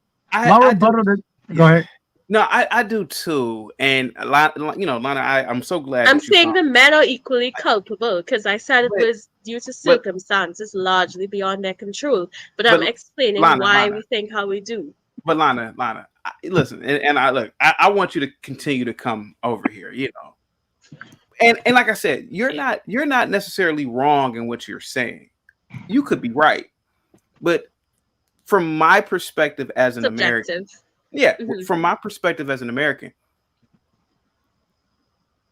Go ahead. No, I do too. And Lana, I'm so glad. I'm saying the men are equally culpable because I said it was due to circumstances largely beyond their control. But I'm explaining why we think how we do. But Lana, listen, and I want you to continue to come over here, And like I said, you're not necessarily wrong in what you're saying. You could be right. But from my perspective as an American, from my perspective as an American,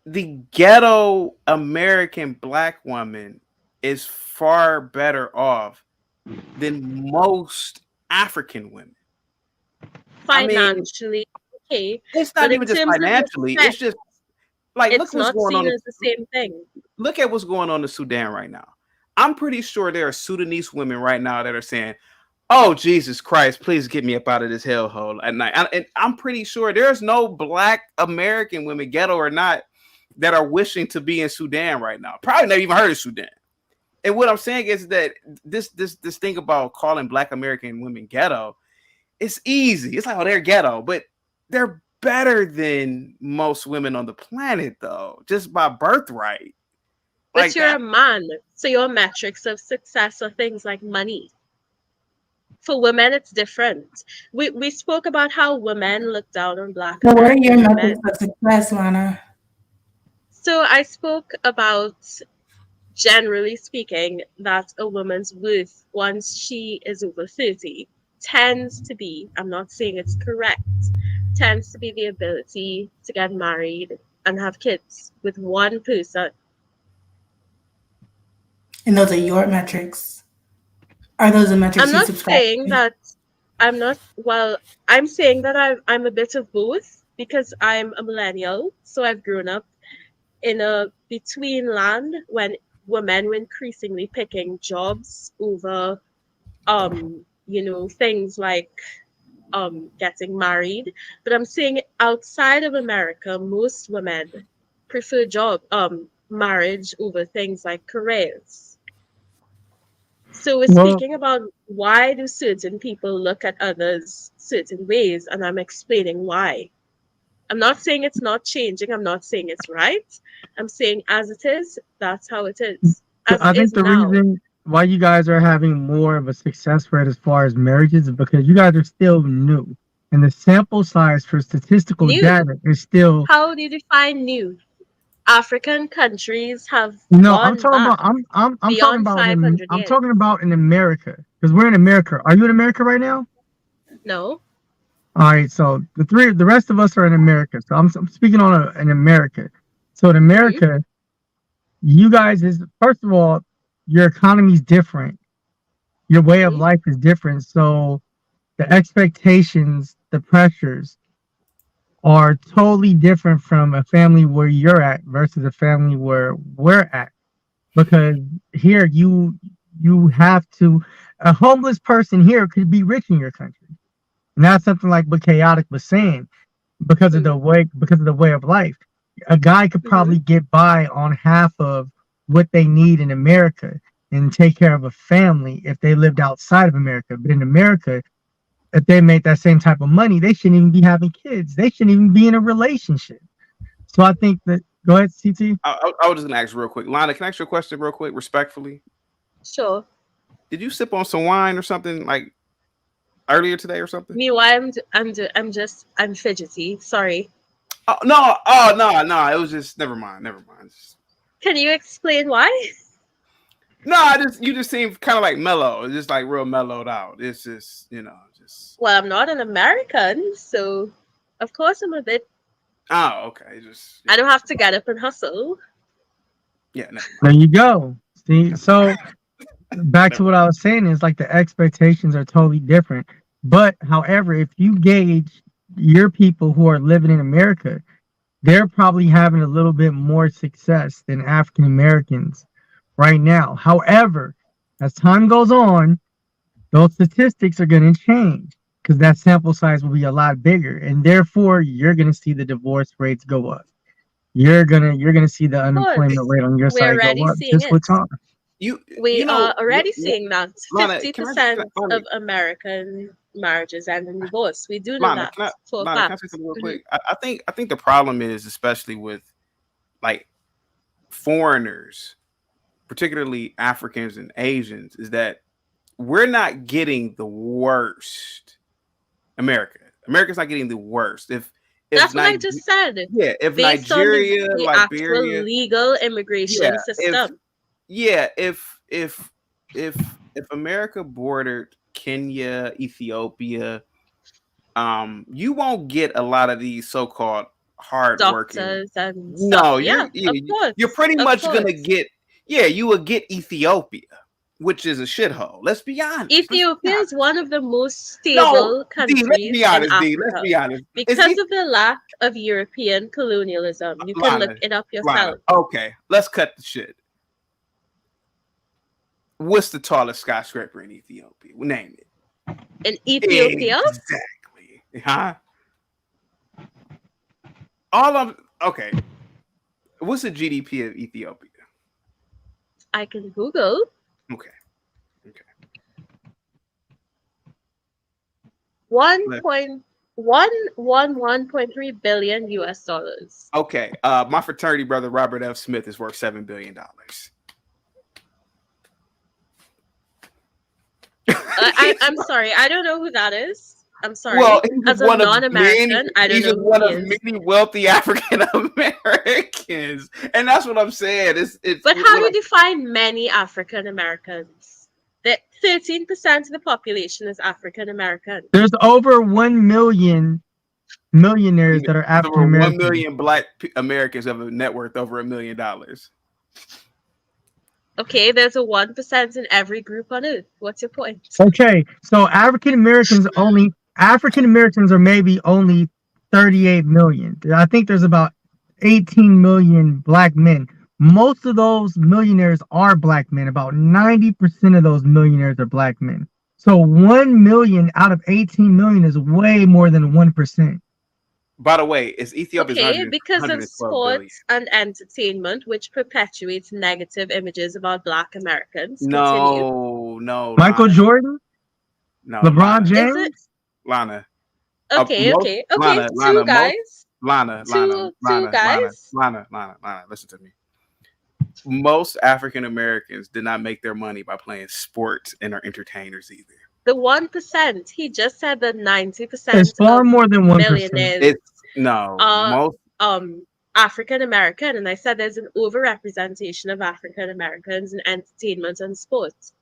the ghetto American Black woman is far better off than most African women. Financially, okay. It's not even just financially. It's just like, look what's going on. It's the same thing. Look at what's going on in Sudan right now. I'm pretty sure there are Sudanese women right now that are saying, "Oh, Jesus Christ, please get me up out of this hellhole at night." And I'm pretty sure there's no Black American women, ghetto or not, that are wishing to be in Sudan right now. Probably never even heard of Sudan. And what I'm saying is that this thing about calling Black American women ghetto, it's easy. It's like, oh, they're ghetto, but they're better than most women on the planet, though, just by birthright. But Like you're a man, so your metrics of success are things like money. For women, it's different. We spoke about how women look down on Black So what are your American methods women. of success, Lana? So I spoke about, generally speaking, that a woman's worth once she is over 30 tends to be, I'm not saying it's correct, tends to be the ability to get married and have kids with one person. And those are your metrics. Are those the metrics I'm you not subscribe saying to? that I'm saying that I'm a bit of both because I'm a millennial, so I've grown up in a between land when women were increasingly picking jobs over things like getting married. But I'm saying outside of America, most women prefer marriage over things like careers. So we're speaking about why do certain people look at others certain ways, and I'm explaining why. I'm not saying it's not changing. I'm not saying it's right. I'm saying as it is, that's how it is. As I it think is the now. reason why you guys are having more of a success rate as far as marriages is because you guys are still new, and the sample size for statistical New. data is still. How do you define new? African countries have No, I'm gone talking back about. I'm talking beyond about. 500 I'm years. talking about in America because we're in America. Are you in America right now? No. All right, so the rest of us are in America. So I'm speaking on in America. So in America, you guys is first of all, your economy's different. Your way of life is different. So the expectations, the pressures are totally different from a family where you're at versus a family where we're at. Because here you have to a homeless person here could be rich in your country. And that's something like what Chaotic was saying, because of the way of life. A guy could probably get by on half of what they need in America and take care of a family if they lived outside of America. But in America, if they make that same type of money, they shouldn't even be having kids. They shouldn't even be in a relationship. So I think that go ahead, CT. I was just gonna ask real quick. Lana, can I ask you a question real quick, respectfully? Sure. Did you sip on some wine or something like earlier today or something? Me, why I'm fidgety. Sorry. No. It was just never mind. Can you explain why? No, you just seem kind of like mellow. It's just like real mellowed out. It's just Well, I'm not an American, so of course I'm a bit. Oh, okay. I don't have to get up and hustle. Yeah. There you go. See, so back to what I was saying is like the expectations are totally different. But however, if you gauge your people who are living in America, they're probably having a little bit more success than African Americans right now. However, as time goes on, those statistics are going to change because that sample size will be a lot bigger, and therefore you're going to see the divorce rates go up. You're gonna see the unemployment rate on your side go up just with time. We are already seeing that 50% of American marriages end in divorce. We do know that for a fact. Can I say something real quick? I think the problem is, especially with like foreigners, particularly Africans and Asians, is that we're not getting the worst. America's not getting the worst. If that's what I just said. Yeah, if based Nigeria, on the Liberia, actual legal immigration system. If America bordered Kenya, Ethiopia, you won't get a lot of these so-called hard-working doctors and no, stuff. you're pretty much gonna get you will get Ethiopia, which is a shithole. Let's be honest. Ethiopia is one of the most stable countries in Africa. Let's be honest. Because of the lack of European colonialism. You can look it up yourself. Okay, let's cut the shit. What's the tallest skyscraper in Ethiopia? Name it. In Ethiopia? Exactly. Huh? Okay. What's the GDP of Ethiopia? I can Google. Okay. 1.3 billion US dollars. Okay. My fraternity brother Robert F. Smith is worth $7 billion. I'm sorry. I don't know who that is. I'm sorry. Well, as a non-American, I don't know. He's one of many wealthy African Americans, and that's what I'm saying. But how do you define many African Americans? That 13% of the population is African American. There's over 1 million millionaires that are African American. 1 million Black Americans have a net worth over $1 million. Okay, there's a 1% in every group on Earth. What's your point? Okay, so African Americans are maybe only 38 million. I think there's about 18 million black men. Most of those millionaires are black men. About 90% of those millionaires are black men. So 1 million out of 18 million is way more than 1%. By the way, it's Ethiopia's Okay, because of 112 billion. sports and entertainment, which perpetuates negative images about Black Americans. No, Michael Lana. Jordan? No, LeBron Lana. James? Is it? Lana. Okay, okay, okay. Two guys. Lana. Two guys. Lana. Listen to me. Most African Americans did not make their money by playing sports and are entertainers either. The 1%. He just said that 90% It's far more than 1%. millionaires most African American, and I said there's an overrepresentation of African Americans in entertainment and sports.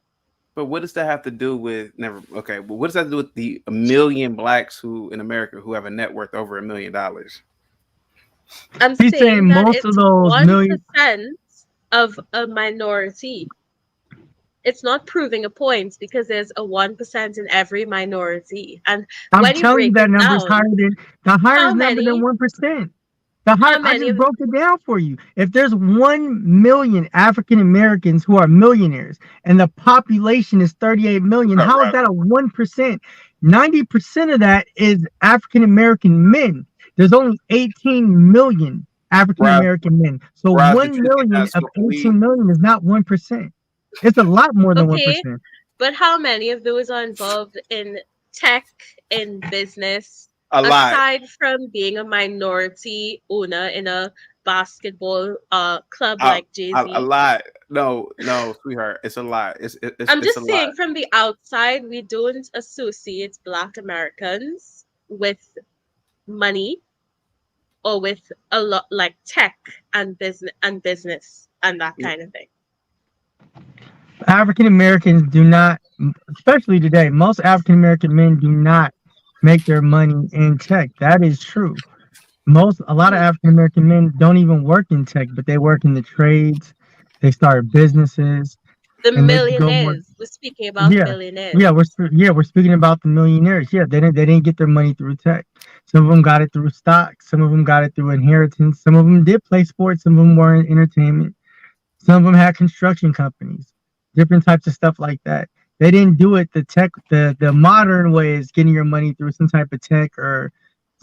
But what does that have to do with but what does that do with the 1 million blacks who in America who have a net worth over $1 million? I'm He's saying that most it's of those 1% of a minority. It's not proving a point because there's a 1% in every minority. And I'm when you telling you break that it number is down, higher than the higher how number many- than 1%. The higher, I many just of- broke it down for you. If there's 1 million African Americans who are millionaires and the population is 38 million, how is that a 1%? 90% of that is African American men. There's only 18 million African American men. So Raz, 1 million of 18 million is not 1%. It's a lot more than 1%. But how many of those are involved in tech, in business? A lot. Aside from being a minority owner in a basketball club like Jay-Z. A lot. No, sweetheart. It's a lot. I'm just a saying lot. from the outside, we don't associate Black Americans with money or with a lot like tech and business and that kind of thing. African Americans do not, especially today, most African American men do not make their money in tech. That is true. A lot of African American men don't even work in tech, but they work in the trades. They start businesses. The millionaires. We're speaking about millionaires. We're speaking about the millionaires. Yeah, they didn't get their money through tech. Some of them got it through stocks. Some of them got it through inheritance. Some of them did play sports. Some of them were in entertainment. Some of them had construction companies. Different types of stuff like that. They didn't do it the modern way is getting your money through some type of tech or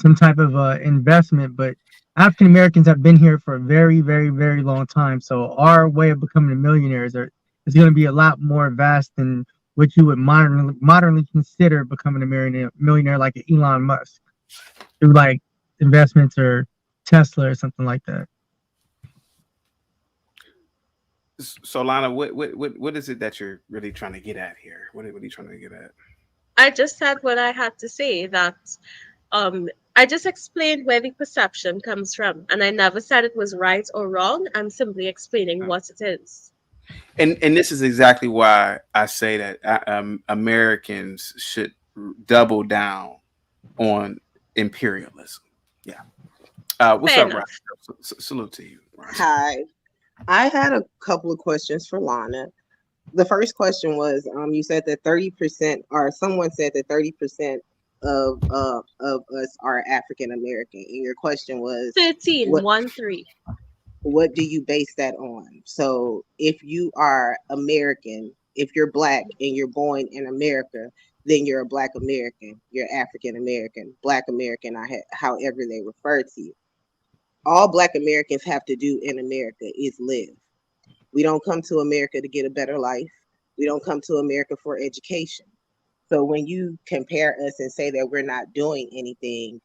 some type of investment. But African Americans have been here for a very, very, very long time. So our way of becoming a millionaire is going to be a lot more vast than what you would modernly consider becoming a millionaire like an Elon Musk through like investments or Tesla or something like that. So Lana, what is it that you're really trying to get at here? What are you trying to get at? I just said what I had to say, that I just explained where the perception comes from, and I never said it was right or wrong. I'm simply explaining what it is. And this is exactly why I say that Americans should double down on imperialism. Yeah. What's Fair up, enough. Ryan? Salute to you, Ryan. Hi. I had a couple of questions for Lana. The first question was, you said that 30%, or someone said that 30% of us are African American, and your question was 13. What do you base that on? So if you are American, if you're Black and you're born in America, then you're a Black American. You're African American, Black American, however they refer to you. All Black Americans have to do in America is live. We don't come to America to get a better life. We don't come to America for education. So when you compare us and say that we're not doing anything,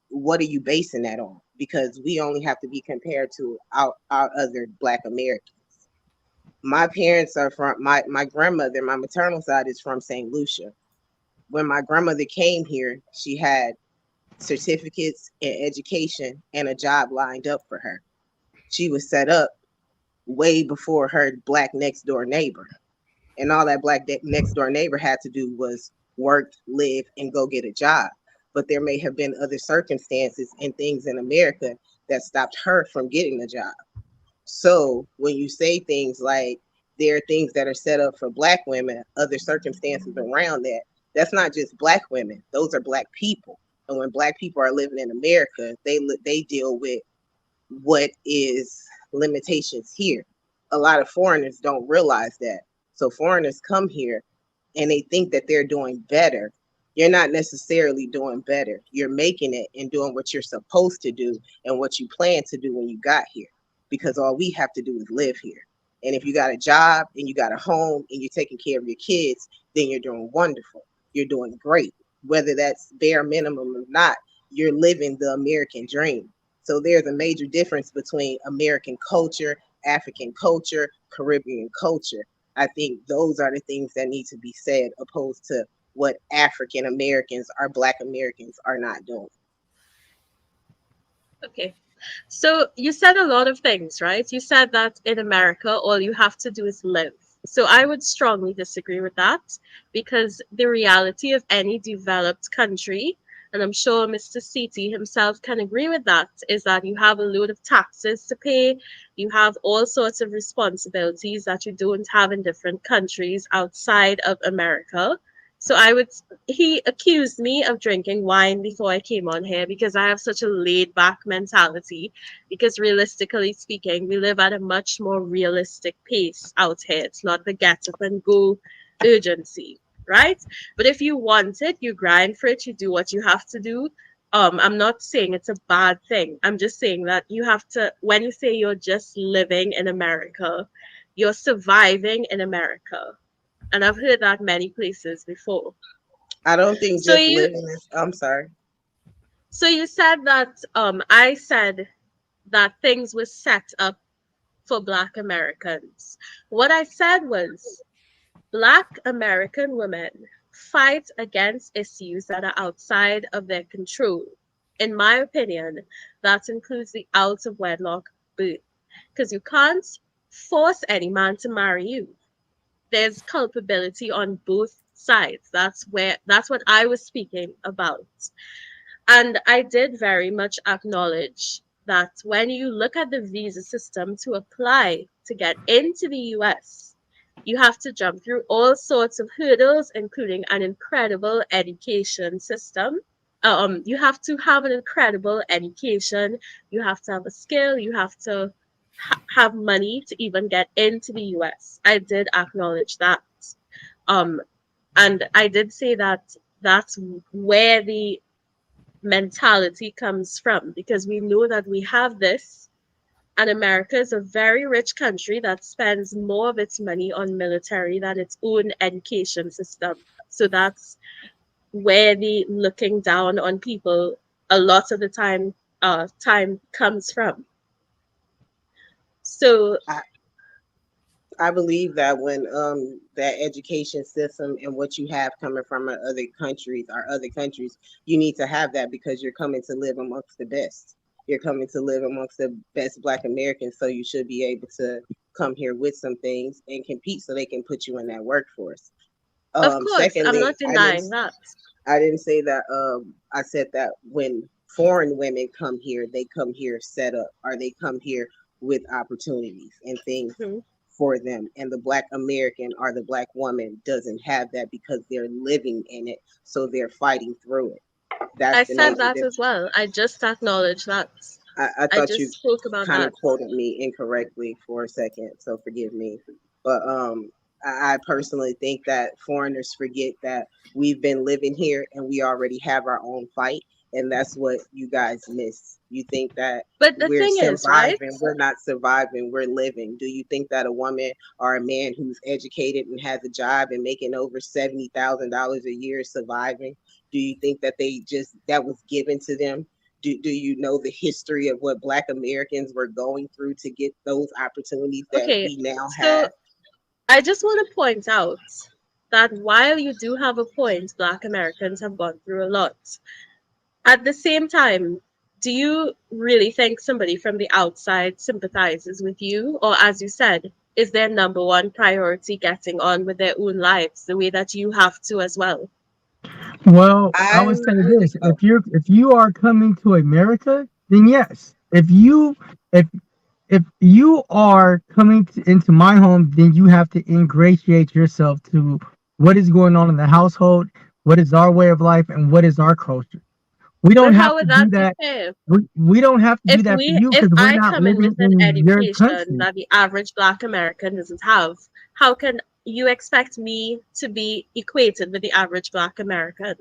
what are you basing that on? Because we only have to be compared to our other Black Americans. My parents are from, my grandmother, my maternal side is from St. Lucia. When my grandmother came here, she had certificates in education and a job lined up for her. She was set up way before her Black next door neighbor. And all that Black next door neighbor had to do was work, live, and go get a job. But there may have been other circumstances and things in America that stopped her from getting a job. So when you say things like there are things that are set up for Black women, other circumstances around that, that's not just Black women. Those are Black people. And when Black people are living in America, they deal with what is limitations here. A lot of foreigners don't realize that. So foreigners come here and they think that they're doing better. You're not necessarily doing better. You're making it and doing what you're supposed to do and what you plan to do when you got here. Because all we have to do is live here. And if you got a job and you got a home and you're taking care of your kids, then you're doing wonderful. You're doing great. Whether that's bare minimum or not, you're living the American dream. So there's a major difference between American culture, African culture, Caribbean culture. I think those are the things that need to be said, opposed to what African Americans or Black Americans are not doing. Okay. So you said a lot of things, right? You said that in America, all you have to do is live. So I would strongly disagree with that, because the reality of any developed country, and I'm sure Mr. Citi himself can agree with that, is that you have a load of taxes to pay. You have all sorts of responsibilities that you don't have in different countries outside of America. So he accused me of drinking wine before I came on here because I have such a laid back mentality, because realistically speaking, we live at a much more realistic pace out here. It's not the get up and go urgency, right? But if you want it, you grind for it, you do what you have to do. I'm not saying it's a bad thing. I'm just saying that you have to, when you say you're just living in America, you're surviving in America. And I've heard that many places before. I don't think So just you, living is, I'm sorry. so you said that I said that things were set up for Black Americans. What I said was Black American women fight against issues that are outside of their control. In my opinion, that includes the out of wedlock birth, because you can't force any man to marry you. There's culpability on both sides. That's what I was speaking about. And I did very much acknowledge that when you look at the visa system to apply to get into the US, you have to jump through all sorts of hurdles, including an incredible education system. You have to have an incredible education. You have to have a skill. You have to have money to even get into the US. I did acknowledge that. And I did say that that's where the mentality comes from, because we know that we have this, and America is a very rich country that spends more of its money on military than its own education system. So that's where the looking down on people a lot of the time comes from. So I believe that when that education system and what you have coming from other countries, you need to have that, because you're coming to live amongst the best. You're coming to live amongst the best Black Americans, so you should be able to come here with some things and compete so they can put you in that workforce. Of course, Secondly, I'm not denying that. I didn't say that. I said that when foreign women come here, they come here set up, or they come here with opportunities and things for them. And the Black American or the Black woman doesn't have that, because they're living in it, so they're fighting through it. I said that as well. I just acknowledged that. I thought you spoke about kind that. of quoted me incorrectly for a second, so forgive me. But I personally think that foreigners forget that we've been living here and we already have our own fight, and that's what you guys miss. You think that but the we're thing surviving. is, right? We're not surviving, we're living. Do you think that a woman or a man who's educated and has a job and making over $70,000 a year is surviving? Do you think that that was given to them? Do you know the history of what Black Americans were going through to get those opportunities that we now have? I just want to point out that while you do have a point, Black Americans have gone through a lot. At the same time, do you really think somebody from the outside sympathizes with you? Or, as you said, is their number one priority getting on with their own lives the way that you have to as well? Well, I would say this: if you are coming to America, then yes. If you are coming into my home, then you have to ingratiate yourself to what is going on in the household, what is our way of life, and what is our culture. We don't But have how to would do that be that. fair? We don't have to do that for you If because we're I not come in living with an in your education country. that the average Black American doesn't have, how can you expect me to be equated with the average Black American?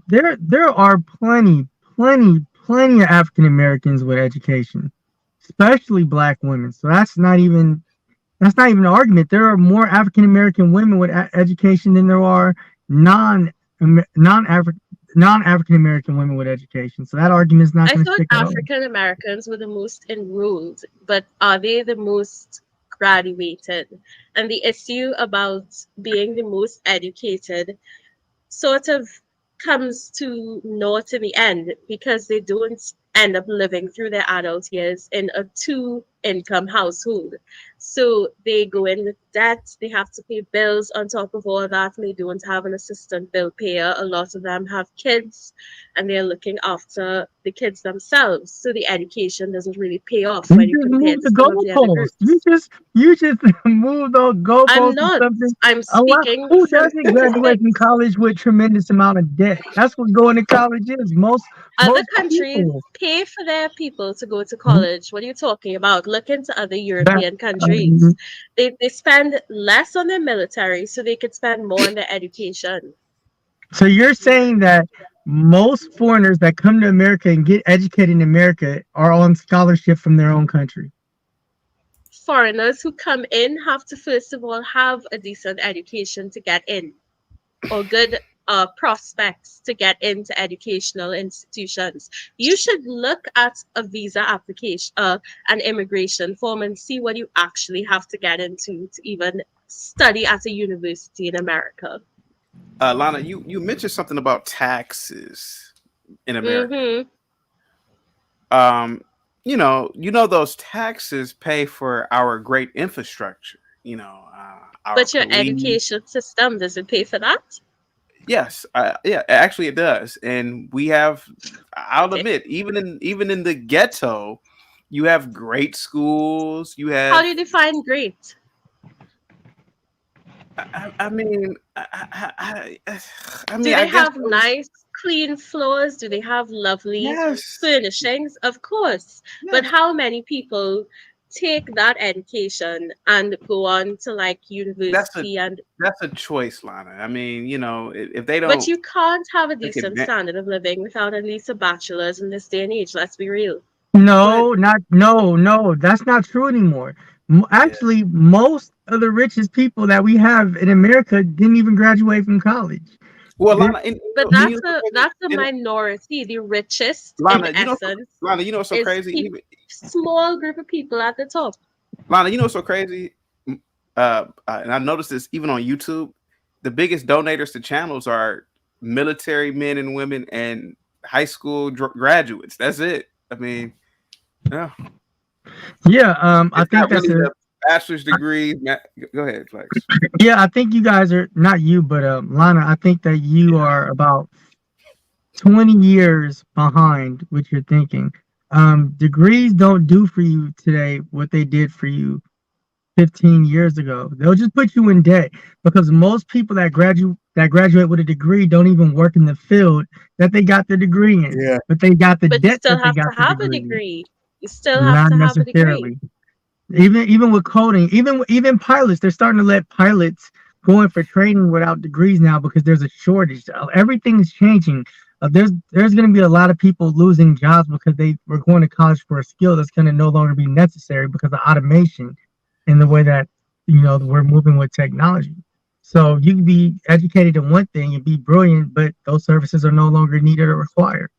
There are plenty of African Americans with education, especially Black women. So that's not even an argument. There are more African American women with education than there are non African American women with education. So that argument is not I going to thought stick at all. African Americans were the most enrolled, but are they the most graduated? And the issue about being the most educated sort of comes to naught in the end because they don't end up living through their adult years in a two-income household. So they go in with debt, they have to pay bills on top of all that, and they don't have an assistant bill payer. A lot of them have kids and they're looking after the kids themselves. So the education doesn't really pay off You when you just compare move to the some of the other goalposts. groups. You just move those I'm goalposts to not. something. I'm A lot, speaking who from doesn't graduate from statistics. college with tremendous amount of debt? That's what going to college is. Other Most countries people. pay for their people to go to Mhm. college. What are you talking about? Look into other That, European countries. They spend less on their military so they could spend more on their education. so you're saying that most foreigners that come to America and get educated in America are on scholarship from their own country. Foreigners who come in have to first of all have a decent education to get in, or good prospects to get into educational institutions. You should look at a visa application, an immigration form, and see what you actually have to get into to even study at a university in America. Lana, you mentioned something about taxes in America. Mm-hmm. You know those taxes pay for our great infrastructure. Our But your police. education system doesn't pay for that. Yes, yeah, actually it does, and we have. I'll Okay. admit, even in the ghetto, you have great schools. You How have. do you define great? I mean, Do I they guess. have nice, clean floors? Do they have lovely Yes. furnishings? Of course. But Yes. how many people take that education and go on to like university That's a choice, Lana. I mean, if they but don't, you can't have a take decent advan- standard of living without at least a bachelor's in this day and age. Let's be real. No, that's not true anymore. Actually, most of the richest people that we have in America didn't even graduate from college. Well, They're- Lana, But that's a in- minority. The richest Lana, in essence Lana, you know what's so is crazy? small group of people at the top. Lana, you know what's so crazy? And I noticed this even on YouTube. The biggest donators to channels are military men and women and high school graduates. That's it. I mean, yeah. I think that's really the bachelor's degrees. Go ahead, Flex. Yeah, I think you guys are not you, but Lana. I think that you are about 20 years behind what you're thinking. Degrees don't do for you today what they did for you 15 years ago. They'll just put you in debt because most people that graduate with a degree don't even work in the field that they got the degree in. Yeah. But they got the But you debt still that they have got to the have a degree in. degree. You still have Not to have a degree. necessarily. Even with coding, even pilots, they're starting to let pilots go in for training without degrees now because there's a shortage. Everything's changing. There's going to be a lot of people losing jobs because they were going to college for a skill that's going to no longer be necessary because of automation and the way that we're moving with technology. So you can be educated in one thing and be brilliant, but those services are no longer needed or required.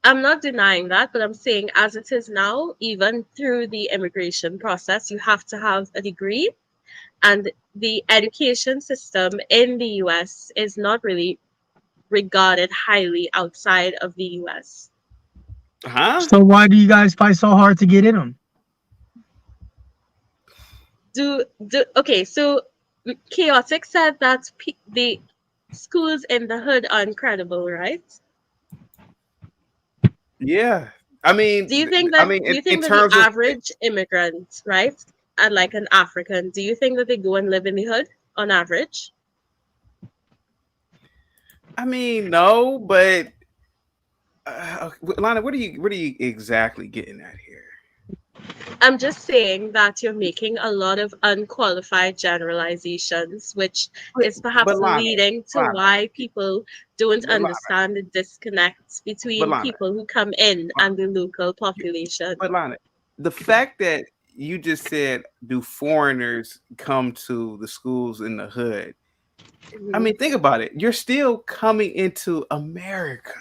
I'm not denying that, but I'm saying as it is now, even through the immigration process, you have to have a degree. And the education system in the US is not really regarded highly outside of the US. Huh? So why do you guys fight so hard to get in them? Okay, so Chaotic said that the schools in the hood are incredible, right? Yeah, I mean, Do you think that the average immigrant, right, and like an African, do you think that they go and live in the hood on average? I mean, no, but Lana, what are you exactly getting at here? I'm just saying that you're making a lot of unqualified generalizations, which is perhaps Lana, leading to why people don't understand the disconnect between people who come in and the local population. But Lana, the fact that you just said, do foreigners come to the schools in the hood? I mean, think about it. You're still coming into America.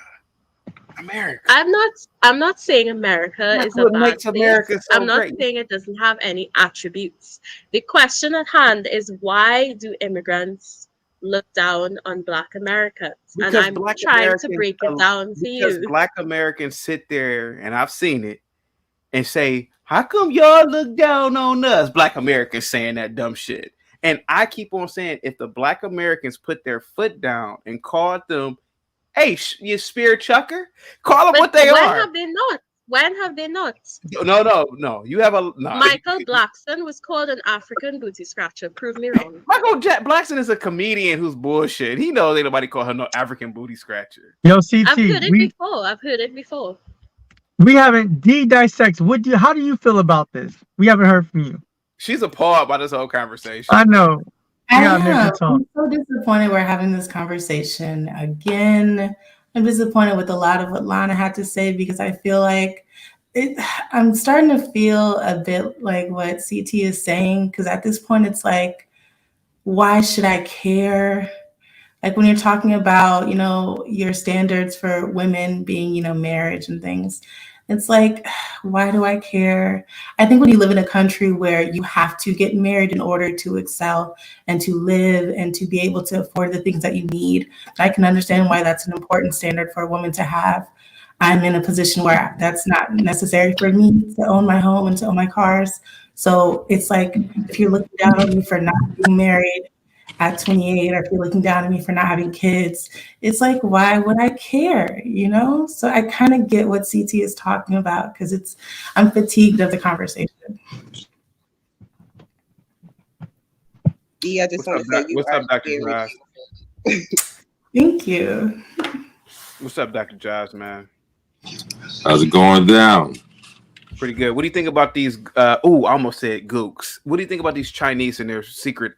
I'm not saying America is a bad place. I'm not great. saying it doesn't have any attributes. The question at hand is, why do immigrants look down on Black Americans? Because and I'm trying to break it down to you. Because Black Americans sit there, and I've seen it, and say, how come y'all look down on us? Black Americans saying that dumb shit. And I keep on saying, if the Black Americans put their foot down and called them, hey, you spear chucker, call them what they are. When have they not? When have they not? No. You have a no. Michael Blackson was called an African booty scratcher. Prove me wrong. Michael Blackson is a comedian who's bullshit. He knows ain't nobody call her no African booty scratcher. Yo, CT, I've heard it before. We haven't dissect. How do you feel about this? We haven't heard from you. She's appalled by this whole conversation. I know. I'm so disappointed we're having this conversation again. I'm disappointed with a lot of what Lana had to say because I feel like I'm starting to feel a bit like what CT is saying, because at this point it's like, why should I care? Like when you're talking about, your standards for women being, marriage and things, it's like, why do I care? I think when you live in a country where you have to get married in order to excel and to live and to be able to afford the things that you need, I can understand why that's an important standard for a woman to have. I'm in a position where that's not necessary for me to own my home and to own my cars. So it's like, if you're looking down on me for not being married at 28, or if you're looking down at me for not having kids, it's like, why would I care? So I kind of get what CT is talking about, because I'm fatigued of the conversation. Yeah, I just want to say what's up, Dr. Jives? Thank you. What's up, Dr. Jives, man? How's it going down? Pretty good. What do you think about these? I almost said gooks. What do you think about these Chinese and their secret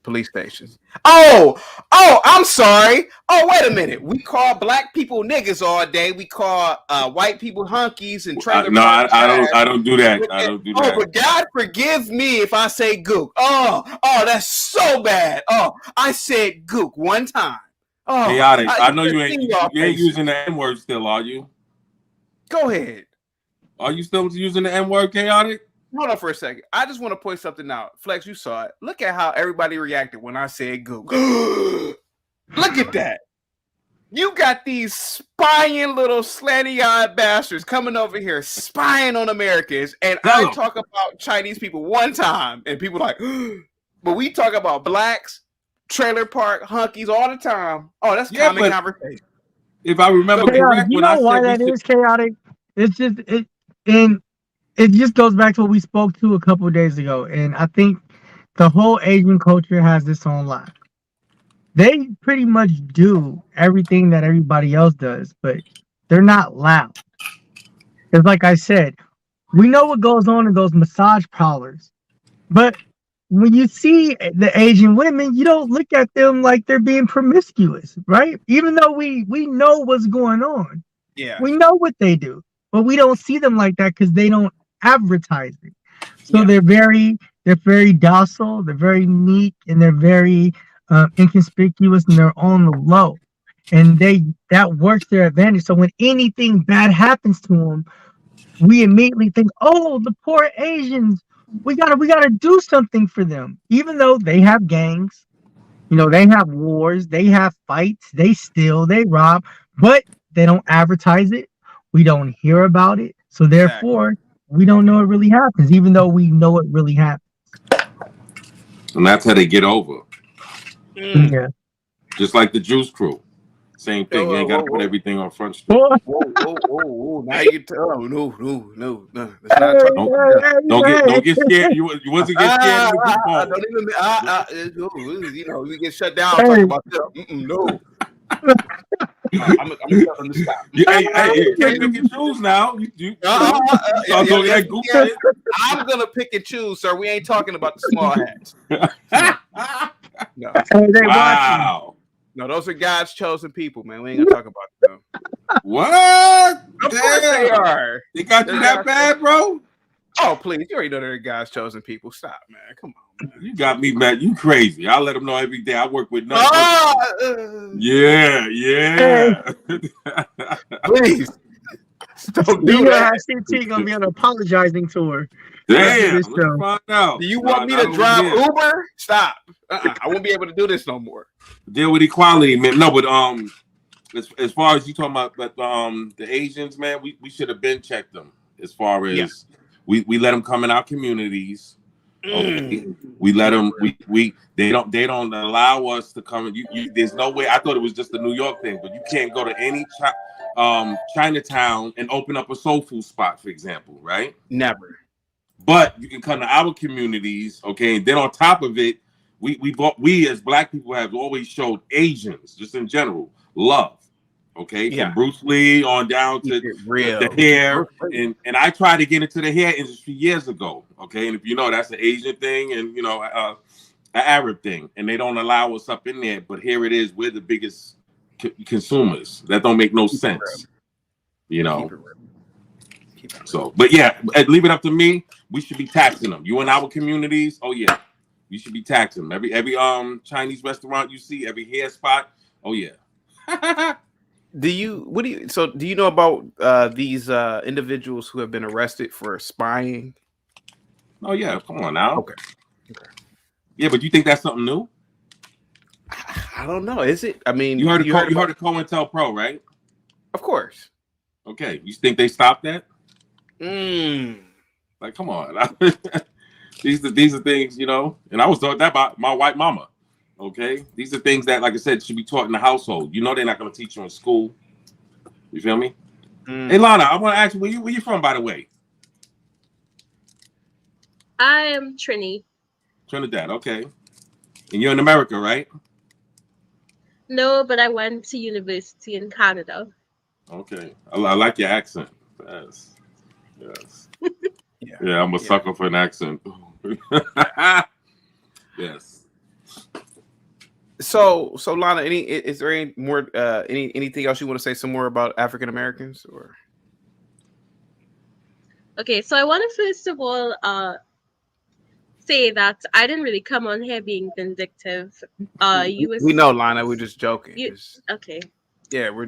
police stations? Oh, I'm sorry. Oh, wait a minute. We call black people niggas all day. We call white people hunkies and trailer. No, I don't do that. I don't do that. But God forgive me if I say gook. Oh, that's so bad. Oh, I said gook one time. Oh, chaotic. I know you ain't using the N-word still, are you? Go ahead. Are you still using the N-word, chaotic? Hold on for a second. I just want to point something out. Flex, you saw it. Look at how everybody reacted when I said gook. Look at that. You got these spying little slanty-eyed bastards coming over here spying on Americans, and I talk about Chinese people one time, and people like, but we talk about blacks, trailer park hunkies all the time. Oh, that's common conversation. If I remember correctly, you know why that is chaotic? It's just it just goes back to what we spoke to a couple of days ago, and I think the whole Asian culture has this on lock. They pretty much do everything that everybody else does, but they're not loud. It's like I said, we know what goes on in those massage parlors, but when you see the Asian women, you don't look at them like they're being promiscuous, right? Even though we know what's going on. Yeah. We know what they do, but we don't see them like that because they don't advertise it. So they're very docile, they're very meek, and they're very inconspicuous, and they're on the low. And that works their advantage. So when anything bad happens to them, we immediately think, oh, the poor Asians. We gotta do something for them, even though they have gangs, they have wars, they have fights, they steal, they rob, but they don't advertise it. We don't hear about it, so therefore we don't know it really happens, even though we know it really happens. And that's how they get over. Yeah, just like the Juice Crew. Same thing. You ain't got to put everything on Front Street. Whoa. Now you tell. No. Let's not talk about that. Don't get scared. You wasn't get scared in the group home. Don't even. We get shut down. Talking about them. No. I'm gonna tell them to stop. You can't pick and choose now. I'm gonna pick and choose, sir. We ain't talking about the small hats. No. Wow. No, those are God's chosen people, man. We ain't gonna talk about them. What? Of course they are. They got you that bad, bro? Oh, please. You already know they're God's chosen people. Stop, man. Come on, man. You got me, man. You crazy. I let them know every day. I work with nothing. Yeah. Please. Don't do that. CT gonna be on an apologizing tour. Damn. Let's find out. Do you want me to drive Uber? Stop. I won't be able to do this no more. Deal with equality, man. No, but as far as you talking about the Asians, man, we should have been checked them. As far as we let them come in our communities. Okay. We let them. They don't allow us to come. There's no way. I thought it was just a New York thing, but you can't go to any Chinatown and open up a soul food spot, for example, right? Never. But you can come to our communities, okay. And then on top of it, we as Black people have always showed Asians, just in general, love. Okay, from Bruce Lee on down to the hair, and I tried to get into the hair industry years ago. Okay, and if you know, that's an Asian thing, and an Arab thing, and they don't allow us up in there. But here it is, we're the biggest consumers. That don't make no sense, So, but yeah, leave it up to me. We should be taxing them. You in our communities? Oh yeah, you should be taxing them. Every Chinese restaurant you see, every hair spot. Oh yeah. Do you know about these individuals who have been arrested for spying? Oh yeah, come on now. Okay. Yeah, but you think that's something new? I don't know. Is it? I mean, you heard of COINTELPRO, right? Of course. Okay, you think they stopped that? Like, come on. These are things, and I was taught that by my white mama. Okay, these are things that, like I said, should be taught in the household. They're not going to teach you in school. You feel me? Hey, Lana, I want to ask you, where you from, by the way? I am Trinidad, okay. And you're in America, right? No, but I went to university in Canada. Okay, I like your accent. Yes. Yeah, I'm a sucker for an accent. Yes. So Lana, is there any more anything else you want to say some more about African Americans or? Okay, so I want to first of all say that I didn't really come on here being vindictive. We know, Lana, we're just joking. Okay. Yeah, we're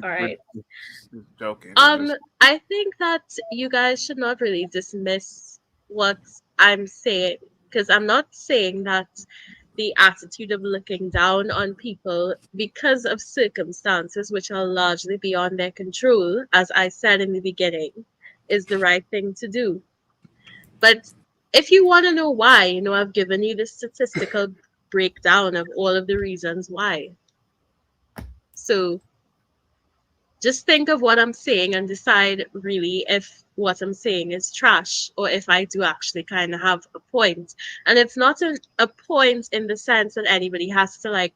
joking. I think that you guys should not really dismiss what I'm saying, because I'm not saying that the attitude of looking down on people because of circumstances which are largely beyond their control, as I said in the beginning, is the right thing to do. But if you want to know why, I've given you the statistical breakdown of all of the reasons why. So just think of what I'm saying and decide really if what I'm saying is trash or if I do actually kind of have a point. And it's not a point in the sense that anybody has to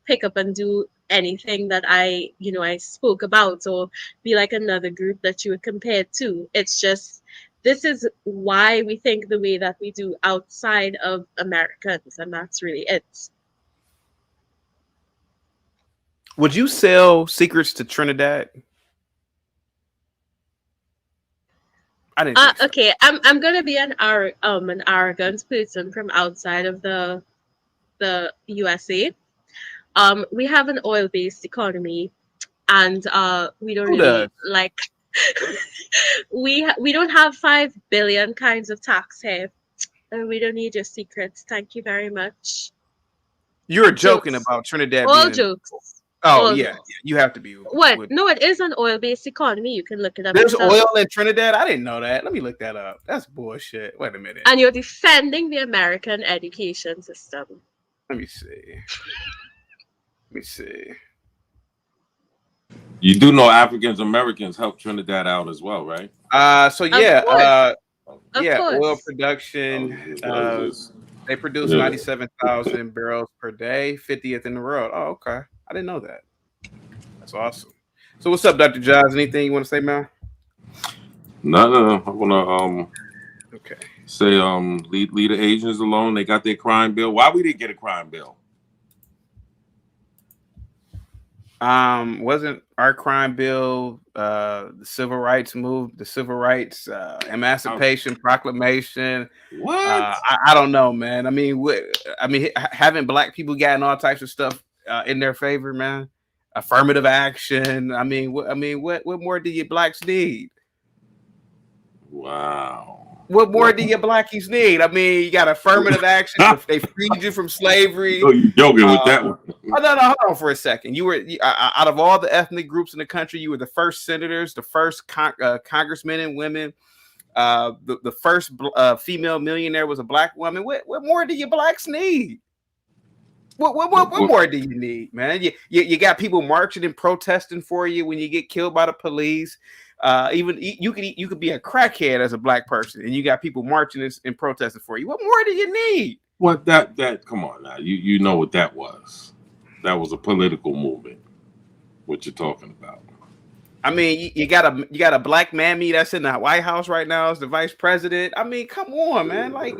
pick up and do anything that I spoke about or be like another group that you would compare to. It's just, this is why we think the way that we do outside of Americans, and that's really it. Would you sell secrets to Trinidad? I didn't think so. Okay, I'm gonna be an arrogant person from outside of the USA. We have an oil-based economy, and we don't really we don't have 5 billion kinds of tax here, and we don't need your secrets. Thank you very much. You're joking about Trinidad. All jokes. Oh, yeah, you have to be. What? No, it is an oil-based economy. You can look it up. There's oil in Trinidad? I didn't know that. Let me look that up. That's bullshit. Wait a minute. And you're defending the American education system. Let me see. You do know Africans Americans helped Trinidad out as well, right? So yeah, Of yeah, course. oil production. They produce 97,000 barrels per day, 50th in the world. Oh, okay. I didn't know that. That's awesome. So what's up, Dr. Giles? Anything you want to say, man? No. I wanna okay. Say leave the Asians alone. They got their crime bill. Why we didn't get a crime bill? Wasn't our crime bill the civil rights move, the civil rights emancipation proclamation? What? I don't know, man. I mean, haven't black people gotten all types of stuff in their favor, man? Affirmative action. I mean, what more do you blacks need? Wow. What more do your blackies need? I mean, you got affirmative action. If they freed you from slavery. Oh, you joking with that one? Oh, no, hold on for a second. You were out of all the ethnic groups in the country, you were the first senators, the first congressmen and women. The first female millionaire was a black woman. What more do your blacks need? What more do you need, man? You got people marching and protesting for you when you get killed by the police. Even you could be a crackhead as a black person, and you got people marching and protesting for you. What more do you need? What that come on now. You know what that was. That was a political movement. What you're talking about. I mean, you got a black mammy that's in the White House right now as the vice president. I mean, come on, man. Like,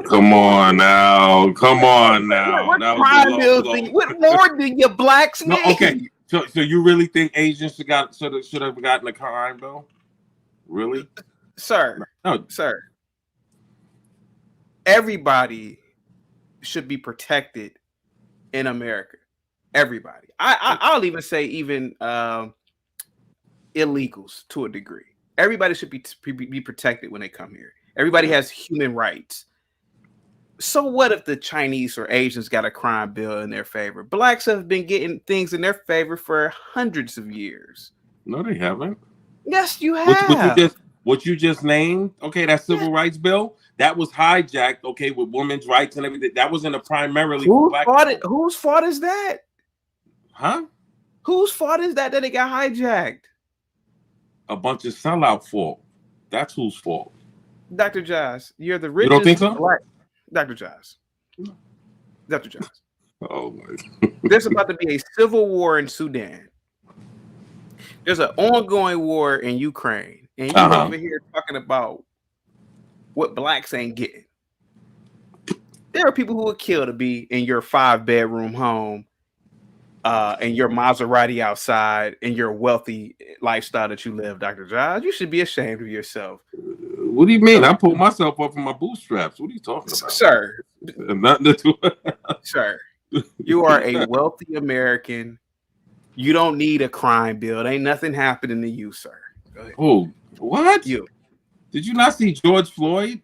come on now. What more do your blacks need? Okay. So you really think Asians should have gotten a crime bill? Really? Sir. No. Sir. Everybody should be protected in America. Everybody. I'll even say illegals to a degree. Everybody should be protected when they come here. Everybody has human rights. So what if the Chinese or Asians got a crime bill in their favor? Blacks have been getting things in their favor for hundreds of years. No, they haven't. Yes, you have. What you just named, okay, that civil rights bill, that was hijacked, okay, with women's rights and everything. That was in a primarily black. Whose fault is that? Huh? Whose fault is that it got hijacked? A bunch of sellout fault. That's whose fault. Dr. Giles, you're the richest. You don't think so? Black. Dr. Giles. Dr. Giles. Oh my. There's about to be a civil war in Sudan. There's an ongoing war in Ukraine. And you're over here talking about what blacks ain't getting. There are people who would kill to be in your 5-bedroom home, and your Maserati outside, and your wealthy lifestyle that you live, Dr. Giles. You should be ashamed of yourself. What do you mean? I pulled myself up from my bootstraps. What are you talking about? Sir. Nothing to do. Sir, you are a wealthy American. You don't need a crime bill. There ain't nothing happening to you, sir. Go ahead. Oh, what? You. Did you not see George Floyd?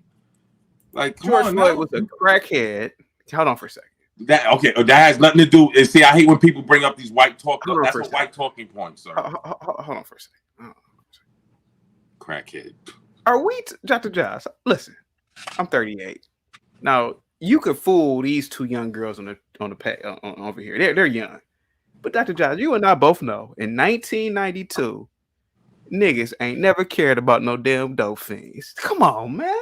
Like, George Floyd was a crackhead. Hold on for a second. That has nothing to do. And see, I hate when people bring up these white talk. That's a white talking point, sir. Hold on for a second. Crackhead. Are we, Dr. Giles? Listen, I'm 38. Now you could fool these two young girls on over here. They're young, but Dr. Giles, you and I both know in 1992, niggas ain't never cared about no damn dope fiends. Come on, man.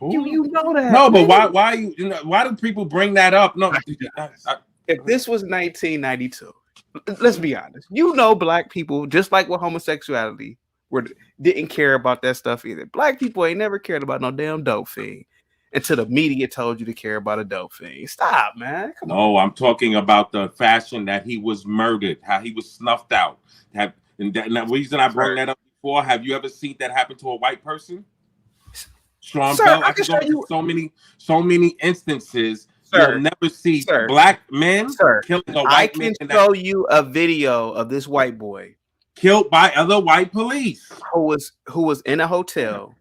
You know that. No, but why do people bring that up? No, if this was 1992, let's be honest. You know, black people, just like with homosexuality, didn't care about that stuff either. Black people ain't never cared about no damn dope fiend until the media told you to care about a dope fiend. Stop, man. Come on. I'm talking about the fashion that he was murdered, how he was snuffed out. And the reason I brought that up before, have you ever seen that happen to a white person? Sean Bell, I can show you so many instances. You'll never see black men killing a white man. I can show you a video of this white boy killed by other white police who was in a hotel.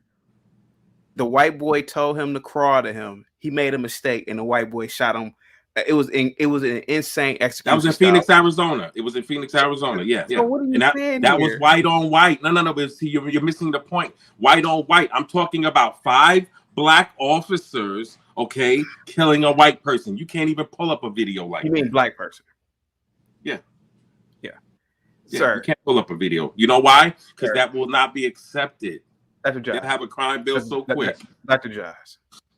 The white boy told him to crawl to him. He made a mistake, and the white boy shot him. It was an insane execution. That was in Phoenix, Arizona. It was in Phoenix, Arizona. Yeah. So what are you saying that here? was white on white. No. But see, you're missing the point. White on white. I'm talking about 5 black officers, okay, killing a white person. You can't even pull up a video like that. You mean black person? Yeah. Yeah, Sir. you can't pull up a video. You know why? Because that will not be accepted. Dr. Josh. They'll have a crime bill so quick. Dr. Josh.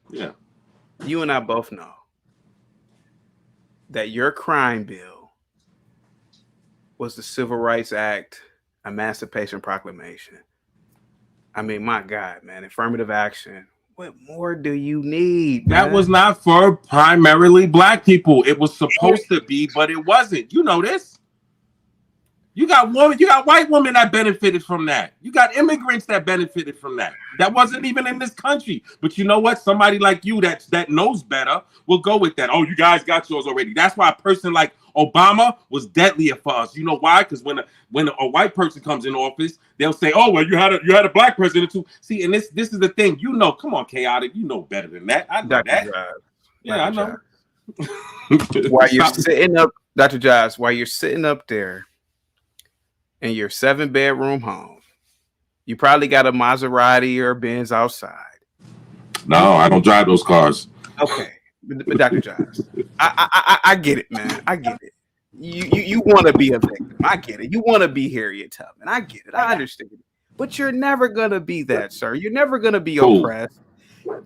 Yeah. You and I both know that your crime bill was the Civil Rights Act, Emancipation Proclamation. I mean, my God, man, affirmative action. What more do you need? That was not for primarily black people. It was supposed to be, but it wasn't. You know this. You got white women that benefited from that. You got immigrants that benefited from that. That wasn't even in this country. But you know what? Somebody like you that knows better will go with that. Oh, you guys got yours already. That's why a person like Obama was deadlier for us. You know why? Because when a white person comes in office, they'll say, "Oh, well, you had a black president too." See, and this is the thing. You know, come on, chaotic. You know better than that. I know Dr. that. Josh, Yeah, Dr. I know. While you're sitting up, Dr. Josh, while you're sitting up there in your 7-bedroom home, you probably got a Maserati or a Benz outside. No, I don't drive those cars. Okay, but Dr. Josh, I get it, man. I get it. You want to be a victim. I get it. You want to be Harriet Tubman. I get it. I understand it. But you're never gonna be that, sir. You're never gonna be oppressed.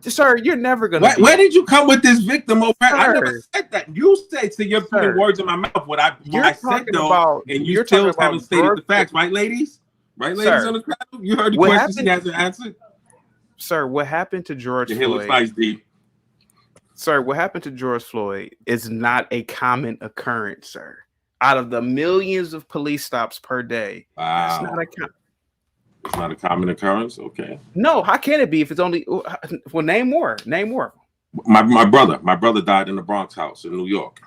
Sir, you're never gonna. Where did you come with this victim oppression? I never said that. You said, so you're putting words in my mouth. What I said though, and you still haven't stated the facts, right, ladies? Right, ladies on the crowd? You heard the question he hasn't answered. Sir, what happened to George Floyd? Looks nice, D. Sir, what happened to George Floyd is not a common occurrence, sir. Out of the millions of police stops per day, wow. It's not a common occurrence. Okay. No, how can it be if it's only? Well, name more. Name more. My brother died in the Bronx house in New York.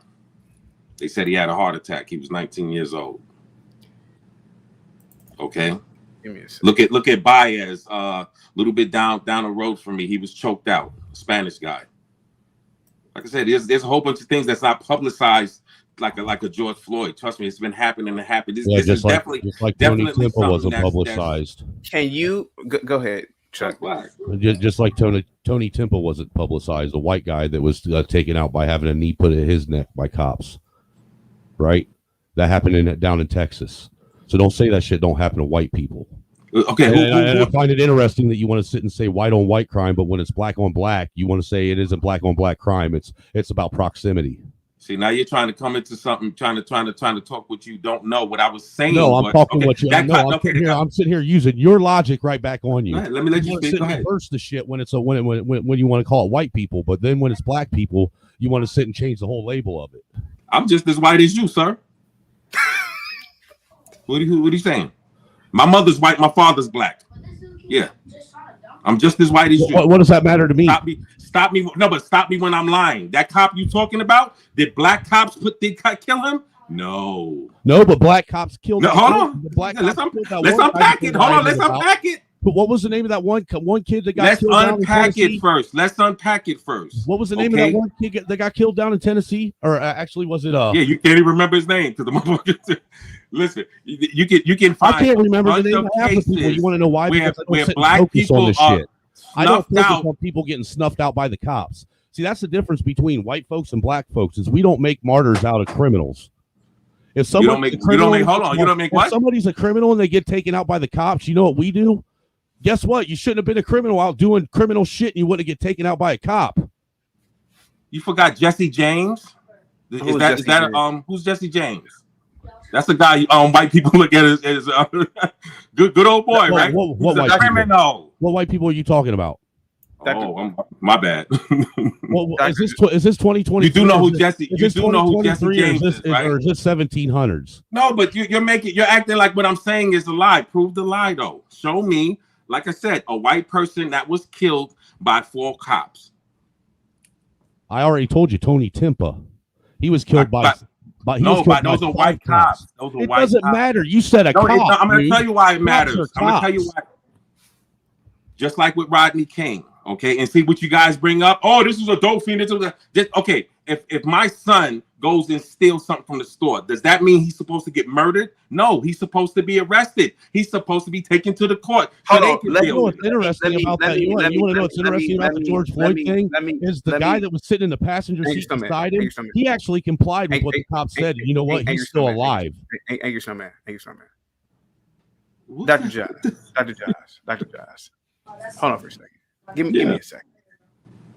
They said he had a heart attack. He was 19 years old. Okay. Give me a second. Look at Baez. A little bit down the road from me. He was choked out. Spanish guy. Like I said, there's a whole bunch of things that's not publicized. Like a George Floyd. Trust me, it's been happening and happening. This is definitely Tony Temple wasn't publicized. Can you go ahead, Chuck? Just like Tony Temple wasn't publicized, a white guy that was taken out by having a knee put in his neck by cops. Right? That happened down in Texas. So don't say that shit don't happen to white people. Okay. And I find it interesting that you want to sit and say white on white crime, but when it's black on black, you want to say it isn't black on black crime. It's about proximity. See, now you're trying to come into something, trying to talk what you don't know. What I was saying. No, I'm talking what you know. I'm sitting here using your logic right back on you. Right, let me let you speak. Go ahead. First the shit when it's when you want to call it white people, but then when it's black people, you want to sit and change the whole label of it. I'm just as white as you, sir. What are you saying? My mother's white, my father's black. Yeah. I'm just as white as you. What does that matter to me? Stop me. No, but stop me when I'm lying. That cop you talking about? Did black cops kill him? No. No, but black cops killed him. Hold on. Let's unpack it. Hold on. Let's unpack it. But what was the name of that one kid that got killed? Let's unpack it first. What was the name of that one kid that got killed down in Tennessee? Or actually, was it? Yeah, you can't even remember his name because the motherfucker. Listen, you can find. I can't remember the name of half the people. You want to know why? Where black people on this shit. I don't focus out on people getting snuffed out by the cops. See, that's the difference between white folks and black folks is we don't make martyrs out of criminals. If somebody's what? Somebody's a criminal and they get taken out by the cops, you know what we do? Guess what? You shouldn't have been a criminal out doing criminal shit and you wouldn't get taken out by a cop. You forgot Jesse James? Who's Jesse James? That's the guy white people look at as good old boy, right? What white criminal? What white people are you talking about? My bad. Is this 2020? You do know who Jesse? You do know who Jesse James is, right? Or is this 1700s? No, but you're acting like what I'm saying is a lie. Prove the lie, though. Show me, like I said, a white person that was killed by 4 cops. I already told you, Tony Temple. He was killed by. But those are white cops. It doesn't matter. You said a cop. I'm going to tell you why it matters. I'm going to tell you why. Just like with Rodney King, okay? And see what you guys bring up. Oh, this is a dope fiend. Okay, if my son goes and steals something from the store. Does that mean he's supposed to get murdered? No, he's supposed to be arrested. He's supposed to be taken to the court. You know what's interesting about that? You want to know what's interesting about the George Floyd thing? Is the guy that was sitting in the passenger seat beside him, he actually complied with what the cop said. You know what? He's still alive. Angry son man. Dr. Josh. Hold on for a second. Give me a second.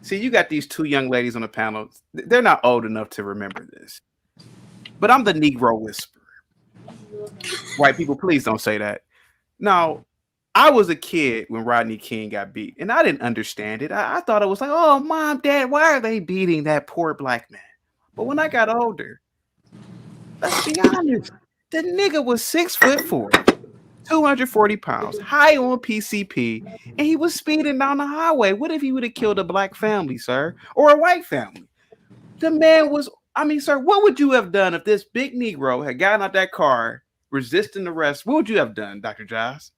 See, you got these two young ladies on the panel. They're not old enough to remember this. But I'm the Negro whisperer. White people, please don't say that. Now, I was a kid when Rodney King got beat, and I didn't understand it. I thought it was like, oh, Mom, Dad, why are they beating that poor black man? But when I got older, let's be honest, the nigga was 6'4", 240 pounds, high on PCP, and he was speeding down the highway. What if he would have killed a black family, sir, or a white family? The man was, sir, what would you have done if this big Negro had gotten out that car, resisting arrest? What would you have done, Dr. Giles?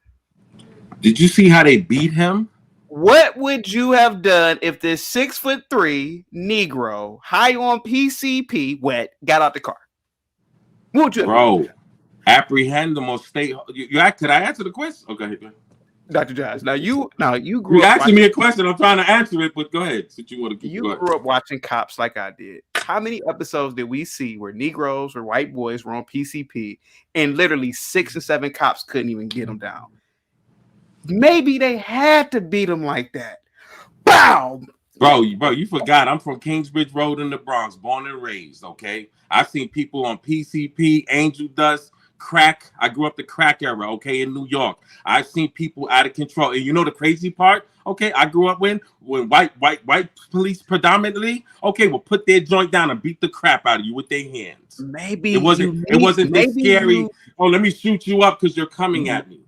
Did you see how they beat him? What would you have done if this 6'3" Negro, high on PCP, got out the car? What would you have done? Apprehend them or stay. Could I answer the question? Okay, go ahead. Dr. Giles. Now you grew up asking watching, me a question. I'm trying to answer it, but go ahead. Since you want to you grew up watching Cops like I did. How many episodes did we see where Negroes or white boys were on PCP and literally 6 and 7 cops couldn't even get them down? Maybe they had to beat them like that. Bow. Bro, you forgot. I'm from Kingsbridge Road in the Bronx, born and raised. Okay, I've seen people on PCP, angel dust, crack. I grew up the crack era, okay, in New York. I've seen people out of control. And you know the crazy part? Okay, I grew up when white police predominantly, okay, will put their joint down and beat the crap out of you with their hands. Maybe it wasn't this scary. Oh, let me shoot you up because you're coming at me.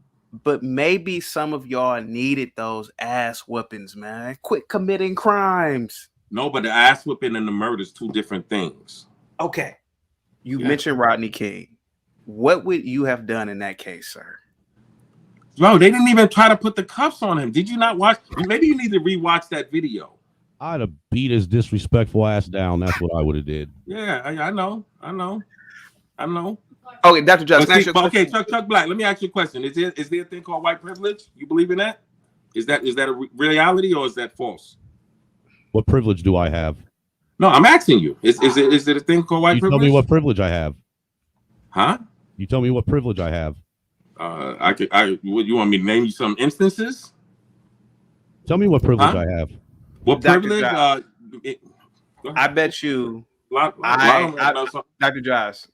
But maybe some of y'all needed those ass whoopings, man. Quit committing crimes. No, but the ass whipping and the murder is two different things. Okay. You mentioned Rodney King. What would you have done in that case, sir? Bro, they didn't even try to put the cuffs on him. Did you not watch? Maybe you need to rewatch that video. I'd have beat his disrespectful ass down. That's what I would have did. Yeah, I know. Okay, Dr. Justin. Okay, Chuck Black. Let me ask you a question. Is there a thing called white privilege? You believe in that? Is that a reality or is that false? What privilege do I have? No, I'm asking you. Is it a thing called white privilege? Tell me what privilege I have. Huh? You tell me what privilege I have. You want me to name you some instances? Tell me what privilege I have. What privilege? I bet you. Dr. Josh,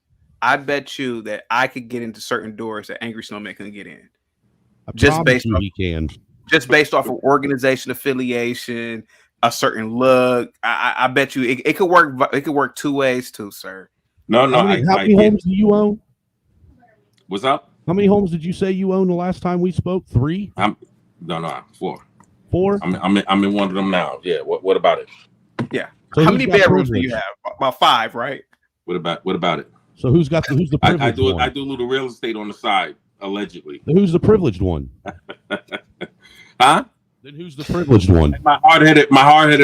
I bet you that I could get into certain doors that Angry Snowman couldn't get in. Just based off of organization affiliation, a certain look. I bet you it could work. It could work two ways too, sir. No. How many homes do you own? What's up? How many homes did you say you owned the last time we spoke? 3? No, 4. 4? I'm in one of them now. Yeah. What about it? Yeah. So how many bedrooms do you have? About 5, right? What about it? So who's the privileged one? I do a little real estate on the side, allegedly. Then who's the privileged one? Huh? Then who's the privileged one? My hard-headed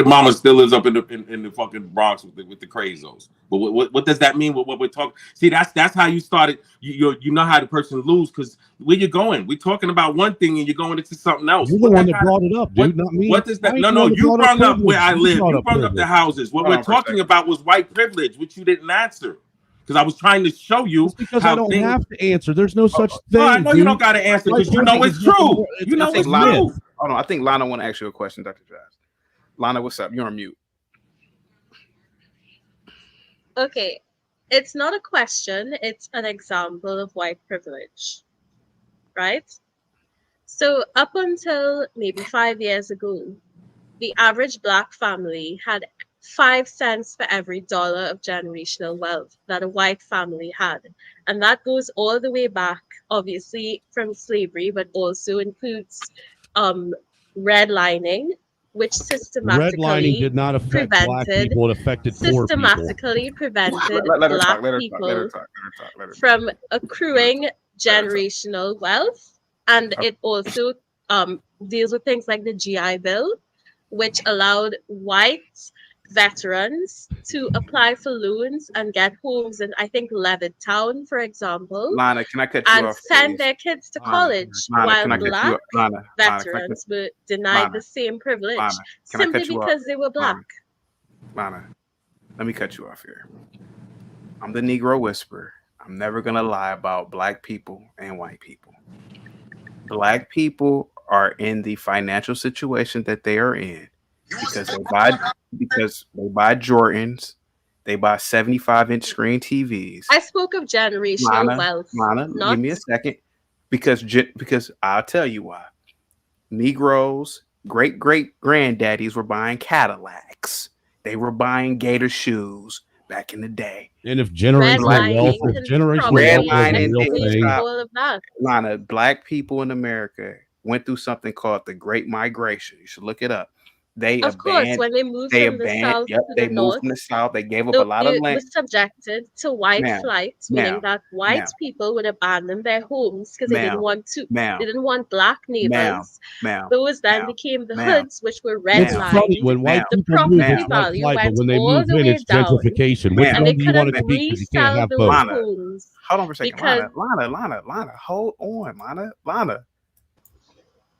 mama still lives up in the fucking Bronx with the crazos. But what does that mean with what we're talking? See, that's how you started. You know how the person lose because where you're going. We're talking about one thing and you're going into something else. You're the one that brought it up, dude, not me. What does that? No, you brought up where I live. You brought up the houses. What we're talking about was white privilege, which you didn't answer. Because I was trying to show you. It's because I don't have to answer. There's no such thing. I know you don't got to answer because you know it's true. You know it's true. Hold on, I think Lana want to ask you a question, Dr. Josh. Lana, what's up? You're on mute. Okay, it's not a question. It's an example of white privilege, right? So up until maybe 5 years ago, the average Black family had 5 cents for every dollar of generational wealth that a white family had. And that goes all the way back, obviously, from slavery, but also includes redlining, which systematically did not affect Black people, it affected poor people. Systematically prevented Black people from accruing generational wealth. And it also deals with things like the GI Bill, which allowed whites veterans to apply for loans and get homes in, I think, Levittown, for example, Lana, can I cut you and off, send please? their kids to Lana, college, Lana, while can I cut you black off? Lana, veterans were denied Lana, the same privilege Lana, can I simply cut you off? because they were black. Lana, let me cut you off here. I'm the Negro Whisperer. I'm never going to lie about black people and white people. Black people are in the financial situation that they are in because they buy Jordans, they buy 75-inch screen TVs. I spoke of generational wealth. Lana, not... give me a second, because I'll tell you why. Negroes, great granddaddies were buying Cadillacs. They were buying Gator shoes back in the day. And if generational wealth is Lana, black people in America went through something called the Great Migration. You should look it up. Of course, when they moved from the south to the north, moved from the south. They gave up a lot of land. They were subjected to white flight, meaning that white people would abandon their homes because they didn't want to. They didn't want black neighbors. Those then became the hoods, which were redlined. When white the people move, property it's value flight, went but when they all move the in, way it's down, gentrification. Which and one they do you want couldn't to be? Because you can't have resell both. those homes. Hold on for a second, because Lana,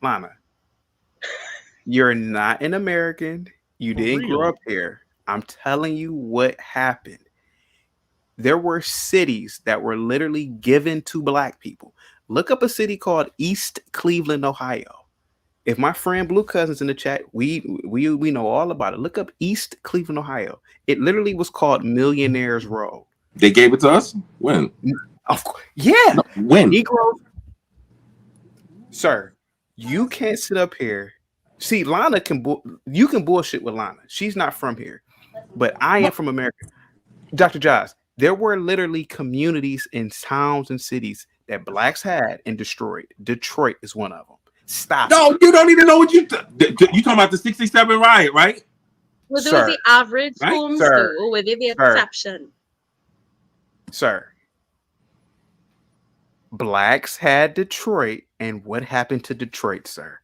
Lana. You're not an American. You didn't grow up here. I'm telling you what happened. There were cities that were literally given to black people. Look up a city called East Cleveland, Ohio. If my friend Blue Cousin's in the chat, we know all about it. Look up East Cleveland, Ohio. It literally was called Millionaires Row. They gave it to us? When? Of course. Yeah. No, when? Negro. Sir, you can't sit up here. See, Lana you can bullshit with Lana. She's not from here, but I am from America. Dr. Josh, there were literally communities in towns and cities that blacks had and destroyed. Detroit is one of them. Stop. No, you don't even know what you talking about the 67 riot, right? Well, those the average homes, Sir. though, were they the exception? Sir, blacks had Detroit, and what happened to Detroit, sir?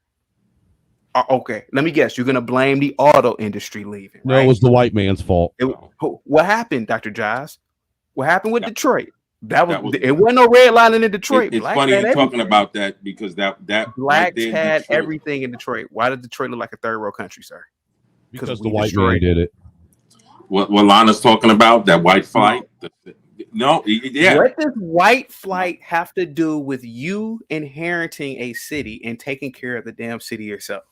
Okay, let me guess. You're gonna blame the auto industry leaving? No, right? it was the white man's fault. What happened, Dr. Giles? What happened with Detroit? It wasn't no redlining in Detroit. It's funny you talking about that because that blacks had everything in Detroit. Why did Detroit look like a third world country, sir? Because the white man did it. What Lana's talking about, that white flight? No, yeah. What does white flight have to do with you inheriting a city and taking care of the damn city yourself?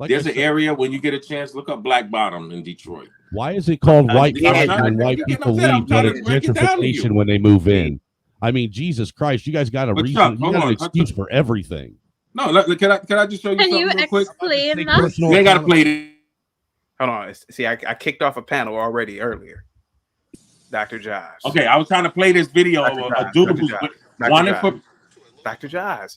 There's an area when you get a chance, look up Black Bottom in Detroit. Why is it called white flight when white people leave, but it's gentrification when they move in? I mean, Jesus Christ, you guys got a reason. You got an excuse for everything. No, can I just show you something real quick? Explain that? You ain't got to play it. Hold on. See, I kicked off a panel already earlier. Dr. Josh. Okay, I was trying to play this video of a dude who's wanted for Dr. Josh.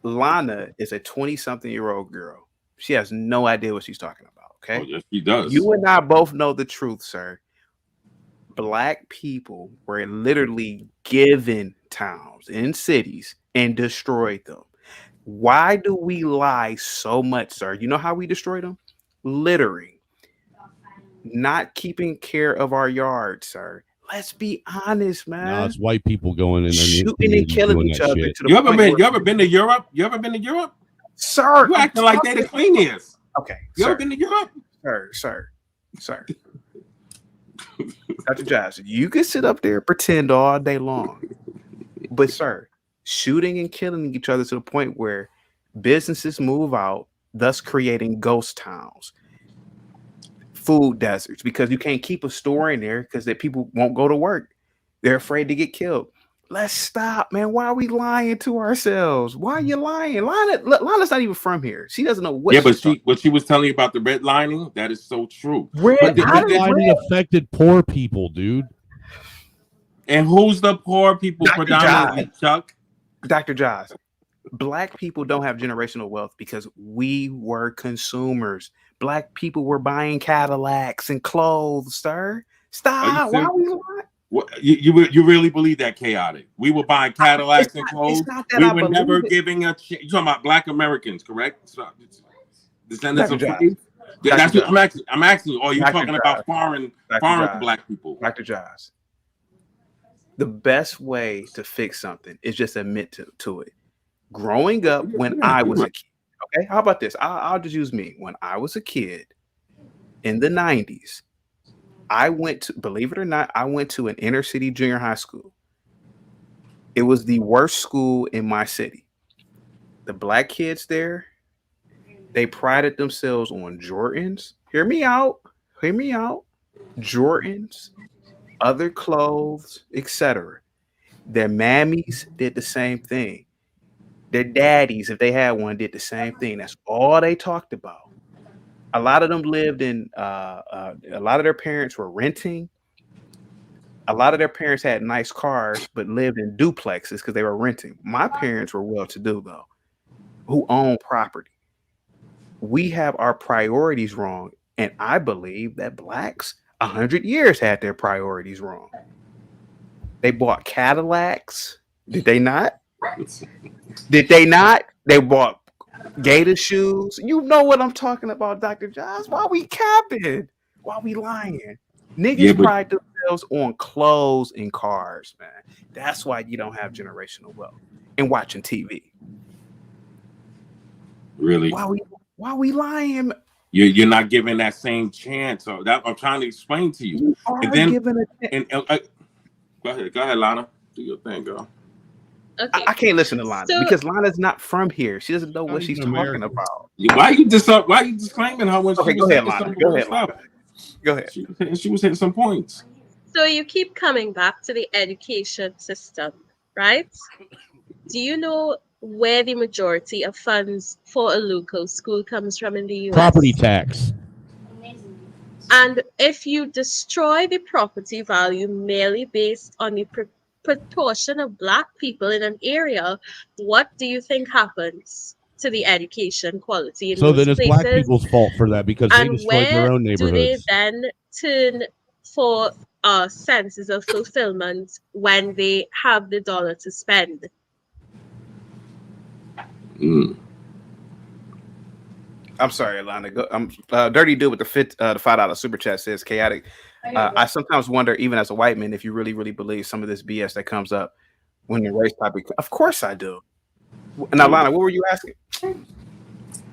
Lana is a 20-something-year-old girl. She has no idea what she's talking about. Okay, oh, yes, she does. You and I both know the truth, sir. Black people were literally given towns and cities and destroyed them. Why do we lie so much, sir? You know how we destroyed them? Littering, not keeping care of our yards, sir. Let's be honest, man. No, it's white people going in there shooting and killing each other. You ever been to Europe? You ever been to Europe? Sir, you acting like they the cleanest. Okay. You ever been to Europe? Sir. Dr. Josh, you can sit up there and pretend all day long. But sir, shooting and killing each other to the point where businesses move out, thus creating ghost towns, food deserts, because you can't keep a store in there because people won't go to work. They're afraid to get killed. Let's stop, man. Why are we lying to ourselves? Why are you lying? Lana's not even from here. She doesn't know what. Yeah, but she was telling you about the redlining. That is so true. Redlining affected poor people, dude. And who's the poor people predominantly, Chuck? Dr. Josh, black people don't have generational wealth because we were consumers. Black people were buying Cadillacs and clothes, sir. Stop. Why are we lying? You really believe that chaotic? We were buying Cadillacs and clothes. We were never giving a shit. You're talking about Black Americans, correct? Descendants of slaves. That's what I'm asking. I'm asking. Or are you Dr. talking Josh. about foreign Josh. black people? Dr. Josh. The best way to fix something is just admit to it. Growing up when I was a kid, okay? How about this? I'll just use me. When I was a kid in the 90s, I went to, believe it or not, I went to an inner city junior high school. It was the worst school in my city. The black kids there, they prided themselves on Jordans. Hear me out. Hear me out. Jordans, other clothes, etc. Their mammies did the same thing. Their daddies, if they had one, did the same thing. That's all they talked about. A lot of them lived in, a lot of their parents were renting. A lot of their parents had nice cars, but lived in duplexes because they were renting. My parents were well-to-do, though, who owned property. We have our priorities wrong. And I believe that blacks 100 years had their priorities wrong. They bought Cadillacs. Did they not? Did they not? They bought gator shoes. You know what I'm talking about, Dr. Josh. Why we capping? Why we lying? Niggas pride themselves on clothes and cars, man. That's why you don't have generational wealth and watching TV. Really? Why we lying? You're not giving that same chance. So that I'm trying to explain to you. And then go ahead, Lana. Do your thing, girl. Okay. I can't listen to Lana because Lana's not from here. She doesn't know what she's talking about. Why are you disclaiming her when okay, she go was ahead, saying Lana. some Go good ahead, stuff? Lana. Go ahead. She was hitting some points. So you keep coming back to the education system, right? Do you know where the majority of funds for a local school comes from in the US? Property tax. And if you destroy the property value merely based on the proportion of black people in an area, what do you think happens to the education quality in So those then it's places? black people's fault for that because they destroyed their own neighborhoods. Do they then turn for senses of fulfillment when they have the dollar to spend? I'm sorry, Alana. Dirty Dude with the $5 super chat says chaotic. I sometimes wonder, even as a white man, if you really, really believe some of this BS that comes up when the race topic. Of course, I do. Now, Alana, what were you asking?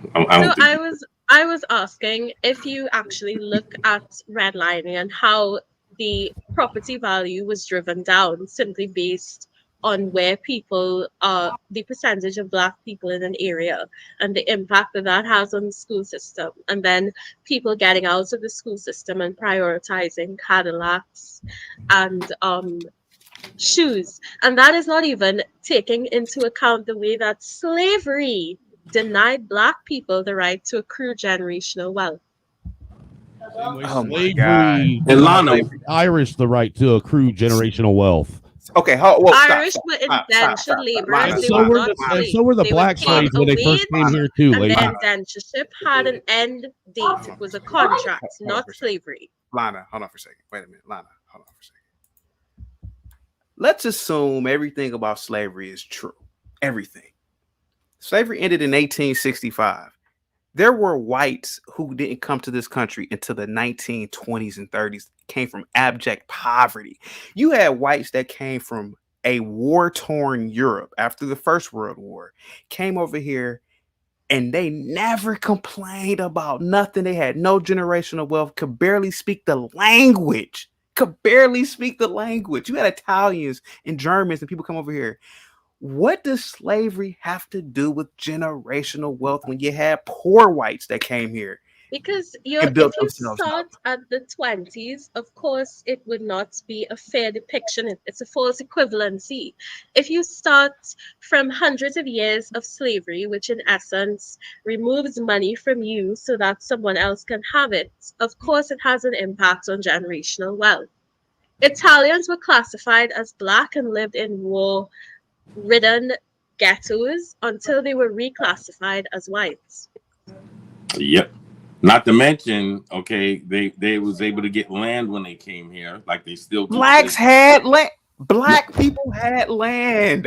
I was asking if you actually look at redlining and how the property value was driven down simply based on where people the percentage of black people in an area and the impact that has on the school system, and then people getting out of the school system and prioritizing Cadillacs and shoes. And that is not even taking into account the way that slavery denied black people the right to accrue generational wealth. Slavery denied Irish the right to accrue generational wealth. Okay, Irish were indentured laborers. And so were the black slaves when they first came here too. And the indentureship had an end date. It was a contract, not slavery. Lana, hold on for a second. Wait a minute, Lana, hold on for a second. Let's assume everything about slavery is true. Everything. Slavery ended in 1865. There were whites who didn't come to this country until the 1920s and 30s, came from abject poverty. You had whites that came from a war-torn Europe after the First World War, came over here, and they never complained about nothing. They had no generational wealth, could barely speak the language. You had Italians and Germans and people come over here. What does slavery have to do with generational wealth when you had poor whites that came here? Because if you start at the 20s, of course, it would not be a fair depiction. It's a false equivalency. If you start from hundreds of years of slavery, which in essence removes money from you so that someone else can have it, of course, it has an impact on generational wealth. Italians were classified as black and lived in war-ridden ghettos until they were reclassified as whites. Yep. Not to mention, okay, they was able to get land when they came here, like they still do. Blacks had land. Black people had land.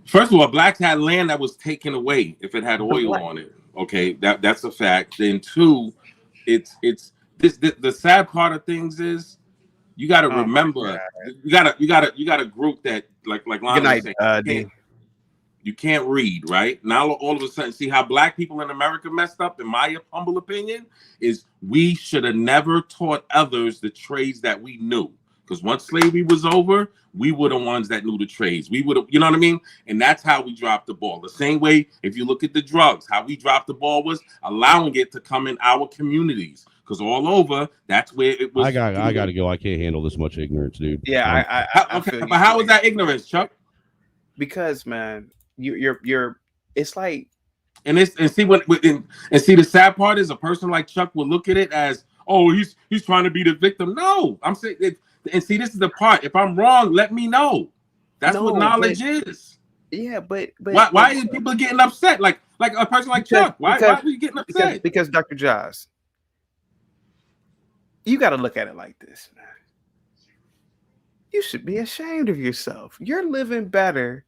First of all, blacks had land that was taken away if it had oil on it. Okay, that's a fact. Then two, the sad part of things is you got to remember you got a group that like Lana was saying, you can't read, right? Now all of a sudden, see how black people in America messed up, in my humble opinion, is we should have never taught others the trades that we knew. Because once slavery was over, we were the ones that knew the trades. We would have, you know what I mean? And that's how we dropped the ball. The same way, if you look at the drugs, how we dropped the ball was allowing it to come in our communities. Because all over, that's where it was. I got to go. I can't handle this much ignorance, dude. Yeah, okay, but how is that ignorance, Chuck? Because, man, you're. It's like, and see the sad part is a person like Chuck will look at it as, oh, he's trying to be the victim. No, I'm saying it. And see, this is the part. If I'm wrong, let me know. That's what knowledge is. Yeah, but why are people getting upset? Like a person like Chuck. Why are you getting upset? Because Dr. Josh, you got to look at it like this, man. You should be ashamed of yourself. You're living better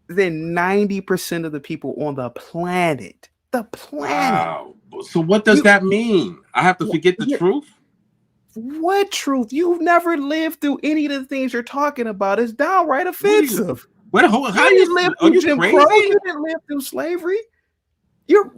than 90% of the people on the planet. The planet. Wow. So what does that mean? I have to forget the truth? What truth? You've never lived through any of the things you're talking about. It's downright offensive. How you live through Jim Crow? You didn't live through slavery. You're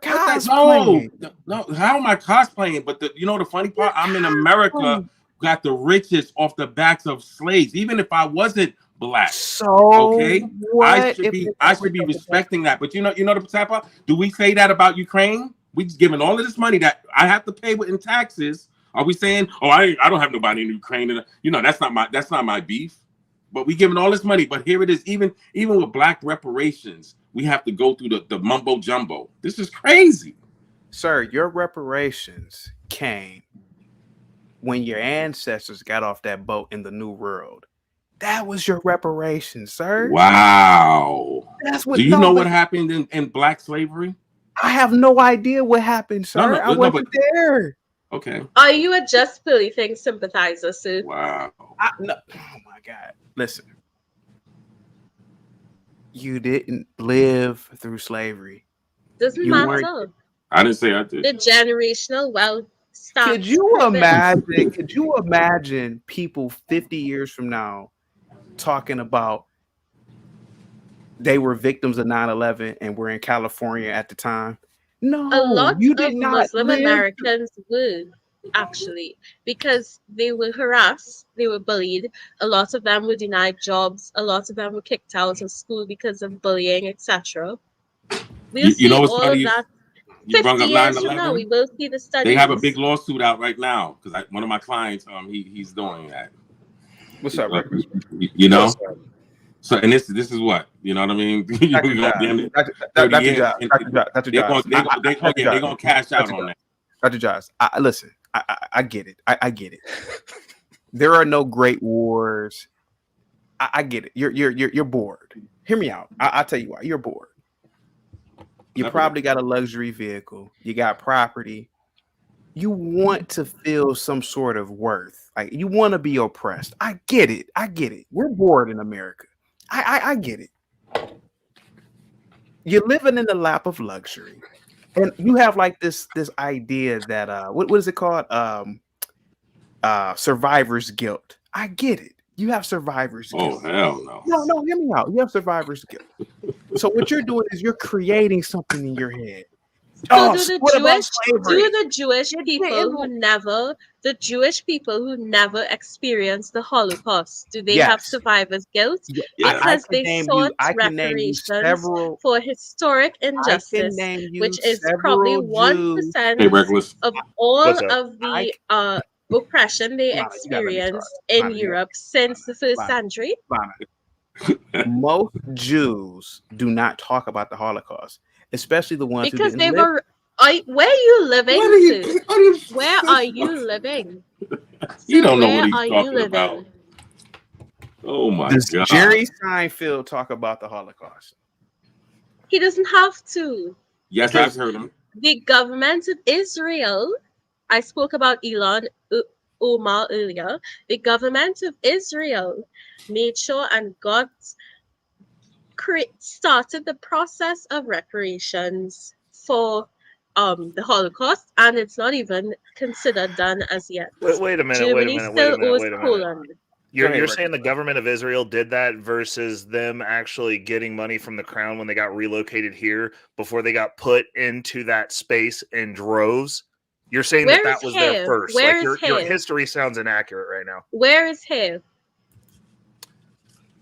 cosplaying. No, how am I cosplaying? But you know the funny part? I'm in America, got the richest off the backs of slaves, even if I wasn't black. So okay, I should be respecting that. But you know the sad part? Do we say that about Ukraine? We just giving all of this money that I have to pay in taxes. Are we saying, oh, I don't have nobody in Ukraine, and that's not my beef. But we giving all this money. But here it is, even with black reparations, we have to go through the mumbo jumbo. This is crazy. Sir, your reparations came when your ancestors got off that boat in the New World. That was your reparations, sir. Wow. That's what. Do you know what happened in black slavery? I have no idea what happened, sir. I wasn't there. Okay. Are you a just believing sympathizer, sir? Wow. No. Oh my God. Listen. You didn't live through slavery. Doesn't matter. I didn't say I did. The generational wealth stops. Could you imagine people 50 years from now talking about they were victims of 9/11 and were in California at the time? No, a lot you of did not Muslim live Americans would actually, because they were harassed, they were bullied. A lot of them were denied jobs. A lot of them were kicked out of school because of bullying, etc. We'll see all of that. You brought up 9/11. We will see the studies. They have a big lawsuit out right now because one of my clients, he's doing that. What's up, Rick? You know. So and this is what you know what I mean. They're gonna cash out on that. Dr. Josh, listen, I get it. I get it. There are no great wars. I get it. You're bored. Hear me out. I'll tell you why. You're bored. You probably got a luxury vehicle. You got property. You want to feel some sort of worth. Like you want to be oppressed. I get it. We're bored in America. I get it. You're living in the lap of luxury, and you have like this idea that what is it called? Survivor's guilt. I get it. You have survivor's guilt. Oh hell no! No, hear me out. You have survivor's guilt. So what you're doing is you're creating something in your head. So do the Jewish people who never experienced the Holocaust, do they have survivor's guilt? Because they sought reparations for historic injustice, which is probably 1% of all of the oppression they experienced in Europe since the first century. Most Jews do not talk about the Holocaust, especially the ones because who they didn't were. Where are you living? Where are you living? You don't know what he's talking about. Oh my God! Jerry Seinfeld talk about the Holocaust? He doesn't have to. Yes, I've heard him. The government of Israel. I spoke about Elon Omar earlier. The government of Israel made sure and started the process of reparations for the Holocaust, and it's not even considered done as yet. Wait a minute. Germany still owes Poland. You're saying the government of Israel did that versus them actually getting money from the crown when they got relocated here before they got put into that space in droves? You're saying that was their first. Where like your history sounds inaccurate right now. Where is here?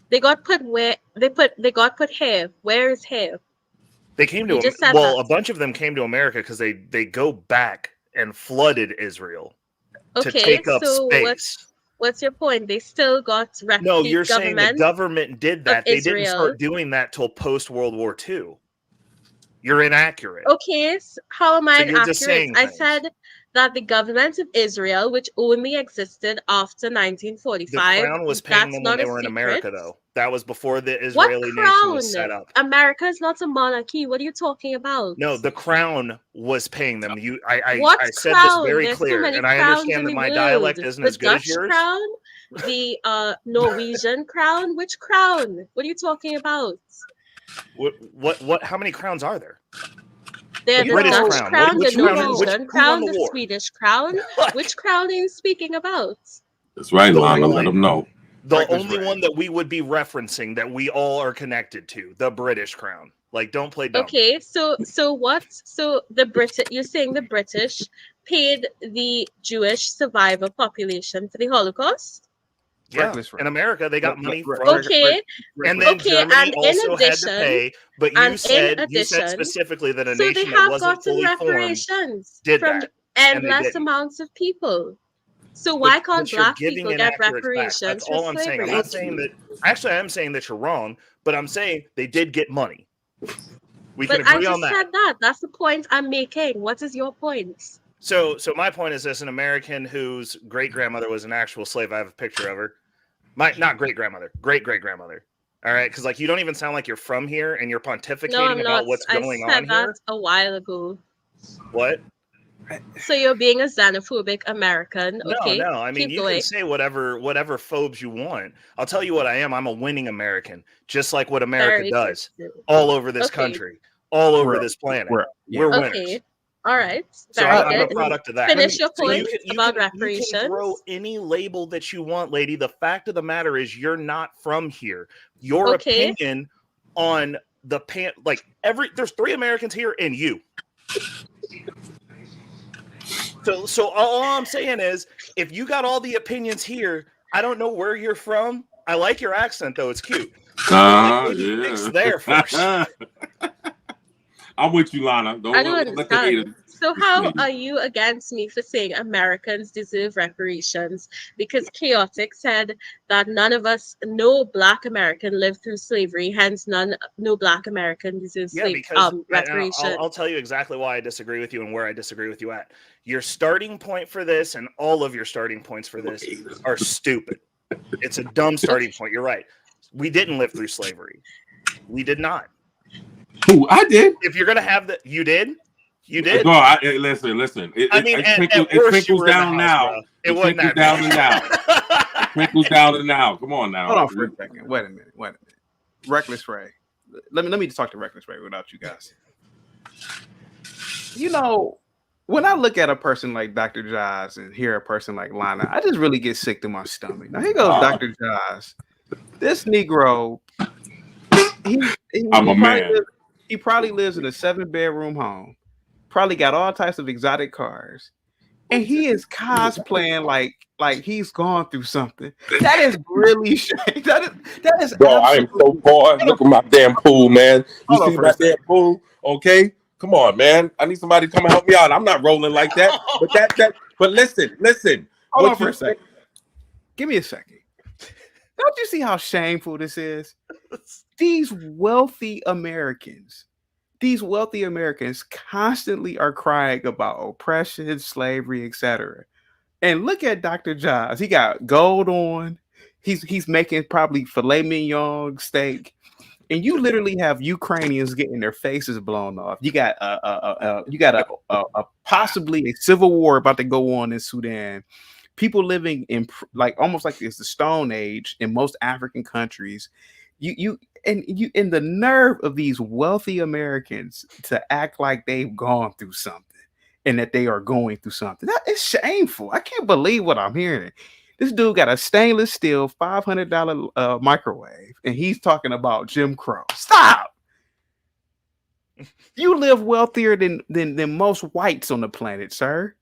They got put where they got put here. Where is here? They came to a bunch of them came to America because they go back and flooded Israel to take up space. What's your point? They still got refugee No, you're saying the government did that. They Israel. didn't start doing that till post World War II. You're inaccurate. Okay, so how am I So you're just inaccurate? saying I things. said that the government of Israel, which only existed after The 1945, crown was paying that's them not when they a were in secret. America, though. That was before the What Israeli nation crown? was set up. America is not a monarchy. What are you talking about? No, the crown was paying them. I What said crown? this very There's so clear, many and I crowns understand in that the my world. dialect isn't The as good as Dutch yours. crown, the Norwegian crown. Which crown? What are you talking about? What? How many crowns are there? There's The the British Dutch crown. crown, Which the crown? Norwegian Who crown, won the the war? Swedish crown. Which crown are you speaking about? That's right, Lana. Let them know. The only one that we would be referencing that we all are connected to, the British crown. Like, don't play dumb. Okay, so what? So the British, you're saying the British paid the Jewish survivor population for the Holocaust? Yeah, in America, they got money from. Okay, and then okay, Germany and in also had to addition, pay. But you said specifically that a so they nation that have wasn't gotten fully formed reparations did from that, and they endless didn't. amounts of people. So why can't But you're black giving people get inaccurate facts. reparations That's for all I'm saying. I'm slavery? not saying that. Actually, I am saying that you're wrong, but I'm saying they did get money. We can But I agree on just that. said that. That's the point I'm making. What is your point? So my point is this: an American whose great grandmother was an actual slave. I have a picture of her. Not great grandmother, great grandmother. All right, because like you don't even sound like you're from here, and you're pontificating No, I'm about not. what's I going said on that here. a while ago. What? So you're being a xenophobic American. Okay, No. I mean, keep you going. can say whatever phobes you want. I'll tell you what I am. I'm a winning American, just like what America Very does good. all over this Okay. country, all over this planet. We're winners. Okay. All right. So Very I'm a good. product of that. Finish your So point about you reparations. can throw any label that you want, lady. The fact of the matter is you're not from here. Your Okay. opinion on the there's 3 Americans here and you. So all I'm saying is if you got all the opinions here, I don't know where you're from. I like your accent though, it's cute. Fix there first. I'm with you, Lana. I don't let the haters. understand. So how are you against me for saying Americans deserve reparations? Because Chaotic said that no Black American lived through slavery, hence no Black American deserves reparations. I'll tell you exactly why I disagree with you and where I disagree with you at. Your starting point for this and all of your starting points for this are stupid. It's a dumb starting point. You're right. We didn't live through slavery. We did not. Who? I did. If you're gonna have you did. You did. No, listen. It trickles down now. It trickles down to now. It trickles down to now. Come on now. Hold on for a second. Wait a minute. Reckless Ray. Let me talk to Reckless Ray without you guys. You know, when I look at a person like Dr. Josh and hear a person like Lana, I just really get sick to my stomach. Now here goes Dr. Josh. This Negro, he probably lives in a 7-bedroom home. Probably got all types of exotic cars, and he is cosplaying like he's gone through something. That is really shame. That is. Bro, I am so bored. Look at my damn pool, man. You see my damn pool? Okay, come on, man. I need somebody to come and help me out. I'm not rolling like that. But listen. Hold on for a second. Give me a second. Don't you see how shameful this is? These wealthy Americans constantly are crying about oppression, slavery, etc. And look at Dr. Josh. He got gold on. He's making probably filet mignon steak. And you literally have Ukrainians getting their faces blown off. You got a possibly a civil war about to go on in Sudan. People living in almost like it's the Stone Age in most African countries. You and the nerve of these wealthy Americans to act like they've gone through something and that they are going through something. That is shameful. I can't believe what I'm hearing. This dude got a stainless steel $500 microwave, and he's talking about Jim Crow. Stop. You live wealthier than most whites on the planet, sir.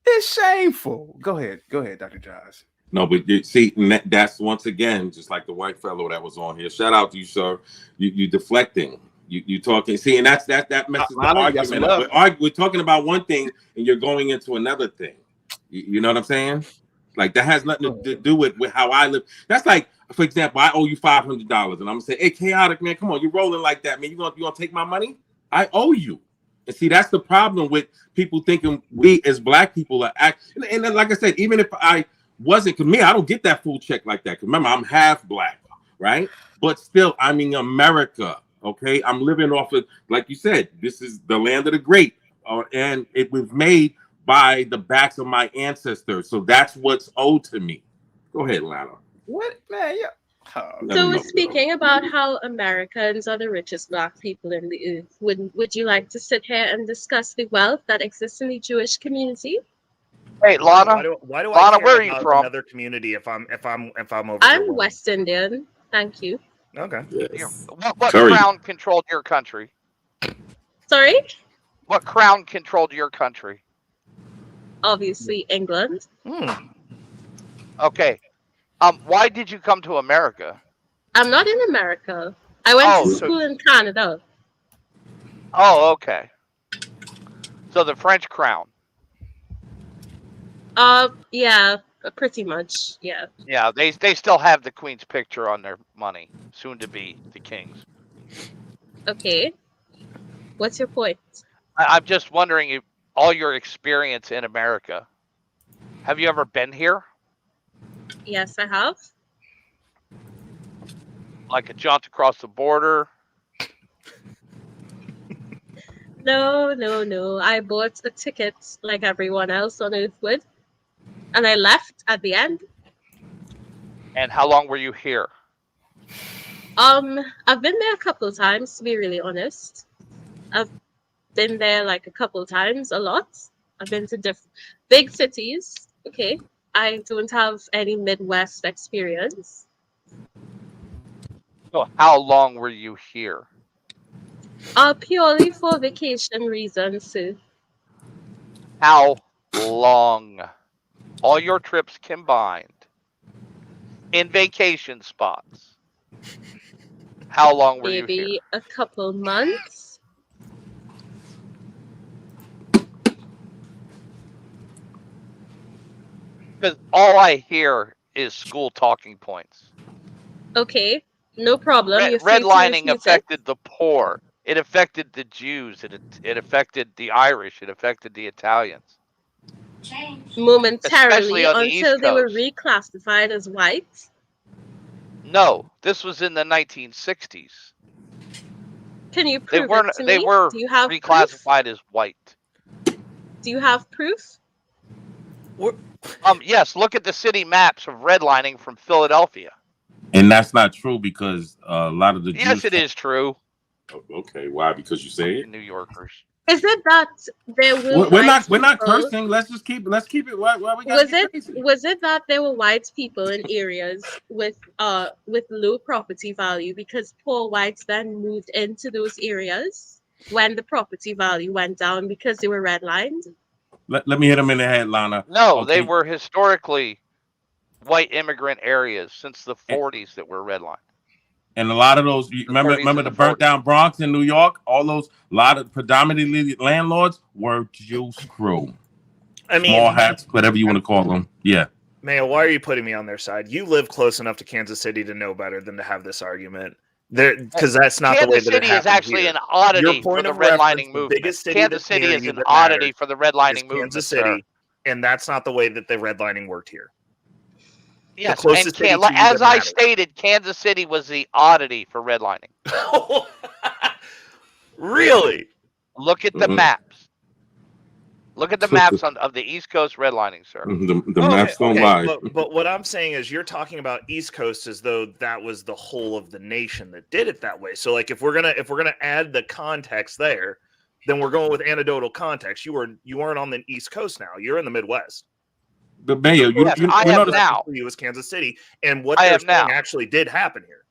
It's shameful. Go ahead, Dr. Josh. No, but you see, that's once again just like the white fellow that was on here. Shout out to you, sir. You deflecting. You talking. See, and that messes the argument up. We're talking about one thing, and you're going into another thing. You know what I'm saying? Like that has nothing to do with how I live. That's like, for example, I owe you $500, and I'm gonna say, "Hey, chaotic man, come on, you're rolling like that, man. You gonna take my money? I owe you." And see, that's the problem with people thinking we as black people are and then, like I said, even if I wasn't, because me, I don't get that full check like that. Because remember, I'm half black, right? But still, I'm in America, okay? I'm living off of, like you said, this is the land of the great, and it was made by the backs of my ancestors. So that's what's owed to me. Go ahead, Lana. What, man? Yeah. So we're speaking about how Americans are the richest black people in the earth. Would you like to sit here and discuss the wealth that exists in the Jewish community? Hey, Lana. Why do Lana, I care where are you about from? Another community if I'm over. I'm West Indian. Thank you. Okay. Yes. What crown controlled your country? Sorry? What crown controlled your country? Obviously, England. Okay. Why did you come to America? I'm not in America. I went to school in Canada. Oh, okay. So the French crown. Yeah, pretty much. Yeah. Yeah, they still have the Queen's picture on their money, soon to be the King's. Okay. What's your point? I'm just wondering if all your experience in America. Have you ever been here? Yes, I have. Like a jaunt across the border? No. I bought a ticket like everyone else on Earth would. And I left at the end. And how long were you here? I've been there a couple of times, to be really honest. I've been there like a couple of times, a lot. I've been to different big cities. Okay. I don't have any Midwest experience. So how long were you here? Purely for vacation reasons, sir. How long? All your trips combined. In vacation spots. How long were you here? Maybe a couple months. Because all I hear is school talking points. Okay, no problem. Redlining affected the poor. It affected the Jews. It affected the Irish. It affected the Italians. Momentarily on the until East they were Coast. reclassified as white. No, this was in the 1960s. Can you prove it to They me? were Do you have reclassified as white. proof? Do you have proof? Yes, look at the city maps of redlining from Philadelphia. And that's not true because a lot of the Yes, Jews. it is true. Okay, why? Because you say it. New Yorkers. Is it that there were We're not people- cursing. Let's keep it. Why we gotta get crazy? Was it that there were white people in areas with low property value because poor whites then moved into those areas when the property value went down because they were redlined? Let me hit them in the head, Lana. No, Okay. they were historically white immigrant areas since the 40s that were redlined. And a lot of those, remember the burnt down Bronx in New York? All those, lot of predominantly landlords were Jews crew. I mean, small hats, whatever you want to call them. Yeah. Mayo, why are you putting me on their side? You live close enough to Kansas City to know better than to have this argument. Because that's not the way that it Kansas City is actually here. an oddity Your for point the of reference, redlining the movement. biggest city Kansas that's City near is you an that oddity matters for the is redlining movement. Kansas City, sir. and that's not the way that the redlining worked here. Yes, closest and city to you as that I matters. stated, Kansas City was the oddity for redlining. Really? Look at the maps. Look at the maps of the East Coast redlining, sir. The maps don't lie. But what I'm saying is you're talking about East Coast as though that was the whole of the nation that did it that way. So like if we're gonna add the context there, then we're going with anecdotal context. You weren't on the East Coast now. You're in the Midwest. But Mayo, I am now. You was Kansas City, and what they're saying actually did happen here.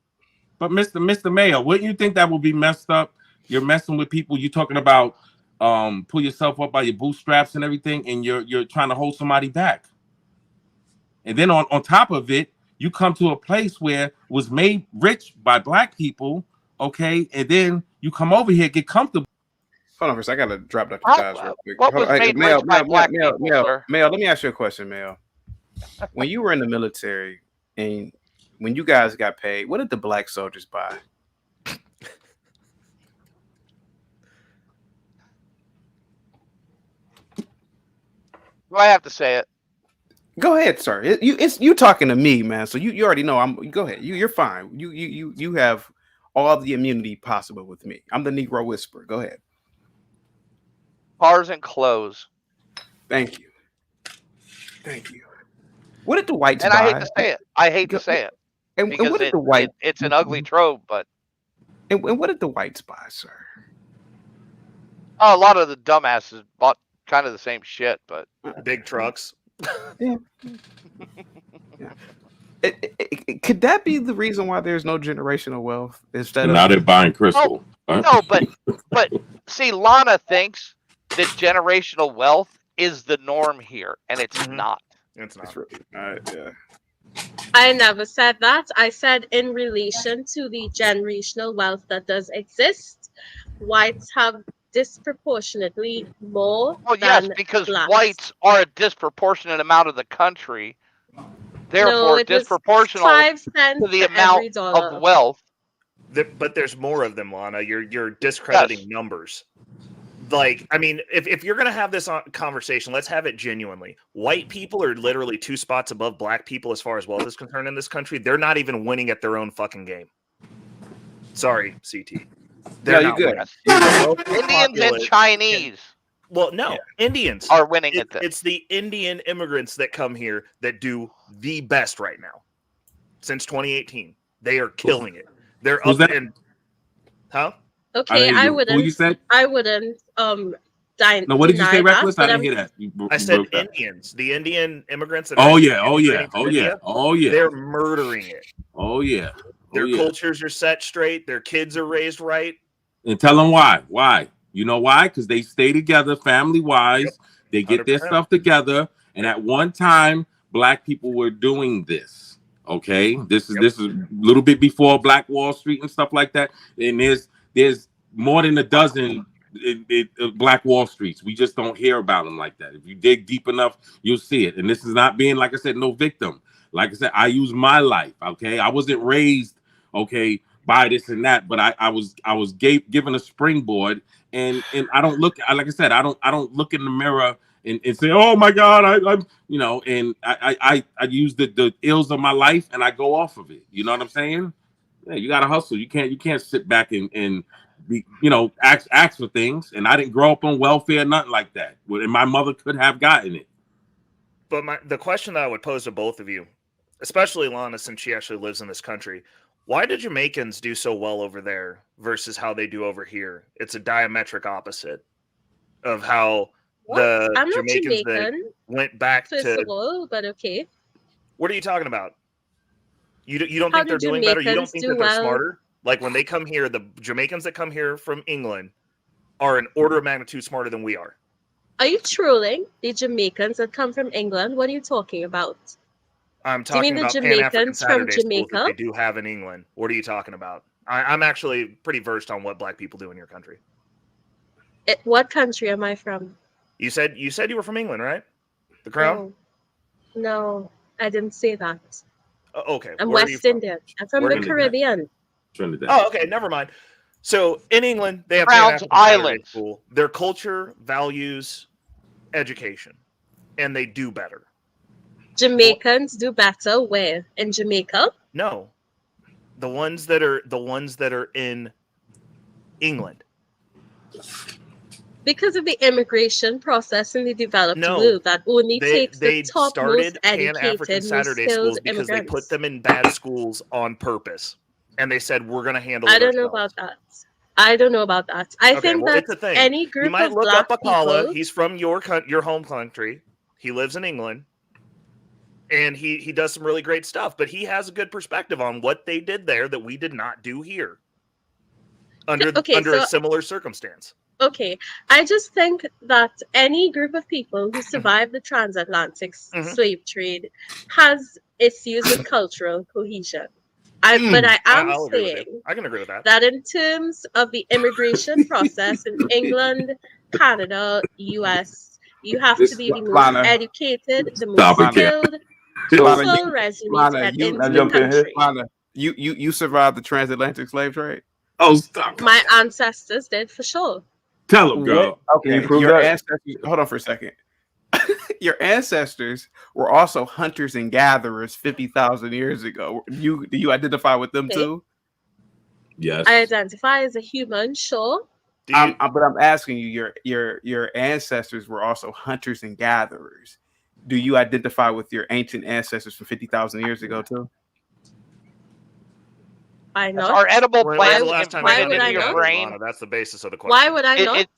But Mr. Mayo, wouldn't you think that would be messed up? You're messing with people. You're talking about pull yourself up by your bootstraps and everything, and you're trying to hold somebody back. And then on top of it, you come to a place where it was made rich by black people, okay, and then you come over here, get comfortable. Hold on for a second. I gotta drop Dr. Guys real quick. What was made rich by black people, sir? Mel, let me ask you a question, Mel. When you were in the military and when you guys got paid, what did the black soldiers buy? Do I have to say it? Go ahead, sir. It's you talking to me, man. So you already know. Go ahead. You're fine. You have all the immunity possible with me. I'm the Negro Whisperer. Go ahead. Cars and clothes. Thank you. What did the whites buy? I hate to say it. I hate to say it. And what did the white? It's an ugly trope, but. And what did the whites buy, sir? Oh, a lot of the dumbasses bought kind of the same shit, but big trucks. Yeah. Could that be the reason why there's no generational wealth instead of now they're buying crystal? No, but see, Lana thinks that generational wealth is the norm here, and it's not. It's not. Yeah. I never said that. I said in relation to the generational wealth that does exist, whites have disproportionately more. Well, yes, because whites are a disproportionate amount of the country, therefore disproportional to the amount of wealth. But there's more of them, Lana. You're discrediting numbers. Like, I mean, if you're going to have this conversation, let's have it genuinely. White people are literally 2 spots above black people as far as wealth is concerned in this country. They're not even winning at their own fucking game. Sorry, CT. They're not good. Indians and Chinese. Well, no, Indians are winning at this. It's the Indian immigrants that come here that do the best right now. Since 2018, they are killing it. They're up in. Huh? Okay, I wouldn't. Who you said? I wouldn't. No, what did you say, Reckless? I didn't hear that. I said Indians, the Indian immigrants. That oh yeah. They're murdering it. Oh yeah. Their cultures are set straight. Their kids are raised right. And tell them why. Why? You know why? Because they stay together, family-wise. Yep. They get 100%. Their stuff together. And at one time, black people were doing this. Okay, this is a little bit before Black Wall Street and stuff like that. And there's more than a dozen Black Wall Streets. We just don't hear about them like that. If you dig deep enough, you'll see it. And this is not being, like I said, no victim. Like I said, I use my life. Okay, I wasn't raised by this and that, but I was given a springboard, and I don't look, like I said, I don't look in the mirror and say, oh my God, I'm and I use the ills of my life and I go off of it. You know what I'm saying? Yeah, you gotta hustle. You can't sit back and be, ask for things. And I didn't grow up on welfare, nothing like that. And my mother could have gotten it. But the question that I would pose to both of you, especially Lana, since she actually lives in this country, why do Jamaicans do so well over there versus how they do over here? It's a diametric opposite of how the Jamaicans that went back to. But okay. What are you talking about? You don't think they're doing better? You don't think that they're smarter? Like when they come here, the Jamaicans that come here from England are an order of magnitude smarter than we are. Are you trolling the Jamaicans that come from England? What are you talking about? I'm talking about Pan-African Saturday schools that they do have in England. What are you talking about? I'm actually pretty versed on what black people do in your country. What country am I from? You said you were from England, right? The Crown? No, I didn't say that. Okay. I'm West Indian. I'm from the Caribbean. Trinidad. Oh, okay. Never mind. So in England, they have Crown's Island school. Their culture values education, and they do better. Jamaicans do better where? In Jamaica? No, the ones that are in England. Because of the immigration process in the developed world that only takes the top most started educated, Pan-African most Saturday skilled schools because they put immigrants. them in bad schools on purpose. And they said, we're going to handle it I don't know ourselves. about that. I don't know about that. I Okay, think well, that it's a thing. any You group might of look black up Akala. people, He's from your home country. He lives in England. And he does some really great stuff. But he has a good perspective on what they did there that we did not do here under a similar circumstance. Okay, I just think that any group of people who survived the transatlantic slave trade has issues with cultural cohesion. But I am I'll agree with saying you. I can agree with that. that in terms of the immigration process in England, Canada, US, you have to be the most educated, the most skilled, full resume to get into the country. You survived the transatlantic slave trade? Oh, stop. My ancestors did, for sure. Tell him, girl. Okay, your ancestors. Hold on for a second. Your ancestors were also hunters and gatherers 50,000 years ago. Do you identify with them too? Yes. I identify as a human, sure. But I'm asking you, your ancestors were also hunters and gatherers. Do you identify with your ancient ancestors from 50,000 years ago too? I know. Are edible plants imprinted into your brain? That's the basis of the question. Why would I not?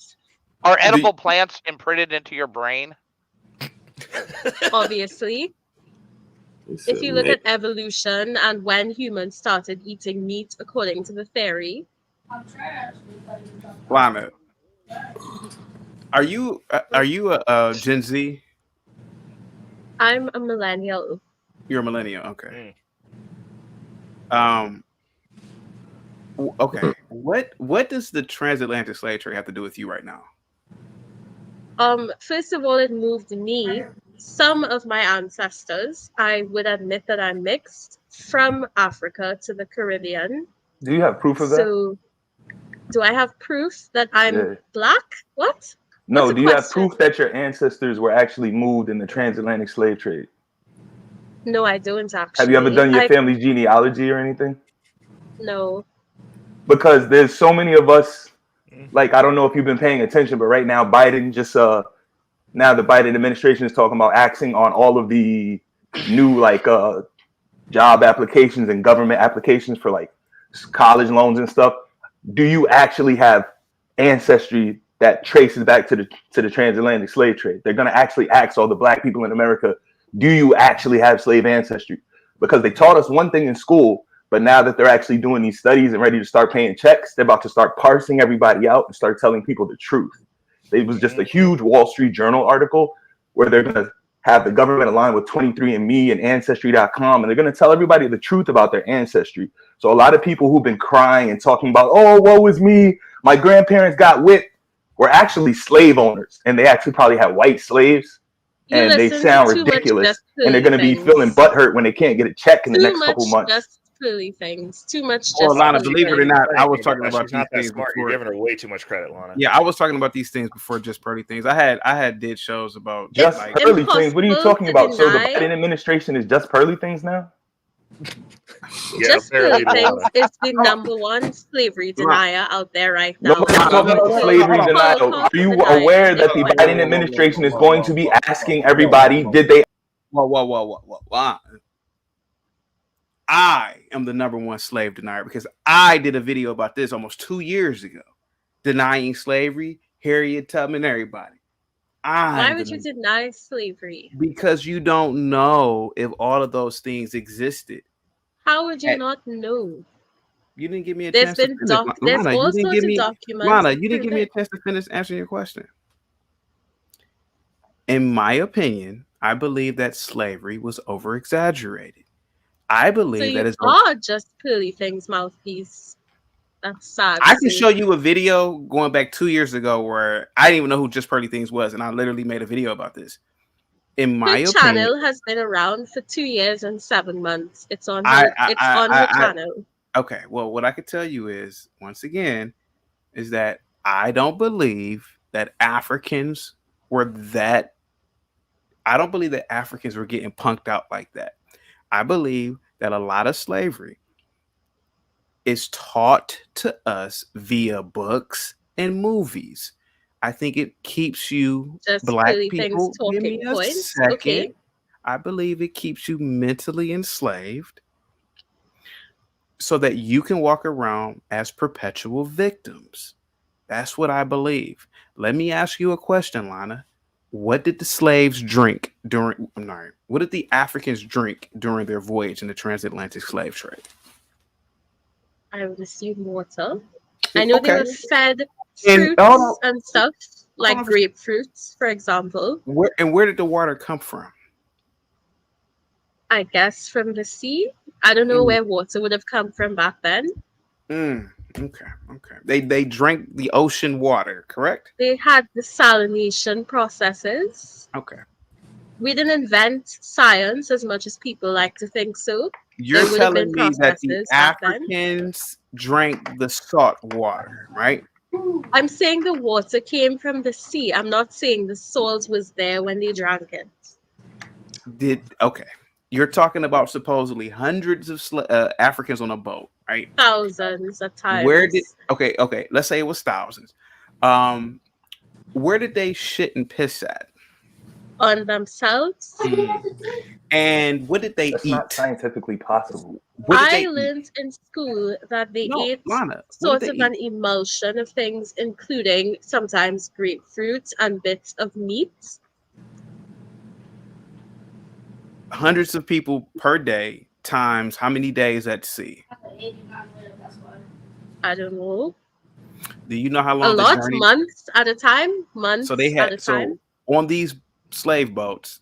Are edible plants imprinted into your brain? Obviously. If you look at evolution and when humans started eating meat according to the theory. Lana, are you a Gen Z? I'm a millennial. You're a millennial, okay. Okay. What does the transatlantic slave trade have to do with you right now? First of all, it moved me. Some of my ancestors, I would admit that I'm mixed from Africa to the Caribbean. Do you have proof of that? So, do I have proof that I'm black? What? No, do you have proof that your ancestors were actually moved in the transatlantic slave trade? No, I don't actually. Have you ever done your family's genealogy or anything? No. Because there's so many of us, like, I don't know if you've been paying attention, but right now Biden just now the Biden administration is talking about axing on all of the new job applications and government applications for like college loans and stuff. Do you actually have ancestry that traces back to the transatlantic slave trade? They're going to actually ask all the black people in America, do you actually have slave ancestry? Because they taught us one thing in school, but now that they're actually doing these studies and ready to start paying checks, they're about to start parsing everybody out and start telling people the truth. It was just a huge Wall Street Journal article where they're going to have the government aligned with 23andMe and Ancestry.com, and they're going to tell everybody the truth about their ancestry. So a lot of people who've been crying and talking about, oh, woe is me, my grandparents got whipped, were actually slave owners, and they actually probably had white slaves, and they sound ridiculous, and they're going to be feeling butthurt when they can't get a check in the next couple months. Just silly things. Too much. Well, Lana, believe it or not, I was talking about these things before. You're giving her way too much credit, Lana. Yeah, I was talking about these things before Just Pearly Things. I had did shows about Just Pearly Things. What are you talking about? So the Biden administration is Just Pearly Things now? Just Pearly Things is the #1 slavery denier out there right now. No, I'm talking about slavery denial. Are you aware that the Biden administration is going to be asking everybody, did they? Whoa. I am the #1 slave denier because I did a video about this almost 2 years ago, denying slavery, Harriet Tubman, everybody. Why would you deny slavery? Because you don't know if all of those things existed. How would you not know? You didn't give me a chance to finish. There's all sorts of documents. Lana, you didn't give me a chance to finish answering your question. In my opinion, I believe that slavery was over-exaggerated. I believe that is Just Pearly Things mouthpiece. That's sad. I can show you a video going back 2 years ago where I didn't even know who Just Pearly Things was, and I literally made a video about this. In my opinion, channel has been around for 2 years and 7 months. It's on her channel. Okay, well, what I could tell you is, once again, is that I don't believe that Africans were that. I don't believe that Africans were getting punked out like that. I believe that a lot of slavery is taught to us via books and movies. I think it keeps you Just black silly things, people. Give me talking a points. second. Okay. I believe it keeps you mentally enslaved so that you can walk around as perpetual victims. That's what I believe. Let me ask you a question, Lana. What did the slaves drink during? No, what did the Africans drink during their voyage in the transatlantic slave trade? I would assume water. I know they Okay. were fed And fruits and stuff, like grapefruits, for example. Where did the water come from? I guess from the sea. I don't know where water would have come from back then. Okay. They drank the ocean water, correct? They had the salination processes. Okay. We didn't invent science as much as people like to think so. You're There would have been telling me that the processes back then. Africans drank the salt water, right? I'm saying the water came from the sea. I'm not saying the salt was there when they drank it. Okay. You're talking about supposedly hundreds of Africans on a boat, right? Thousands at times. Okay, let's say it was thousands. Where did they shit and piss at? On themselves. And what did they That's eat? not scientifically possible. I learned in school that they ate Lana, sort of an emulsion of things, including sometimes grapefruits and bits of meat. Hundreds of people per day times how many days at sea? I don't know. Do you know how long A the lot, journey? months at a time. Months So they at a had time. on these slave boats,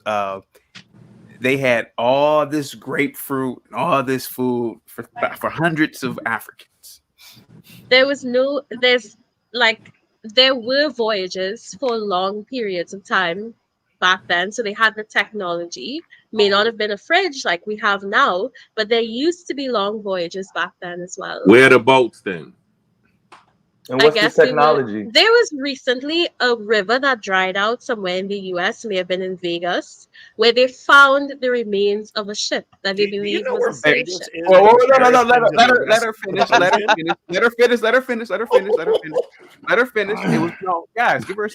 they had all this grapefruit and all this food for hundreds of Africans. There were voyages for long periods of time back then, so they had the technology. May not have been a fridge like we have now, but there used to be long voyages back then as well. Where are the boats then? And what's the technology? There was recently a river that dried out somewhere in the US, may have been in Vegas, where they found the remains of a ship that they believed was a slave ship. No, let her finish. Let her finish. It was guys, give her a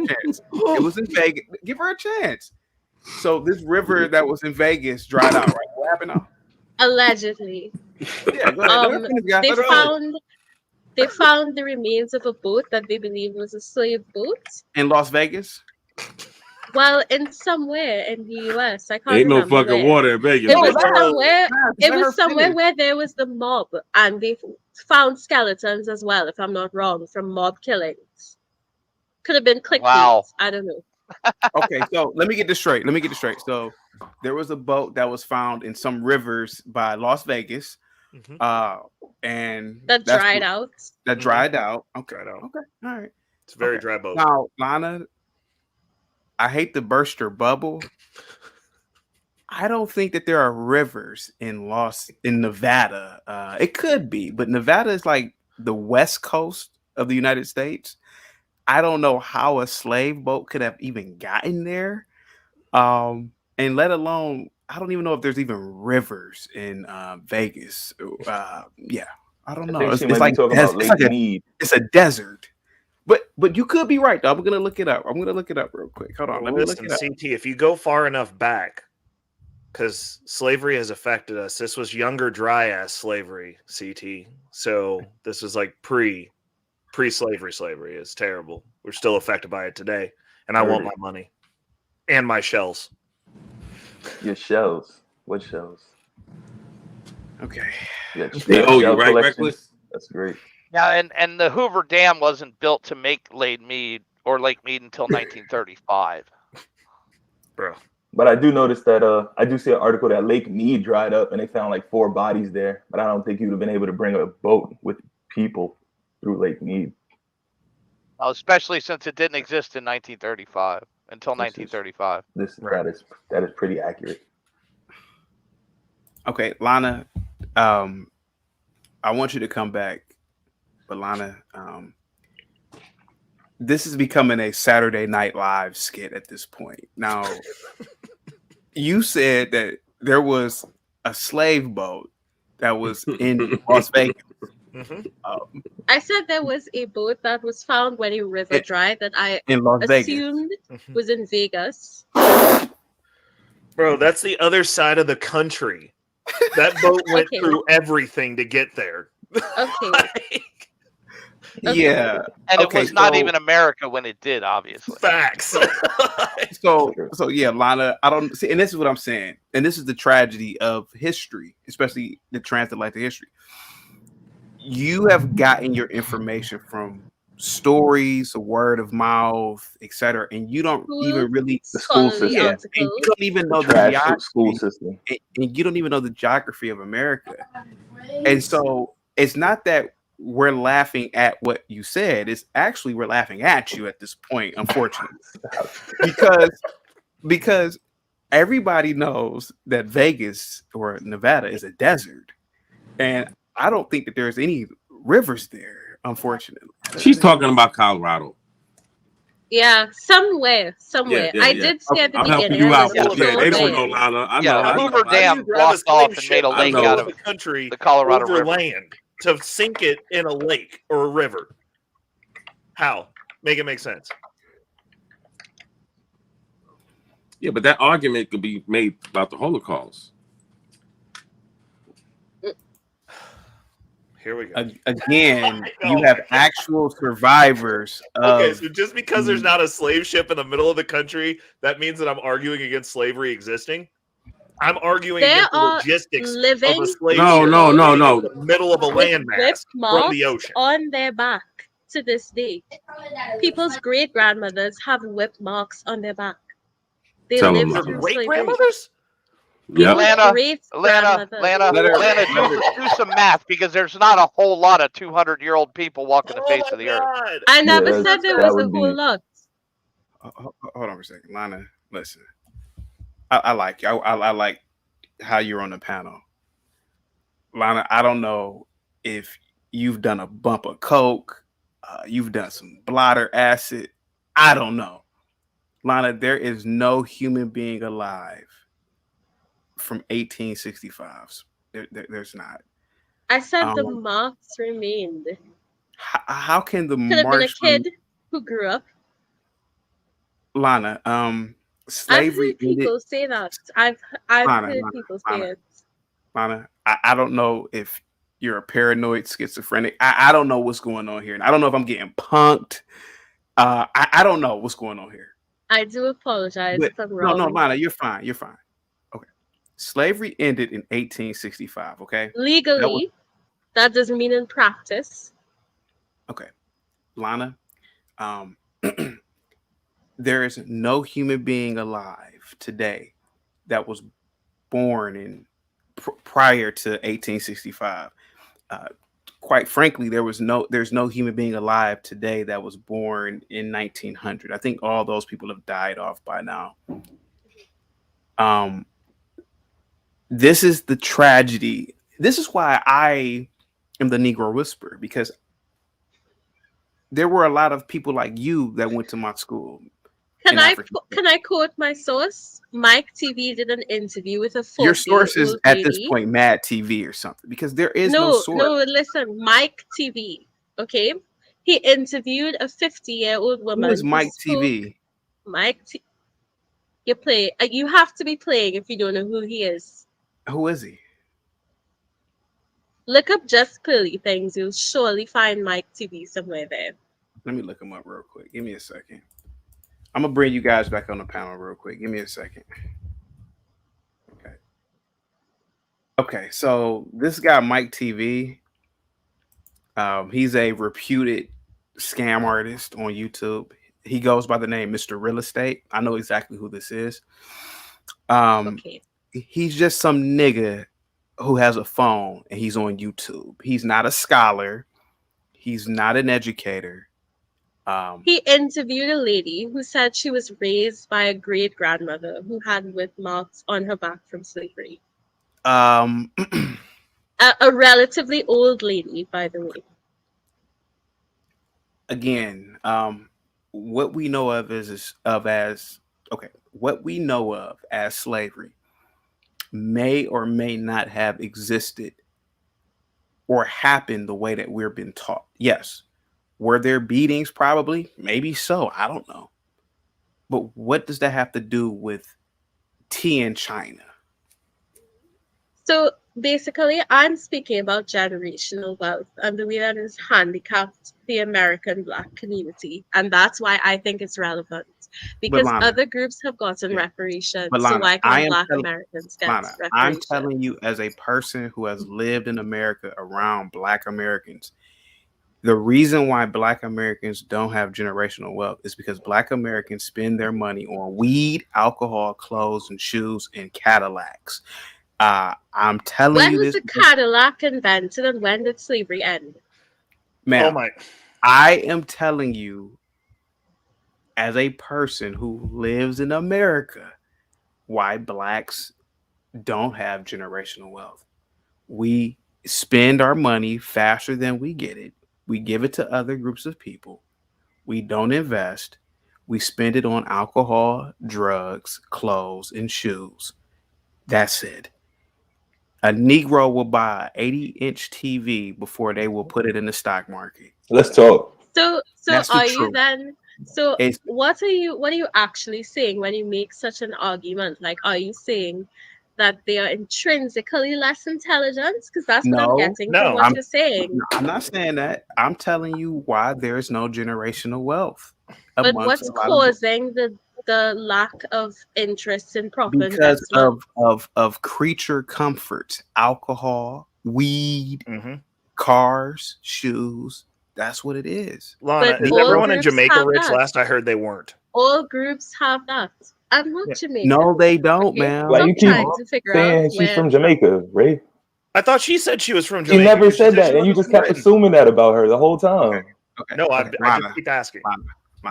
chance. It was in Vegas. Give her a chance. So this river that was in Vegas dried out, right? What happened now? Allegedly. Yeah, go ahead. Let her finish, guys. Let her finish. They found the remains of a boat that they believed was a slave boat. In Las Vegas? Well, in somewhere in the US. I can't Ain't no remember fucking where. water in Vegas. It was somewhere finish. where there was the mob, and they found skeletons as well, if I'm not wrong, from mob killings. Could have been clickbait. Wow. I don't know. Okay, so let me get this straight. So there was a boat that was found in some rivers by Las Vegas. And that dried out. That dried out. Okay. Okay. All right. It's a very dry boat. Now, Lana, I hate to burst your bubble. I don't think that there are rivers in Nevada. It could be, but Nevada is like the west coast of the United States. I don't know how a slave boat could have even gotten there. And let alone, I don't even know if there's even rivers in Vegas. Yeah, I don't know. It's like it's a desert. But you could be right though. I'm gonna look it up. Real quick. Hold on. Well, Let me look it up. CT, if you go far enough back, because slavery has affected us. This was younger dry ass slavery, CT. So this was like pre-slavery slavery. It's terrible. We're still affected by it today. And I want my money. And my shells. Your shells. What shells? Okay. They owe you, right, Reckless? That's great. Yeah, and the Hoover Dam wasn't built to make Lake Mead until 1935. Bro. But I do notice that I do see an article that Lake Mead dried up and they found like 4 bodies there. But I don't think you would have been able to bring a boat with people through Lake Mead. Especially since it didn't exist in 1935 until 1935. That is pretty accurate. Okay, Lana, I want you to come back, but Lana, this is becoming a Saturday Night Live skit at this point. Now, you said that there was a slave boat that was in Las Vegas. I said there was a boat that was found when a river dried that I in Las Vegas. assumed was in Vegas. Bro, that's the other side of the country. That boat went through everything to get there. Okay. Yeah. And it was not even America when it did, obviously. Facts. So yeah, Lana, I don't see, and this is what I'm saying, and this is the tragedy of history, especially the transatlantic history. You have gotten your information from stories, word of mouth, etc., and you don't even really the school system. Yeah, and you don't even know the geography, school system, and you don't even know the geography of America. And so it's not that we're laughing at what you said; it's actually we're laughing at you at this point, unfortunately, because everybody knows that Vegas or Nevada is a desert, and I don't think that there's any rivers there, unfortunately. She's talking about Colorado. Yeah, somewhere. I did say at the beginning. I was they don't know, Lana. I know. The Hoover Dam blocked off and made a lake out of the country, the Colorado over River. Land to sink it in a lake or a river. How? Make it make sense. Yeah, but that argument could be made about the Holocaust. Here we go. Again, you have actual survivors. Okay, so just because there's not a slave ship in the middle of the country, that means that I'm arguing against slavery existing? I'm arguing against the logistics of a slave ship no. in the middle of a landmass from the ocean. On their back to this day. People's great grandmothers have whip marks on their back. They live through great grandmothers? Yeah. Lana, do some math, because there's not a whole lot of 200-year-old people walking the face of the earth. I never said there was a whole lot. Hold on for a second, Lana. Listen, I like you. I like how you're on the panel, Lana. I don't know if you've done a bump of coke, you've done some blotter acid. I don't know, Lana. There is no human being alive from 1865s. There's not. I said the marks remained. How can the could have been a kid who grew up? Lana, slavery. I've heard people say that. I've heard people say it. Lana, I don't know if you're a paranoid schizophrenic. I don't know what's going on here. And I don't know if I'm getting punked. I don't know what's going on here. I do apologize if I'm wrong. No, Lana, you're fine. You're fine. Slavery ended in 1865, okay? Legally, that doesn't mean in practice. Okay. Lana, there is no human being alive today that was born in prior to 1865. Quite frankly, there's no human being alive today that was born in 1900. I think all those people have died off by now. This is the tragedy. This is why I am the Negro Whisperer, because there were a lot of people like you that went to my school. Can I quote my source? Mike TV did an interview with a 40-year-old Your source is at this lady. point Mad TV or something, because there is no source. No, listen, Mike TV. Okay, he interviewed a 50-year-old woman. Who is Mike TV? Mike T. You have to be playing if you don't know who he is. Who is he? Look up Just Pearly Things. You'll surely find Mike TV somewhere there. Let me look him up real quick. Give me a second. I'm gonna bring you guys back on the panel real quick. Give me a second. Okay. So this guy Mike TV, he's a reputed scam artist on YouTube. He goes by the name Mr. Real Estate. I know exactly who this is. Okay. He's just some nigga who has a phone and he's on YouTube. He's not a scholar. He's not an educator. He interviewed a lady who said she was raised by a great grandmother who had whip marks on her back from slavery. A relatively old lady, by the way. Again, what we know of what we know of as slavery may or may not have existed or happen the way that we're been taught. Yes. Were there beatings? Probably. Maybe so. I don't know. But what does that have to do with tea in China? So basically, I'm speaking about generational wealth and the way that is handicapped the American Black community. And that's why I think it's relevant. Because Lana, other groups have gotten reparations. But So Lana, why can't Black Americans get Lana, reparations? I'm telling you, as a person who has lived in America around Black Americans, the reason why Black Americans don't have generational wealth is because Black Americans spend their money on weed, alcohol, clothes, and shoes, and Cadillacs. I'm telling When you was this, the Cadillac invented and when did slavery end? ma'am. I am telling you, as a person who lives in America, why Blacks don't have generational wealth. We spend our money faster than we get it. We give it to other groups of people. We don't invest. We spend it on alcohol, drugs, clothes, and shoes. That's it. A Negro will buy an 80-inch TV before they will put it in the stock market. Let's talk. So That's the are you truth. then? So It's- what are you actually saying when you make such an argument? Like, are you saying that they are intrinsically less intelligent? Because that's what I'm getting from what you're saying. I'm not saying that. I'm telling you why there is no generational wealth. But what's causing the lack of interest in proper Because investment? of creature comforts, alcohol, weed, Mm-hmm. cars, shoes. That's what it is. Lana, But is all everyone in groups Jamaica have rich? that. Last I heard, they weren't. All groups have that. I'm not Jamaican. No, they don't, Okay? man. Like you I'm keep trying to figure out saying she's where from Jamaica, Ray. I thought she said she was from She Jamaica. never She said that, she and you wasn't just from kept Britain. assuming that about her the whole time. Okay. No, I Lana, just keep asking.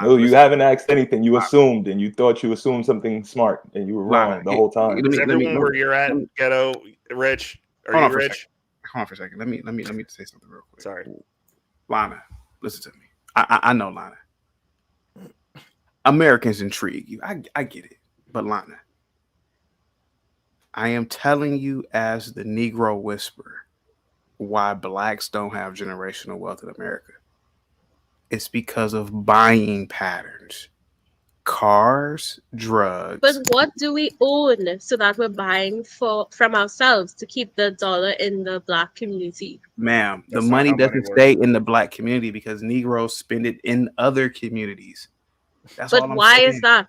No, you haven't asked anything. You assumed, and you thought you assumed something smart, and you were wrong Lana, the whole time. Is everyone where you're at ghetto rich? Are Hold you on for a rich? second. Hold on for a second. Let me say something real quick. Sorry. Lana, listen to me. I know, Lana. Americans intrigue you. I get it. But Lana, I am telling you as the Negro Whisperer why Blacks don't have generational wealth in America. It's because of buying patterns. Cars, drugs. But what do we own so that we're buying from ourselves to keep the dollar in the Black community? Ma'am, the That's not money how money doesn't works. stay in the Black community because Negroes spend it in other communities. That's all But I'm why saying. is that?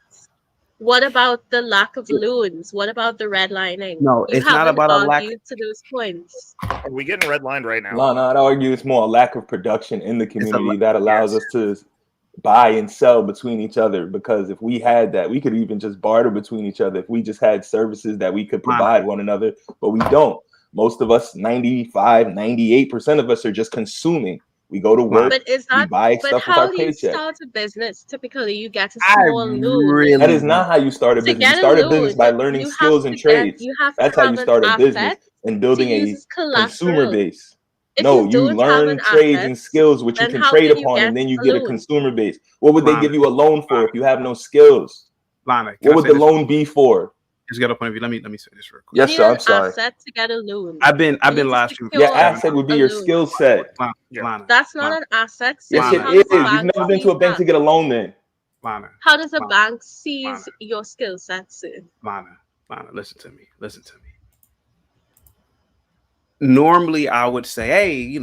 What about the lack of loans? What about the redlining? No, You it's not haven't about a lack. argued to those points. Are we getting redlined right now? No, I'd argue it's more a lack of production in the community that allows yes. us to buy and sell between each other. Because if we had that, we could even just barter between each other. If we just had services that we could provide one another, but we don't. Most of us, 95, 98% of us are just consuming. We go to work, But is we that? buy But stuff with how our do you paycheck. start a business? Typically, you get a small loan. That is not how you start a To business. You get a start a business by loan, learning you have skills to and get. trades. You have That's to how you have an start a business asset and to building use a as consumer collateral. base. If No, you you don't have learn an trades and asset, skills which you then can how trade can you upon, get and then you a get a loan? consumer base. What would they Lana, give you a loan for if you have no skills? Lana, What would the loan be for? Just get a point of view. Let me say this real quick. You Yes, need sir. an I'm sorry. asset to get a loan. I've been You need to live streaming. Your secure asset would be a your loan. skill set. Lana, That's not an asset. So Yes, then it how does is. the You've bank never been to seize a bank to that? get a loan then. Lana, How does a bank seize your skill set, sir? Lana, listen to me. Listen to me. Normally, I would say, hey,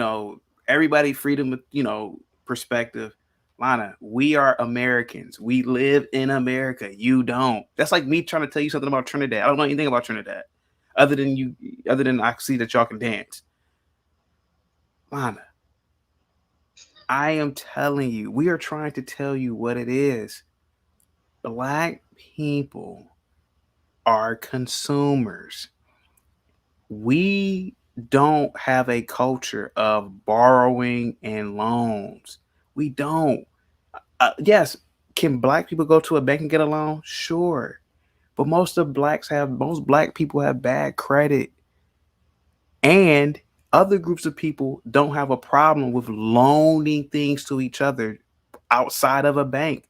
everybody freedom of, perspective. Lana, we are Americans. We live in America. You don't. That's like me trying to tell you something about Trinidad. I don't know anything about Trinidad. Other than I see that y'all can dance. Lana, I am telling you, we are trying to tell you what it is. Black people are consumers. We don't have a culture of borrowing and loans. We don't. Yes, can Black people go to a bank and get a loan? Sure. But most Black people have bad credit. And other groups of people don't have a problem with loaning things to each other outside of a bank.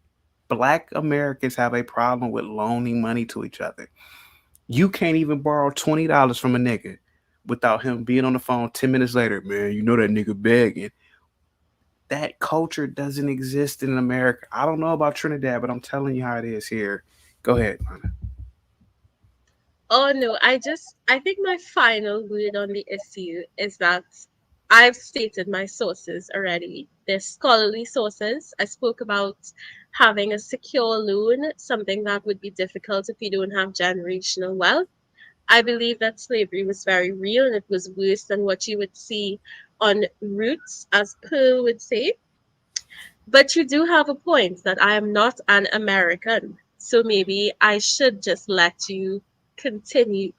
Black Americans have a problem with loaning money to each other. You can't even borrow $20 from a nigga, without him being on the phone 10 minutes later. Man, you know that nigga begging. That culture doesn't exist in America. I don't know about Trinidad, but I'm telling you how it is here. Go ahead, Lana. Oh no, I think my final word on the issue is that I've stated my sources already. They're scholarly sources. I spoke about having a secure loan, something that would be difficult if you don't have generational wealth. I believe that slavery was very real and it was worse than what you would see on Roots, as Pearl would say. But you do have a point that I am not an American. So maybe I should just let you continue.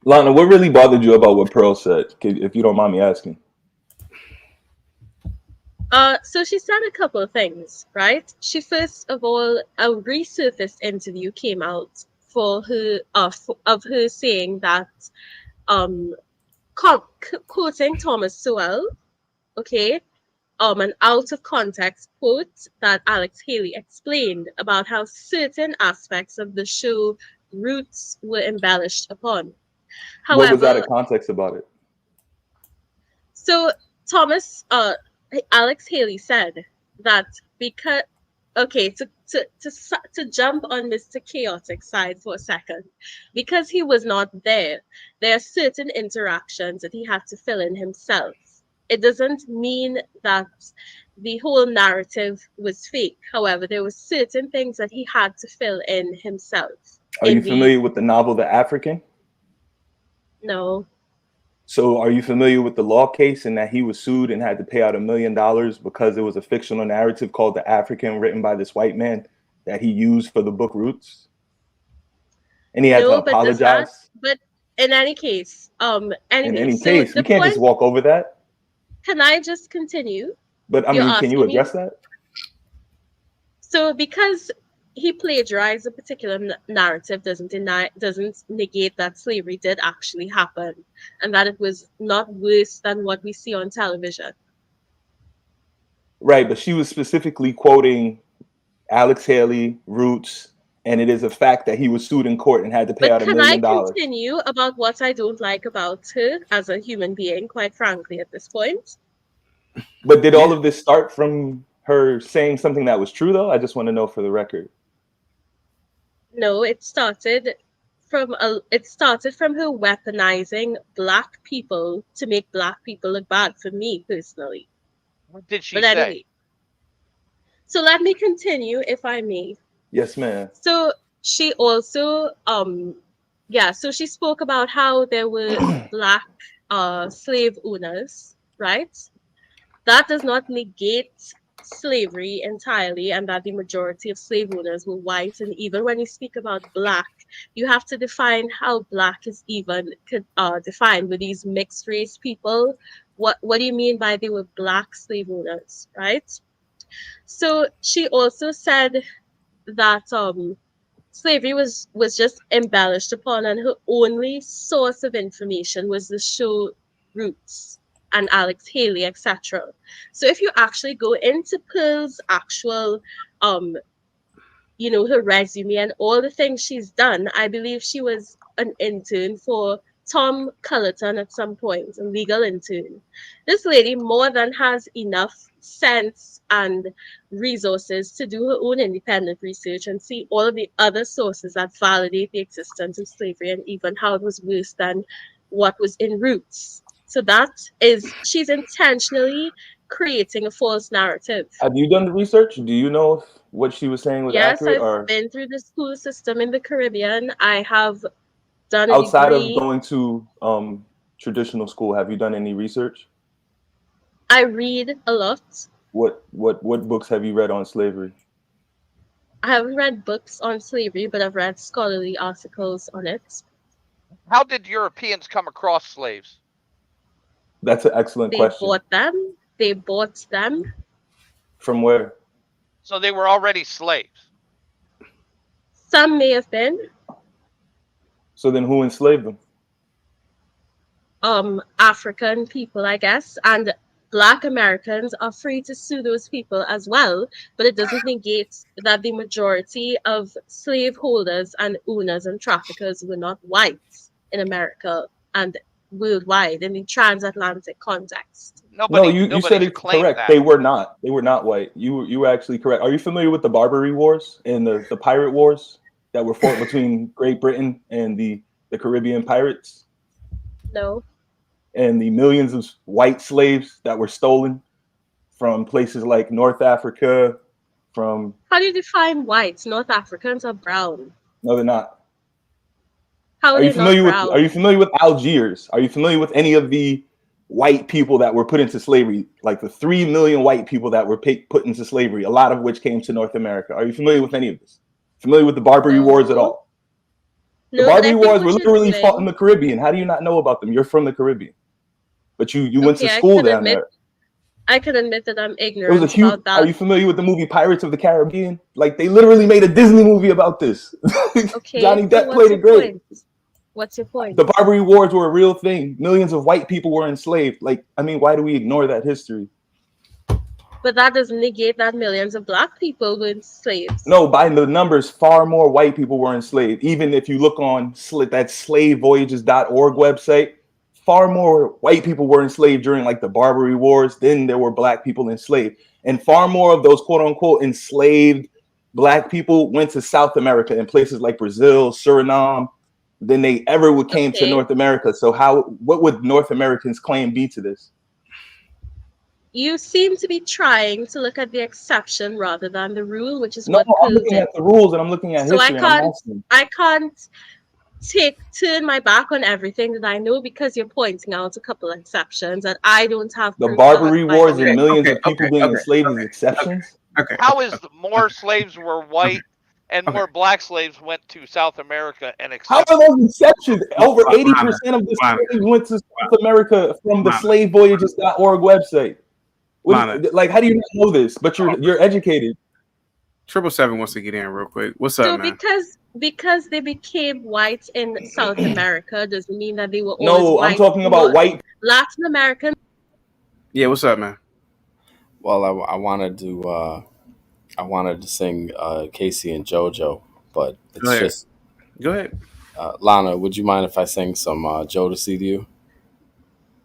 Lana, what really bothered you about what Pearl said, if you don't mind me asking? So she said a couple of things, right? She first of all, a resurfaced interview came out for her of her saying that, quoting Thomas Sowell, okay, an out of context quote that Alex Haley explained about how certain aspects of the show Roots were embellished upon. However, what was out of context about it? So Alex Haley said that because, okay, to jump on Mr. Chaotic side for a second, because he was not there, there are certain interactions that he had to fill in himself. It doesn't mean that the whole narrative was fake. However, there were certain things that he had to fill in himself. Are you familiar with the novel The African? No. So are you familiar with the law case and that he was sued and had to pay out $1 million because it was a fictional narrative called The African written by this white man that he used for the book Roots? And he had to apologize? But in any case, in any case, we can't just walk over that. Can I just continue? But I mean, can you address that? So because he plagiarized a particular narrative doesn't negate that slavery did actually happen and that it was not worse than what we see on television. Right, but she was specifically quoting Alex Haley, Roots, and it is a fact that he was sued in court and had to pay out $1 million. Can I continue about what I don't like about her as a human being, quite frankly, at this point? But did all of this start from her saying something that was true, though? I just want to know for the record. No, it started from her weaponizing Black people to make Black people look bad, for me personally. What did she say? Anyway, so let me continue, if I may. Yes, ma'am. So she also, so she spoke about how there were Black slave owners, right? That does not negate slavery entirely, and that the majority of slave owners were white. And even when you speak about Black, you have to define how Black is even defined. With these mixed race people, what do you mean by they were Black slave owners, right? So she also said that slavery was just embellished upon, and her only source of information was the show Roots and Alex Haley, etc. So if you actually go into Pearl's actual, her resume and all the things she's done, I believe she was an intern for Tom Cullerton at some point, a legal intern. This lady more than has enough sense and resources to do her own independent research and see all of the other sources that validate the existence of slavery and even how it was worse than what was in Roots. So she's intentionally creating a false narrative. Have you done the research? Do you know if what she was saying was accurate? Yes, I've been through the school system in the Caribbean. I have done outside of going to traditional school. Have you done any research? I read a lot. What books have you read on slavery? I haven't read books on slavery, but I've read scholarly articles on it. How did Europeans come across slaves? That's an excellent question. They bought them. From where? So they were already slaves. Some may have been. So then who enslaved them? African people, I guess. And Black Americans are free to sue those people as well, but it doesn't negate that the majority of slaveholders and owners and traffickers were not white. in America and worldwide in the transatlantic context. No, you said it's correct. They were not. They were not white. You were actually correct. Are you familiar with the Barbary Wars and the pirate wars that were fought between Great Britain and the Caribbean pirates? No. And the millions of white slaves that were stolen from places like North Africa, from... How do you define whites? North Africans are brown. No, they're not. How are Are you they familiar not with brown? Are you familiar with Algiers? Are you familiar with any of the white people that were put into slavery, like the 3 million white people that were put into slavery, a lot of which came to North America? Are you familiar with any of this? Familiar with the Barbary Wars at all? The No, but I Barbary think Wars were what you're literally fought in doing. the Caribbean. How do you not know about them? You're from the Caribbean, but you went to Okay, school down there. I can admit that I'm It was a ignorant huge. about that. Are you familiar with the movie Pirates of the Caribbean? Like they literally made a Disney movie about this. Okay, Johnny so Depp what's played your it great. point? What's your point? The Barbary Wars were a real thing. Millions of white people were enslaved. Like, I mean, why do we ignore that history? But that doesn't negate that millions of black people were slaves. No, by the numbers, far more white people were enslaved. Even if you look on that slavevoyages.org website, far more white people were enslaved during like the Barbary Wars than there were black people enslaved. And far more of those quote unquote enslaved black people went to South America in places like Brazil, Suriname, than they ever came to North America. So what would North Americans' claim be to this? You seem to be trying to look at the exception rather than the rule, which is No, what I'm looking at the rules and I'm looking at so history and I'm asking. I can't turn my back on everything that I know because you're pointing out a couple of exceptions and I don't have The proof Barbary of my Wars and own. millions of people being enslaved as exceptions? How is more slaves were white and more black slaves went to South America and How accepted? are those exceptions? Over 80% of the slaves went to South America from the slavevoyages.org website. Like, how do you not know this? But you're educated. 777 wants to get in real quick. What's up, So man? because they became white in South America doesn't mean that they were always No, white. I'm talking about white. Latin American. Yeah, what's up, man? Well, I wanted to sing Casey and JoJo, but it's just. Go ahead. Lana, would you mind if I sing some Jodeci to you?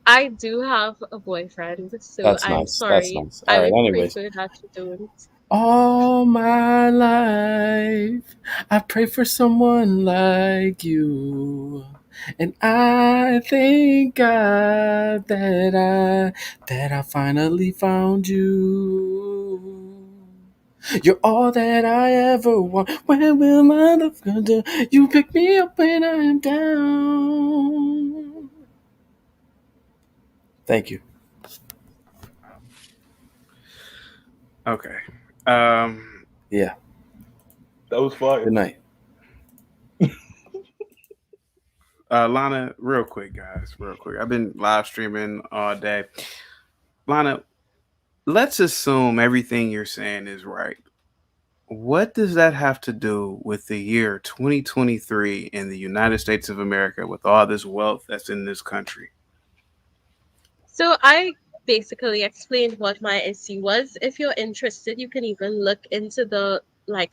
I do have a boyfriend, so That's I'm nice. sorry. That's nice. All right, would anyways. prefer that you don't. All my life, I pray for someone like you. And I thank God that I finally found you. You're all that I ever want. When will my love come down? You pick me up when I am down. Thank you. Okay. Yeah. That was fire. Good night. Lana, real quick, guys, real quick. I've been live streaming all day. Lana, let's assume everything you're saying is right. What does that have to do with the year 2023 in the United States of America with all this wealth that's in this country? So I basically explained what my issue was. If you're interested, you can even look into the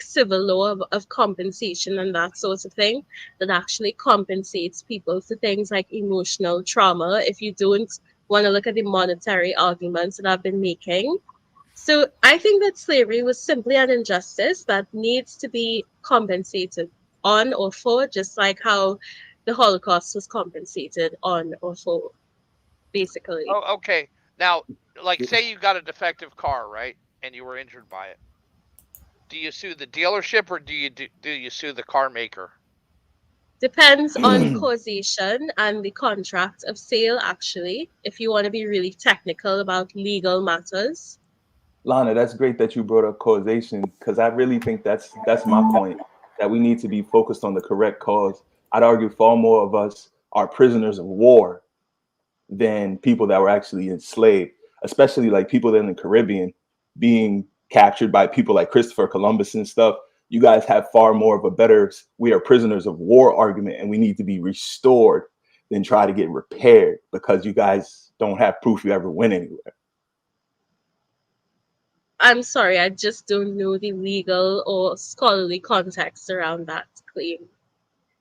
civil law of compensation and that sort of thing that actually compensates people for things like emotional trauma if you don't want to look at the monetary arguments that I've been making. So I think that slavery was simply an injustice that needs to be compensated on or for, just like how the Holocaust was compensated on or for, basically. Oh, okay. Now, say you got a defective car, right, and you were injured by it. Do you sue the dealership or do you sue the car maker? Depends on causation and the contract of sale, actually, if you want to be really technical about legal matters. Lana, that's great that you brought up causation because I really think that's my point, that we need to be focused on the correct cause. I'd argue far more of us are prisoners of war than people that were actually enslaved, especially like people in the Caribbean being captured by people like Christopher Columbus and stuff. You guys have far more of a better, we are prisoners of war argument and we need to be restored than try to get repaired because you guys don't have proof you ever went anywhere. I'm sorry, I just don't know the legal or scholarly context around that claim.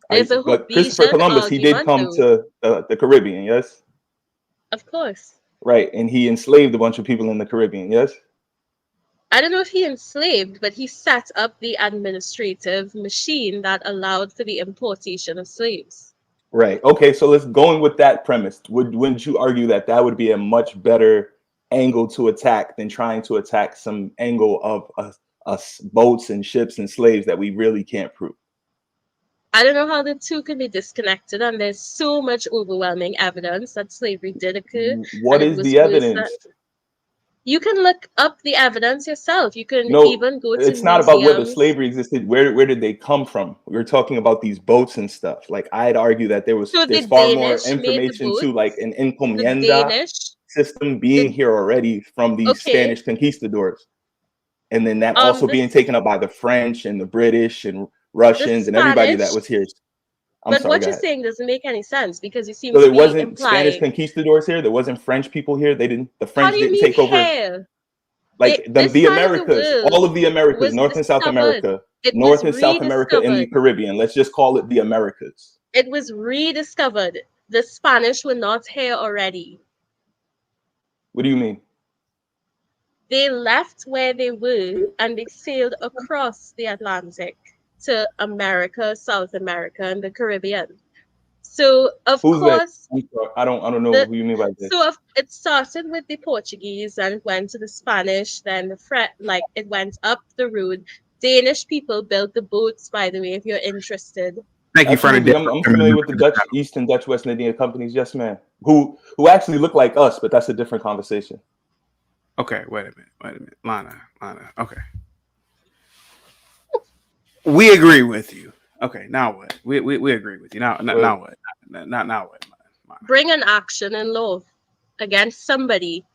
There's a But Christopher Hobbesian Columbus, he did argument, come though. to the Caribbean, yes? Of course. Right, and he enslaved a bunch of people in the Caribbean, yes? I don't know if he enslaved, but he set up the administrative machine that allowed for the importation of slaves. Right. Okay, so let's going with that premise. Wouldn't you argue that that would be a much better angle to attack than trying to attack some angle of us boats and ships and slaves that we really can't prove? I don't know how the two can be disconnected, and there's so much overwhelming evidence that slavery did occur. What and is it was the worse evidence? You can look up the evidence yourself. You can No, even go to it's not about whether museums. slavery existed. Where did they come from? We're talking about these boats and stuff. Like I'd argue that there's So the far more Danish made the information to like boats. an The encomienda Danish, system being here already from these okay, Spanish conquistadors, and then that also being taken up by the French and the British and the Russians and everybody that Spanish. was here. I'm But sorry, what go you're ahead. saying doesn't make any sense because you seem So to there be wasn't Spanish implying. conquistadors here. There wasn't French people here. They didn't. The How French do you didn't mean take over. here? Like This the side of the Americas, world all of the Americas, was North and South discovered. America, It was North and South America, and the rediscovered. Caribbean. Let's just call it the Americas. It was rediscovered. The Spanish were not here already. What do you mean? They left where they were and they sailed across the Atlantic to America, South America, and the Caribbean. So of Who's that? course, I'm sorry. I don't know who you mean by this. it started with the Portuguese and it went to the Spanish, then the French. Like it went up the road. Danish people built the boats, by the way, if you're interested. Thank you for Absolutely. I'm familiar with the Dutch, East and Dutch West Indian companies. Yes, man. Who actually look like us, but that's a different conversation. Okay, wait a minute. Lana. Okay. We agree with you. Okay, now what? We agree with you. Now what? Now what? Bring an action in law against somebody.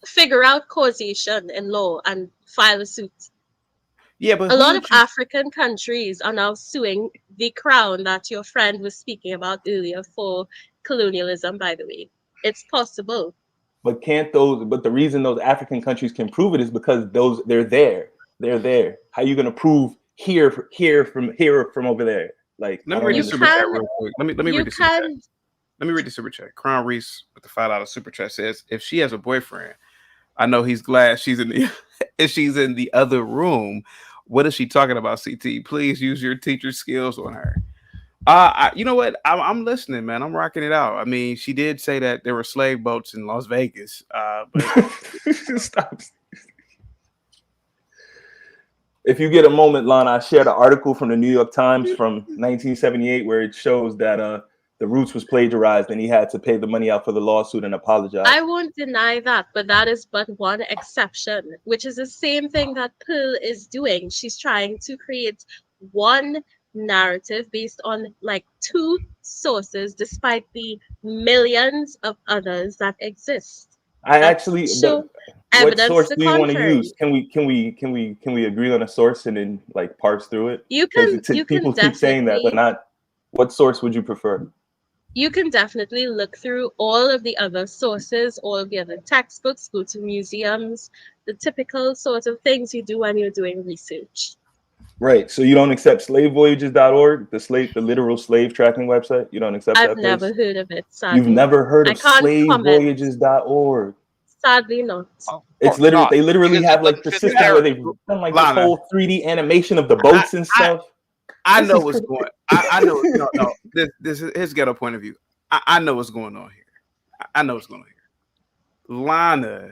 Figure out causation in law and file a suit. Yeah, but a lot of African countries are now suing the crown that your friend was speaking about earlier for colonialism, by the way. It's possible. But the reason those African countries can prove it is because they're there. They're there. How are you gonna prove here from over there? Like let me read the super chat real quick. Let me read the super chat. Let me read the super chat. Crown Reese with the $5 super chat says, if she has a boyfriend, I know he's glad she's in the if she's in the other room. What is she talking about, CT? Please use your teacher skills on her. You know what? I'm listening, man. I'm rocking it out. I mean, she did say that there were slave boats in Las Vegas. But stop. If you get a moment, Lana, I shared an article from the New York Times from 1978 where it shows that the Roots was plagiarized and he had to pay the money out for the lawsuit and apologize. I won't deny that, but that is but one exception, which is the same thing that Pearl is doing. She's trying to create one narrative based on like two sources, despite the millions of others that exist. I actually what source do you want to use? Can we agree on a source and then like parse through it? People keep saying that, but not. What source would you prefer? You can definitely look through all of the other sources, all of the other textbooks, go to museums, the typical sort of things you do when you're doing research. Right. So you don't accept slavevoyages.org, the literal slave tracking website? You don't accept that? I've never heard of it. Sadly. You've never heard of slavevoyages.org? Sadly not. It's literally they literally have like the system where they've done like this whole 3D animation of the boats and stuff. I know what's going. I know. No. This is his ghetto point of view. I know what's going on here. I know what's going on here. Lana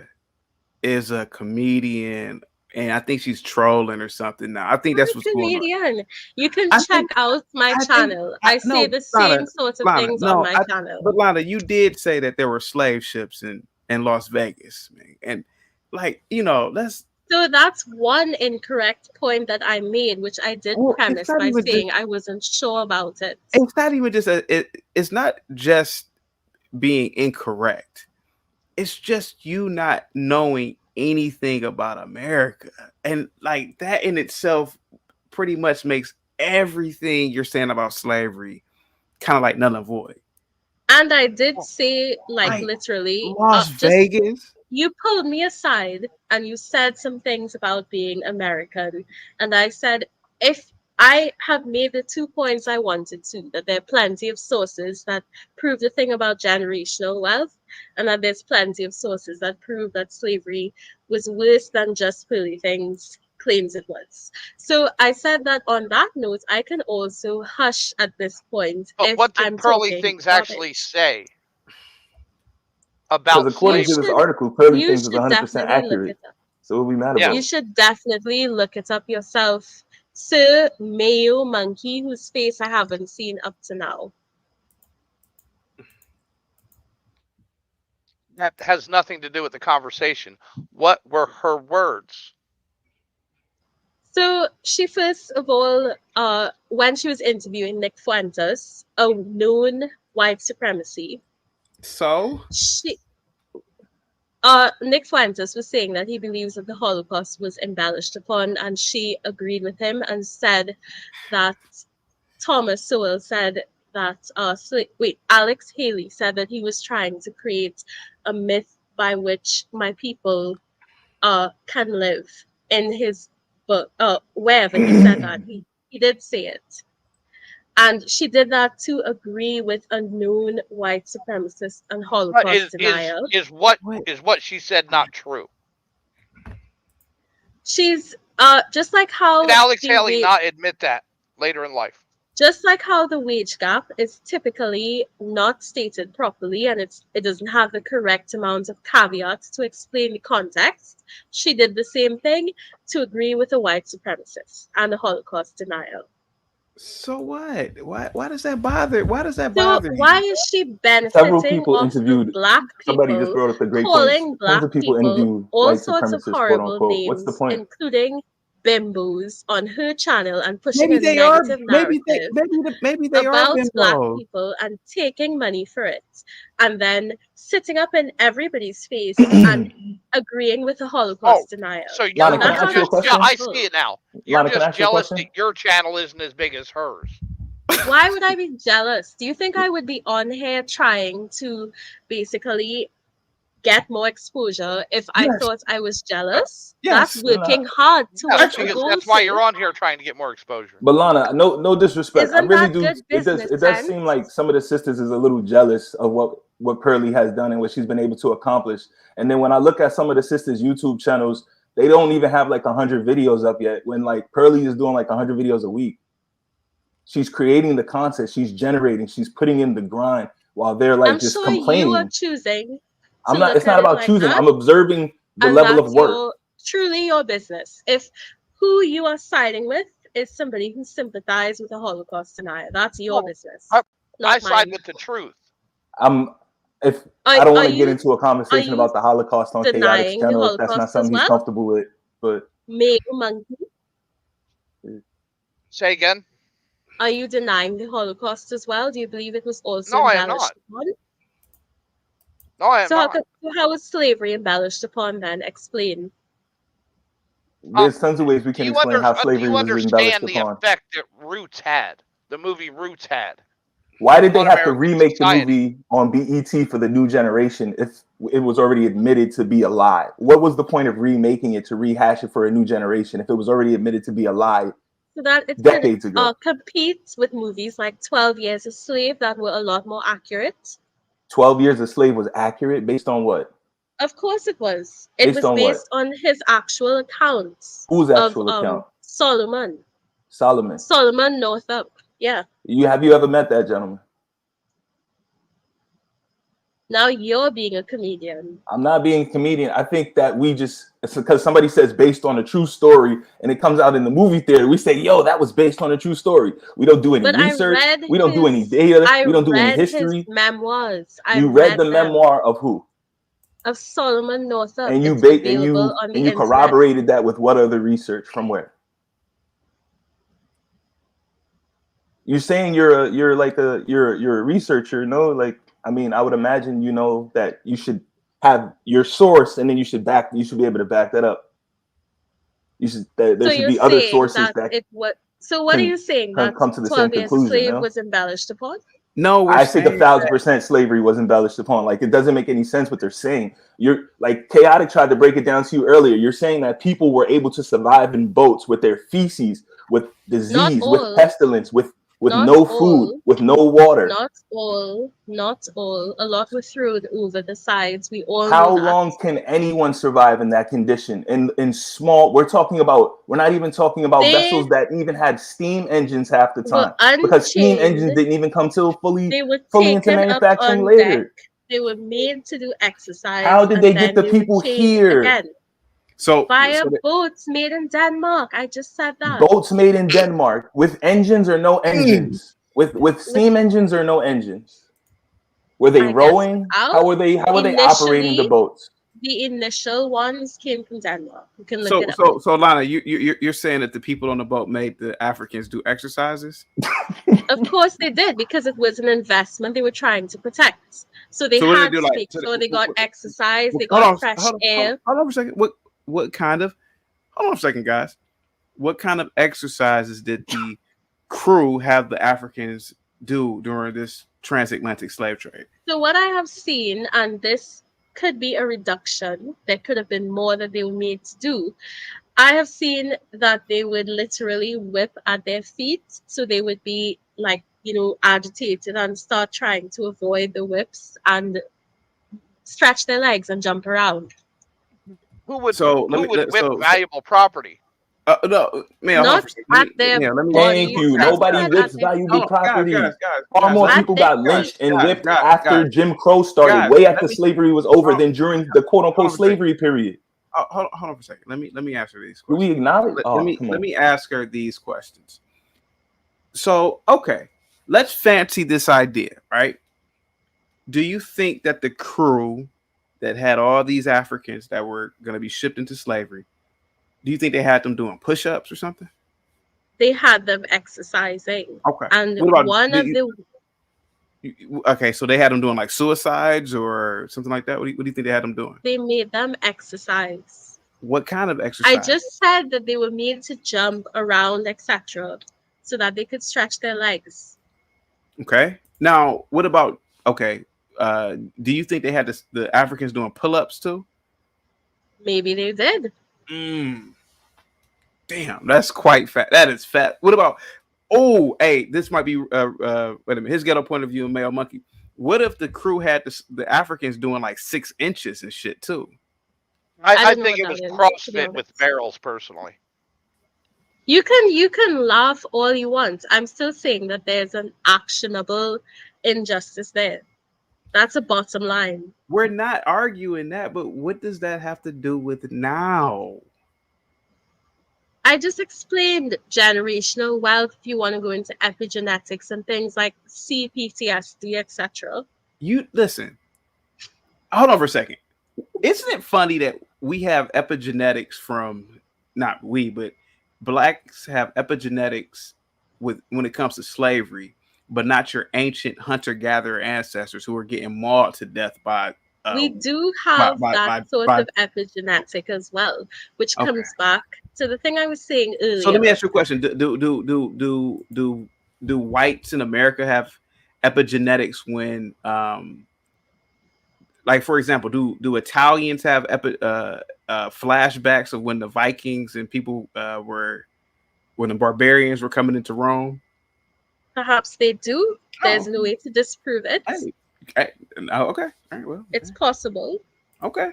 is a comedian, and I think she's trolling or something. Now I think that's what's going on. You can check out my channel. I say the same sorts of things on my channel. But Lana, you did say that there were slave ships in Las Vegas, man, and like So that's one incorrect point that I made, which I did premise by saying I wasn't sure about it. It's not even just it's not just being incorrect. It's just you not knowing anything about America. And like that in itself pretty much makes everything you're saying about slavery kind of like null and void. And I did say like literally Las Vegas. You pulled me aside and you said some things about being American. And I said, if I have made the 2 points I wanted to, that there are plenty of sources that prove the thing about generational wealth, and that there's plenty of sources that prove that slavery was worse than just Pearly Things claims it was. So I said that on that note, I can also hush at this point. But if what did I'm Pearly talking Things about actually it. say Because about according to slavery? this article, Pearly You Things is should 100% definitely look accurate. it up. So what we mad about? You should definitely look it up yourself. Sir Mayo Monkey, whose face I haven't seen up to now. That has nothing to do with the conversation. What were her words? So she first of all, when she was interviewing Nick Fuentes, a known white supremacy. So Nick Fuentes was saying that he believes that the Holocaust was embellished upon, and she agreed with him and said that Thomas Sowell said that Alex Haley said that he was trying to create a myth by which my people can live. In his book, wherever he said that, he did say it. And she did that to agree with a known white supremacist and Holocaust denier. Is what she said not true? She's just like how Did Alex Haley not admit that later in life? Just like how the wage gap is typically not stated properly and it doesn't have the correct amount of caveats to explain the context, she did the same thing to agree with a white supremacist and a Holocaust denial. So what? Why does that bother? Why does that bother you? Why is she benefiting Several people off interviewed. of black people, Somebody just brought up the great calling points. black Tons of people people interview all white sorts of supremacists, quote horrible unquote. What's the names, point? including bimbos on her channel and pushing Maybe a they are. negative Maybe narrative they are about black bimbos. people and taking money for it, and then sitting up in everybody's face and agreeing with the Holocaust denial. So you're Lana, can I ask you a question? I see it now. You're Lana, can I just ask you a jealous question? that your channel isn't as big as hers. Why would I be jealous? Do you think I would be on here trying to basically get more exposure if I thought I was jealous? That's working hard towards a goal. That's why you're on here trying to get more exposure. But Lana, no disrespect. I Isn't really that do. good business It does sense? seem like some of the sisters is a little jealous of what Pearly has done and what she's been able to accomplish. And then when I look at some of the sisters' YouTube channels, they don't even have like 100 videos up yet. When like Pearly is doing like 100 videos a week. She's creating the content. She's generating. She's putting in the grind while they're like I'm just sure complaining. you are choosing. I'm not. It's not about choosing. I'm observing the and level of that's work. Truly your business. If who you are siding with is somebody who sympathizes with the Holocaust denier, that's your business. I side with the truth. If I don't want to get into a conversation about the Holocaust on Chaotic's channel, if that's not something he's comfortable with. But Mayo Monkey, say again. Are you denying the Holocaust as well? Do you believe it was also No, I am embellished not. upon? No, I am So not. how was slavery embellished upon then? Explain. there's tons of ways we can explain how slavery was embellished understand the upon. effect that Roots had? The movie Roots had. Why did they have to American remake society. the movie on BET for the new generation if it was already admitted to be a lie? What was the point of remaking it to rehash it for a new generation if it was already admitted to be a lie So that it decades could ago? compete with movies like 12 Years a Slave that were a lot more accurate. 12 Years a Slave was accurate based on what? Of course it was. It Based was on what? based on his actual accounts. Whose actual account? Solomon. Solomon Northup. Yeah. Have you ever met that gentleman? Now you're being a comedian. I'm not being a comedian. I think that it's because somebody says based on a true story and it comes out in the movie theater. We say, yo, that was based on a true story. We don't do any research. We don't do any data. We don't do any history. His memoirs. You read the memoir of who? Of Solomon Northup. And you on you corroborated that with what other research from where? You're saying you're a researcher, no? Like, I mean, I would imagine you know that you should have your source, and then you should be able to back that up. There should be other sources So what are you saying? That come to the same 12 Years conclusion. Slave No? was embellished upon? No, I think 1,000% slavery was embellished upon. Like, it doesn't make any sense what they're saying. You're like Chaotic tried to break it down to you earlier. You're saying that people were able to survive in boats with their feces, with disease, Not with all. pestilence, with Not no all. food, with no water. Not all. Not all. A lot were thrown over the sides. We all How know that. long can anyone survive in that condition? In small, we're not even talking about They vessels that even had steam engines half the were time, because steam engines unchained. didn't even come till They were fully into taken up manufacturing on deck. later. They were made to do exercise. How did and they get then the they were people chained here? again. So Via boats made in Denmark. I just said that. Boats made in Denmark with engines or no engines, with steam engines or no engines. Were they rowing? How were they operating the boats? The initial ones came from Denmark. You can look it up. So Lana, you're saying that the people on the boat made the Africans do exercises? Of course they did, because it was an investment they were trying to protect. So they had to make sure they got exercise, they got fresh air. Hold on for a second. What kind of? Hold on a second, guys. What kind of exercises did the crew have the Africans do during this transatlantic slave trade? So what I have seen, and this could be a reduction, there could have been more that they were made to do. I have seen that they would literally whip at their feet, so they would be like, agitated and start trying to avoid the whips and stretch their legs and jump around. Who would whip valuable property? No, man. Not at their Thank you. Nobody whips valuable property. Far more people got lynched and whipped after Jim Crow started, way after slavery was over, than during the quote unquote slavery period. Hold on for a second. Let me answer these questions. Do we acknowledge? Let me ask her these questions. So, okay, let's fancy this idea, right? Do you think that the crew that had all these Africans that were going to be shipped into slavery, do you think they had them doing push-ups or something? They had them exercising. Okay. And okay, so they had them doing like suicides or something like that. What do you think they had them doing? They made them exercise. What kind of exercise? I just said that they were made to jump around, etc., so that they could stretch their legs. Okay. Now, what about do you think they had the Africans doing pull-ups too? Maybe they did. Damn, that's quite fat. That is fat. What about? Oh, hey, this might be wait a minute. His ghetto point of view, Male Monkey. What if the crew had the Africans doing like 6 inches and shit too? I think it was CrossFit with barrels, personally. You can laugh all you want. I'm still saying that there's an actionable injustice there. That's a bottom line. We're not arguing that, but what does that have to do with now? I just explained generational wealth. If you want to go into epigenetics and things like CPTSD, etc. You listen. Hold on for a second. Isn't it funny that we have epigenetics from not we, but blacks have epigenetics when it comes to slavery, but not your ancient hunter-gatherer ancestors who are getting mauled to death by. We do have that sort of epigenetic as well, which comes back to the thing I was saying earlier. So let me ask you a question: Do whites in America have epigenetics when, like for example, do Italians have flashbacks of when the Vikings and people when the barbarians were coming into Rome? Perhaps they do. There's no way to disprove it. Okay. All right. Well, it's possible. Okay.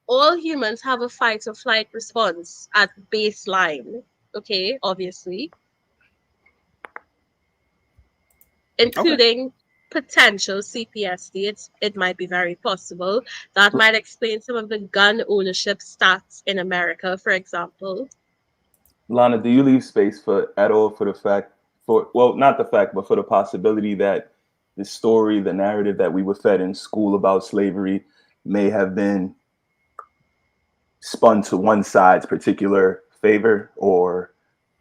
All humans have a fight or flight response at baseline. Okay, obviously, including potential CPSD. It might be very possible. That might explain some of the gun ownership stats in America, for example. Lana, do you leave space for the possibility that the story, the narrative that we were fed in school about slavery may have been spun to one side's particular favor or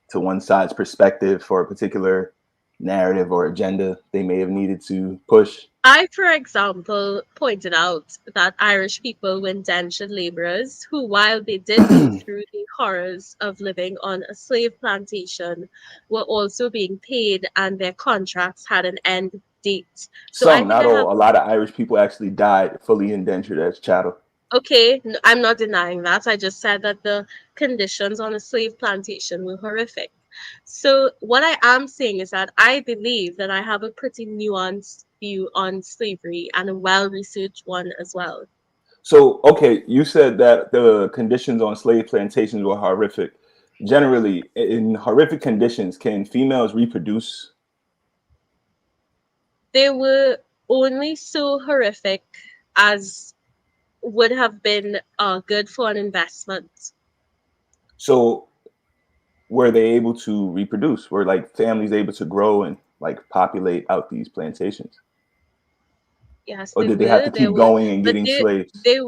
to one side's perspective for a particular narrative or agenda they may have needed to push? I, for example, pointed out that Irish people were indentured laborers who, while they did go through the horrors of living on a slave plantation, were also being paid and their contracts had an end date. Some, not all. A lot of Irish people actually died fully indentured as chattel. Okay, I'm not denying that. I just said that the conditions on a slave plantation were horrific. So what I am saying is that I believe that I have a pretty nuanced view on slavery and a well-researched one as well. So, okay, you said that the conditions on slave plantations were horrific. Generally, in horrific conditions, can females reproduce? They were only so horrific as would have been good for an investment. So, were they able to reproduce? Were like families able to grow and like populate out these plantations? Yes, Or did they have to keep going and getting slaves? They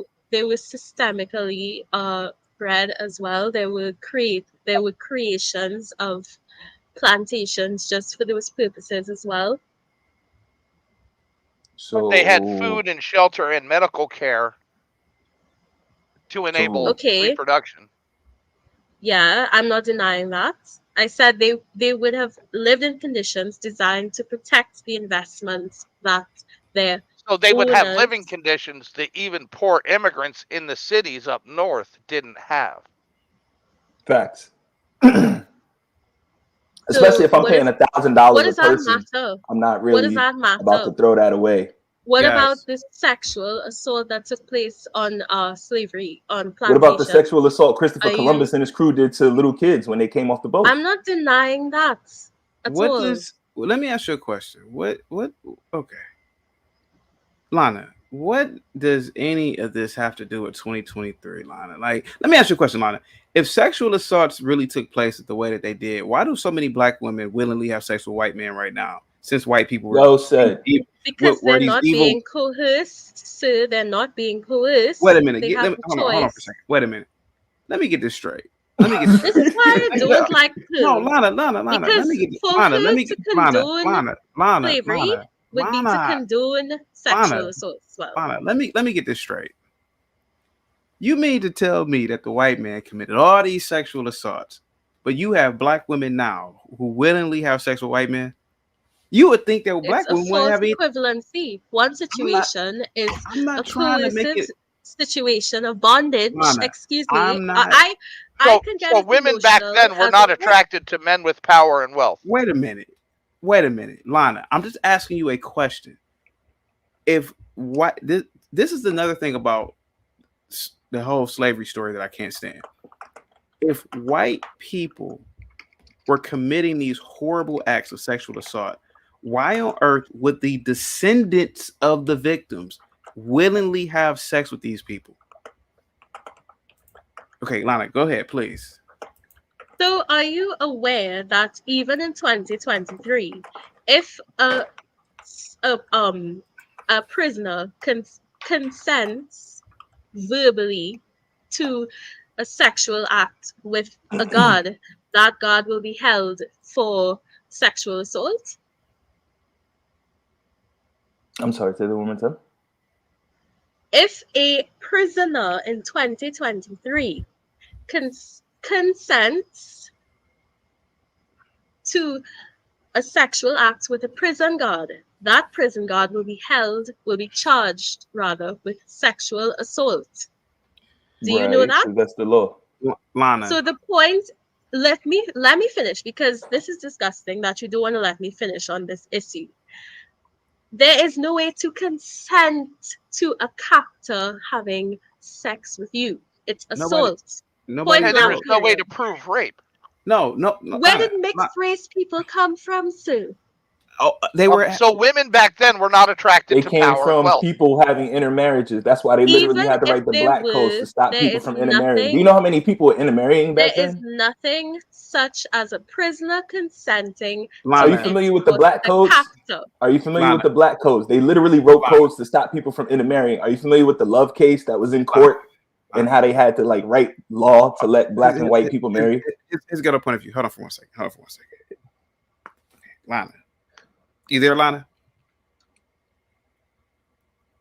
were systemically bred as well. There were creations of plantations just for those purposes as well. So they had food and shelter and medical care to enable reproduction. Yeah, I'm not denying that. I said they would have lived in conditions designed to protect the investments that their so they would have living conditions that even poor immigrants in the cities up north didn't have. Facts. Especially if I'm paying $1,000 a person, I'm not really about to throw that away. What about this sexual assault that took place on slavery on plantations? What about the sexual assault Christopher Columbus and his crew did to little kids when they came off the boat? I'm not denying that at all. Let me ask you a question. Okay. Lana, what does any of this have to do with 2023, Lana? Like, let me ask you a question, Lana. If sexual assaults really took place the way that they did, why do so many black women willingly have sex with white men right now? Since white people were because they're not being coerced, sir. They're not being coerced. Wait a minute. Hold on for a second. Wait a minute. Let me get this straight. This is why I don't like poo. No, Lana. Because Let me get to condone slavery Lana, would be to condone sexual assault as well. Lana, let me get this straight. You mean to tell me that the white man committed all these sexual assaults, but you have black women now who willingly have sex with white men? You would think that black women wouldn't have equivalency. One situation is a coercive situation of bondage. Lana, excuse me. I can get so women back then were not attracted to men with power and wealth. Wait a minute, Lana. I'm just asking you a question. If what this is another thing about the whole slavery story that I can't stand. If white people were committing these horrible acts of sexual assault, why on earth would the descendants of the victims willingly have sex with these people? Okay, Lana, go ahead, please. So are you aware that even in 2023, if a prisoner consents verbally to a sexual act with a guard, that guard will be held for sexual assault? I'm sorry, say the woman time. If a prisoner in 2023 consents to a sexual act with a prison guard, that prison guard will be charged with sexual assault. Do you know that? That's the law. Lana. So the point, let me finish, because this is disgusting that you don't want to let me finish on this issue. There is no way to consent to a captor having sex with you. It's assault. And there is no way to prove rape. No. Where did mixed race people come from, Sue? Oh, they were. So women back then were not attracted to power and wealth. They came from people having intermarriages. That's why they literally had to write the black codes to stop people from intermarrying. Do you know how many people were intermarrying back then? There is nothing such as a prisoner consenting. Are you familiar with the black codes? Are you familiar with the black codes? They literally wrote codes to stop people from intermarrying. Are you familiar with the Love case that was in court and how they had to like write law to let black and white people marry? It's got a point of view. Hold on for one second. Lana. You there, Lana?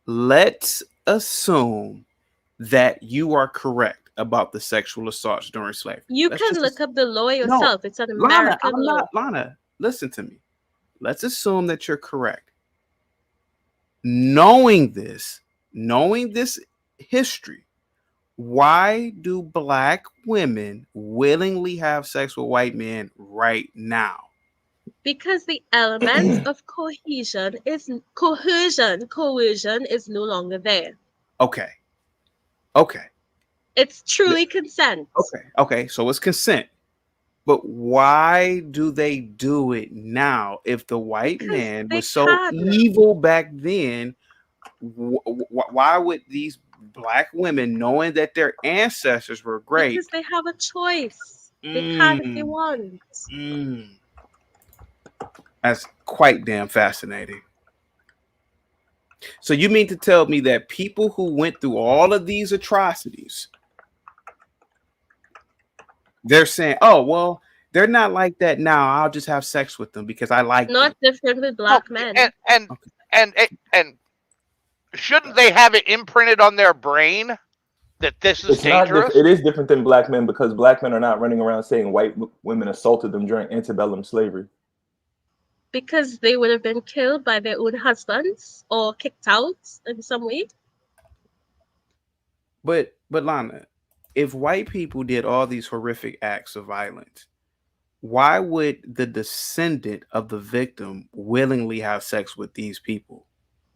Let's assume that you are correct about the sexual assaults during slavery. You can look up the law yourself. It's an American law. Lana, listen to me. Let's assume that you're correct. Knowing this history, Why do black women willingly have sex with white men right now? Because the element of coercion is no longer there. Okay. It's truly consent. Okay. So it's consent. But why do they do it now? If the white man was so evil back then, why would these black women, knowing that their ancestors were great? Because they have a choice. They can if they want. That's quite damn fascinating. So you mean to tell me that people who went through all of these atrocities, they're saying, oh, well, they're not like that now. I'll just have sex with them because I like Not them. different with black men. And shouldn't they have it imprinted on their brain that this is dangerous? It is different than black men because black men are not running around saying white women assaulted them during antebellum slavery. Because they would have been killed by their own husbands or kicked out in some way. But Lana, if white people did all these horrific acts of violence, why would the descendant of the victim willingly have sex with these people?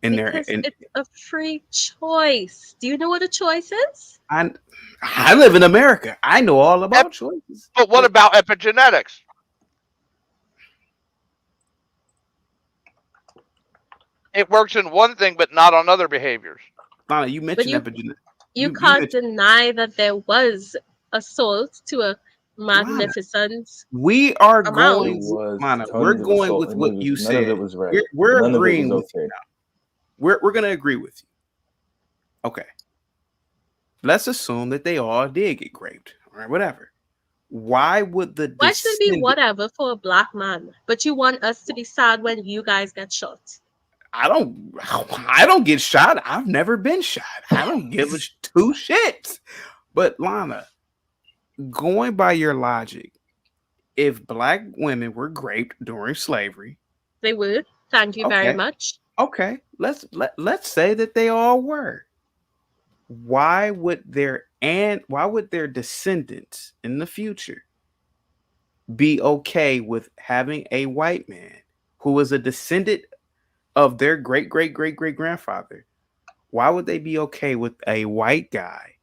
Because it's a free choice. Do you know what a choice is? I live in America. I know all about choices. But what about epigenetics? It works in one thing, but not on other behaviors. Lana, you mentioned epigenetics. You can't deny that there was assault to a magnificent We are amount. going, Lana, we're going with what you said. None of it was right. We're None agreeing of it was with you okay. now. We're going to agree with you. Okay. Let's assume that they all did get raped. All right, whatever. Why would the Why should it be whatever for a black man? But you want us to be sad when you guys get shot. I don't get shot. I've never been shot. I don't give a two shits. But Lana, going by your logic, if black women were raped during slavery, they would. Thank you very much. Okay, let's say that they all were. Why would their descendants in the future be okay with having a white man who was a descendant of their great grandfather? Why would they be okay with a white guy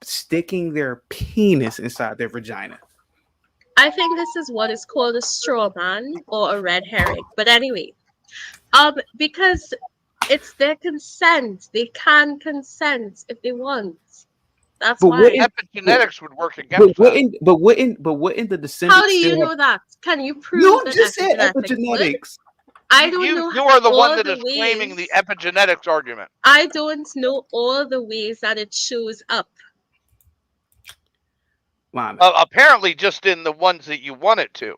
sticking their penis inside their vagina? I think this is what is called a straw man or a red herring. But anyway, because it's their consent. They can consent if they want. That's why epigenetics would work against that. But wouldn't the descendants? How do you know that? Can you prove You that just said epigenetics. I don't know. You are the one that is ways. claiming the epigenetics argument. I don't know all the ways that it shows up. Apparently, just in the ones that you want it to.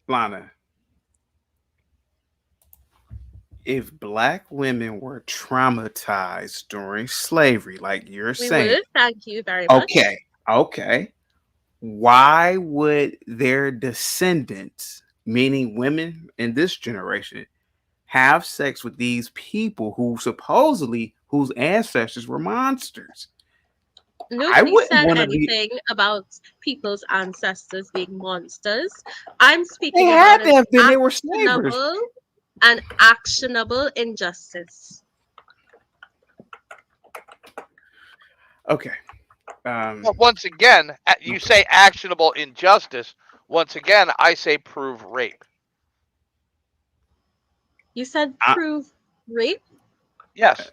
Lana, if black women were traumatized during slavery, like you're saying, would. Thank you very much. Okay. Why would their descendants, meaning women in this generation, have sex with these people whose ancestors were monsters? Nobody said anything about people's ancestors being monsters. I'm speaking about they were slavers. An actionable injustice. Okay. But once again, you say actionable injustice. Once again, I say prove rape. You said prove rape? Yes.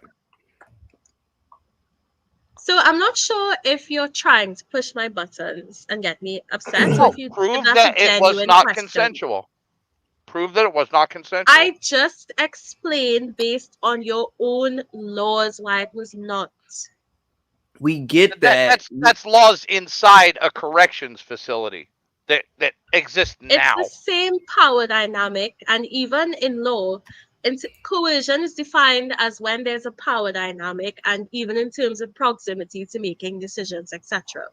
So I'm not sure if you're trying to push my buttons and get me upset. No, if prove that's that a it was genuine not question. consensual. Prove that it was not consensual. I just explained based on your own laws why it was not. We get that. That's laws inside a corrections facility that exist now. It's the same power dynamic, and even in law, coercion is defined as when there's a power dynamic, and even in terms of proximity to making decisions, etc.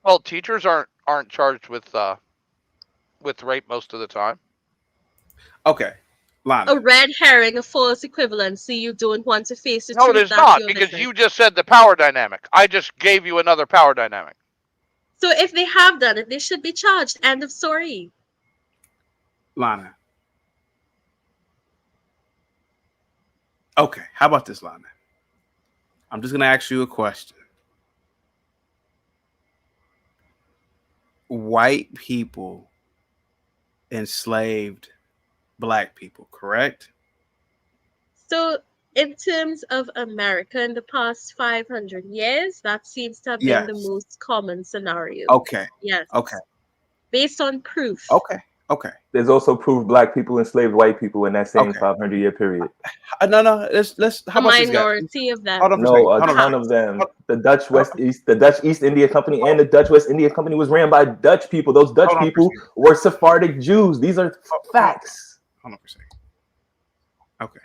Well, teachers aren't charged with rape most of the time. Okay, Lana. A red herring, a false equivalency. You don't want to face the No, truth. there's That's not, your because business. you just said the power dynamic. I just gave you another power dynamic. So if they have done it, they should be charged. End of story. Lana. Okay, how about this, Lana? I'm just going to ask you a question. White people enslaved black people, correct? So in terms of America in the past 500 years, that seems to have been the Yes. most common scenario. Okay. Yes. Okay. Based on proof. Okay. Okay. There's also proof black people enslaved white people in that same 500-year period. No. Let's. How A about this, guys? minority of them. Hold on for a No, second. a Hold on. ton of them. The Dutch East India Company and the Dutch West India Company was ran by Dutch people. Those Dutch Hold on for a people second. were Sephardic Jews. These are facts. Hold on for a second. Okay.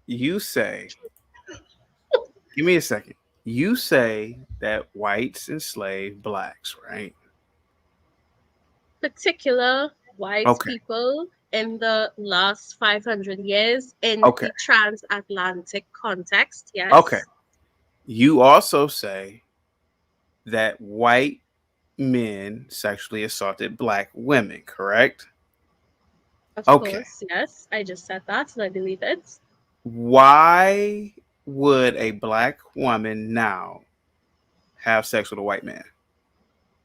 You say, give me a second. You say that whites enslaved blacks, right? Particular white Okay. people in the last 500 years in Okay. the transatlantic context. Yes. Okay. You also say that white men sexually assaulted black women, correct? Of Okay. course, yes. I just said that and I believe it. Why would a black woman now have sex with a white man?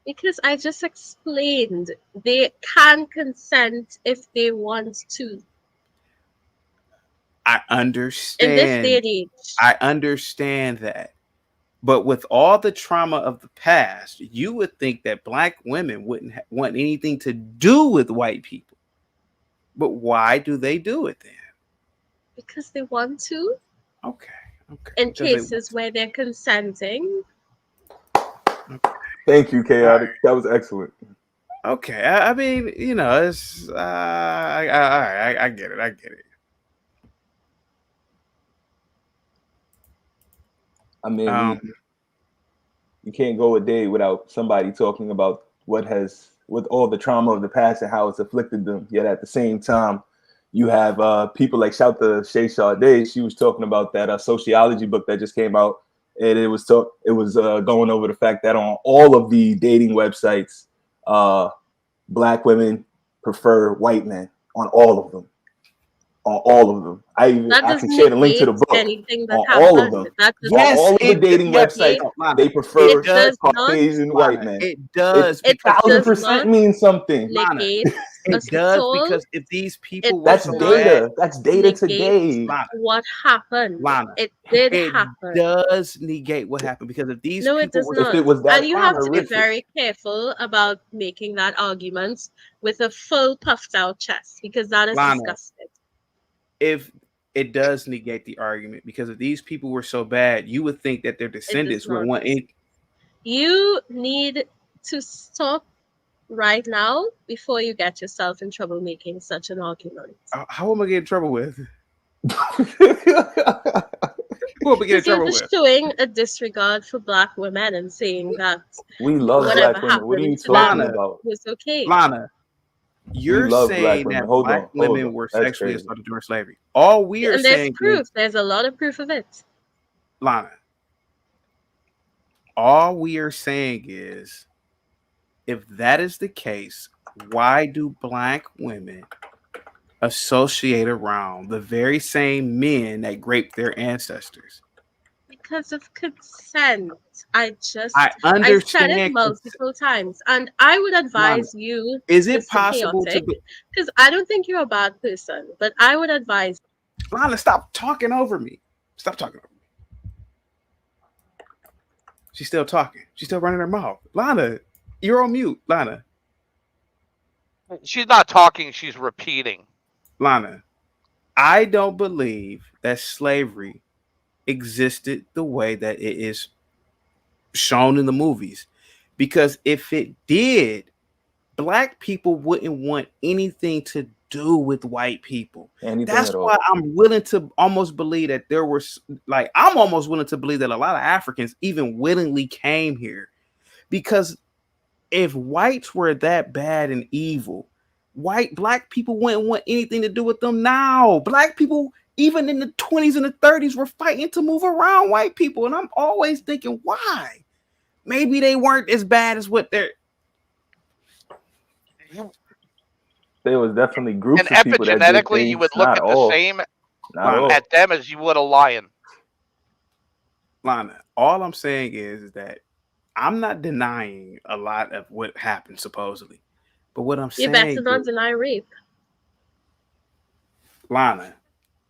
Because I just explained they can consent if they want to. I In this understand. day and age. I understand that. But with all the trauma of the past, you would think that black women wouldn't want anything to do with white people. But why do they do it then? Because they want to. Okay. Okay. In Because they cases where they're consenting. Thank you, Chaotic. That was excellent. Okay, I mean, you know, it's I get it. I get it. I mean, you can't go a day without somebody talking about with all the trauma of the past and how it's afflicted them. Yet at the same time, you have people like shout to Shay Sade. She was talking about that sociology book that just came out, and it was going over the fact that on all of the dating websites, black women prefer white men on all of them. On all of them. I can share the link to the book. On all of them. Yes, on all of the dating websites, they prefer Caucasian white men. It does. It 1000% means something. It does, because if these people were that's so data. bad, That's data today. What happened? Lana, it did it happen. does negate what happened, because if these No, people it does were, not. if it was that And you have to be horrific. very careful about making that argument with a full puffed out chest, because that is Lana, disgusting. if it does negate the argument, because if these people were so bad, you would think that their descendants would not. want it. You need to stop right now before you get yourself in trouble making such an argument. How am I getting in trouble with? Who am I getting in You're trouble just with? showing a disregard for black women and saying that We love whatever black women. What are you happened to talking them about? was okay. Lana, you're love black saying women. that Hold black on, hold women on. were That's sexually crazy. assaulted during slavery. All we are And there's saying proof. is, There's a lot of proof of it. Lana, all we are saying is, if that is the case, why do black women associate around the very same men that raped their ancestors? Because of consent. I said understand it multiple times. And I would advise Lana, you, is it Mr. possible Chaotic, to because I don't think you're a bad person, but I would advise Lana, stop talking over me. Stop talking over me. She's still talking. She's still running her mouth. Lana, you're on mute. Lana. She's not talking, she's repeating. Lana, I don't believe that slavery existed the way that it is shown in the movies. Because if it did, black people wouldn't want anything to do with white people. That's why I'm willing to almost believe that there were, like, I'm almost willing to believe that a lot of Africans even willingly came here. Because if whites were that bad and evil, black people wouldn't want anything to do with them now. Black people, even in the 20s and the 30s, were fighting to move around white people. And I'm always thinking, why? Maybe they weren't as bad as what they're. There was definitely groups and of people that did epigenetically, things. you would look Not at the all. same Not all. at them as you would a lion. Lana, all I'm saying is that I'm not denying a lot of what happened supposedly, but what I'm You saying better not is, deny rape. Lana,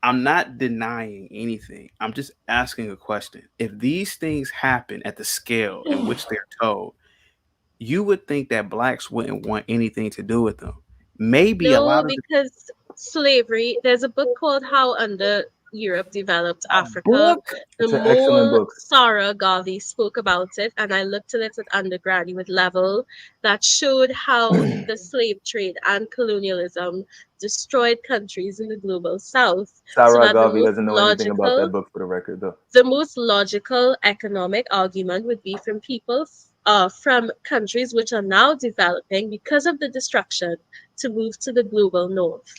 I'm not denying anything. I'm just asking a question. If these things happen at the scale in which they're told, you would think that blacks wouldn't want anything to do with them. Maybe a No, lot of because slavery, there's a book called How Under Europe Developed Africa. book. The It's an excellent Mole book. Sarah Garvey spoke about it, and I looked at it at undergraduate level that showed how the slave trade and colonialism destroyed countries in the global south. So Sarah that Garvey doesn't know anything about that book, for the record, though. the most logical economic argument would be from people from countries which are now developing because of the destruction to move to the global north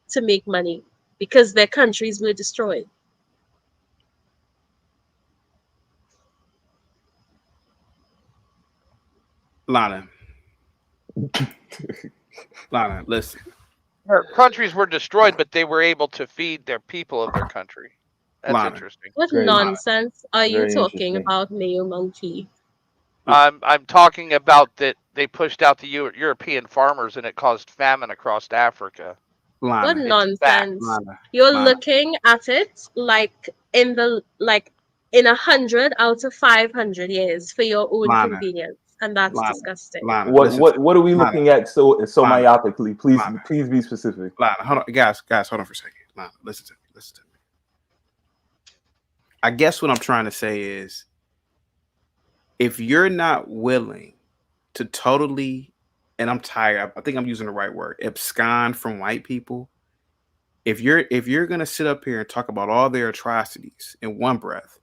to make money because their countries were destroyed. Lana, listen. Their countries were destroyed, but they were able to feed their people of their country. That's Lana. interesting. What Very- nonsense are you very talking interesting. about, Mayo Monkey? I'm talking about that they pushed out the European farmers and it caused famine across Africa. Lana, What It's nonsense? Lana, You're Lana. looking at it like in 100 out of 500 years for your own Lana. convenience, and that's Lana. disgusting. Lana, What listen what to what are we Lana. looking at so Lana. myopically? Please Lana. please be specific. Lana, hold on, guys, hold on for a second. Lana, listen to me. I guess what I'm trying to say is, if you're not willing to totally, and I'm tired, I think I'm using the right word, abscond from white people. If you're gonna sit up here and talk about all their atrocities in one breath,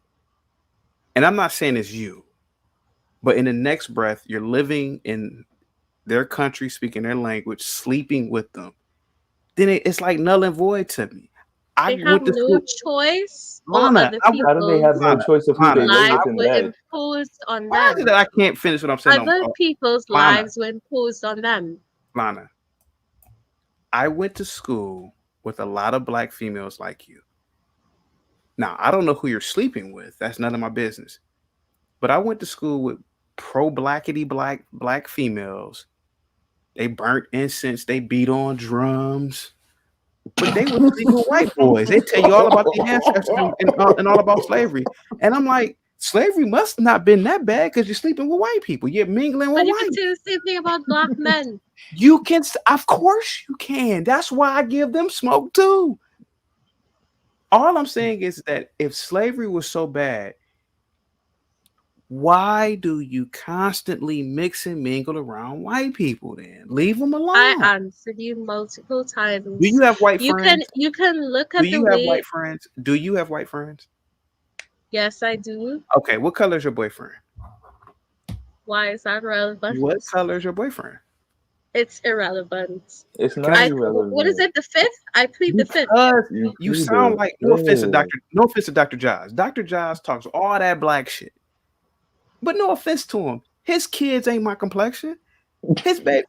and I'm not saying it's you, but in the next breath, you're living in their country, speaking their language, sleeping with them, then it's like null and void to me. They have no choice, or Lana, other How do they have no people's choice of who they live lives with in were bed? imposed on Why is it them. that I can't finish what I'm saying? Other people's Lana. lives were imposed on them. Lana, I went to school with a lot of black females like you. Now, I don't know who you're sleeping with. That's none of my business. But I went to school with pro-blackity black females. They burnt incense. They beat on drums. But they were sleeping with white boys. They tell you all about the ancestors and all about slavery. And I'm like, slavery must not been that bad because you're sleeping with white people. You're mingling with But you white. can say the same thing about black men. You can, of course you can. That's why I give them smoke too. All I'm saying is that if slavery was so bad, why do you constantly mix and mingle around white people then? Leave them alone. I answered you multiple times. Do you have white friends? You can look at Do you the have way. white friends? Do you have white friends? Yes, I do. Okay, what color is your boyfriend? Why is that relevant? What color is your boyfriend? It's irrelevant. It's not irrelevant. What is it? The fifth? I plead the fifth. You sound like no offense to Dr. Josh. Dr. Josh talks all that black shit. But no offense to him. His kids ain't my complexion. His baby.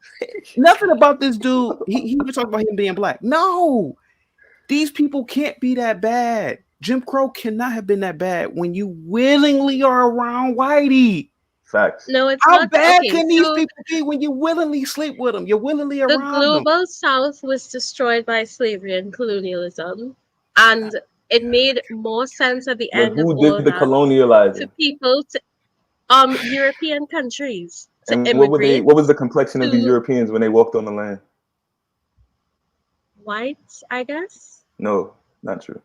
Nothing about this dude. He even talked about him being black. No. These people can't be that bad. Jim Crow cannot have been that bad when you willingly are around whitey. Facts. No, it's How not. bad Okay, can these so people be when you willingly sleep with them? You're willingly the around them. global south was destroyed by slavery and colonialism, and it made more sense at the But end of who all did the that colonializing? for people to European countries to And immigrate what was the complexion of the to Europeans when they walked on the land? white, I guess. No, not true.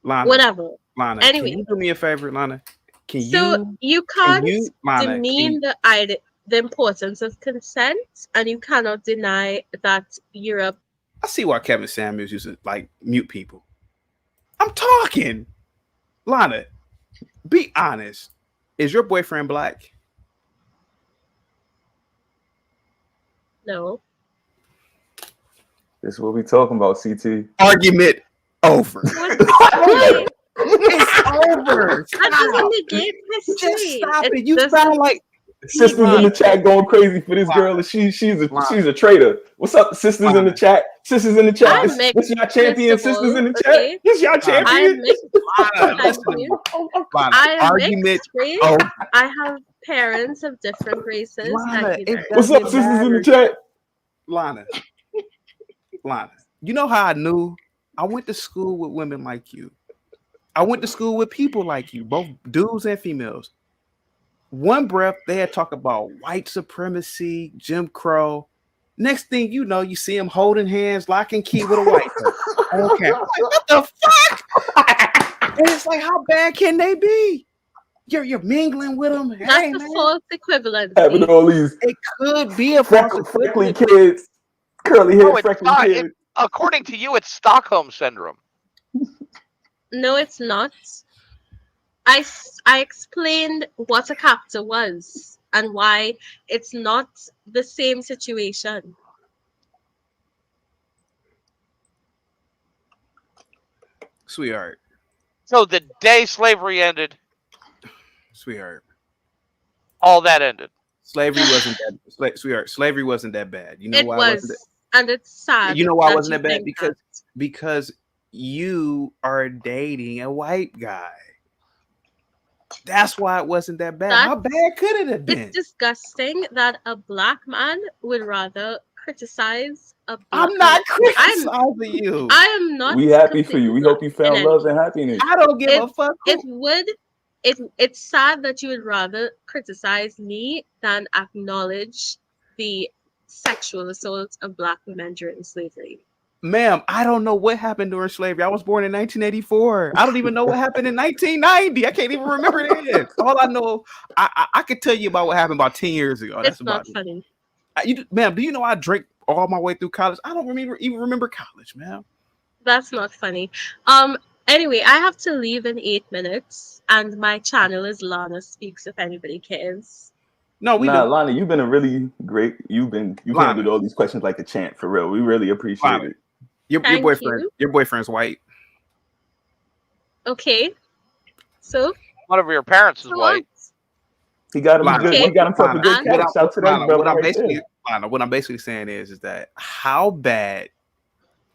Lana, Whatever. Lana, Anyway. can you do me a favor, Lana? So you can't Lana, demean the importance of consent, and you cannot deny that Europe. I see why Kevin Samuels used to like mute people. I'm talking. Lana, be honest. Is your boyfriend black? No. This is what we talking about, CT. Argument over. It's over. That doesn't negate history. Just stop it. It You doesn't- sound like Sisters in the chat going crazy for this girl, and she's a traitor. What's up, sisters in the chat? Sisters in the chat. This y'all champion, sisters in the chat. This y'all champion. Argument. I have parents of different races. What's up, sisters in the chat? Lana, you know how I knew? I went to school with women like you. I went to school with people like you, both dudes and females. One breath, they had talked about white supremacy, Jim Crow. Next thing you know, you see them holding hands, lock and key with a white person. Okay, I'm like, what the fuck? And it's like, how bad can they be? You're mingling with them. That's Hey, a man. false equivalent. Having all these It could be a false freckly equivalent. kids, curly hair, No, it's freckly not. kids. According to you, it's Stockholm syndrome. No, it's not. I explained what a captor was and why it's not the same situation. Sweetheart. So the day slavery ended, Sweetheart. all that ended. Slavery wasn't that sweetheart. Slavery wasn't that bad. You know It why? was, Wasn't and it's sad. you know why that wasn't you that bad? think that. Because you are dating a white guy. That's why it wasn't that bad. How bad could it have been? It's disgusting that a black man would rather criticize a black I'm not man. criticizing you. I am not. We happy for you. We hope you found in love any- and happiness. I don't give a fuck. It's sad that you would rather criticize me than acknowledge the sexual assault of black women during slavery. Ma'am, I don't know what happened during slavery. I was born in 1984. I don't even know what happened in 1990. I can't even remember it. All I know, I could tell you about what happened about 10 years ago. That's It's not about it. funny. Ma'am, do you know I drank all my way through college? I don't even remember college, ma'am. That's not funny. Anyway, I have to leave in 8 minutes, and my channel is Lana Speaks. If anybody cares. No, Lana, you've been a really great. You handled all these questions like a champ for real. We really appreciate it. Your Thank boyfriend, you. your boyfriend's white. Okay. So One of your parents is white. He got him Lana, good. He got himself a good And- catch. Shout to that Lana, brother what I'm right basically, there. Lana, what I'm basically saying is that how bad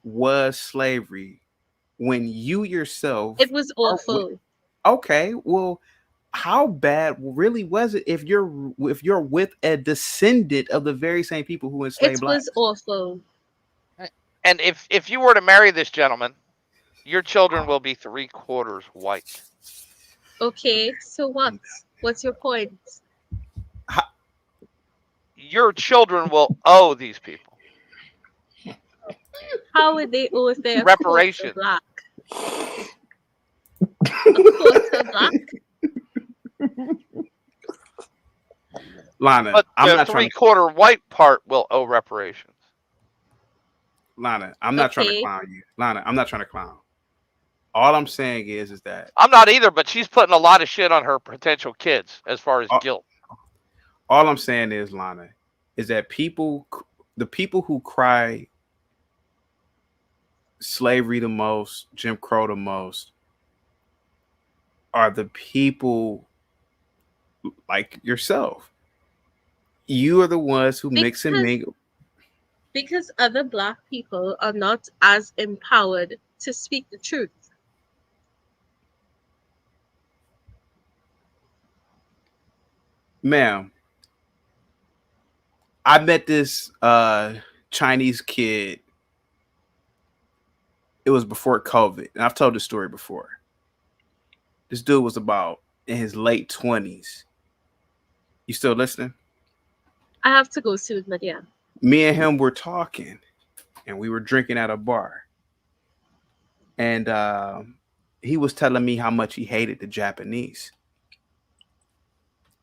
was slavery when you yourself? it was awful. Okay, well, how bad really was it if you're with a descendant of the very same people who enslaved It blacks? was awful. And if you were to marry this gentleman, your children will be 3/4 white. Okay. So what? What's your point? Your children will owe these people How would they owe if they're reparations. black? Of course, they're black. Lana, But I'm the not trying to 3/4 white part will owe reparations. Lana, I'm not trying to Okay. clown you. Lana, I'm not trying to clown. All I'm saying is that I'm not either, but she's putting a lot of shit on her potential kids as far as guilt. all I'm saying is, Lana, is that the people who cry slavery the most, Jim Crow the most, are the people like yourself. You are the ones who mix and mingle. Because other black people are not as empowered to speak the truth. Ma'am, I met this Chinese kid. It was before COVID, and I've told this story before. This dude was about in his late 20s. You still listening? I have to go soon, but yeah. Me and him were talking, and we were drinking at a bar. And he was telling me how much he hated the Japanese.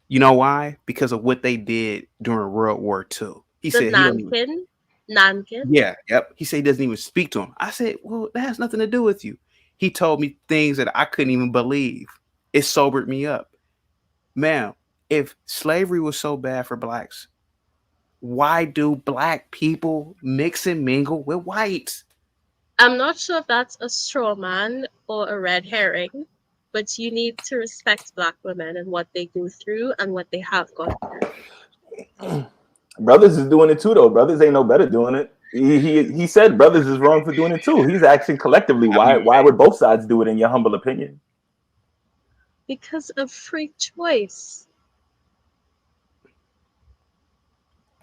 You know why? Because of what they did during World War II. He The said he don't even, Nankin. yeah, yep. He said he doesn't even speak to him. I said, well, that has nothing to do with you. He told me things that I couldn't even believe. It sobered me up. Ma'am, if slavery was so bad for blacks, why do black people mix and mingle with whites? I'm not sure if that's a straw man or a red herring, but you need to respect black women and what they go through and what they have gone through. Brothers is doing it too, though. Brothers ain't no better doing it. He said brothers is wrong for doing it too. He's asking collectively, why would both sides do it, in your humble opinion? Because of free choice.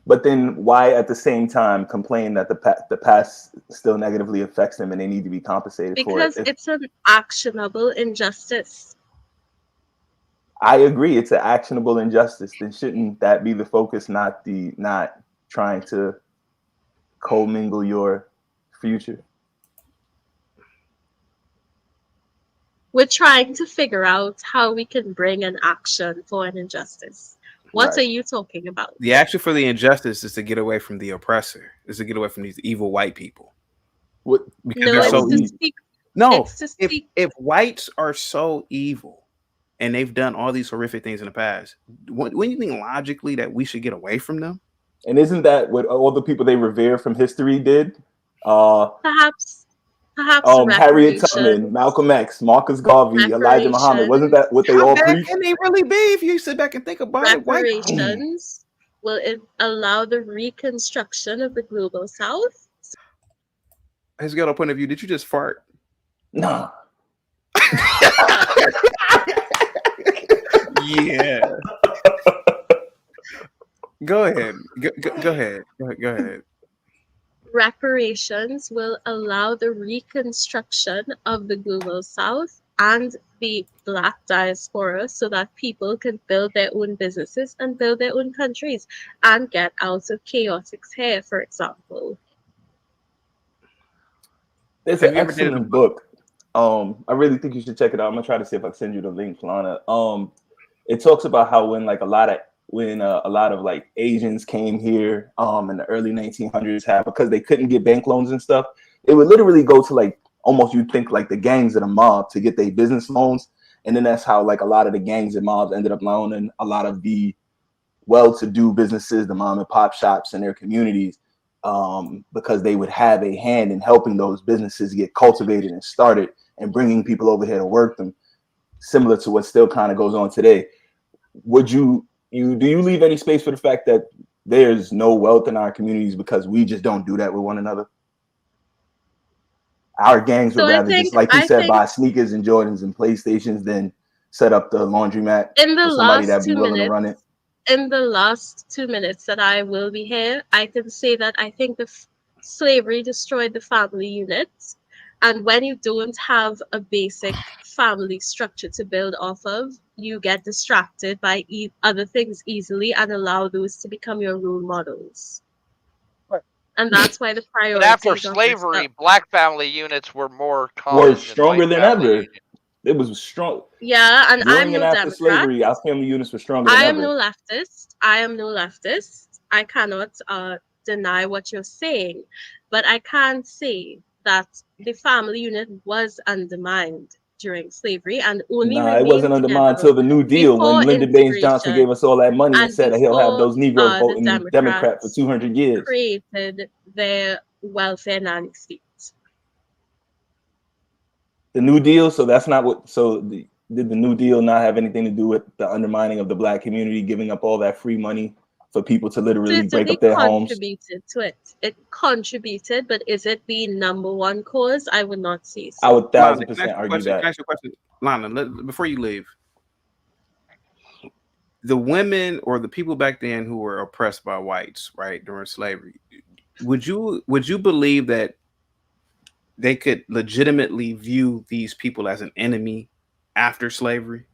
But then why at the same time complain that the past still negatively affects them and they need to be compensated for it? Because it's an actionable injustice. I agree, it's an actionable injustice. Then shouldn't that be the focus, not trying to commingle your future? We're trying to figure out how we can bring an action for an injustice. What are you talking about? The action for the injustice is to get away from the oppressor. Is to get away from these evil white people. What? Because if whites are so evil and they've done all these horrific things in the past, wouldn't you think logically that we should get away from them? And isn't that what all the people they revere from history did? Perhaps Harriet Tubman, Malcolm X, Marcus Garvey, Elijah Muhammad. Wasn't that what they all preached? Can they really be if you sit back and think about it? Reparations will it allow the reconstruction of the global south? His ghetto point of view, did you just fart? No. Yeah. Go ahead. Go ahead. Go ahead. Reparations will allow the reconstruction of the global south and the black diaspora so that people can build their own businesses and build their own countries and get out of chaotics here, for example. There's an excellent book. I really think you should check it out. I'm gonna try to see if I can send you the link, Lana. It talks about how when a lot of like Asians came here in the early 1900s, because they couldn't get bank loans and stuff, it would literally go to like almost, you'd think like the gangs of the mob to get their business loans. And then that's how like a lot of the gangs and mobs ended up loaning a lot of the well-to-do businesses, the mom and pop shops in their communities, because they would have a hand in helping those businesses get cultivated and started and bringing people over here to work them, similar to what still kind of goes on today. Do you leave any space for the fact that there's no wealth in our communities because we just don't do that with one another? Our gangs would rather just, like you said, buy sneakers and Jordans and PlayStations than set up the laundromat for somebody that'd be willing to run it. In the last 2 minutes that I will be here, I can say that I think the slavery destroyed the family units. And when you don't have a basic family structure to build off of, you get distracted by other things easily and allow those to become your role models. And that's why the priority. But after slavery, black family units were more common. Were stronger than ever. It was strong. Yeah, and I'm no after Democrat. Slavery, our family units were stronger than ever. I am no leftist. I cannot deny what you're saying, but I can say that the family unit was undermined during slavery and only it wasn't undermined until the New Deal, when Lyndon Baines Johnson gave us all that money and said that he'll have those Negroes voting Democrat for 200 years. Created their welfare nanny state. The New Deal, so that's not what. So did the New Deal not have anything to do with the undermining of the black community, giving up all that free money for people to literally break up their homes? Contributed to it. It contributed, but is it the number one cause? I would not say so. I would 1,000% argue that. Can I ask you a question, Lana, before you leave? The women or the people back then who were oppressed by whites, right, during slavery, would you believe that they could legitimately view these people as an enemy after slavery?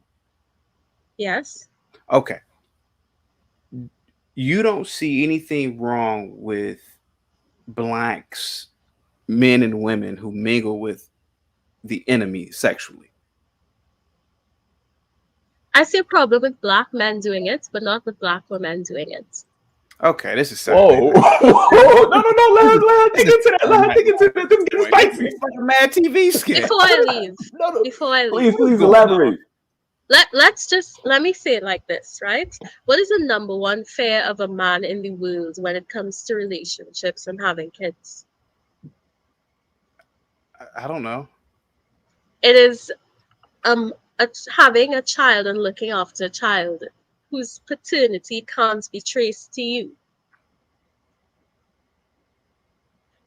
Yes. Okay. You don't see anything wrong with blacks, men and women who mingle with the enemy sexually? I see a problem with black men doing it, but not with black women doing it. Okay, this is Whoa. No, dig into that. Dig into that. This is getting spicy. It's like a Mad TV skit. Before I leave, Please elaborate. Let me say it like this, right? What is the number one fear of a man in the world when it comes to relationships and having kids? I don't know. It is having a child and looking after a child whose paternity can't be traced to you.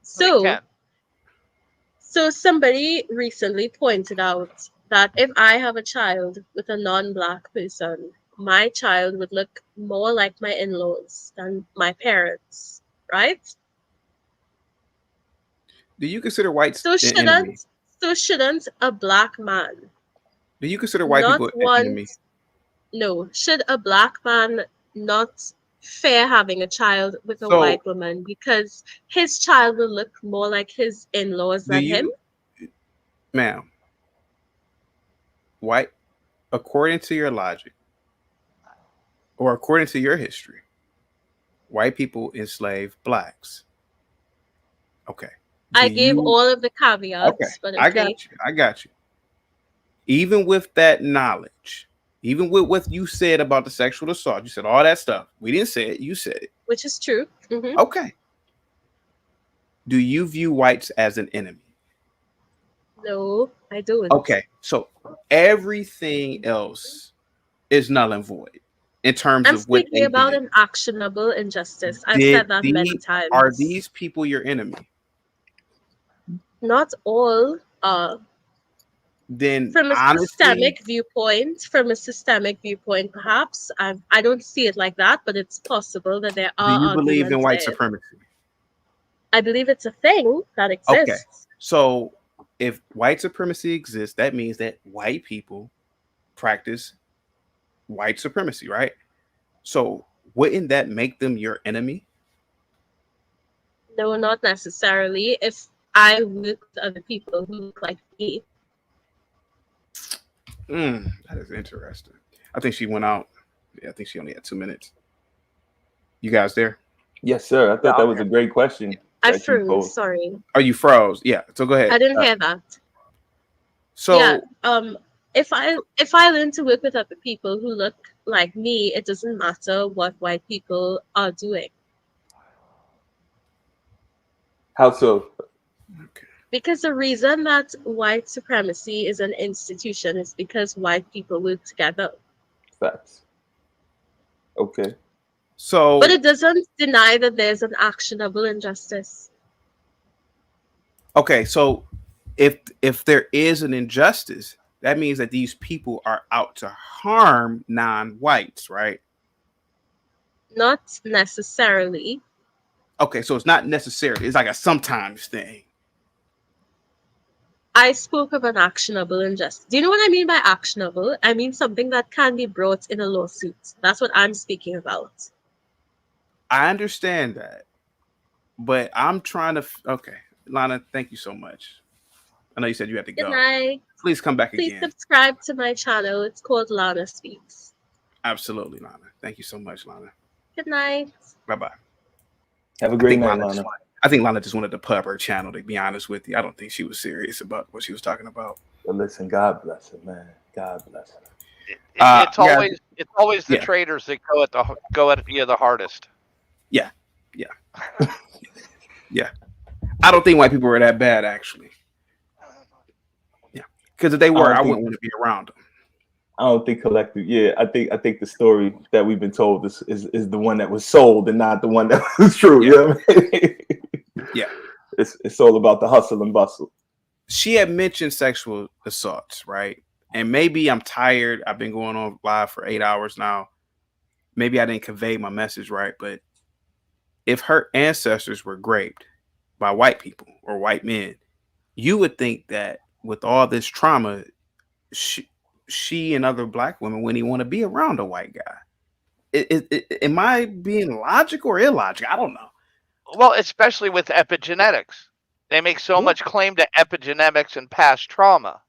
So somebody recently pointed out that if I have a child with a non-black person, my child would look more like my in-laws than my parents, right? Do you consider whites So an enemy? shouldn't a black man Do you consider white not people an want enemy? no, should a black man not fear having a child with a So- white woman because his child will look more like his in-laws Do than him? Ma'am, white, according to your logic, or according to your history, white people enslaved blacks. Okay. I Do gave you- all of the caveats, Okay, but I got you. Even with that knowledge, even with what you said about the sexual assault, you said all that stuff. We didn't say it. You said it. which is true. Mhm. Okay. Do you view whites as an enemy? No, I don't. Okay. So everything else is null and void in terms I'm of what speaking they about did. an actionable injustice. I've Did said that many times. Are these people your enemy? Not all Then from a honestly, systemic viewpoint, perhaps. I don't see it like that, but it's possible that there do are you believe in arguments white there. supremacy? I believe it's a thing that Okay. exists. So if white supremacy exists, that means that white people practice white supremacy, right? So wouldn't that make them your enemy? No, not necessarily. If I work with other people who look like me, That is interesting. I think she went out. Yeah, I think she only had 2 minutes. You guys there? Yes, sir. I thought that was a great question. I that you froze. posed. Sorry, Oh, you froze. Yeah. So go ahead. I didn't hear that. So Yeah. If I learn to work with other people who look like me, it doesn't matter what white people are doing. How so? Because the reason that white supremacy is an institution is because white people work together. Facts. Okay. So But it doesn't deny that there's an actionable injustice. okay, so if there is an injustice, that means that these people are out to harm non-whites, right? Not necessarily. Okay, so it's not necessarily. It's like a sometimes thing. I spoke of an actionable injustice. Do you know what I mean by actionable? I mean something that can be brought in a lawsuit. That's what I'm speaking about. I understand that, but I'm trying to. Okay, Lana, thank you so much. I know you said you had to Good go. night. Please come back Please again. subscribe to my channel. It's called Lana Speaks. Absolutely, Lana. Thank you so much, Lana. Good night. Bye bye. Have a great night, Lana. I think Lana just wanted to pub her channel, to be honest with you. I don't think she was serious about what she was talking about. But listen, God bless her, man. God bless her. It's always the traders that go at the hardest. Yeah. I don't think white people were that bad, actually. Yeah, because if they were, I wouldn't want to be around them. I don't think collective. Yeah, I think the story that we've been told is the one that was sold and not the one that was true. Yeah. You know what I mean? Yeah. It's all about the hustle and bustle. She had mentioned sexual assaults, right? And maybe I'm tired. I've been going on live for 8 hours now. Maybe I didn't convey my message right, but if her ancestors were raped by white people or white men, you would think that with all this trauma, she and other black women wouldn't even want to be around a white guy. Am I being logical or illogical? I don't know. Well, especially with epigenetics. They make so much claim to epigenetics and past trauma.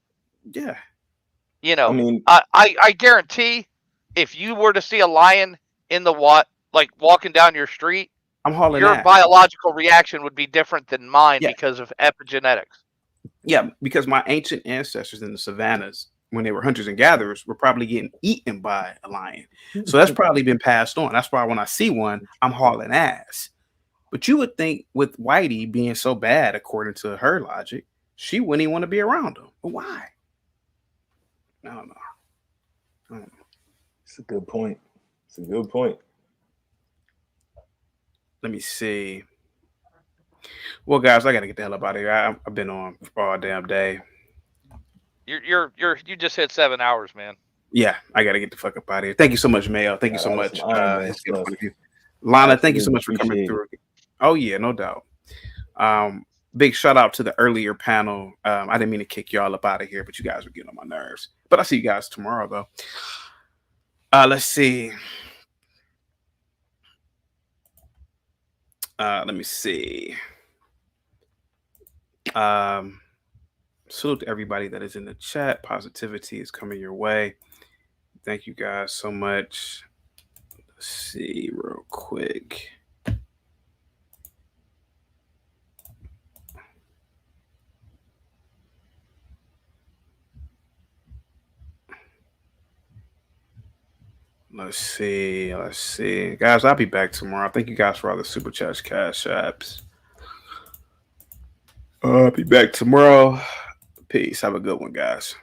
Yeah. You know, I mean, I guarantee if you were to see a lion in the like walking down your street, I'm hauling your ass. biological reaction would be different than mine because of epigenetics. Yeah, because my ancient ancestors in the savannas when they were hunters and gatherers were probably getting eaten by a lion. So that's probably been passed on. That's why when I see one, I'm hauling ass. But you would think with Whitey being so bad, according to her logic, she wouldn't even want to be around him. But why? I don't know. It's a good point. It's a good point. Let me see. Well, guys, I gotta get the hell up out of here. I've been on all damn day. You just hit 7 hours, man. Yeah, I gotta get the fuck up out of here. Thank you so much, Mayo. Thank you so much. Lana, thank you so much for coming through. Oh yeah, no doubt. Big shout out to the earlier panel. I didn't mean to kick y'all up out of here, but you guys were getting on my nerves. But I'll see you guys tomorrow, though. Let's see. Let me see. Salute to everybody that is in the chat. Positivity is coming your way. Thank you guys so much. Let's see real quick. Let's see. Guys, I'll be back tomorrow. Thank you guys for all the super chats, cash apps. I'll be back tomorrow. Peace. Have a good one, guys.